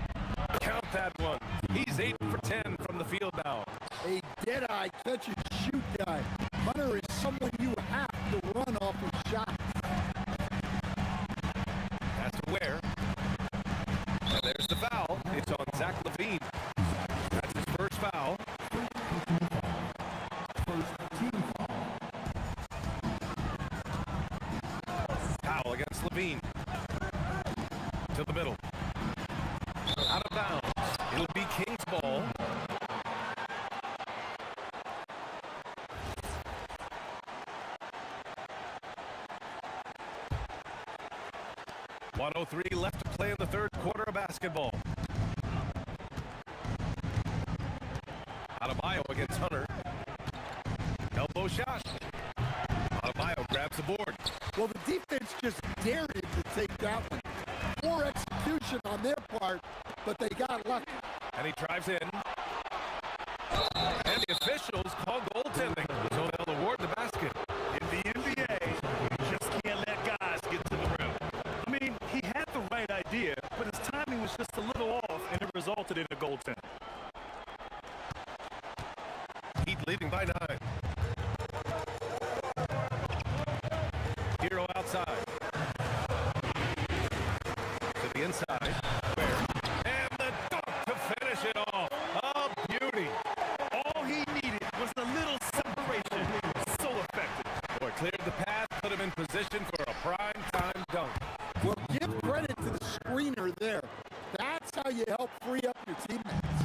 Count that one. He's 8 for 10 from the field now. A dead-eye catch-and-shoot guy. Hunter is someone you have to run off his shots. That's to Ware. And there's the foul. It's on Zach LaVine. That's his first foul. Foul against LaVine. To the middle. Out of bounds. It'll be Kings ball. .103 left to play in the third quarter of basketball. Adebayo against Hunter. Elbow shot. Adebayo grabs the board. Well, the defense just dared him to take that one. Poor execution on their part, but they got lucky. And he drives in. And the officials call goaltending. So they'll award the basket. In the NBA, you just can't let guys get to the rim. I mean, he had the right idea, but his timing was just a little off, and it resulted in a goaltend. Heat leading by 9. Hero outside. To the inside. Ware. And the dunk to finish it off. A beauty. All he needed was a little separation. So effective. Boy, cleared the path, put him in position for a prime time dunk. Well, give credit to the screener there. That's how you help free up your teammates.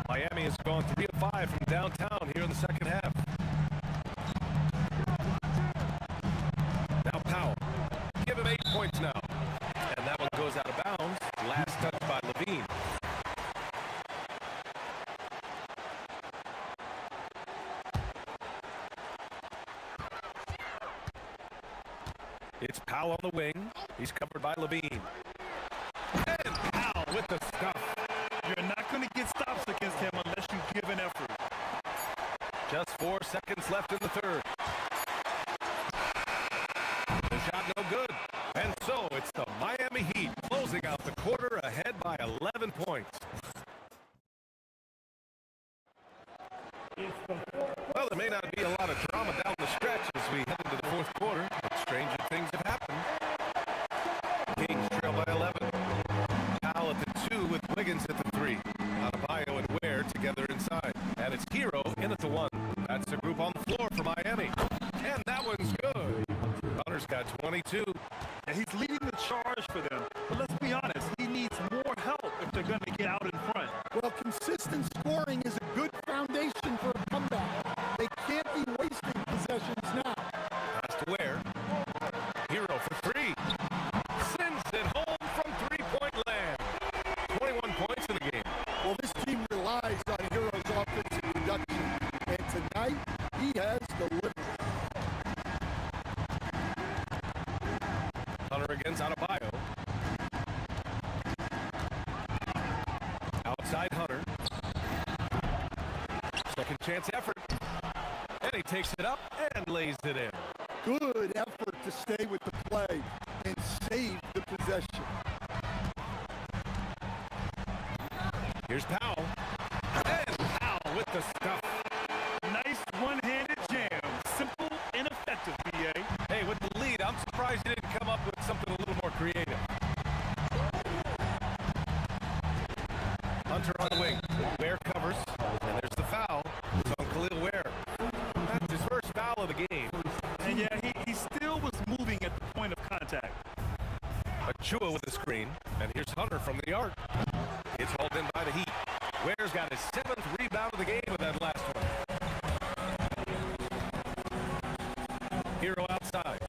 Miami has gone 3 of 5 from downtown here in the second half. Now Powell. Give him 8 points now. And that one goes out of bounds. Last touch by LaVine. It's Powell on the wing. He's covered by LaVine. And Powell with the stuff. You're not going to get stops against him unless you give an effort. Just 4 seconds left in the third. The shot no good. And so it's the Miami Heat closing out the quarter ahead by 11 points. Well, there may not be a lot of drama down the stretch as we head into the fourth quarter, but stranger things have happened. Kings trail by 11. Powell at the 2 with Wiggins at the 3. Adebayo and Ware together inside. And it's Hero in at the 1. That's the group on the floor for Miami. And that one's good. Hunter's got 22. And he's leading the charge for them. But let's be honest, he needs more help if they're going to get out in front. Well, consistent scoring is a good foundation for a comeback. They can't be wasting possessions now. Pass to Ware. Hero for 3. Sends it home from three-point land. 21 points in the game. Well, this team relies on Hero's offensive production. And tonight, he has delivered. Hunter against Adebayo. Outside Hunter. Second chance effort. And he takes it up and lays it in. Good effort to stay with the play and save the possession. Here's Powell. And Powell with the stuff. Nice one-handed jam. Simple and effective, BA. Hey, with the lead, I'm surprised he didn't come up with something a little more creative. Hunter on the wing. Ware covers, and there's the foul. It's on Khalil Ware. That's his first foul of the game. And yeah, he still was moving at the point of contact. Achua with the screen, and here's Hunter from the arc. It's hauled in by the Heat. Ware's got his 7th rebound of the game with that last one. Hero outside.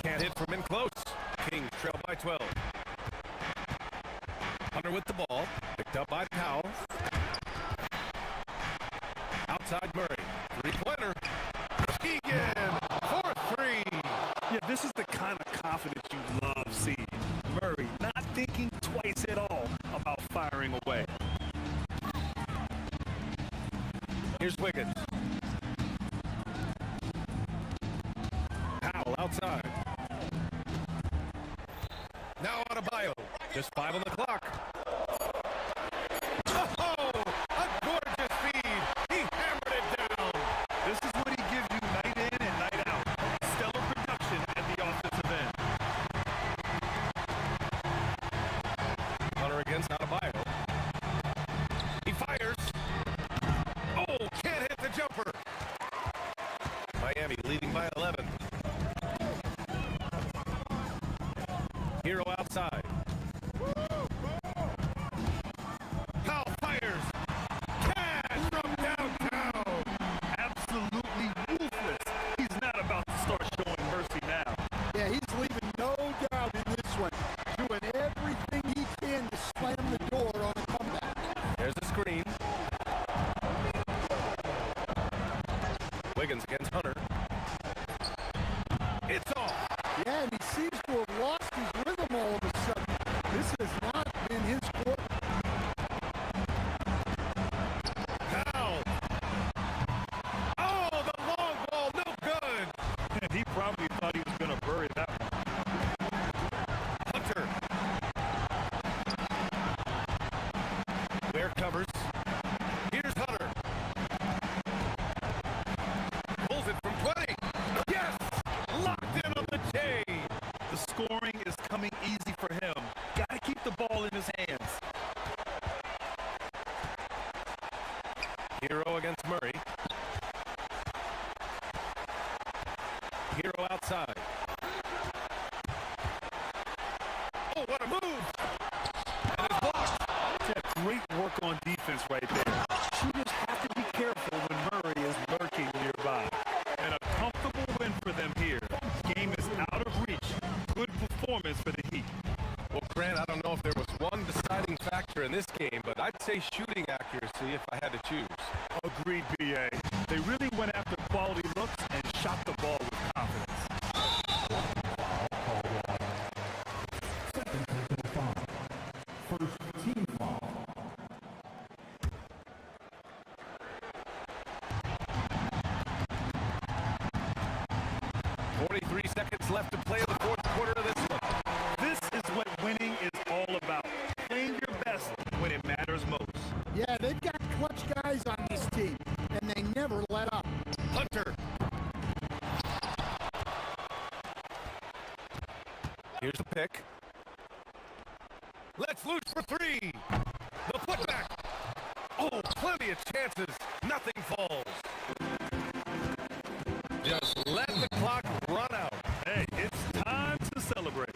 Can't hit from in close. Kings trail by 12. Hunter with the ball. Picked up by Powell. Outside Murray. Three-pointer. Keegan for 3. Yeah, this is the kind of confidence you love seeing. Murray not thinking twice at all about firing away. Here's Wiggins. Powell outside. Now on a bio. Just 5 on the clock. Oh, a gorgeous feed. He hammered it down. This is what he gives you night in and night out. Stellar production at the offensive end. Hunter against Adebayo. He fires. Oh, can't hit the jumper. Miami leading by 11. Hero outside. Powell fires. Cash from downtown. Absolutely ruthless. He's not about to start showing mercy now. Yeah, he's leaving no doubt in this one. Doing everything he can to slam the door on a comeback. There's the screen. Wiggins against Hunter. It's off. Yeah, and he seems to have lost his rhythm all of a sudden. This has not been his quarter. Powell. Oh, the long ball, no good. He probably thought he was going to bury that one. Hunter. Ware covers. Here's Hunter. Pulls it from 20. Yes! Locked in on the J. The scoring is coming easy for him. Got to keep the ball in his hands. Hero against Murray. Hero outside. Oh, what a move! And it's blocked. Yeah, great work on defense right there. You just have to be careful when Murray is lurking nearby. And a comfortable win for them here. Game is out of reach. Good performance for the Heat. Well, Grant, I don't know if there was one deciding factor in this game, but I'd say shooting accuracy if I had to choose. Agreed, BA. They really went after quality looks and shot the ball with confidence. First team foul. 43 seconds left to play in the fourth quarter of this one. This is what winning is all about. Playing your best when it matters most. Yeah, they've got clutch guys on this team, and they never let up. Hunter. Here's the pick. Let's loose for 3. The putback. Oh, plenty of chances. Nothing falls. Just let the clock run out. Hey, it's time to celebrate.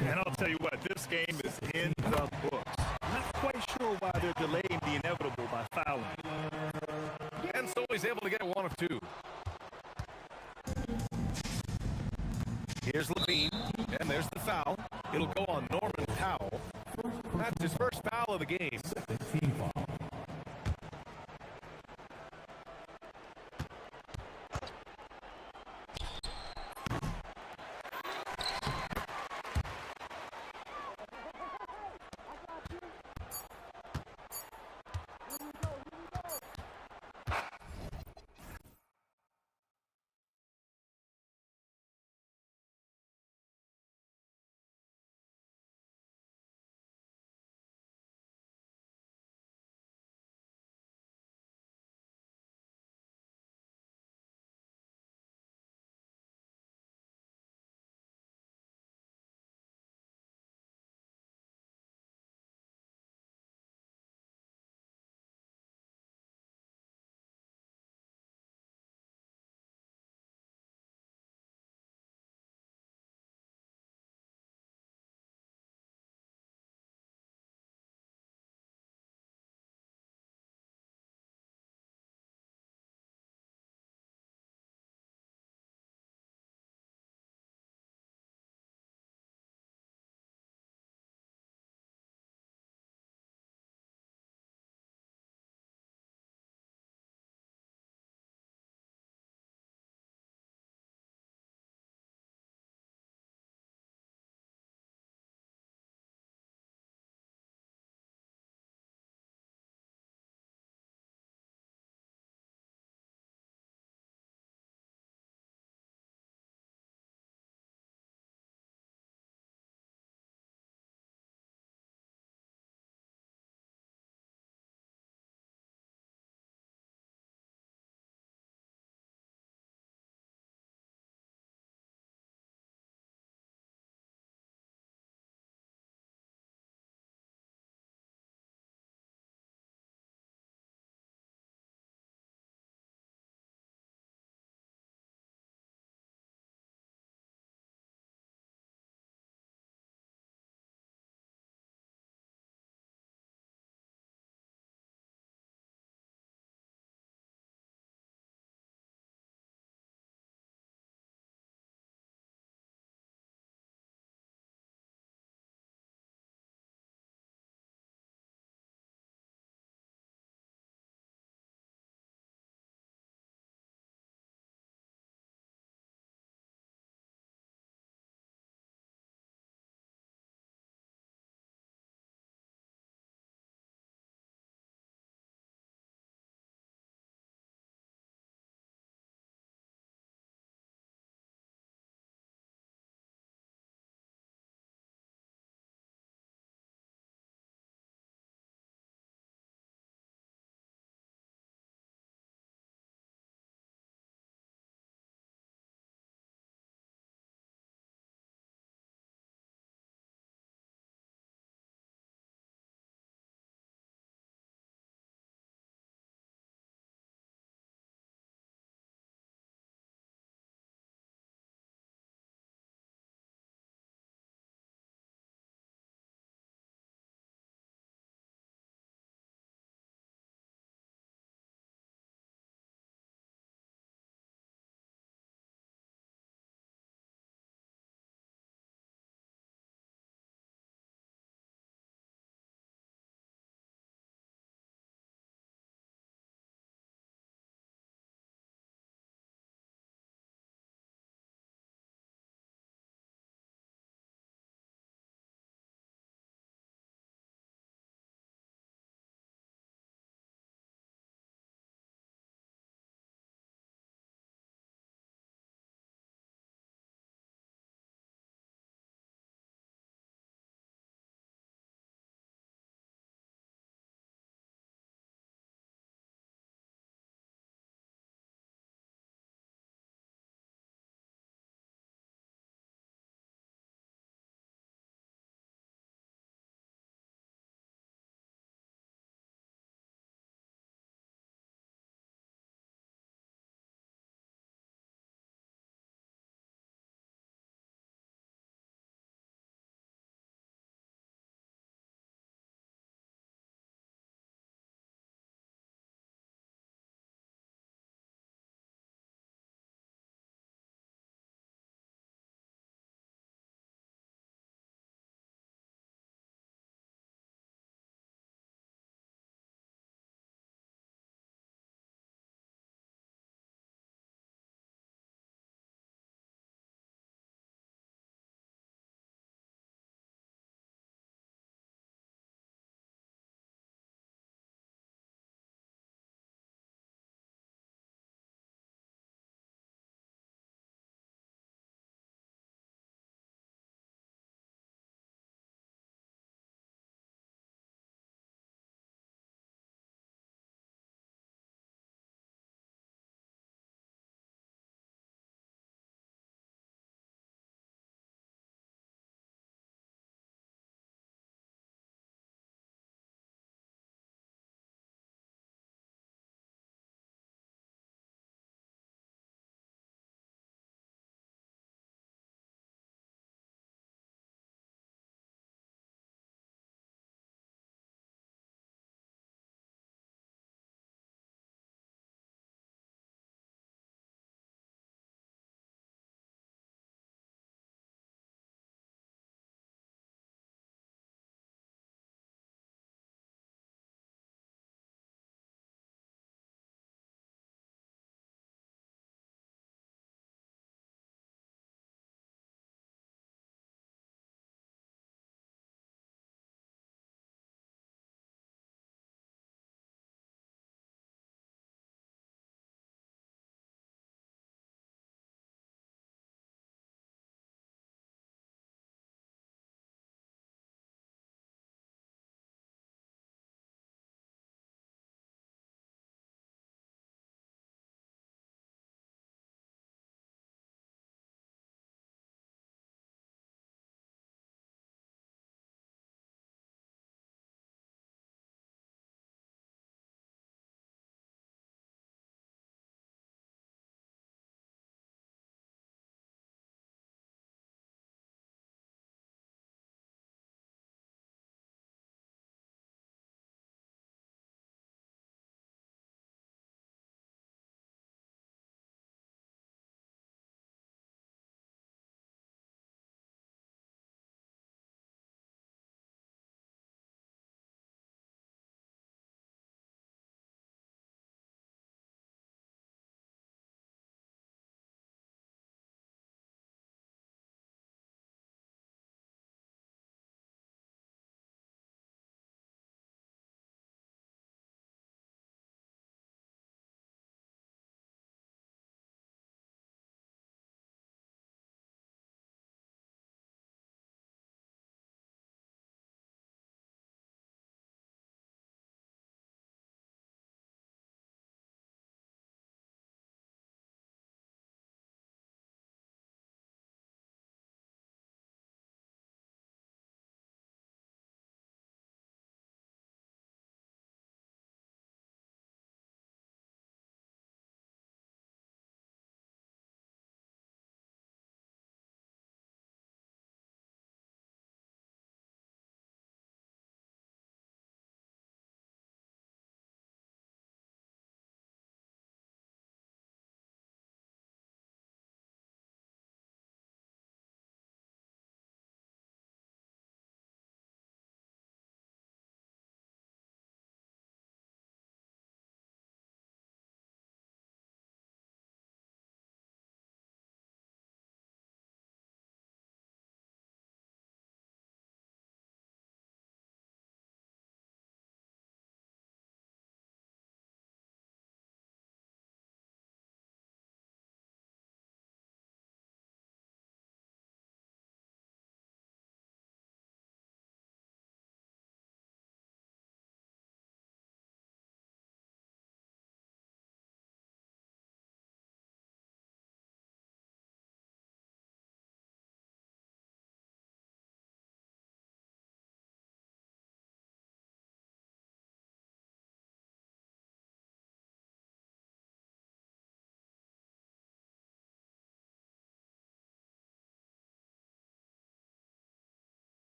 And I'll tell you what, this game is in the books. Not quite sure why they're delaying the inevitable by fouling. And so he's able to get one of 2. Here's Levine, and there's the foul. It'll go on Norman Powell. That's his first foul of the game. Team foul.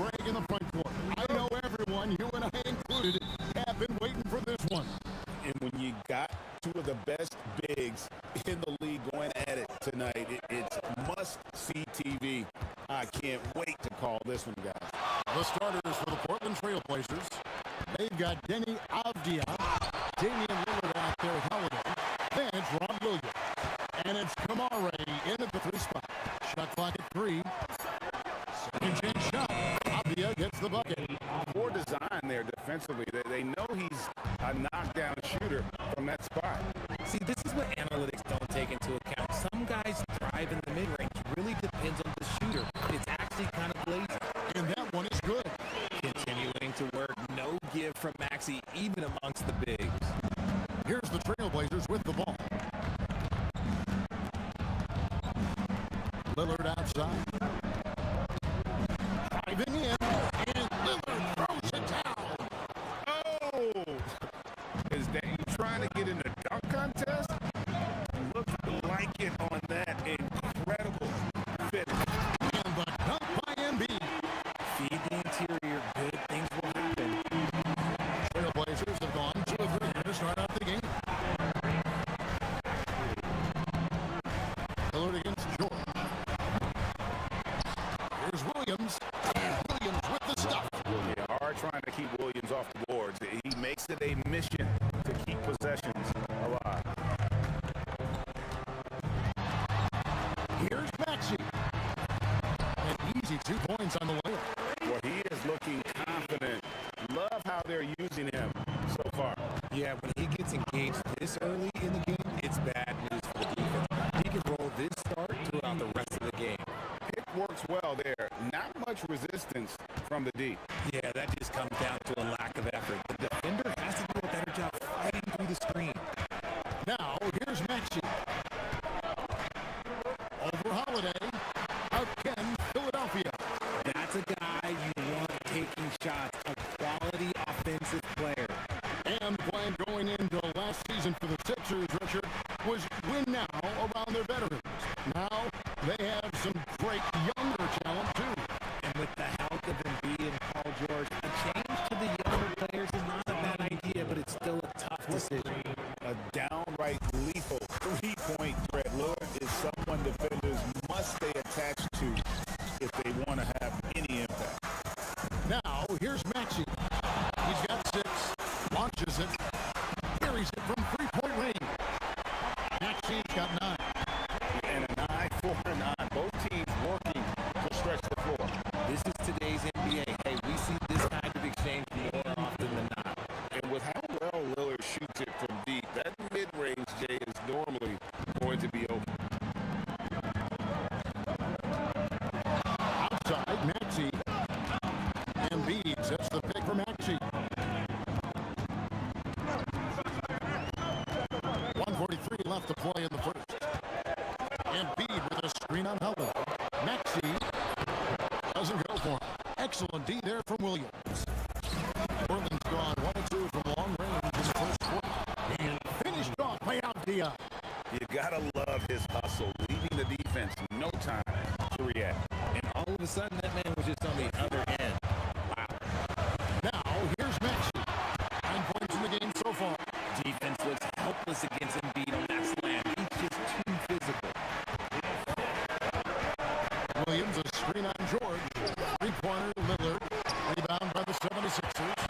Craig in the front court. I know everyone, you and I included, have been waiting for this one. And when you got two of the best bigs in the league going at it tonight, it's must-see TV. I can't wait to call this one, guys. The starters for the Portland Trail Blazers. They've got Denny Avdia, Damian Lillard out there with Holiday. Then it's Rob Williams. And it's Kamare in at the 3 spot. Shot clock at 3. Second chance shot. Avdia gets the bucket. Poor design there defensively. They know he's a knockdown shooter from that spot. See, this is what analytics don't take into account. Some guys thrive in the mid-range. Really depends on the shooter. It's actually kind of lazy. And that one is good. Continuing to work. No give from Maxey, even amongst the bigs. Here's the Trailblazers with the ball. Lillard outside. Driving in. And Lillard throws it down. Oh! Is Dame trying to get in the dunk contest? Looks like it on that incredible finish. And the dunk by Embiid. Feed the interior. Good things will happen. Trailblazers have gone 2-3 to start out the game. Lillard against George. Here's Williams. And Williams with the stuff. They are trying to keep Williams off the boards. He makes it a mission to keep possessions alive. Here's Maxey. An easy 2 points on the layup. Well, he is looking confident. Love how they're using him so far. Yeah, when he gets engaged this early in the game, it's bad news for the defense. He can roll this start throughout the rest of the game. Pick works well there. Not much resistance from the D. Yeah, that just comes down to a lack of effort. The defender has to do a better job fighting through the screen. Now, here's Maxey. Over Holiday. Again, Philadelphia. That's a guy you want taking shots, a quality offensive player. And the plan going into last season for the Sixers, Richard, was win now around their veterans. Now, they have some great younger talent, too. And with the help of Embiid and Paul George, a change to the younger players is not a bad idea, but it's still a tough decision. A downright lethal 3-point threat. Lillard is someone defenders must stay attached to if they want to have any impact. Now, here's Maxey. He's got 6, launches it, carries it from 3-point range. Maxey's got 9. And a 9-4-9. Both teams working to stretch the floor. This is today's NBA. Hey, we see this kind of exchange more often than not. And with how well Lillard shoots it from deep, that mid-range, Jay, is normally going to be open. Outside, Maxey. Embiid sets the pick for Maxey. 1:43 left to play in the first. Embiid with a screen on Holiday. Maxey doesn't go for him. Excellent D there from Williams. Portland's gone 1-2 from long range in the first quarter. And finished off by Avdia. You gotta love his hustle, leaving the defense no time to react. And all of a sudden, that man was just on the other end. Wow. Now, here's Maxey. 9 points in the game so far. Defense looks helpless against Embiid on that slam. He's just too physical. Williams, a screen on George. 3-pointer, Lillard. Rebound by the 76ers.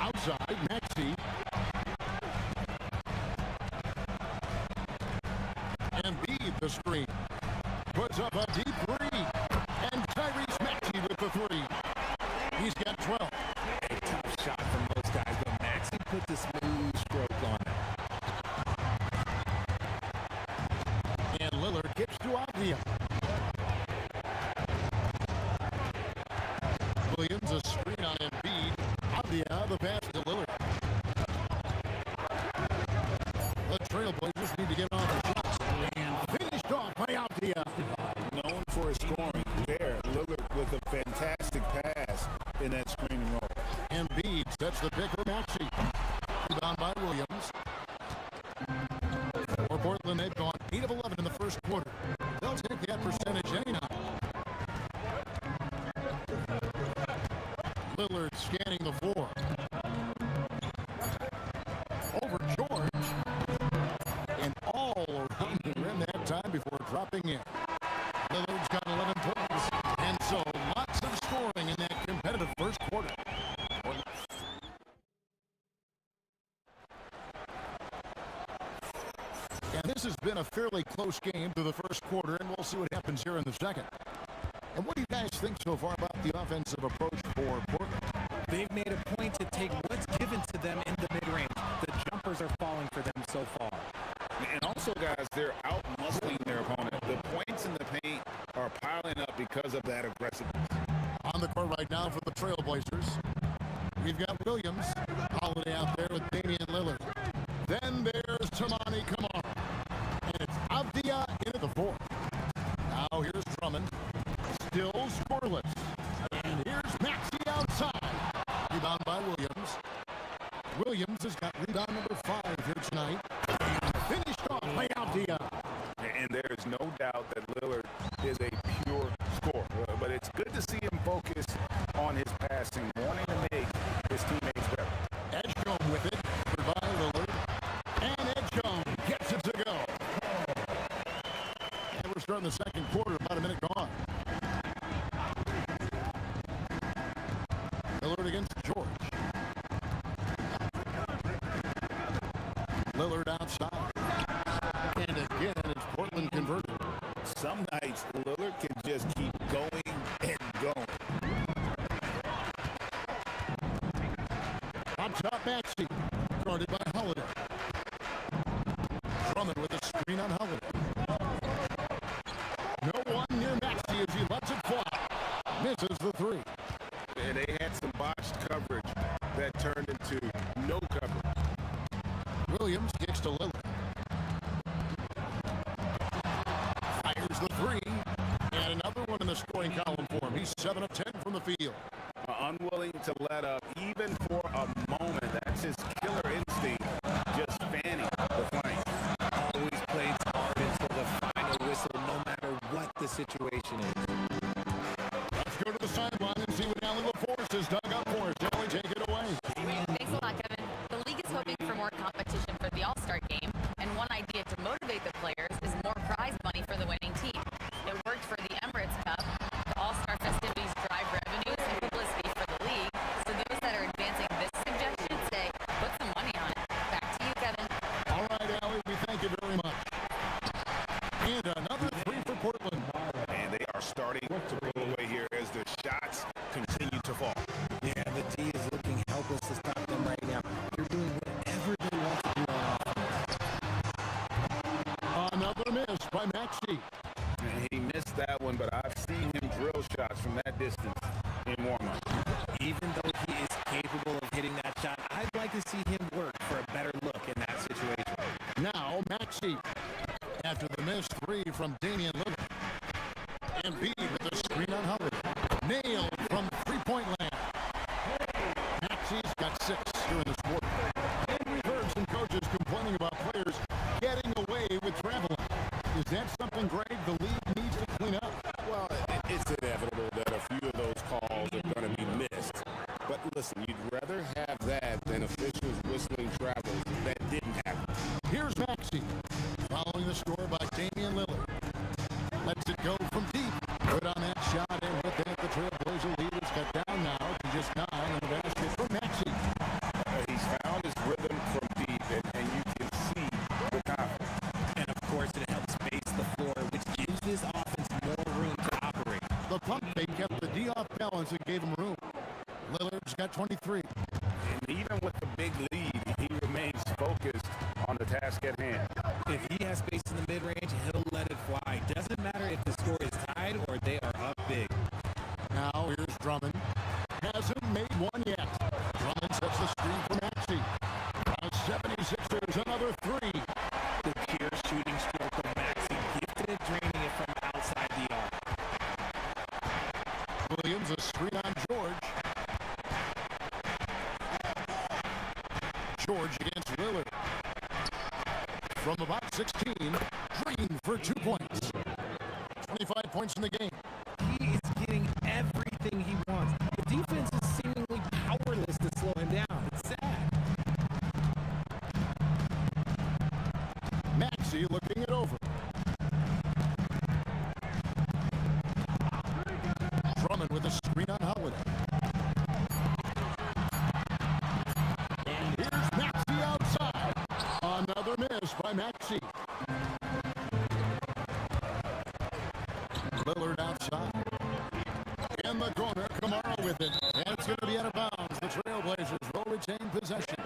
Outside, Maxey. Embiid, the screen. Puts up a deep 3. And Tyrese Maxey with the 3. He's got 12. A tough shot from most guys, but Maxey put the smooth stroke on it. And Lillard gets to Avdia. Williams, a screen on Embiid. Avdia, the pass to Lillard. The Trailblazers need to get off the shots. And finished off by Avdia. Known for Lillard scanning the floor. Over George. And all around the rim that time before dropping in. Lillard's got 11 points. And so lots of scoring in that competitive first quarter. And this has been a fairly close game through the first quarter, and we'll see what happens here in the second. And what do you guys think so far about the offensive approach for Portland? They've made a point to take what's given to them in the mid-range. The jumpers are falling for them so far. And also, guys, they're out-muscling their opponent. The points in the paint are piling up because of that aggressiveness. On the court right now for the Trailblazers, we've got Williams, Holiday out there with Damian Lillard. Then there's Tamani Kamara. And it's Avdia into the fourth. Now here's Drummond. Still scoreless. And here's Maxey outside. Rebound by Williams. Williams has got rebound number 5 here tonight. Finished off by Avdia. And there's no doubt that Lillard is a pure scorer. But it's good to see him focus on his passing, wanting to make his teammates better. Edgecombe with it. By Lillard. And Edgecombe gets it to go. And we're starting the second quarter, about a minute gone. Lillard against George. Lillard outside. And again, it's Portland converted. Some nights, Lillard can just keep going and going. On top, Maxey. Guarded by Holiday. Drummond with a screen on Holiday. No one near Maxey as he lets it fly. Misses the three. And they had some botched coverage that turned into no coverage. Williams kicks to Lillard. Fires the three. And another one in the scoring column for him. He's 7 of 10 from the field. Unwilling to let up even for a moment. That's his killer instinct, just fanning the flank. Always plays hard until the final whistle, no matter what the situation is. Let's go to the sideline and see what Allie LaForce has dug up for us. Allie, take it away. Thanks a lot, Kevin. The league is hoping for more competition for the All-Star game, and one idea to motivate the players is more prize money for the winning team. It worked for the Emirates Cup. The All-Star festivities drive revenues and publicity for the league, so those that are advancing this suggestion say, put some money on it. Back to you, Kevin. All right, Allie, we thank you very much. And another three for Portland. And they are starting to pull away here as the shots continue to fall. Yeah, the D is looking helpless to stop them right now. They're doing whatever they want to do on offense. Another miss by Maxey. And he missed that one, but I've seen him drill shots from that distance in warm-up. Even though he is capable of hitting that shot, I'd like to see him work for a better look in that situation. Now Maxey. After the missed three from Damian Lillard. Embiid with the screen on Howard. Nailed from three-point land. Maxey's got 6 during this quarter. And we've heard some coaches complaining about players getting away with traveling. Is that something, Greg, the league needs to clean up? Well, it's inevitable that a few of those calls are going to be missed. But listen, you'd rather have that than officials whistling travels that didn't happen. Here's Maxey. Following the score by Damian Lillard. Lets it go from deep. Good on that shot, and with that, the Trailblazer lead is cut down now to just 9 on the basket for Maxey. He's found his rhythm from deep, and you can see the confidence. And of course, it helps space the floor, which gives this offense more room to operate. The pump fake kept the D off balance and gave him room. Lillard's got 23. And even with the big lead, he remains focused on the task at hand. If he has space in the mid-range, he'll let it fly. Doesn't matter if the score is tied or they are up big. Now here's Drummond. Hasn't made one yet. Drummond sets the screen for Maxey. 76ers, another three. The pure shooting stroke of Maxey, gifted at draining it from outside the arc. Williams, a screen on George. George against Lillard. From about 16, Green for 2 points. 25 points in the game. He is getting everything he wants. The defense is seemingly with a screen on Holiday. And here's Maxey outside. Another miss by Maxey. Lillard outside. In the corner, Kamara with it. And it's going to be out of bounds. The Trailblazers will retain possession.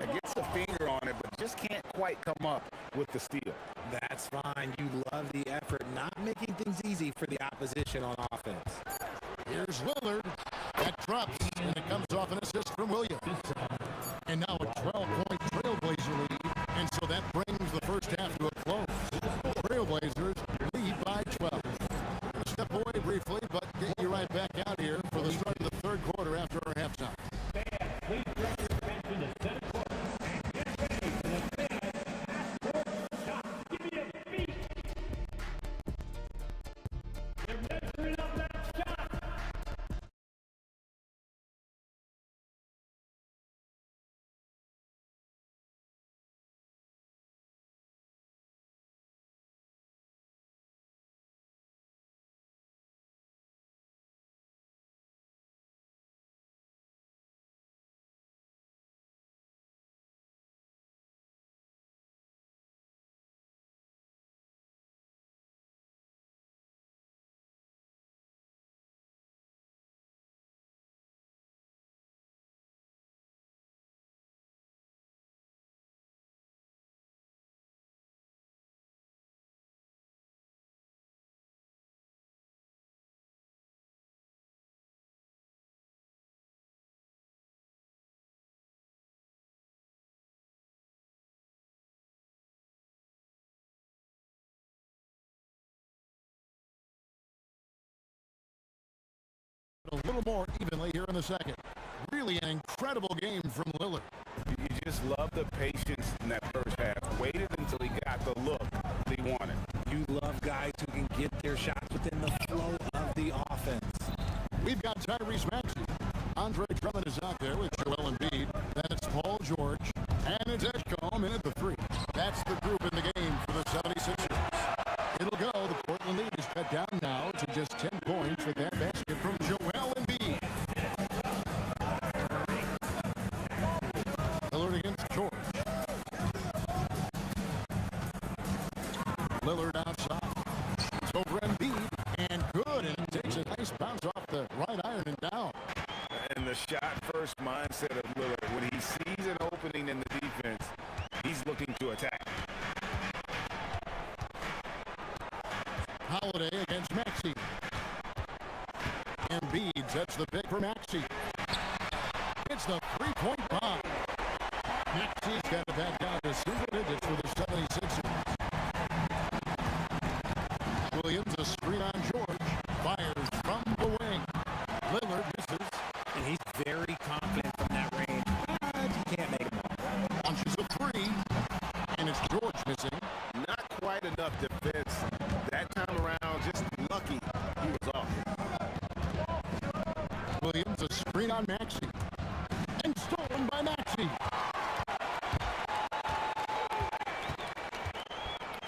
It gets a finger on it, but just can't quite come up with the steal. That's fine. You love the effort, not making things easy for the opposition on offense. Here's Lillard. That drops, and it comes off an assist from Williams. And now a 12-point Trailblazer lead, and so that brings the first half to a close. Trailblazers lead by 12. Step away briefly, but get you right back out here for the start of the third quarter after our halftime. Please direct your attention to center court. Give me a beat. They're measuring up that shot. A little more evenly here in the second. Really an incredible game from Lillard. You just love the patience in that first half. Waited until he got the look that he wanted. You love guys who can get their shots within the flow of the offense. We've got Tyrese Maxey. Andre Drummond is out there with Joel Embiid. Then it's Paul George. And it's Edgecombe in at the three. That's the group in the game for the 76ers. It'll go. The Portland lead is cut down now to just 10 points with that basket from Joel Embiid. Lillard against George. Lillard outside. It's over Embiid. And good. And it takes a nice bounce off the right iron and down. And the shot-first mindset of Lillard, when he sees an opening in the defense, he's looking to attack. Holiday against Maxey. Embiid sets the pick for Maxey. It's the three-point bomb. Maxey's got it back down to single digits for the 76ers. Williams, a screen on George. Fires from the wing. Lillard misses. And he's very confident from that range. But he can't make them all. Launches a three. And it's George missing. Not quite enough defense. That time around, just lucky he was off. Williams, a screen on Maxey. And stolen by Maxey.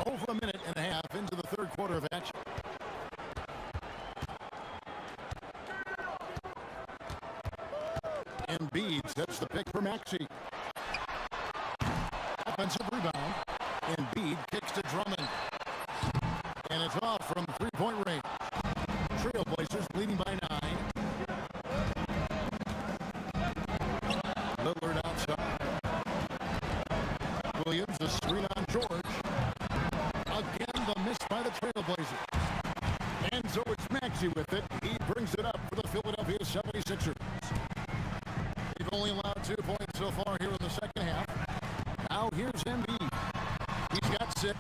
Over a minute and a half into the third quarter of action. Embiid sets the pick for Maxey. Offensive rebound. Embiid kicks to Drummond. And it's off from three-point range. Trailblazers leading by 9. Lillard outside. Williams, a screen on George. Again, the miss by the Trailblazers. And so it's Maxey with it. He brings it up for the Philadelphia 76ers. They've only allowed 2 points so far here in the second half. Now here's Embiid. He's got 6.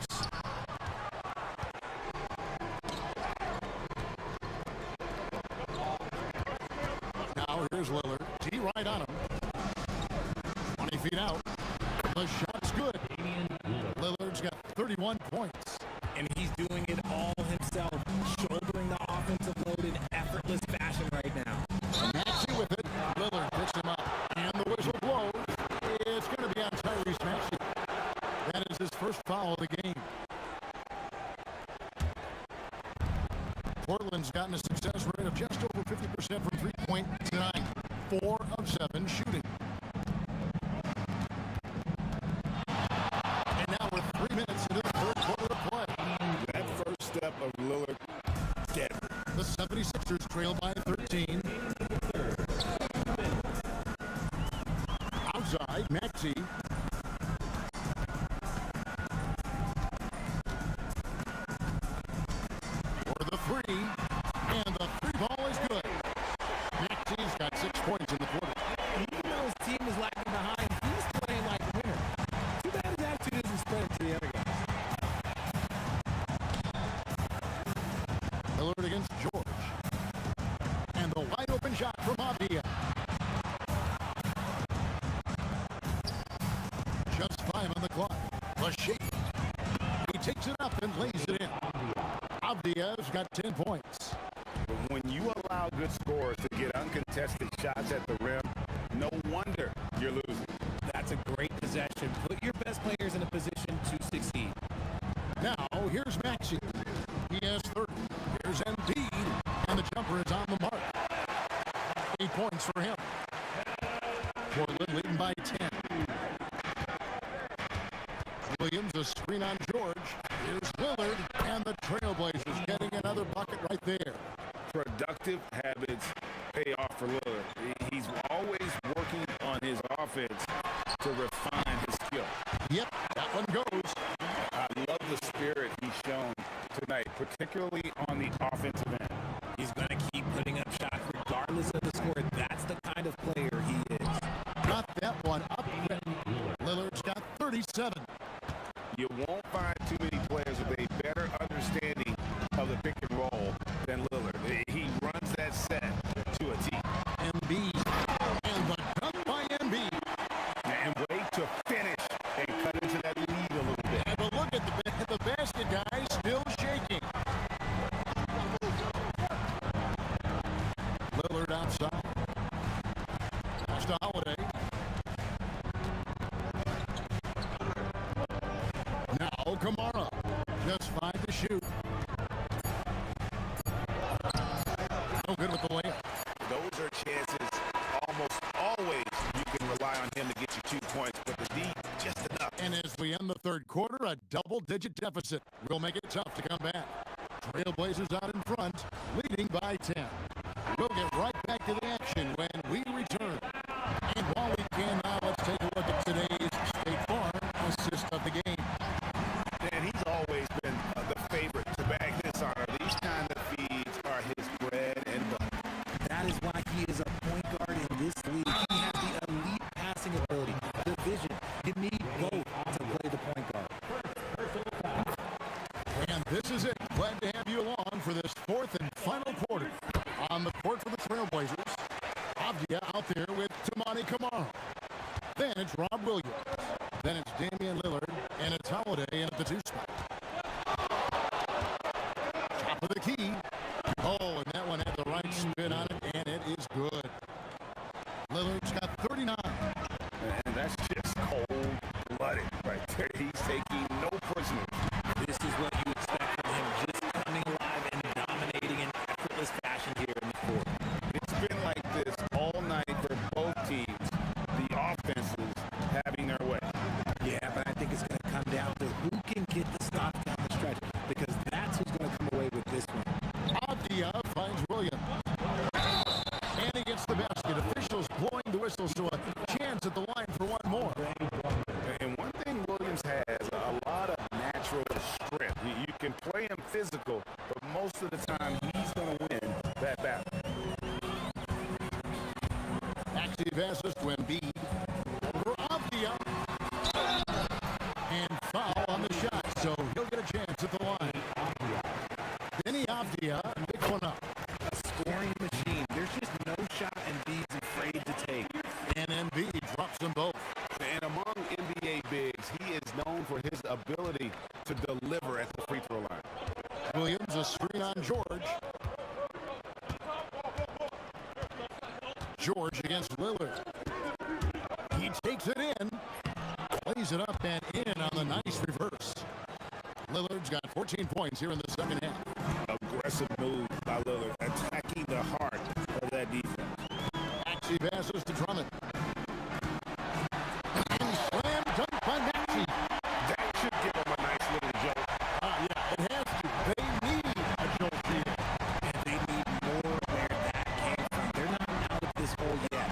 Now here's Lillard. T right on him. 20 feet out. The shot's good. Lillard's got 31 points. And he's doing it all himself, shouldering the offensive load in effortless fashion right now. Maxey with it. Lillard picks him up. And the whistle blows. It's going to be on Tyrese Maxey. That is his first foul of the game. Portland's gotten a success success rate of just over 50% from three-point tonight. 4 of 7 shooting. And now we're 3 minutes into the third quarter of play. That first step of Lillard, dead. The 76ers trail by 13. Outside, Maxey. For the three. And the three ball is good. Maxey's got 6 points in the quarter. Even though his team is lagging behind, he's playing like a winner. Too bad his attitude isn't spread to the other guys. Lillard against George. And the wide open shot from Avdia. Just 5 on the clock. The shake. He takes it up and lays it in. Avdia's got 10 points. But when you allow good scorers to get uncontested shots at the rim, no wonder you're losing. That's a great possession. Put your best players in a position to succeed. Now, here's Maxey. He has 30. Here's Embiid. And the jumper is on the mark. 8 points for him. Portland leading by 10. Williams, a screen on George. Here's Lillard. And the Trailblazers getting another bucket right there. Productive habits pay off for Lillard. He's always working on his offense to refine his skill. Yep, that one goes. I love the spirit he's shown tonight, particularly on the offensive end. He's going to keep putting up shots regardless of the score. That's the kind of player he is. Got that one up. Lillard's got 37. You won't find too many players with a better understanding of the pick and roll than Lillard. He runs that set to a T. Embiid. And the dunk by Embiid. And wait to finish and cut into that lead a little bit. And a look at the basket, guys, still shaking. Lillard outside. Pass to Holiday. Now Kamara. Just 5 to shoot. No good with the layup. Those are chances almost always you can rely on him to get you 2 points, but the D, just enough. And as we end the third quarter, a double-digit deficit will make it tough to come back. Trailblazers out in front, leading by 10. We'll get right back to the action when we return. And while we can now, let's take a look at today's State Farm assist of the game. And he's always been the favorite to bag this honor. These kind of feeds are his bread and butter. That is why he is a point guard in this league. He has the elite passing ability, the vision. You need both to play the point guard. And this is it. Glad to have you along for this fourth and final quarter. On the court for the Trailblazers, Avdia out there with Tamani Kamara. Then it's Rob Williams. Then it's Damian Lillard. And it's Holiday in at the 2 spot. Top of the key. Oh, and that one had the right spin on it, and it is good. Lillard's got 39. And that's just cold-blooded right there. He's taking no prisoners. This is what you expect from him, just coming alive and dominating in effortless fashion here in the court. It's been like this all night for both teams. The offenses having their way. Yeah, but I think it's going to come down to who can get the stops down the stretch, because that's who's going to come away with this one. Avdia finds Williams. And he gets the basket. Officials blowing the whistle, so a chance at the line for one more. And one thing Williams has, a lot of natural strength. You can play him physical, but most of the time he's going to win that battle. Maxey passes to Embiid. Over Avdia. And foul on the shot, so he'll get a chance at the line. Denny Avdia picks one up. A scoring machine. There's just no shot Embiid's afraid to take. And Embiid drops them both. And among NBA bigs, he is known for his ability to deliver at the free throw line. Williams, a screen on George. George against Lillard. He takes it in. Plays it up and in on the nice reverse. Lillard's got 14 points here in the second half. Aggressive move by Lillard, attacking Maxey passes to Drummond. And slam dunk by Maxey. That should give them a nice little jolt. Yeah, it has to. They need a jolt here. And they need more where that came from. They're not out of this hole yet.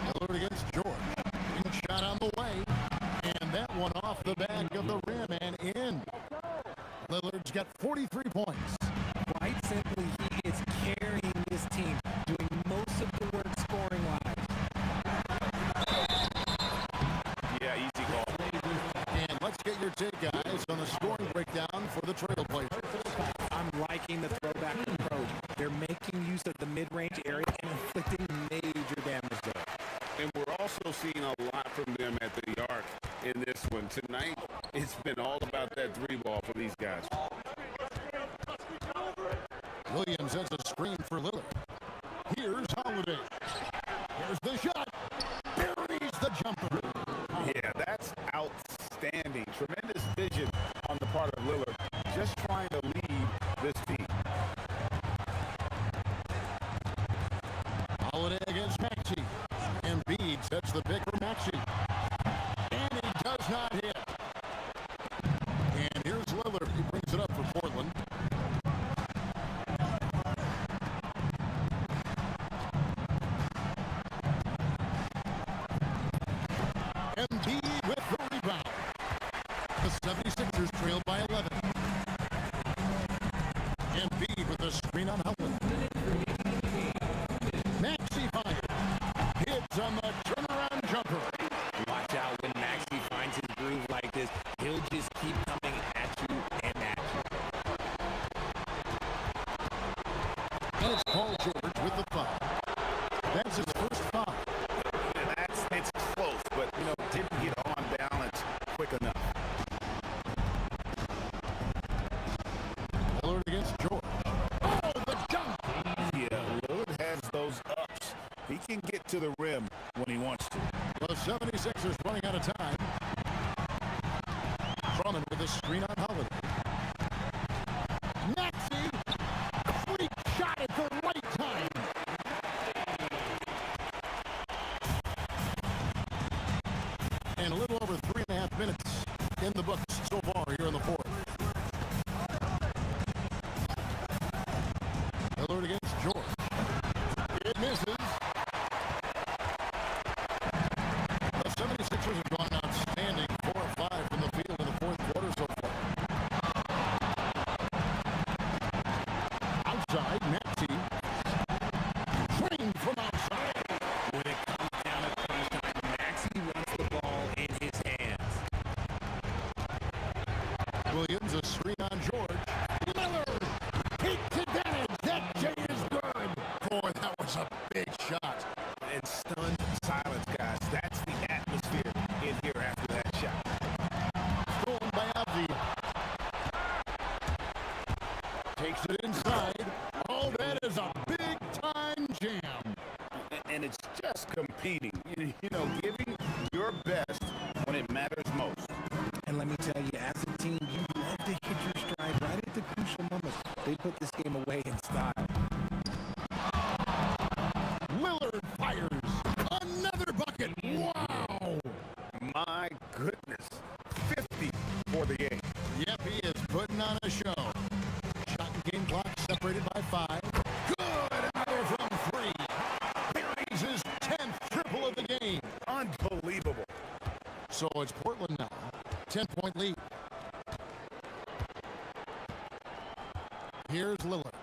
Lillard against George. Big shot on the way. And that one off the back of the rim and in. Lillard's got 43 points. Quite simply, he is carrying this team, doing most of the work scoring-wise. Yeah, easy call. And let's get your take, guys, on the scoring breakdown for the Trailblazers. I'm liking the throwback approach. They're making use of the mid-range area and inflicting major damage there. And we're also seeing a lot from them at the arc in this one. Tonight, it's been all about that three ball for these guys. Williams has a screen for Lillard. Here's Holiday. Here's the shot. Buries the jumper. Yeah, that's outstanding. Tremendous vision on the part of Lillard. Just trying to lead this team. Holiday against Maxey. Embiid sets the pick for Maxey. And he does not hit. And here's Lillard. He brings it up for Portland. Embiid with the rebound. The 76ers trail by 11. Embiid with a screen on Howland. Maxey fires. Hits on the turnaround jumper. Watch out when Maxey finds his groove like this. He'll just keep coming at you and at you. And it's Paul George with the foul. That's his first foul. It's close, but, didn't get on balance quick enough. Lillard against George. Oh, the dunk! Yeah, Lillard has those ups. He can get to the rim when he wants to. The 76ers running out of time. Drummond with a screen on Holiday. Maxey! Freak shot at the right time. And a little over 3.5 minutes in the books so far here in the fourth. Lillard against George. It misses. The 76ers have gone outstanding 4 of 5 from the field in the fourth quarter so far. Outside, Maxey. Trained from outside. When it comes down to crunch time, Maxey wants the ball in his hands. Williams, a screen on George. Lillard takes advantage. That J is good. Boy, that was a big shot. And stunned silence, guys. That's the atmosphere in here after that shot. Stolen by Avdia. Takes it inside. Oh, that is a big-time jam. And it's just competing. Giving your best when it matters most. And let me tell you, as a team, you love to hit your stride right at the crucial moments. They put this game away in style. Lillard fires. Another bucket. Wow. My goodness. 50 for the game. Yep, he is putting on a show. Shot and game clock separated by 5. Good. Another from 3. Buries his 10th triple of the game. Unbelievable. So it's Portland now. 10-point lead. Here's Lillard.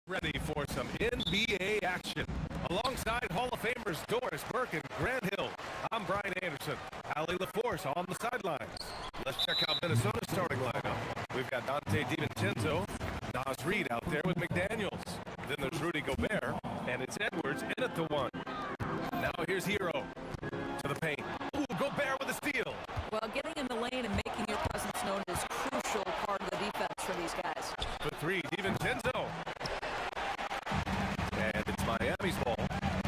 Ready for some NBA action. Alongside Hall of Famers Doris Burke and Grant Hill, I'm Brian Anderson. Allie LaForce on the sidelines. Let's check out Minnesota's starting lineup. We've got Dante DiVincenzo, Nas Reed out there with McDaniels. Then there's Rudy Gobert, and it's Edwards in at the one. Now here's Hero to the paint. Ooh, Gobert with a steal. Well, getting in the lane and making your presence known is a crucial part of the defense for these guys. For three, DiVincenzo. And it's Miami's ball.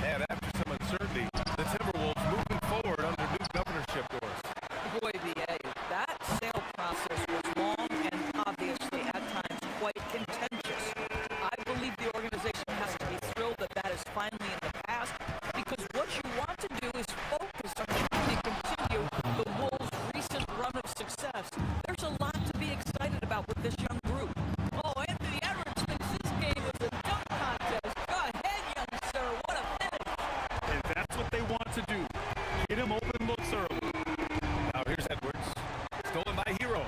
And after some uncertainty, the Timberwolves moving forward under new governorship doors. Boy, BA, that sale process was long and obviously at times quite contentious. I believe the organization has to be thrilled that that is finally in the past, because what you want to do is focus on trying to continue the Wolves' recent run of success. There's a lot to be excited about with this young group. Oh, Anthony Edwards thinks this game was a dunk contest. Go ahead, young sir. What a finish. And that's what they want to do. Get him open looks early. Now here's Edwards. Stolen by Hero.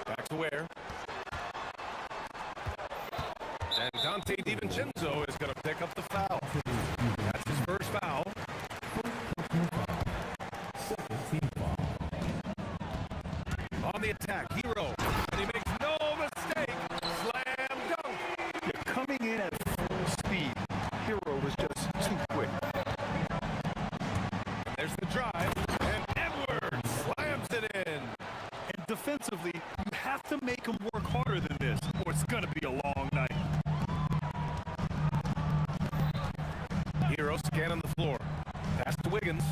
Back to Ware. And Dante DiVincenzo is going to pick up the foul. That's his first foul. On the attack, Hero. And he makes no mistake. Slam dunk. You're coming in at full speed. Hero was just too quick. There's the drive. And Edwards slams it in. And defensively, you have to make him work harder than this, or it's going to be a long night. Hero scanning the floor. Pass to Wiggins.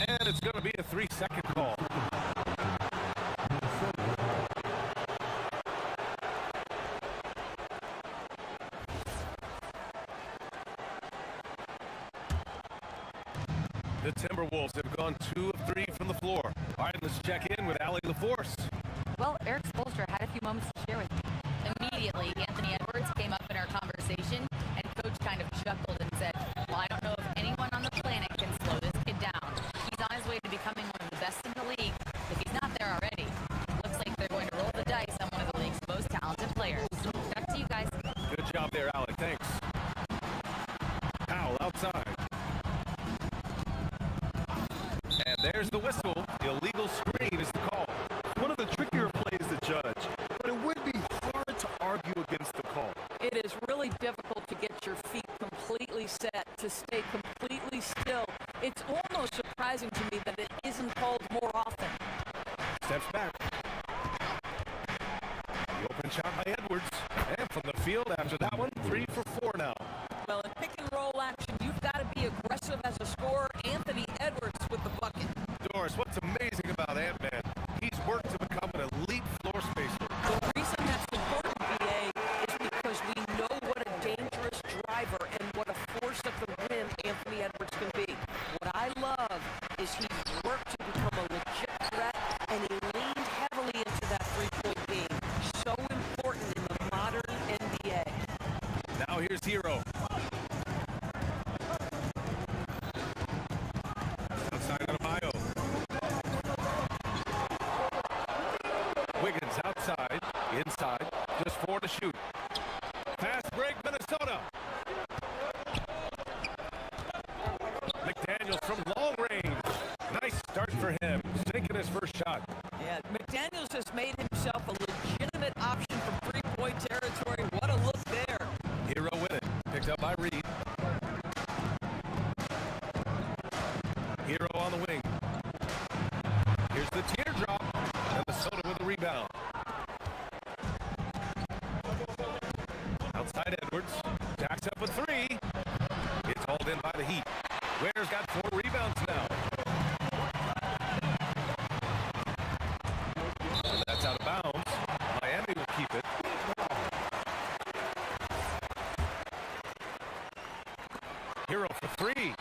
And it's going to be a 3-second call. The Timberwolves have gone 2 of 3 from the floor. All right, let's check in with Allie LaForce. Well, Eric Spoelstra had a few moments to share with me. Immediately, Anthony Edwards came up in our conversation, and Coach kind of chuckled and said, well, I don't know if anyone on the planet can slow this kid down. He's on his way to becoming one of the best in the league. If he's not there already, looks like they're going to roll the dice on one of the league's most talented players. Back to you guys. Good job there, Allie. Thanks. Powell outside. And there's the whistle. Illegal screen is the call. One of the trickier plays to judge, but it would be hard to argue against the call. It is really difficult to get your feet completely set, to stay completely still. It's almost surprising to me that it isn't called more often. Steps back. The open shot by Edwards. And from the field after that one, 3 for 4 now. Well, in pick and roll action, you've got to be aggressive as a scorer. Anthony Edwards with the bucket. Doris, what's amazing about Ant-Man? He's worked to become an elite floor spacer. The reason that's important, BA, is because we know what a dangerous driver and what a force at the rim Anthony Edwards can be. What I love is he's worked to become a legit threat, and he leaned heavily into that three-point game. So important in the modern NBA. Now here's Hero. Outside on Mayo. Wiggins outside, inside, just 4 to shoot. Fast break, Minnesota. McDaniels from long range. Nice start for him, sinking his first shot. Yeah, McDaniels has made himself a legitimate option from three-point territory. What a look there. Hero with it, picked up by Reed. Hero on the wing. Here's the teardrop. Minnesota with the rebound. Outside Edwards. Jacks up with 3. It's hauled in by the Heat. Ware's got 4 rebounds now. And that's out of bounds. Miami will keep it. Hero for 3.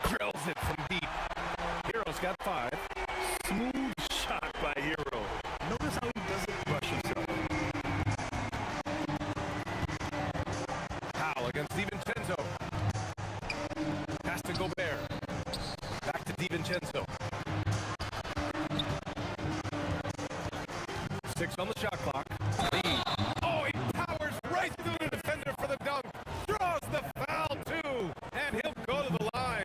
Drills it from deep. Hero's got 5. Smooth shot by Hero. Notice how he doesn't rush himself. Powell against DiVincenzo. Pass to Gobert. Back to DiVincenzo. 6 on the shot clock. Lead. Oh, he powers right through the defender for the dunk. Draws the foul, too. And he'll go to the line.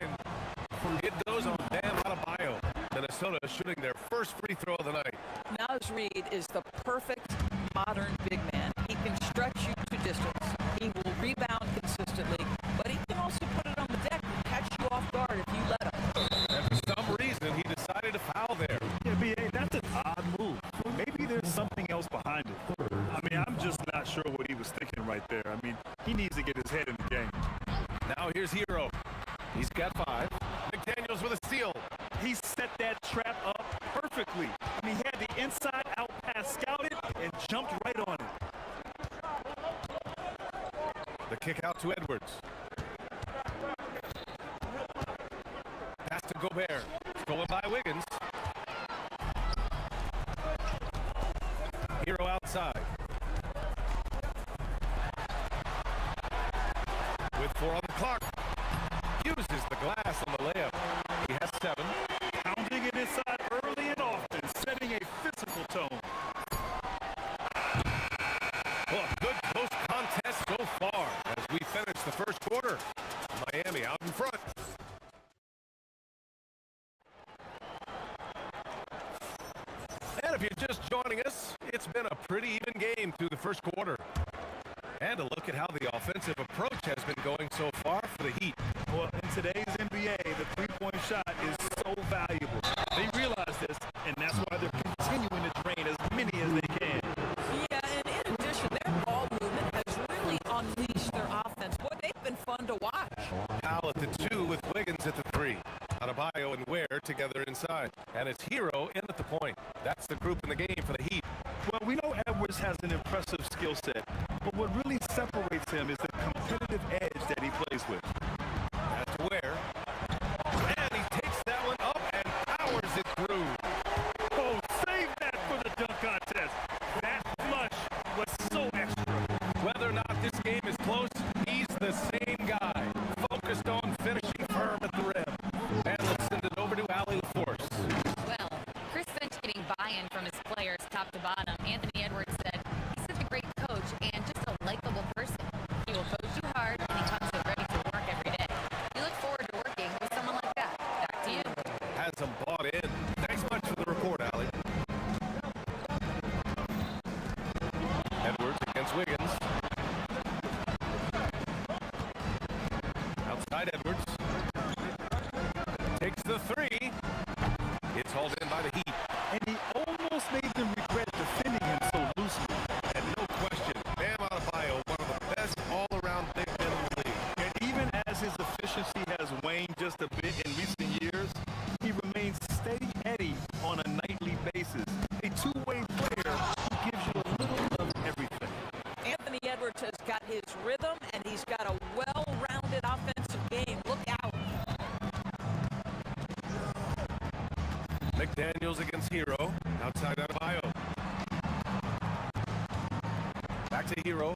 It goes on Bam Adebayo. Minnesota shooting their first free throw of the night. Naz Reid is the perfect modern big man. He can stretch you to distance. He will rebound consistently, but he can also put it on the deck and catch you off guard if you let him. And for some reason, he decided to foul there. Yeah, B.A., that's an odd move. Maybe there's something else behind it. I mean, I'm just not sure what he was thinking right there. I mean, he needs to get his head in the game. Now here's Hero. He's got 5. McDaniels with a steal. He set that trap up perfectly. I mean, he had the inside-out pass scouted and jumped right on it. The kick out to Edwards. Pass to Gobert. Stolen by Wiggins. Hero outside. With 4 on the clock. Uses the glass on the layup. He has 7. Pounding it inside early and often, setting a physical tone. Well, a good close contest so far as we finish the first quarter. Miami out in front. And if you're just joining us, it's been a pretty even game through the first quarter. And a look at how the offensive approach has been going so far for the Heat. Well, in today's NBA, the three-point shot is so valuable. They realize this, and that's why they're continuing to drain as many as they can. Yeah, and in addition, their ball movement has really unleashed their offense. Boy, they've been fun to watch. Powell at the 2 with Wiggins at the 3. Adebayo and Ware together inside. And it's Hero in at the point. That's the group in the game for the Heat. Well, we know Edwards has an impressive skill set, but what really separates him is the competitive edge that he plays with. That's Ware. And he takes that one up and powers it through. Oh, save that for the dunk contest. That flush was so extra. Whether or not this game is close, he's the same guy. Focused on finishing firm at the rim. And let's send it over to Allie LaForce. Well, Chris Finch getting buy-in from his players top to bottom. Anthony Edwards said he's such a great coach and just a likable person. He will coach you hard and he comes in ready to work every day. We look forward to working with someone like that. Back to you. Has them bought in. Thanks much for the report, Allie. Edwards against Wiggins. Outside Edwards. Takes the 3. It's hauled in by the Heat. And he almost made them regret defending him so loosely. And no question, Bam Adebayo, one of the best all-around big men in the league. And even as his efficiency has waned just a bit in recent years, he remains steady Eddie on a nightly basis. A two-way player who gives you a little of everything. Anthony Edwards has got his rhythm, and he's got a well-rounded offensive game. Look out. McDaniels against Hero. Outside Adebayo. Back to Hero.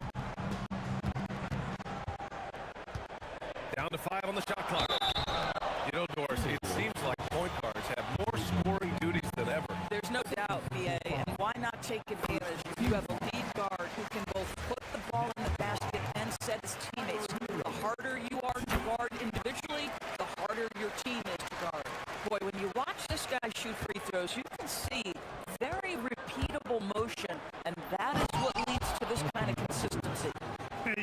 Down to 5 on the shot clock. You know, Dorsey, it seems like point guards have more scoring duties than ever. There's no doubt, BA, and why not take advantage if you have a lead guard who can both put the ball in the basket and set his teammates. The harder you are to guard individually, the harder your team is to guard. Boy, when you watch this guy shoot free throws, you can see very repeatable motion, and that is what leads to this kind of consistency.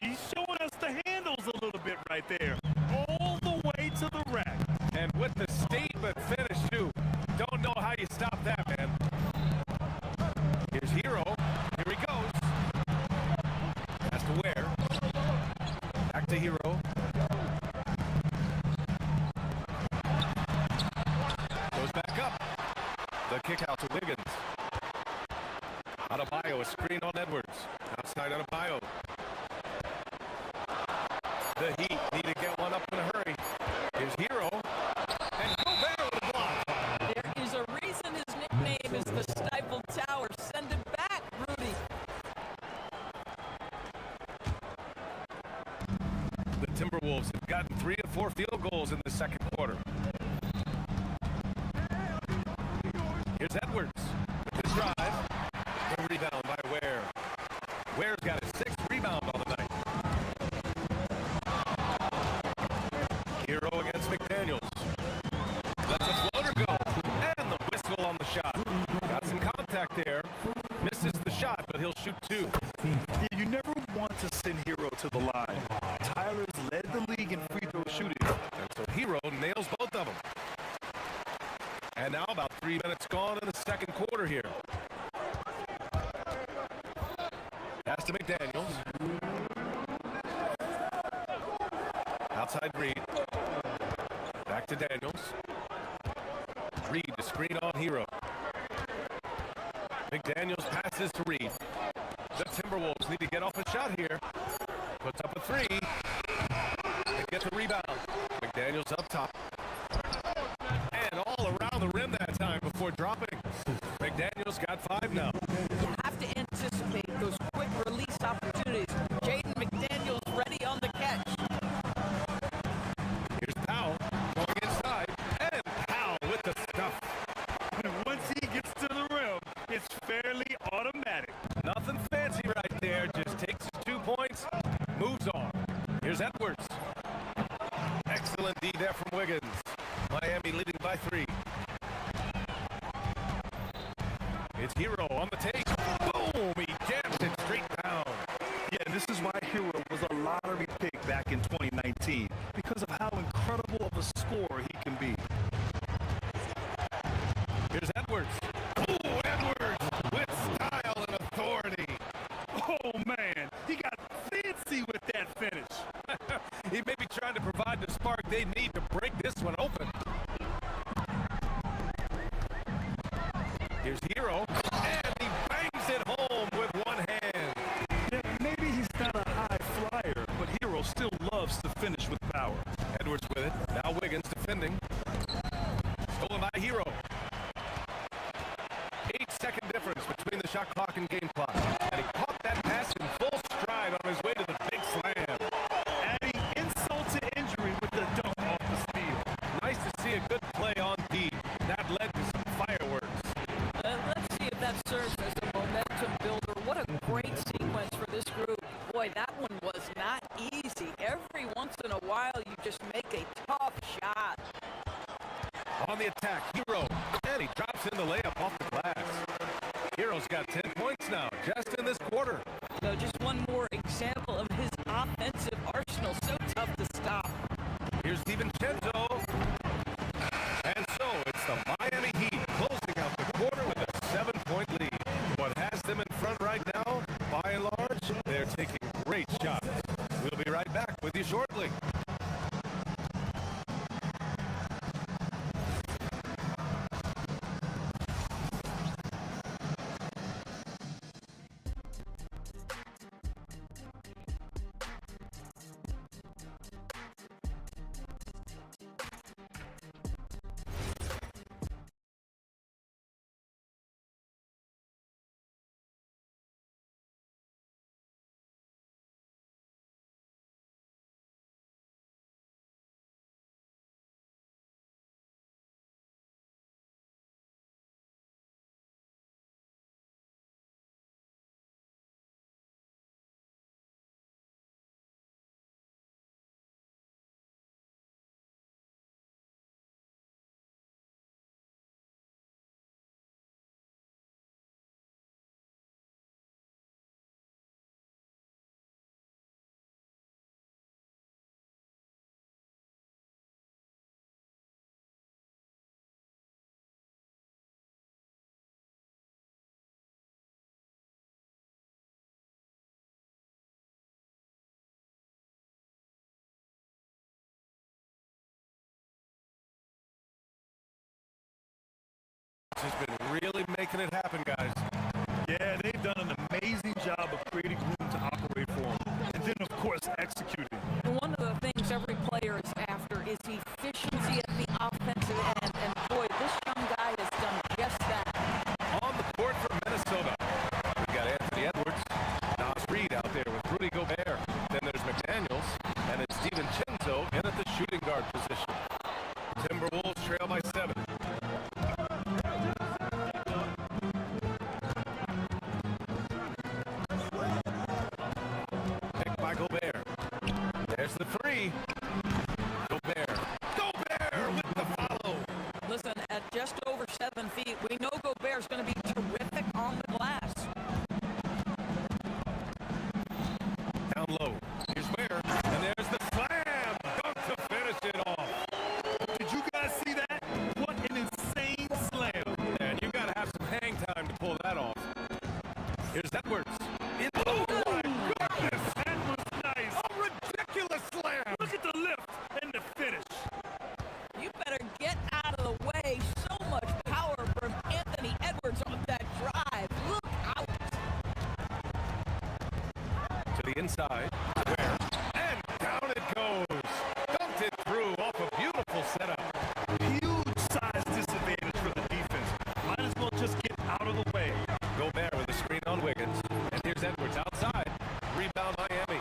He's showing us the handles a little bit right there. All the way to the rack. And with the statement finish, too. Don't know how you stop that, man. Here's Hero. Here he goes. Has to Ware. Back to Hero. Goes back up. The kick out to Wiggins. Adebayo, a screen on Edwards. Outside Adebayo. The Heat need to get one up in a hurry. Here's Hero. And Gobert with a block. There is a reason his nickname is the Stifled Tower. Send him back, Rudy. The Timberwolves have gotten 3 of 4 field goals in the second quarter. Here's Edwards with his drive. The rebound shoot two. Yeah, you never want to send Hero to the line. Tyler's led the league in free throw shooting. And so Hero nails both of them. And now about 3 minutes gone in the second quarter here. Pass to McDaniels. Outside Reed. Back to Daniels. Reed to screen on Hero. McDaniels passes to Reed. The Timberwolves need to get off a shot here. Puts up a three. They get the rebound. McDaniels up top. And all around the rim that time before dropping. McDaniels got 5 now. You have to anticipate those quick release opportunities. Jaden McDaniels ready on the catch. Here's Powell going inside. And Powell with the stuff. Once he gets to the rim, it's fairly automatic. Nothing fancy right there. Just takes his 2 points, moves on. Here's Edwards. Excellent D there from Wiggins. Miami leading by 3. It's Hero on the take. Boom! He jams it straight down. Yeah, this is why Hero was a lottery pick back in 2019, because of how incredible of a scorer he can be. Here's Edwards. Ooh, Edwards with style and authority. Oh, man, he got fancy with that finish. He may be trying to provide the spark they need to break this one open. Here's Hero, and he bangs it home with one hand. Yeah, maybe he's not a high flyer, but Hero still loves to finish with power. Edwards with it. Now Wiggins defending. Stolen by Hero. 8-second difference between the shot clock and game clock. And he caught that pass in full stride on his way to the big slam. Adding insult to injury with the dunk off the steal. Nice to see a good play on D. That led to some fireworks. Let's see if that serves as a momentum builder. What a great sequence for this group. Boy, that one was not easy. Every once in a while, you just make a tough shot. On the attack, Hero. And he drops in the layup off the glass. Hero's got 10 points now, just in this quarter. So just one more example of his offensive arsenal. So tough to stop. Here's DiVincenzo. And so it's the Miami Heat closing out the quarter with a 7-point lead. What has them in front right now, by and large, they're taking great shots. We'll be right back with you shortly. Has been really making it happen, guys. Yeah, they've done an amazing job of creating room to operate for him. And then, of course, executing. One of the things every player is after is efficiency at the offensive end. And boy, this young guy has done just that. On the court for Minnesota, we got Anthony Edwards, Nas Reed out there with Rudy Gobert. Then there's McDaniels, and it's DiVincenzo in at the shooting guard position. Timberwolves trail by 7. inside. Where? And down it goes. Dumped it through off a beautiful setup. Huge size disadvantage for the defense. Might as well just get out of the way. Gobert with a screen on Wiggins. And here's Edwards outside. Rebound Miami.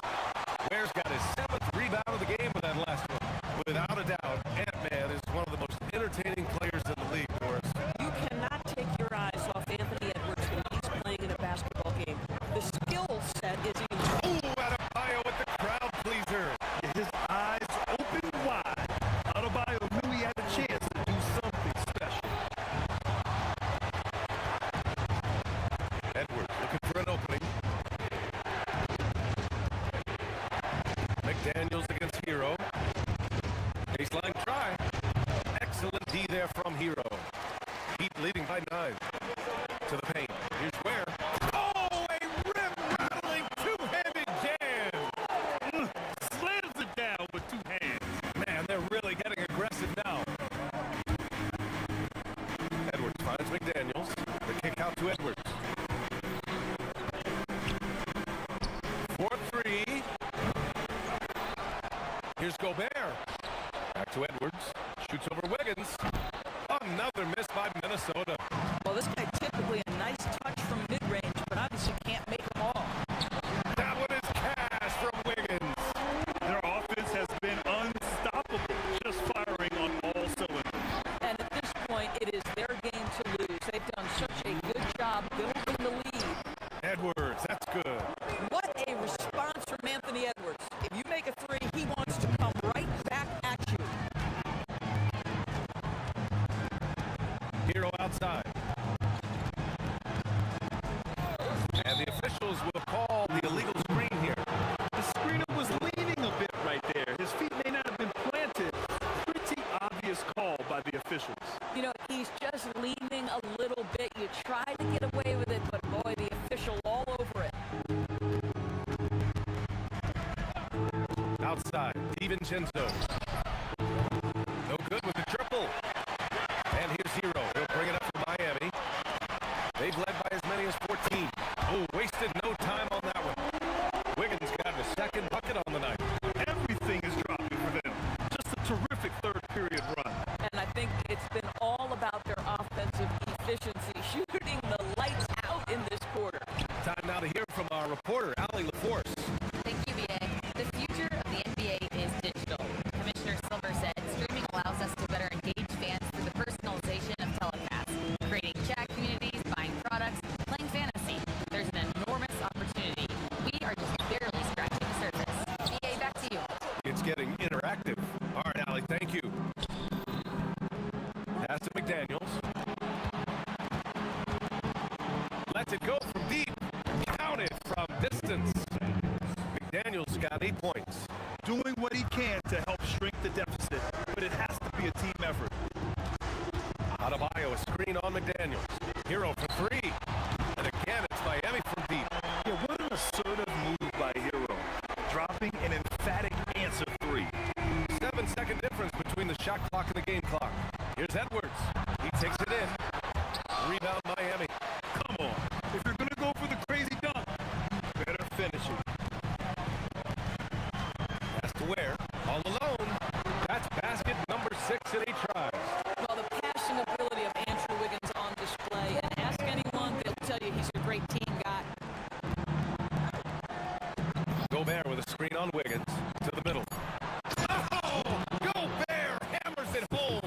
Ware's got his 7th rebound of the game with that last one. Without a doubt, Ant-Man is one of the most entertaining players in the league, Doris. You cannot take your eyes off Anthony Edwards when he's playing in a basketball game. The skill set is enormous. Oh, Adebayo with the crowd pleaser. His eyes open wide. Adebayo knew he had a chance to do something special. Edwards looking for an opening. McDaniels against Hero. Baseline try. Excellent D there from Hero. Heat leading by 9. To the paint. Here's Ware. Oh, a rim-rattling two-handed jam. Slams it down with 2 hands. Man, they're really getting aggressive now. Edwards finds McDaniels. The kick out to Edwards. 4-3. Here's Gobert. Back to Edwards. Shoots over Wiggins. Another miss by Minnesota. Well, this guy typically a nice touch from mid-range, but obviously can't make them all. That one is cash from Wiggins. Their offense has been unstoppable, just firing on all cylinders. And at this point, it is their game to lose. They've done such a good job building the lead. Edwards, that's good. What a response from Anthony Edwards. If you make a 3, he wants to come right back at you. Hero outside. And the officials will call the illegal screen here. The screener was leaning a bit right there. His feet may not have been planted. Pretty obvious call by the officials. You know, he's just leaning a little bit. You try to get away with it, but boy, the official all over it. Outside, DiVincenzo. No good with the triple. And here's Hero. He'll bring it up for Miami. They've led by as many as 14. Oh, wasted no time on that one. Wiggins got his 2nd bucket on the night. Everything is dropping for them. Just a terrific third-period run. And I think it's been all about their offensive efficiency, shooting the lights out in this quarter. Time now to hear from our reporter, Allie LaForce. Thank you, BA. The future of the NBA is digital. Commissioner Silver said streaming allows us to better engage fans through the personalization of telecasts, creating chat communities, buying products, playing fantasy. There's an enormous opportunity. We are just barely scratching the surface. BA, back to you. It's getting interactive. All right, Allie, thank you. Pass to McDaniels. Lets it go from deep. Counted from distance. McDaniels got 8 points. Doing what he can to help shrink the deficit, but it has to be a team effort. Adebayo, a screen on McDaniels. Hero for 3. And again, it's Miami from deep. Yeah, what an assertive move by Hero. Dropping an emphatic answer 3. 7-second difference between the shot clock and the game clock. Here's Edwards. He takes it in. Rebound Miami. Come on. If you're going to go for the crazy dunk, better finish it. That's to Ware. All alone. That's basket number 6 in 8 tries. Well, the passion and ability of Andrew Wiggins on display. And ask anyone, they'll tell you he's a great team guy. Gobert with a screen on Wiggins. To the middle. Oh! Gobert hammers it home.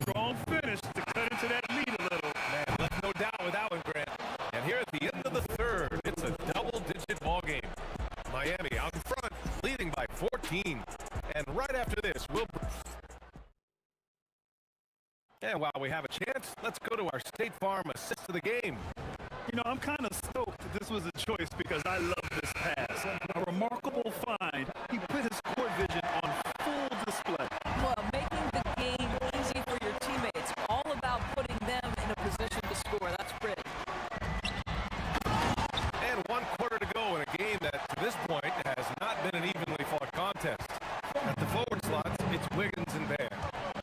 Strong finish to cut into that lead a little. Man, left no doubt with that one, Grant. And here at the end of the 3rd, it's a double-digit ball game. Miami out in front, leading by 14. And right after this, we'll... And while we have a chance, let's go to our State Farm assist of the game. You know, I'm kind of stoked that this was a choice because I love this pass. A remarkable find. He put his court vision on full display. Well, making the game easy for your teammates. All about putting them in a position to score. That's pretty. And 1 quarter to go in a game that, to this point, has not been an evenly fought contest. At the forward slots, it's Wiggins and Bear.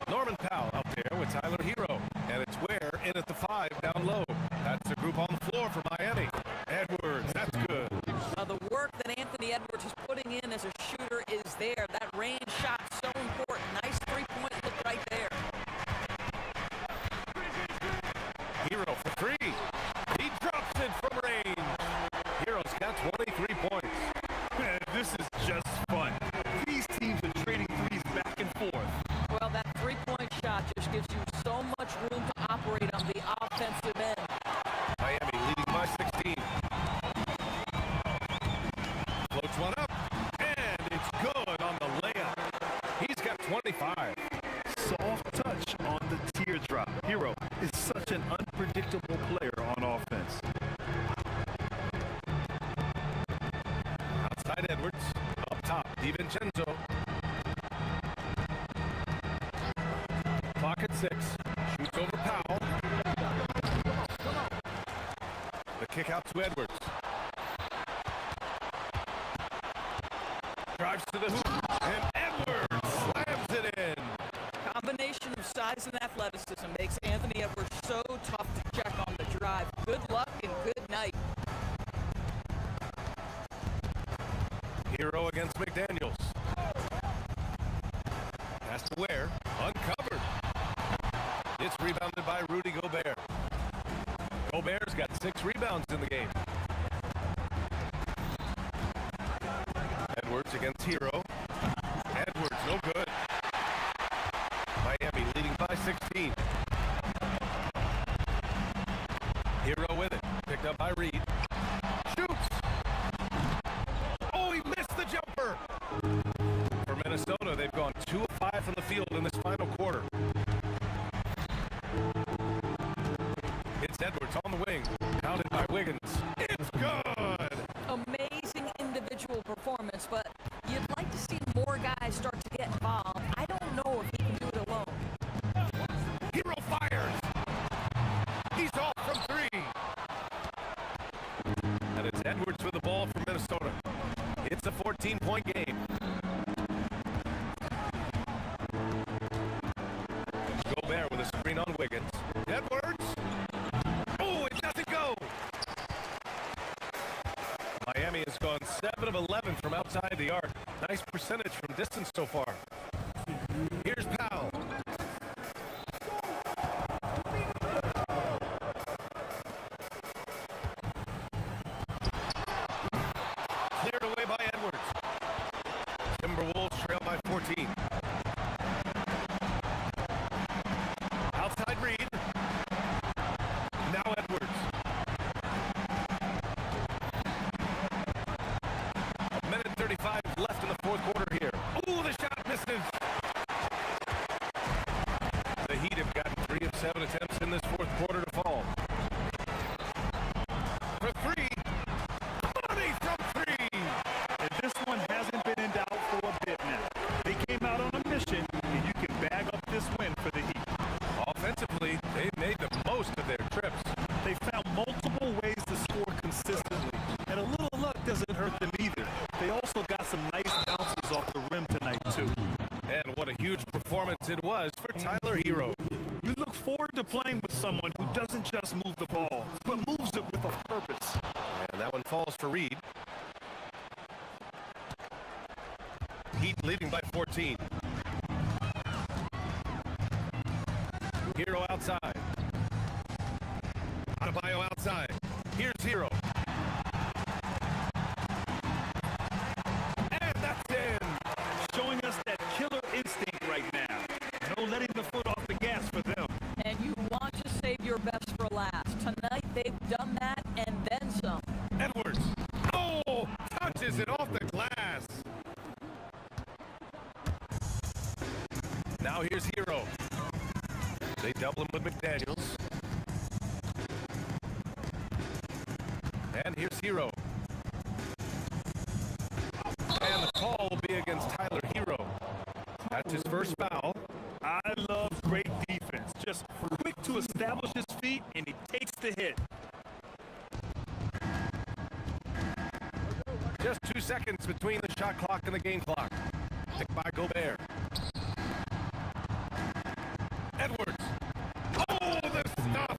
Norman Powell out there with Tyler Hero. And it's Ware in at the 5 down low. That's the group on the floor for Miami. Edwards, that's good. The unpredictable player on offense. Outside Edwards. Up top, DiVincenzo. Clock at 6. Shoots over Powell. The kick out to Edwards. Drives to the hoop. And Edwards slams it in. Combination of size and athleticism makes Anthony Edwards so tough to check on the drive. Good luck and good night. Hero against McDaniels. Pass to Ware. Uncovered. It's rebounded by Rudy Gobert. Gobert's got 6 rebounds in the game. Edwards against Hero. Edwards, no good. Miami leading by 16. Hero with it. Picked up by Reed. Shoots! Oh, he missed the jumper! For Minnesota, they've gone 2 of 5 from the field in this final quarter. It's Edwards on the wing. Counted by Wiggins. It's good! Amazing individual performance, but you'd like to see more guys start to get involved. I don't know if he can do it alone. Hero fires! He's off from 3! And it's Edwards with the ball for Minnesota. It's a 14-point game. Gobert with a screen on Wiggins. Edwards! Oh, it doesn't go! Miami has gone 7 of 11 from outside the arc. Nice percentage from distance so far. Here's Powell. Cleared away by Edwards. Timberwolves trail by 14. Outside Reed. Now Edwards. A minute 35 left in the fourth quarter here. Ooh, the shot misses. The Heat have gotten 3 of 7 attempts in this fourth quarter to fall. For 3. Money from 3. And this one hasn't been in doubt for a bit now. They came out on a mission, and you can bag up this win for the Heat. Offensively, they've made the most of their trips. They found multiple ways to score consistently, and a little luck doesn't hurt them either. They also got some nice bounces off the rim tonight, too. And what a huge performance it was for Tyler Hero. You look forward to playing with someone who doesn't just move the ball, but moves it with a purpose. And that one falls for Reed. Heat leading by 14. Hero outside. Adebayo outside. Here's Hero. And that's in. Showing us that killer instinct right now. No letting the foot off the gas for them. And you want to save your best for last. Tonight, they've done that and then some. Edwards. Oh, touches it off the glass. Now here's Hero. They double him with McDaniels. And here's Hero. And the call will be against Tyler Hero. That's his first foul. I love great defense. Just quick to establish his feet, and he takes the hit. Just 2 seconds between the shot clock and the game clock. Picked by Gobert. Edwards. Oh, the stuff.